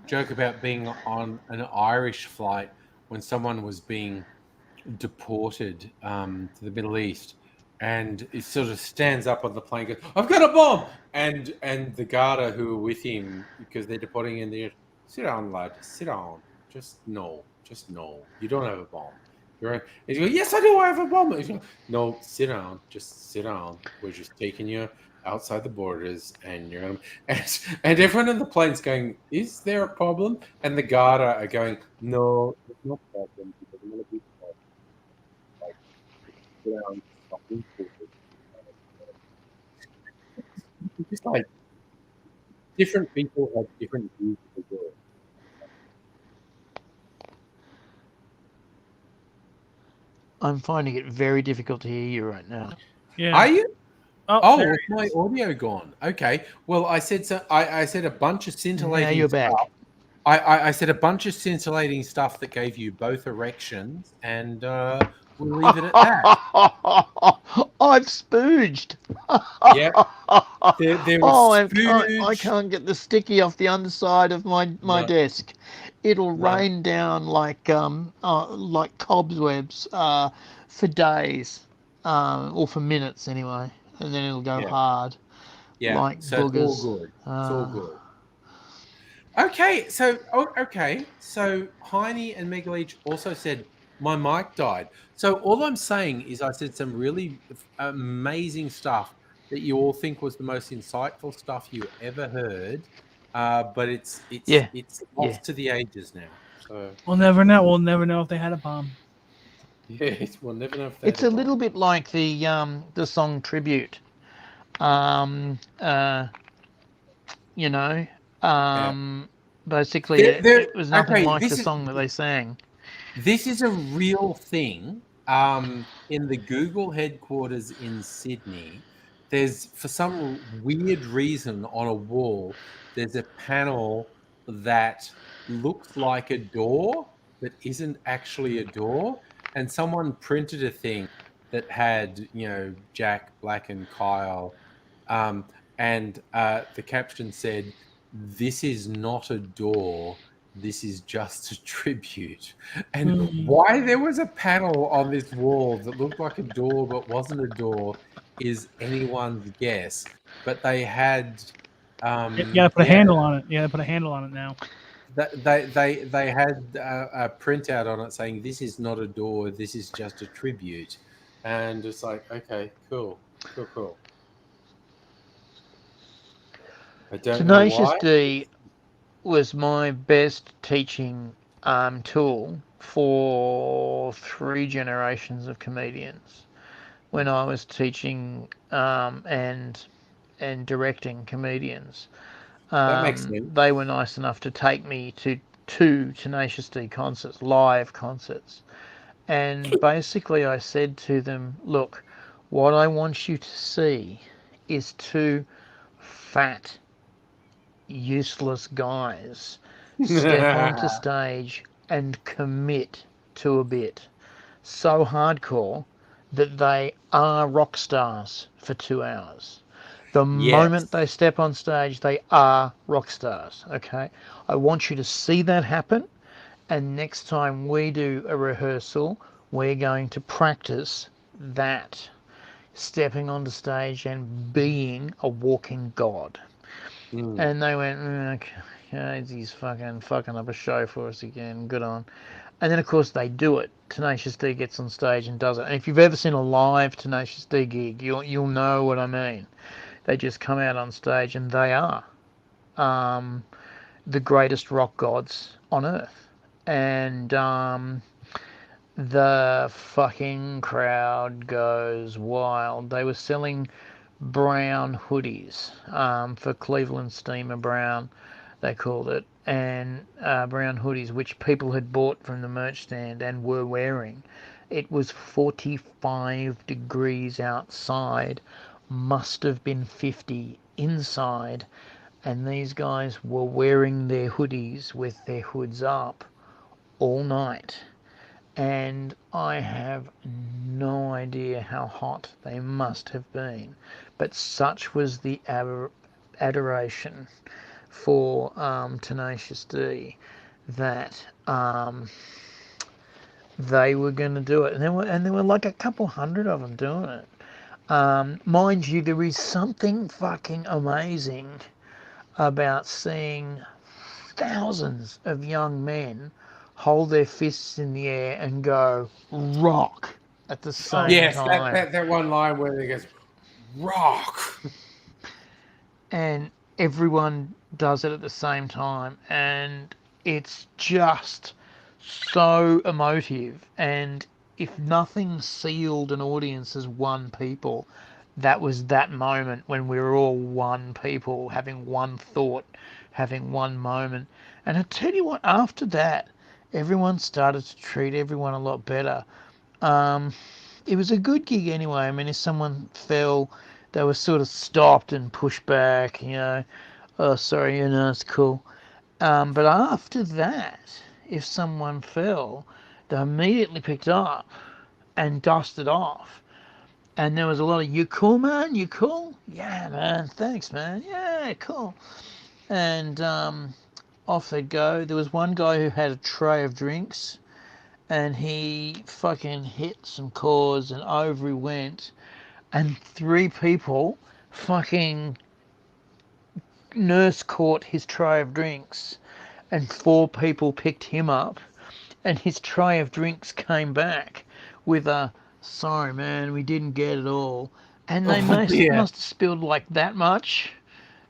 joke about being on an Irish flight when someone was being deported to the Middle East, and he sort of stands up on the plane, goes, "I've got a bomb!" And the Garda who are with him, because they're deporting in there, sit down, lad, sit down. Just no, you don't have a bomb. You're right. And he goes, "Yes, I do. I have a bomb." He's like, "No, sit down. Just sit down. We're just taking you outside the borders, and you're gonna." And everyone in the plane's going, "Is there a problem?" And the Garda are going, "No, there's no problem. Because I'm gonna be like, sit down, stop being stupid." It's just like different people have different views of the world. I'm finding it very difficult to hear you right now. Yeah. Are you? Oh, was my audio gone? Okay. Well, I said so. I said a bunch of scintillating. Now you're back. Stuff. I said a bunch of scintillating stuff that gave you both erections, and we'll leave it at that. I've spooged. Yeah. There was I can't get the sticky off the underside of my desk. It'll rain down like cobwebs for days, or for minutes anyway, and then it'll go hard. Yeah, like so boogers. It's all good. It's all good. Okay, so Heine and Megaleech also said my mic died. So all I'm saying is I said some really amazing stuff that you all think was the most insightful stuff you ever heard, but it's lost to the ages now. So we'll never know. We'll never know if they had a bomb. Yeah, we'll never know if they it's had a little bit like the song Tribute. Basically, it was nothing like the song that they sang. This is a real thing. In the Google headquarters in Sydney, there's, for some weird reason, on a wall, there's a panel that looks like a door but isn't actually a door, and someone printed a thing that had, Jack, Black, and Kyle, and the caption said, "This is not a door. This is just a tribute." And why there was a panel on this wall that looked like a door but wasn't a door is anyone's guess. But they had you gotta put a handle on it. Yeah, put a handle on it now. They had a printout on it saying, "This is not a door. This is just a tribute," and it's like, okay, cool. I don't know why. Tenacious D was my best teaching tool for 3 generations of comedians when I was teaching and directing comedians. That makes sense. They were nice enough to take me to 2 Tenacious D concerts, live concerts. And basically I said to them, look, what I want you to see is 2 fat, useless guys step onto stage and commit to a bit so hardcore that they are rock stars for 2 hours. The moment they step on stage, they are rock stars. Okay, I want you to see that happen, and next time we do a rehearsal, we're going to practice that, stepping onto stage and being a walking god. And they went, okay, he's fucking up a show for us again. Good on. And then, of course, they do it. Tenacious D gets on stage and does it. And if you've ever seen a live Tenacious D gig, you'll know what I mean. They just come out on stage and they are the greatest rock gods on earth. And the fucking crowd goes wild. They were selling brown hoodies for Cleveland Steamer Brown, they called it, and brown hoodies which people had bought from the merch stand and were wearing. It was 45 degrees outside, must have been 50 inside, and these guys were wearing their hoodies with their hoods up all night. And I have no idea how hot they must have been, but such was the adoration for Tenacious D that they were going to do it, and there were like a couple hundred of them doing it. Mind you, there is something fucking amazing about seeing thousands of young men hold their fists in the air and go rock at the same time. Yes, that one line where they goes rock, and everyone does it at the same time, and it's just so emotive. And if nothing sealed an audience as one people, that was that moment when we were all one people, having one thought, having one moment. And I tell you what, after that, everyone started to treat everyone a lot better. It was a good gig anyway. I mean, if someone fell, they were sort of stopped and pushed back, oh, sorry, it's cool. But after that, if someone fell, they immediately picked up and dusted off. And there was a lot of, you cool, man? You cool? Yeah, man. Thanks, man. Yeah, cool. And off they'd go. There was one guy who had a tray of drinks, and he fucking hit some chords, and over he went. And 3 people fucking nurse caught his tray of drinks, and 4 people picked him up, and his tray of drinks came back with a, sorry man, we didn't get it all. And they must have spilled like that much.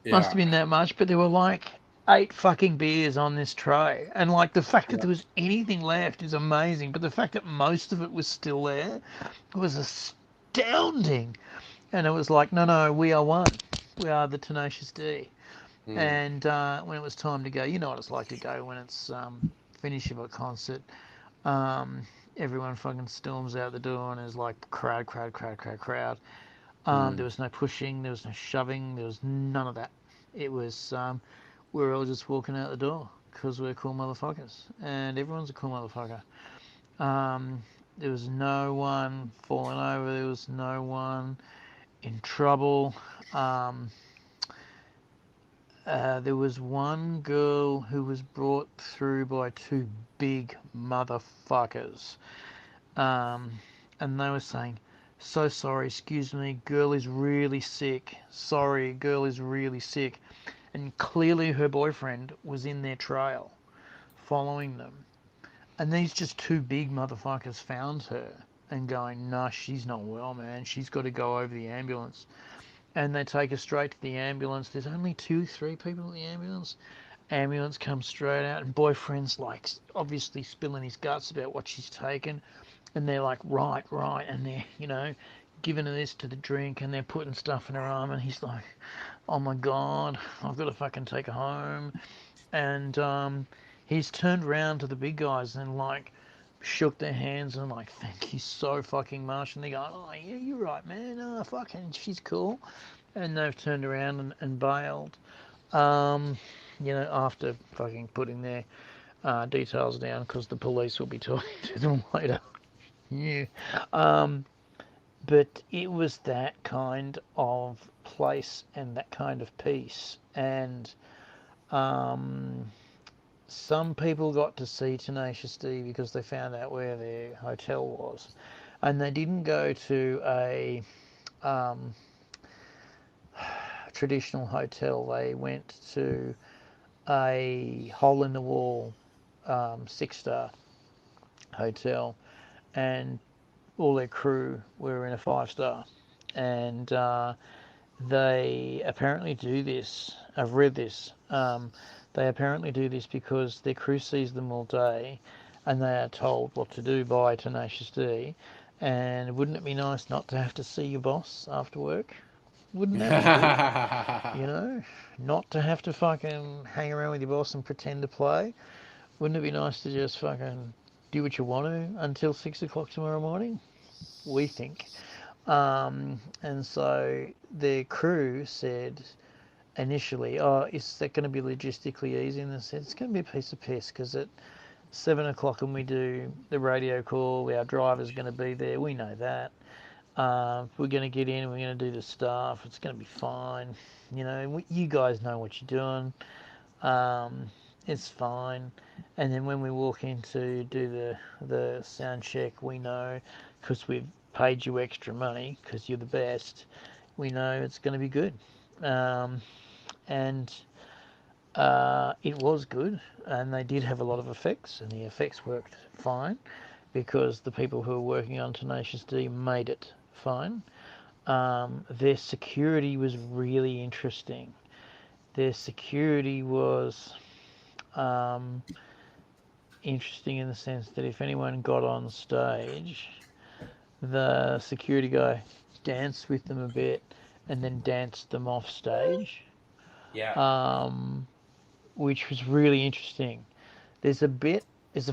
Must have been that much, but there were like 8 fucking beers on this tray. And like the fact that there was anything left is amazing, but the fact that most of it was still there was astounding. And it was like, no, we are one. We are the Tenacious D. And when it was time to go, you know what it's like to go when it's finish of a concert. Everyone fucking storms out the door and there's like crowd. There was no pushing, there was no shoving, there was none of that. It was, we were all just walking out the door because we're cool motherfuckers. And everyone's a cool motherfucker. There was no one falling over, there was no one in trouble. There was one girl who was brought through by 2 big motherfuckers. And they were saying, so sorry, excuse me, girl is really sick. Sorry, girl is really sick. And clearly her boyfriend was in their trail, following them. And these just 2 big motherfuckers found her and going, nah, she's not well, man. She's got to go over the ambulance. And they take her straight to the ambulance. There's only 2-3 people in the ambulance. Ambulance comes straight out, and boyfriend's like obviously spilling his guts about what she's taken. And they're like, right. And they're, giving her this to the drink, and they're putting stuff in her arm. And he's like, oh my God, I've got to fucking take her home. And he's turned around to the big guys and like shook their hands and like, thank you so fucking much. And they go, oh yeah, you're right, man. Oh, fucking, she's cool. And they've turned around and bailed. After fucking putting their details down, because the police will be talking to them later. Yeah. But it was that kind of place and that kind of peace. And some people got to see Tenacious D because they found out where their hotel was. And they didn't go to a traditional hotel. They went to a hole-in-the-wall 6-star hotel. And all their crew were in a 5-star. And they apparently do this. I've read this. They apparently do this because their crew sees them all day and they are told what to do by Tenacious D. And wouldn't it be nice not to have to see your boss after work? Wouldn't that be good? Not to have to fucking hang around with your boss and pretend to play. Wouldn't it be nice to just fucking do what you want to until 6 o'clock tomorrow morning? We think. And so the crew said initially, is that going to be logistically easy? And they said, it's going to be a piece of piss because at 7 o'clock when we do the radio call, our driver's going to be there. We know that. We're going to get in and we're going to do the stuff. It's going to be fine. You guys know what you're doing. It's fine. And then when we walk in to do the sound check, we know, because we've paid you extra money because you're the best, we know it's going to be good. And it was good, and they did have a lot of effects, and the effects worked fine because the people who were working on Tenacious D made it fine. Their security was really interesting. Their security was interesting in the sense that if anyone got on stage, the security guy danced with them a bit and then danced them off stage. Yeah. Which was really interesting. There's a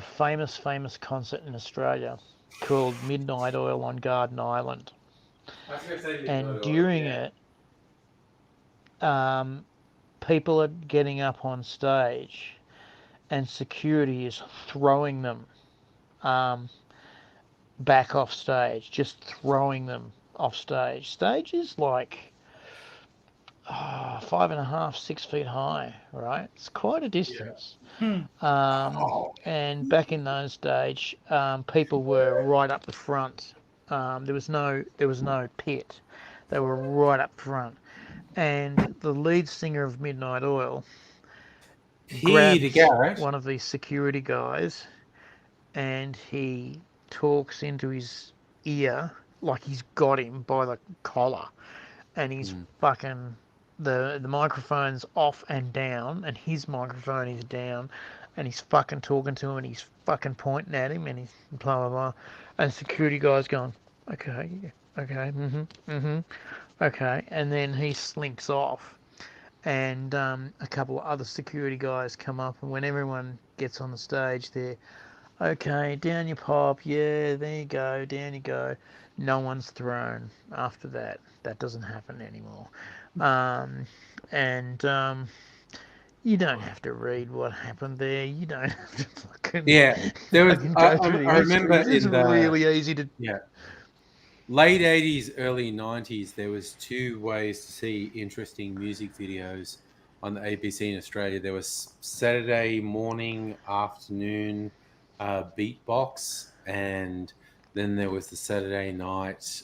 famous concert in Australia called Midnight Oil on Garden Island. And during it, people are getting up on stage and security is throwing them back off stage, just throwing them off stage. Stage is like 5.5, 6 feet high, right? It's quite a distance. And back in those days, people were right up the front. There was no pit. They were right up front. And the lead singer of Midnight Oil grabs one of these security guys, and he talks into his ear like he's got him by the collar, and he's fucking the microphone's off and down, and his microphone is down, and he's fucking talking to him, and he's fucking pointing at him, and he's blah blah blah, and security guy's going, okay, okay, and then he slinks off, and a couple of other security guys come up, and when everyone gets on the stage, they're, okay, down you pop, yeah, there you go, down you go. No one's thrown after that. That doesn't happen anymore. You don't have to read what happened there. You don't have to fucking there was. go through the I remember history. It's in the really easy to late 80s, early 90s. There was two ways to see interesting music videos on the ABC in Australia. There was Saturday morning, afternoon beatbox, and then there was the Saturday night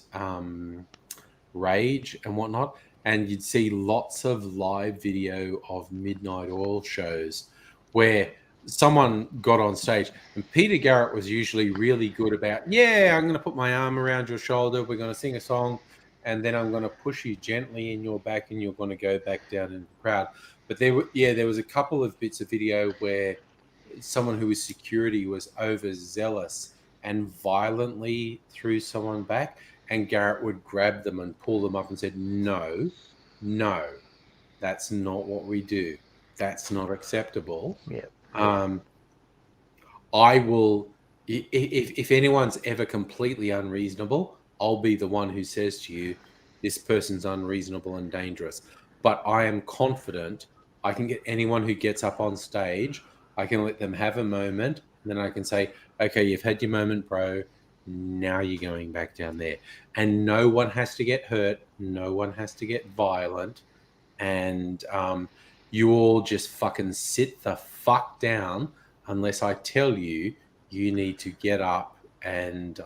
rage and whatnot. And you'd see lots of live video of Midnight Oil shows where someone got on stage, and Peter Garrett was usually really good about, I'm going to put my arm around your shoulder, we're going to sing a song, and then I'm going to push you gently in your back, and you're going to go back down in the crowd. But there was a couple of bits of video where someone who was security was overzealous and violently threw someone back, and Garrett would grab them and pull them up and said, no, that's not what we do. That's not acceptable. I will, if anyone's ever completely unreasonable, I'll be the one who says to you, this person's unreasonable and dangerous. But I am confident I can get anyone who gets up on stage, I can let them have a moment, and then I can say, okay, you've had your moment, bro. Now you're going back down there. And no one has to get hurt. No one has to get violent. And you all just fucking sit the fuck down unless I tell you you need to get up. And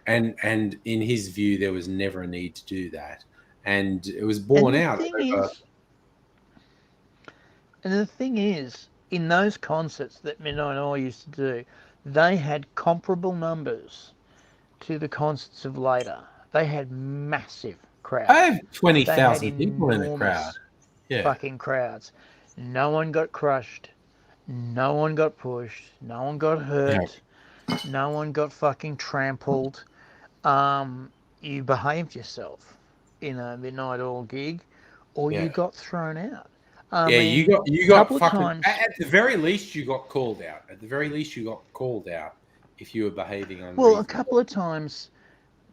in his view, there was never a need to do that. And it was borne out. And the thing is, in those concerts that Midnight Oil used to do, they had comparable numbers to the concerts of later. They had massive crowds. I have 20,000 people in the crowd. Fucking crowds. No one got crushed. No one got pushed. No one got hurt. No one got fucking trampled. You behaved yourself in a Midnight Oil gig, or you got thrown out. You got fucking. At the very least, you got called out. At the very least, you got called out if you were behaving unreasonably. Well, a couple of times,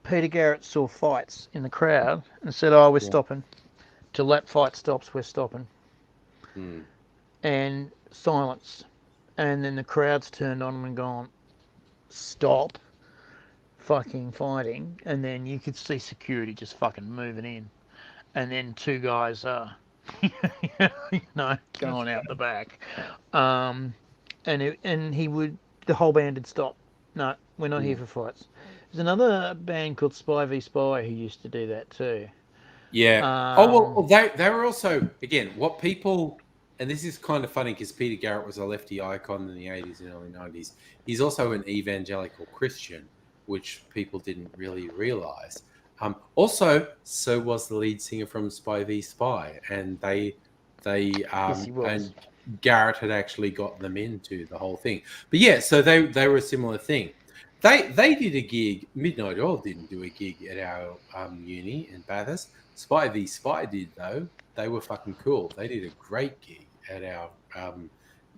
Peter Garrett saw fights in the crowd and said, "Oh, we're stopping. Till that fight stops, we're stopping." And silence. And then the crowd's turned on and gone, "Stop fucking fighting." And then you could see security just fucking moving in. And then two guys going out the back. And he would, the whole band would stop. No, we're not here for fights. There's another band called Spy v Spy who used to do that too. Yeah. Well, they were also, again, what people, and this is kind of funny because Peter Garrett was a lefty icon in the 80s and early 90s. He's also an evangelical Christian, which people didn't really realize. Also, so was the lead singer from Spy v Spy, and Yes, he was. and Garrett had actually got them into the whole thing. But yeah, so they were a similar thing. They did a gig. Midnight Oil didn't do a gig at our uni in Bathurst. Spy v Spy did, though. They were fucking cool. They did a great gig at our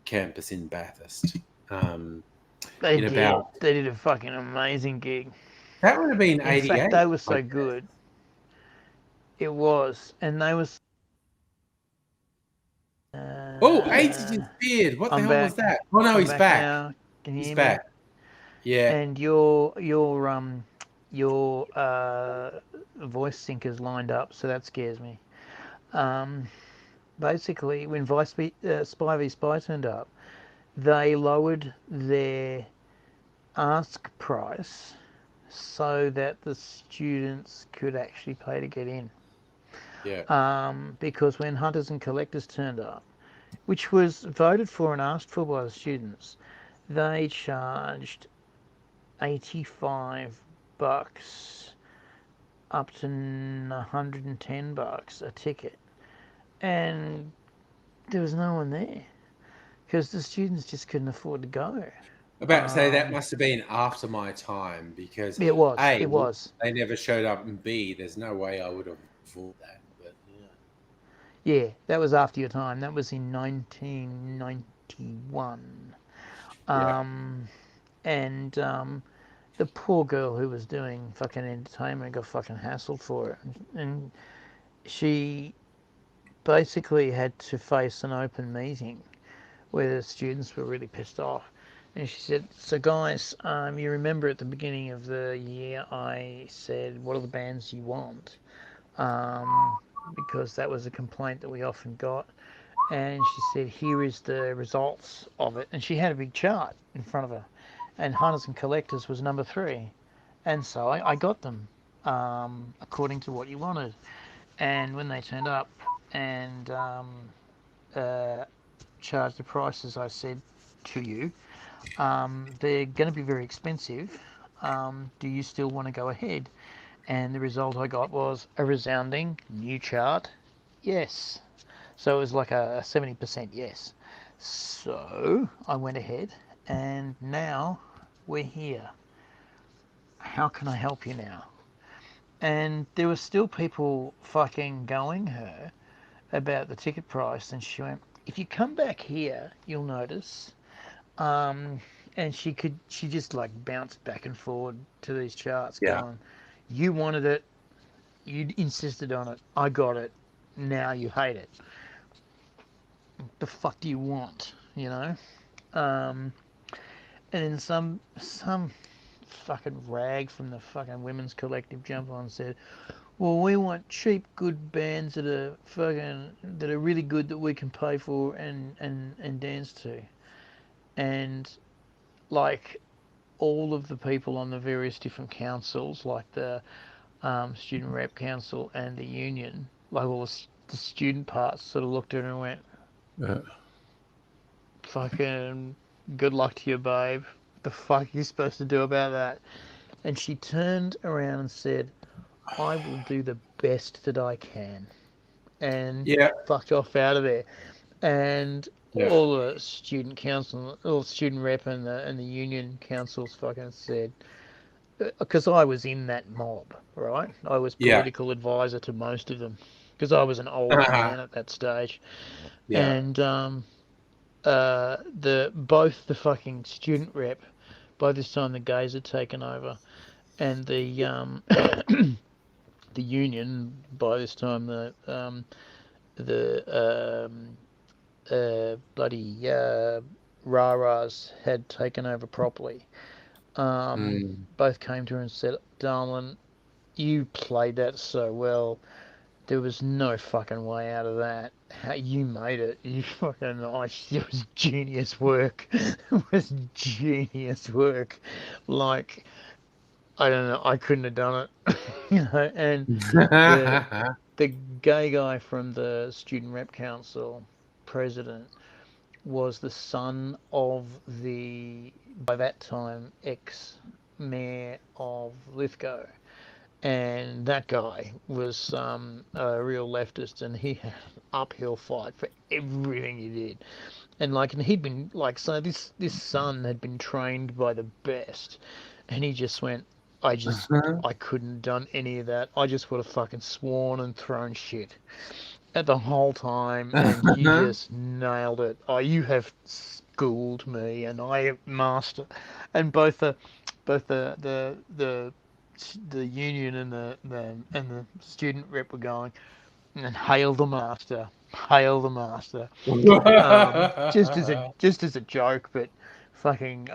campus in Bathurst. They did a fucking amazing gig. That would have been 88. In fact, they were so good. It was. And they was... AIDS is disappeared. What the hell was that? Oh, no, he's back. Now. Can you he's hear back. Me? Yeah. And your voice sync is lined up, so that scares me. Basically, when Spy v Spy turned up, they lowered their ask price so that the students could actually pay to get in. Yeah. Because when Hunters and Collectors turned up, which was voted for and asked for by the students, they charged $85 up to $110 a ticket, and there was no one there because the students just couldn't afford to go. About to say that must have been after my time because it was. A, it was. They never showed up, and B, there's no way I would have afforded that. But yeah, that was after your time. That was in 1991. And the poor girl who was doing fucking entertainment got fucking hassled for it, and she basically had to face an open meeting where the students were really pissed off. And she said, so guys, you remember at the beginning of the year I said, what are the bands you want? Because that was a complaint that we often got. And she said, here is the results of it. And she had a big chart in front of her. And Hunters and Collectors was number 3. And so I got them according to what you wanted. And when they turned up and charged the prices I said to you, they're going to be very expensive. Do you still want to go ahead? And the result I got was a resounding new chart, yes. So it was like a 70% yes. So I went ahead and now we're here. How can I help you now? And there were still people fucking going her about the ticket price, and she went, if you come back here, you'll notice. And she just like bounced back and forward to these charts going, you wanted it, you insisted on it, I got it, now you hate it. What the fuck do you want, you know? And then some fucking rag from the fucking women's collective jumped on and said, well, we want cheap, good bands that are really good that we can pay for and dance to. And like all of the people on the various different councils, like the student rep council and the union, like all the student parts sort of looked at her and went, fucking good luck to you, babe. What the fuck are you supposed to do about that? And she turned around and said, I will do the best that I can. And fucked off out of there. And all the student council, all the student rep and the union councils fucking said, because I was in that mob, right? I was political advisor to most of them because I was an old man at that stage. And both the fucking student rep, by this time the gays had taken over, and the the union, by this time the bloody rah-rahs had taken over properly. Both came to her and said, darling, you played that so well. There was no fucking way out of that. How you made it. You fucking nice. It was genius work. It was genius work. Like, I don't know. I couldn't have done it. And the gay guy from the Student Rep Council, president, was the son of the, by that time, ex-mayor of Lithgow. And that guy was a real leftist, and he had an uphill fight for everything he did. And he'd been so this son had been trained by the best, and he just went, I couldn't have done any of that. I just would have fucking sworn and thrown shit at the whole time, and you just nailed it. Oh, you have schooled me, and I have mastered. And both the union and the student rep were going, and hail the master, hail the master. Just as a joke, but fucking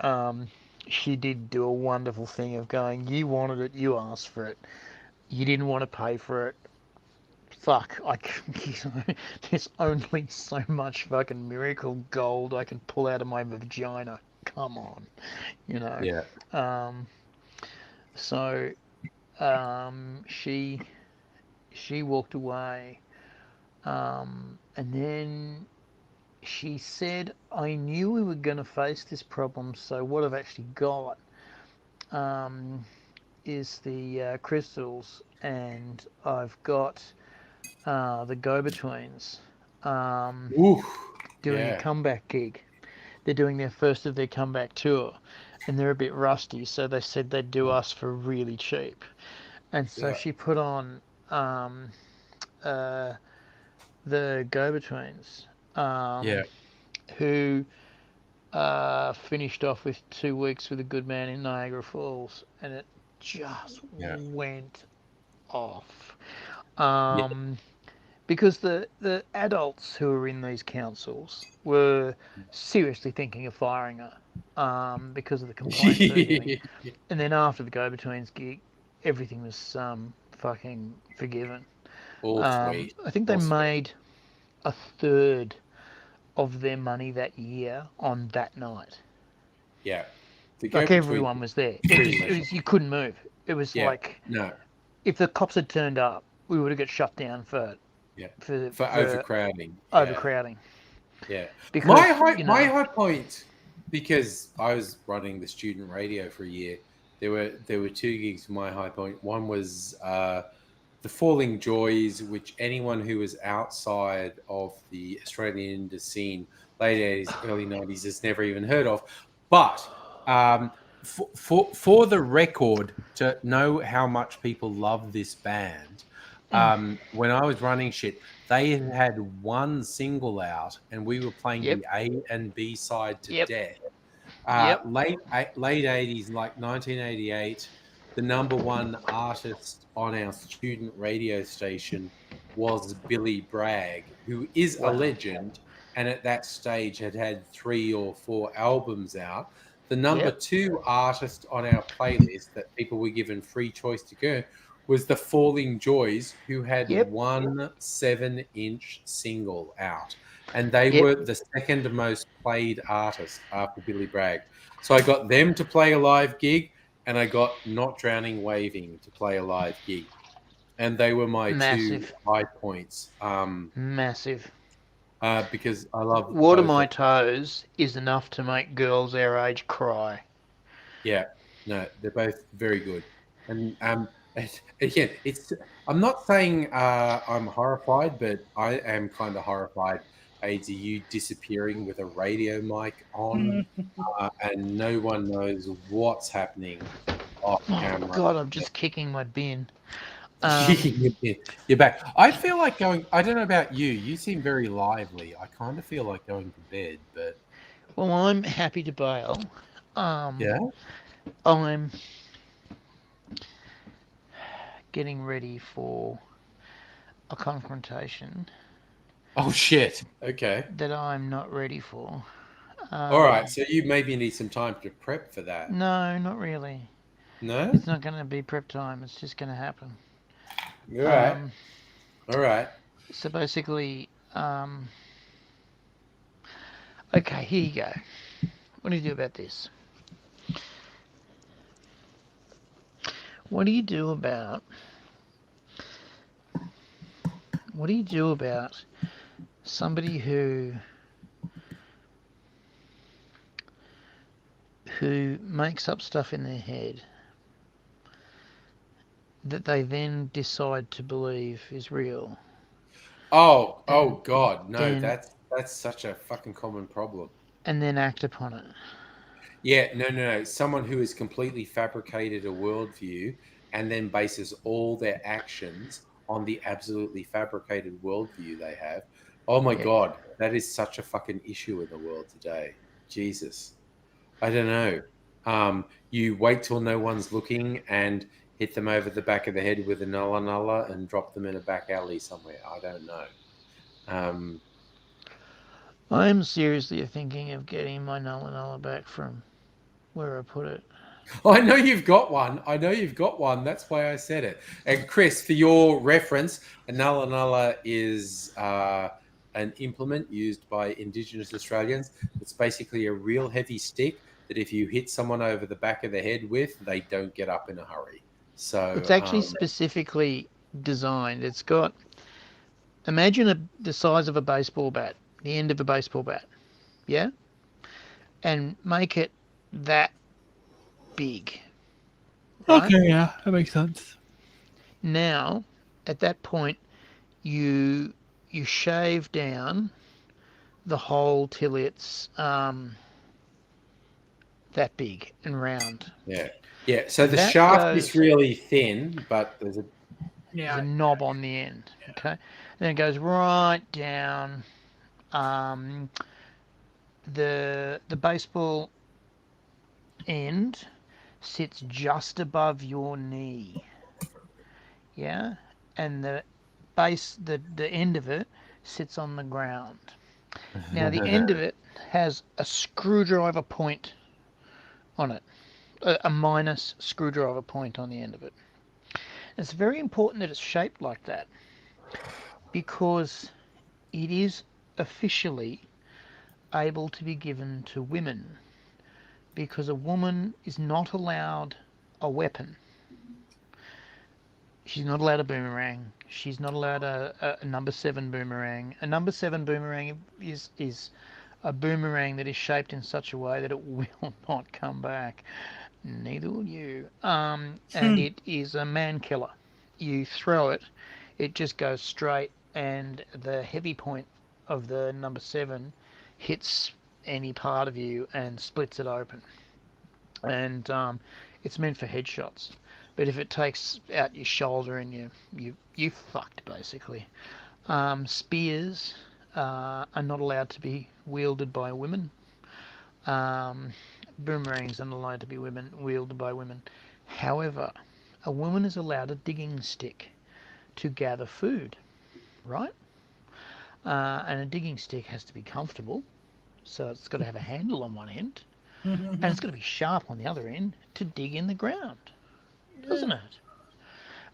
she did do a wonderful thing of going, you wanted it, you asked for it, you didn't want to pay for it. Fuck, there's only so much fucking miracle gold I can pull out of my vagina. Come on, Yeah. So she walked away, and then she said, I knew we were going to face this problem, so what I've actually got is the crystals, and I've got the Go-Betweens doing a comeback gig. They're doing their first of their comeback tour, and they're a bit rusty, so they said they'd do us for really cheap. And so she put on the Go-Betweens, who finished off with 2 weeks with a good man in Niagara Falls, and it just went off. Because the adults who were in these councils were seriously thinking of firing her because of the complaints they were getting. And then after the Go-Betweens gig, everything was fucking forgiven. Sweet. I think they made a third of their money that year on that night. Yeah. Everyone was there. It was, you couldn't move. It was if the cops had turned up, we would have got shut down for overcrowding. Overcrowding. Yeah. Because my high point, because I was running the student radio for a year, there were 2 gigs for my high point. One was the Falling Joys, which anyone who was outside of the Australian indie scene, late 80s, early 90s, has never even heard of. But for the record, to know how much people love this band, when I was running shit, they had one single out, and we were playing the A and B side to death. Late 80s, like 1988, the number one artist on our student radio station was Billy Bragg, who is a legend, and at that stage had 3 or 4 albums out. The number 2 artist on our playlist that people were given free choice to go was the Falling Joys, who had one 7-inch single out. And they were the second most played artist after Billy Bragg. So I got them to play a live gig, and I got Not Drowning Waving to play a live gig. And they were my 2 high points. Massive. Because I love... Water My Toes is enough to make girls our age cry. Yeah. No, they're both very good. And again, I'm not saying I'm horrified, but I am kind of horrified. AIDS, are you disappearing with a radio mic on, and no one knows what's happening off camera? God, I'm just kicking my bin. You're back. I feel like going. I don't know about you. You seem very lively. I kind of feel like going to bed, but well, I'm happy to bail. I'm getting ready for a confrontation. Oh shit! Okay. That I'm not ready for. All right, so you maybe need some time to prep for that. No, not really. No, it's not going to be prep time. It's just going to happen. All right. All right. So basically, okay, here you go. What do you do about this? What do you do about somebody who makes up stuff in their head that they then decide to believe is real? Oh God, no, then- that's such a fucking common problem. And then act upon it. Yeah, no. Someone who has completely fabricated a worldview and then bases all their actions on the absolutely fabricated worldview they have. Oh my Yeah. God, that is such a fucking issue in the world today. Jesus. I don't know. You wait till no one's looking and hit them over the back of the head with a nulla and drop them in a back alley somewhere. I don't know. I'm seriously thinking of getting my nulla back from where I put it. I know you've got one. That's why I said it. And Chris, for your reference, a nulla is an implement used by Indigenous Australians. It's basically a real heavy stick that if you hit someone over the back of the head with, they don't get up in a hurry. So It's actually specifically designed. It's got, imagine the size of a baseball bat, the end of a baseball bat, yeah? And make it that big. Right? Okay, yeah, that makes sense. Now, at that point, you shave down the hole till it's that big and round. Yeah. So the shaft is really thin, but there's a knob on the end. Okay, and then it goes right down. The baseball end sits just above your knee. Yeah, and the end of it sits on the ground. Now the end of it has a screwdriver point on it, a minus screwdriver point on the end of it. It's very important that it's shaped like that because it is officially able to be given to women, because a woman is not allowed a weapon. She's not allowed a boomerang. She's not allowed a number 7 boomerang. A number 7 boomerang is a boomerang that is shaped in such a way that it will not come back. Neither will you. And it is a man killer. You throw it, it just goes straight, and the heavy point of the number 7 hits any part of you and splits it open. And it's meant for headshots. But if it takes out your shoulder and you fucked basically. Spears are not allowed to be wielded by women. Boomerangs are not allowed to be wielded by women. However, a woman is allowed a digging stick to gather food, right? And a digging stick has to be comfortable, so it's got to have a handle on one end, and it's got to be sharp on the other end to dig in the ground, doesn't it?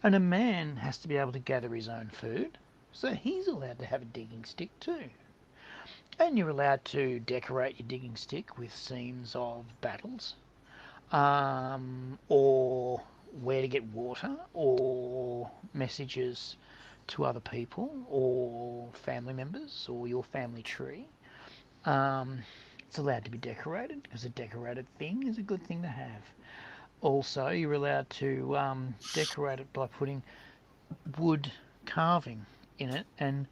And a man has to be able to gather his own food, so he's allowed to have a digging stick too. And you're allowed to decorate your digging stick with scenes of battles, or where to get water, or messages to other people, or family members, or your family tree. It's allowed to be decorated, because a decorated thing is a good thing to have. Also, you're allowed to decorate it by putting wood carving in it and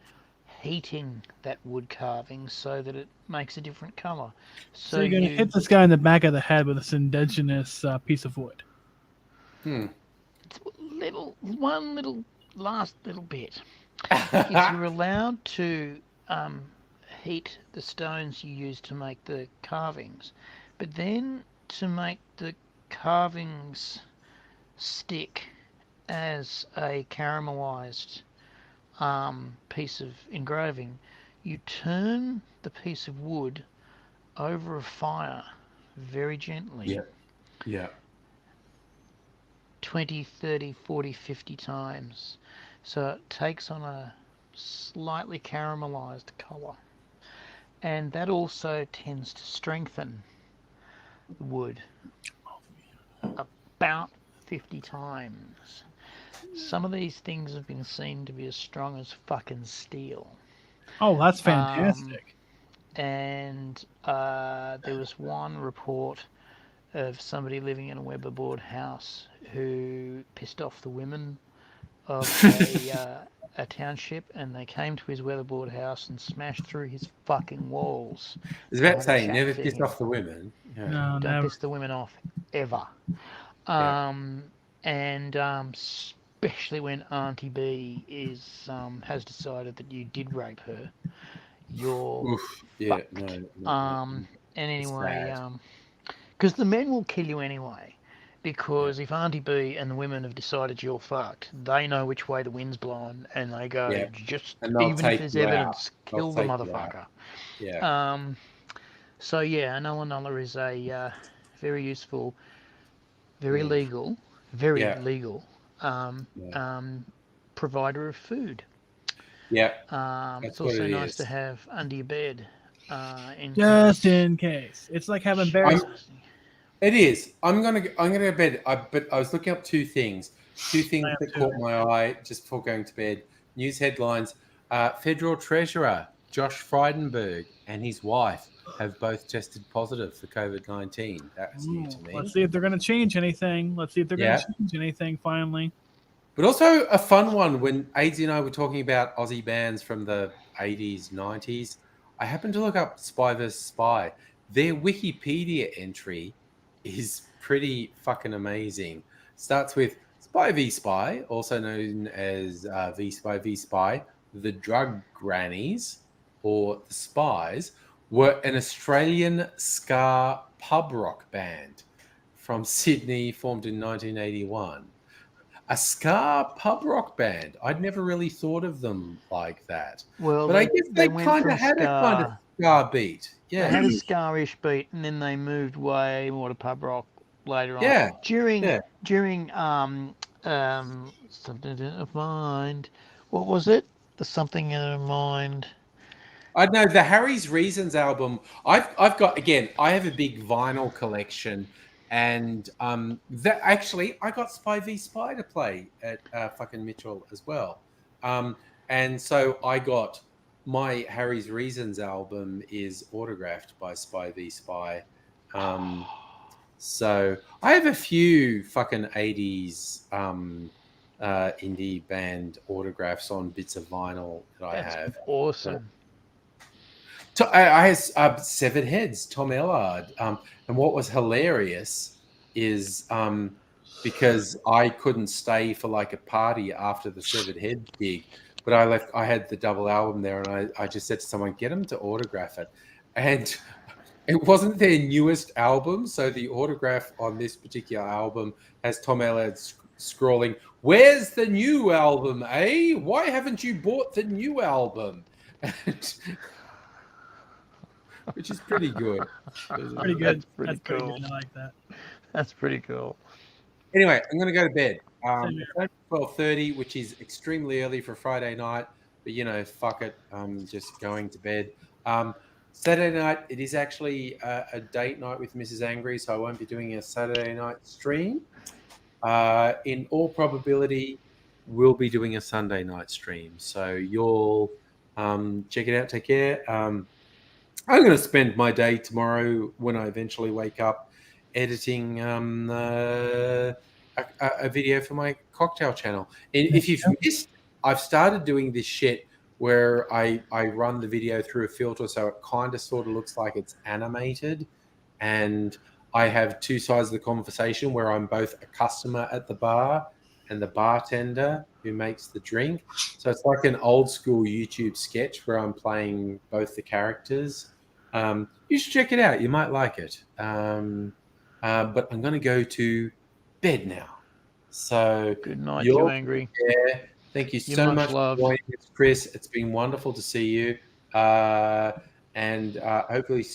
heating that wood carving so that it makes a different colour. So you're going to hit this guy in the back of the head with this indigenous piece of wood. It's one last little bit. If you're allowed to heat the stones you use to make the carvings, but then to make the carvings stick as a caramelized piece of engraving, you turn the piece of wood over a fire very gently. Yeah. 20, 30, 40, 50 times. So it takes on a slightly caramelized colour. And that also tends to strengthen the wood about 50 times. Some of these things have been seen to be as strong as fucking steel. Oh, that's fantastic. And there was one report of somebody living in a weatherboard house who pissed off the women of a township, and they came to his weatherboard house and smashed through his fucking walls. I was about to say, never pissed off the women. Yeah. No, Don't never. piss the women off, ever. And especially when Auntie B has decided that you did rape her. You're fucked. And anyway, because the men will kill you anyway. Because if Auntie B and the women have decided you're fucked, they know which way the wind's blowing, and they go, even if there's evidence, kill the motherfucker. So yeah, Nulla Nulla is a very useful, very legal, legal provider of food. Yeah. It's also nice to have under your bed. Just in case. It's like having bears. It is. I'm gonna go to bed. But I was looking up two things that caught my eye just before going to bed. News headlines: Federal Treasurer Josh Frydenberg and his wife have both tested positive for COVID-19. That was new to me. Let's see if they're going to change anything. Finally. But also a fun one when AZ and I were talking about Aussie bands from the 80s, 90s. I happened to look up Spy vs. Spy. Their Wikipedia entry is pretty fucking amazing. Starts with Spy v Spy, also known as V Spy v Spy. The Drug Grannies, or the Spies, were an Australian ska pub rock band from Sydney, formed in 1981. A ska pub rock band. I'd never really thought of them like that. Well, but I guess they kind of had a kind of ska beat. Yeah, they had a ska-ish beat, and then they moved way more to pub rock later on. Yeah, during something of mind. What was it? The something of mind. I know the Harry's Reasons album. I've got, again, I have a big vinyl collection, and that actually I got Spy v Spy to play at fucking Mitchell as well, and so I got my Harry's Reasons album is autographed by Spy v Spy. So I have a few fucking 80s indie band autographs on bits of vinyl that I have. Awesome. I have Severed Heads, Tom Ellard. And what was hilarious is because I couldn't stay for like a party after the Severed Head gig, but I had the double album there, and I just said to someone, get them to autograph it. And it wasn't their newest album, so the autograph on this particular album has Tom Ellard scrolling, "Where's the new album, eh? Why haven't you bought the new album?" Which is pretty good. Pretty good. That's pretty cool. Good. I like that. That's pretty cool. Anyway, I'm going to go to bed. 12:30, which is extremely early for Friday night, but fuck it. I'm just going to bed. Saturday night, it is actually a date night with Mrs. Angry, so I won't be doing a Saturday night stream. In all probability, we'll be doing a Sunday night stream. So you'll check it out. Take care. I'm going to spend my day tomorrow when I eventually wake up editing a video for my cocktail channel. And if you've missed, I've started doing this shit where I run the video through a filter so it kind of sort of looks like it's animated. And I have two sides of the conversation where I'm both a customer at the bar and the bartender who makes the drink. So it's like an old school YouTube sketch where I'm playing both the characters. You should check it out. You might like it. But I'm going to go to bed now. So good night, you Angry. Yeah. Thank you so much for joining us, Chris. It's been wonderful to see you. And hopefully see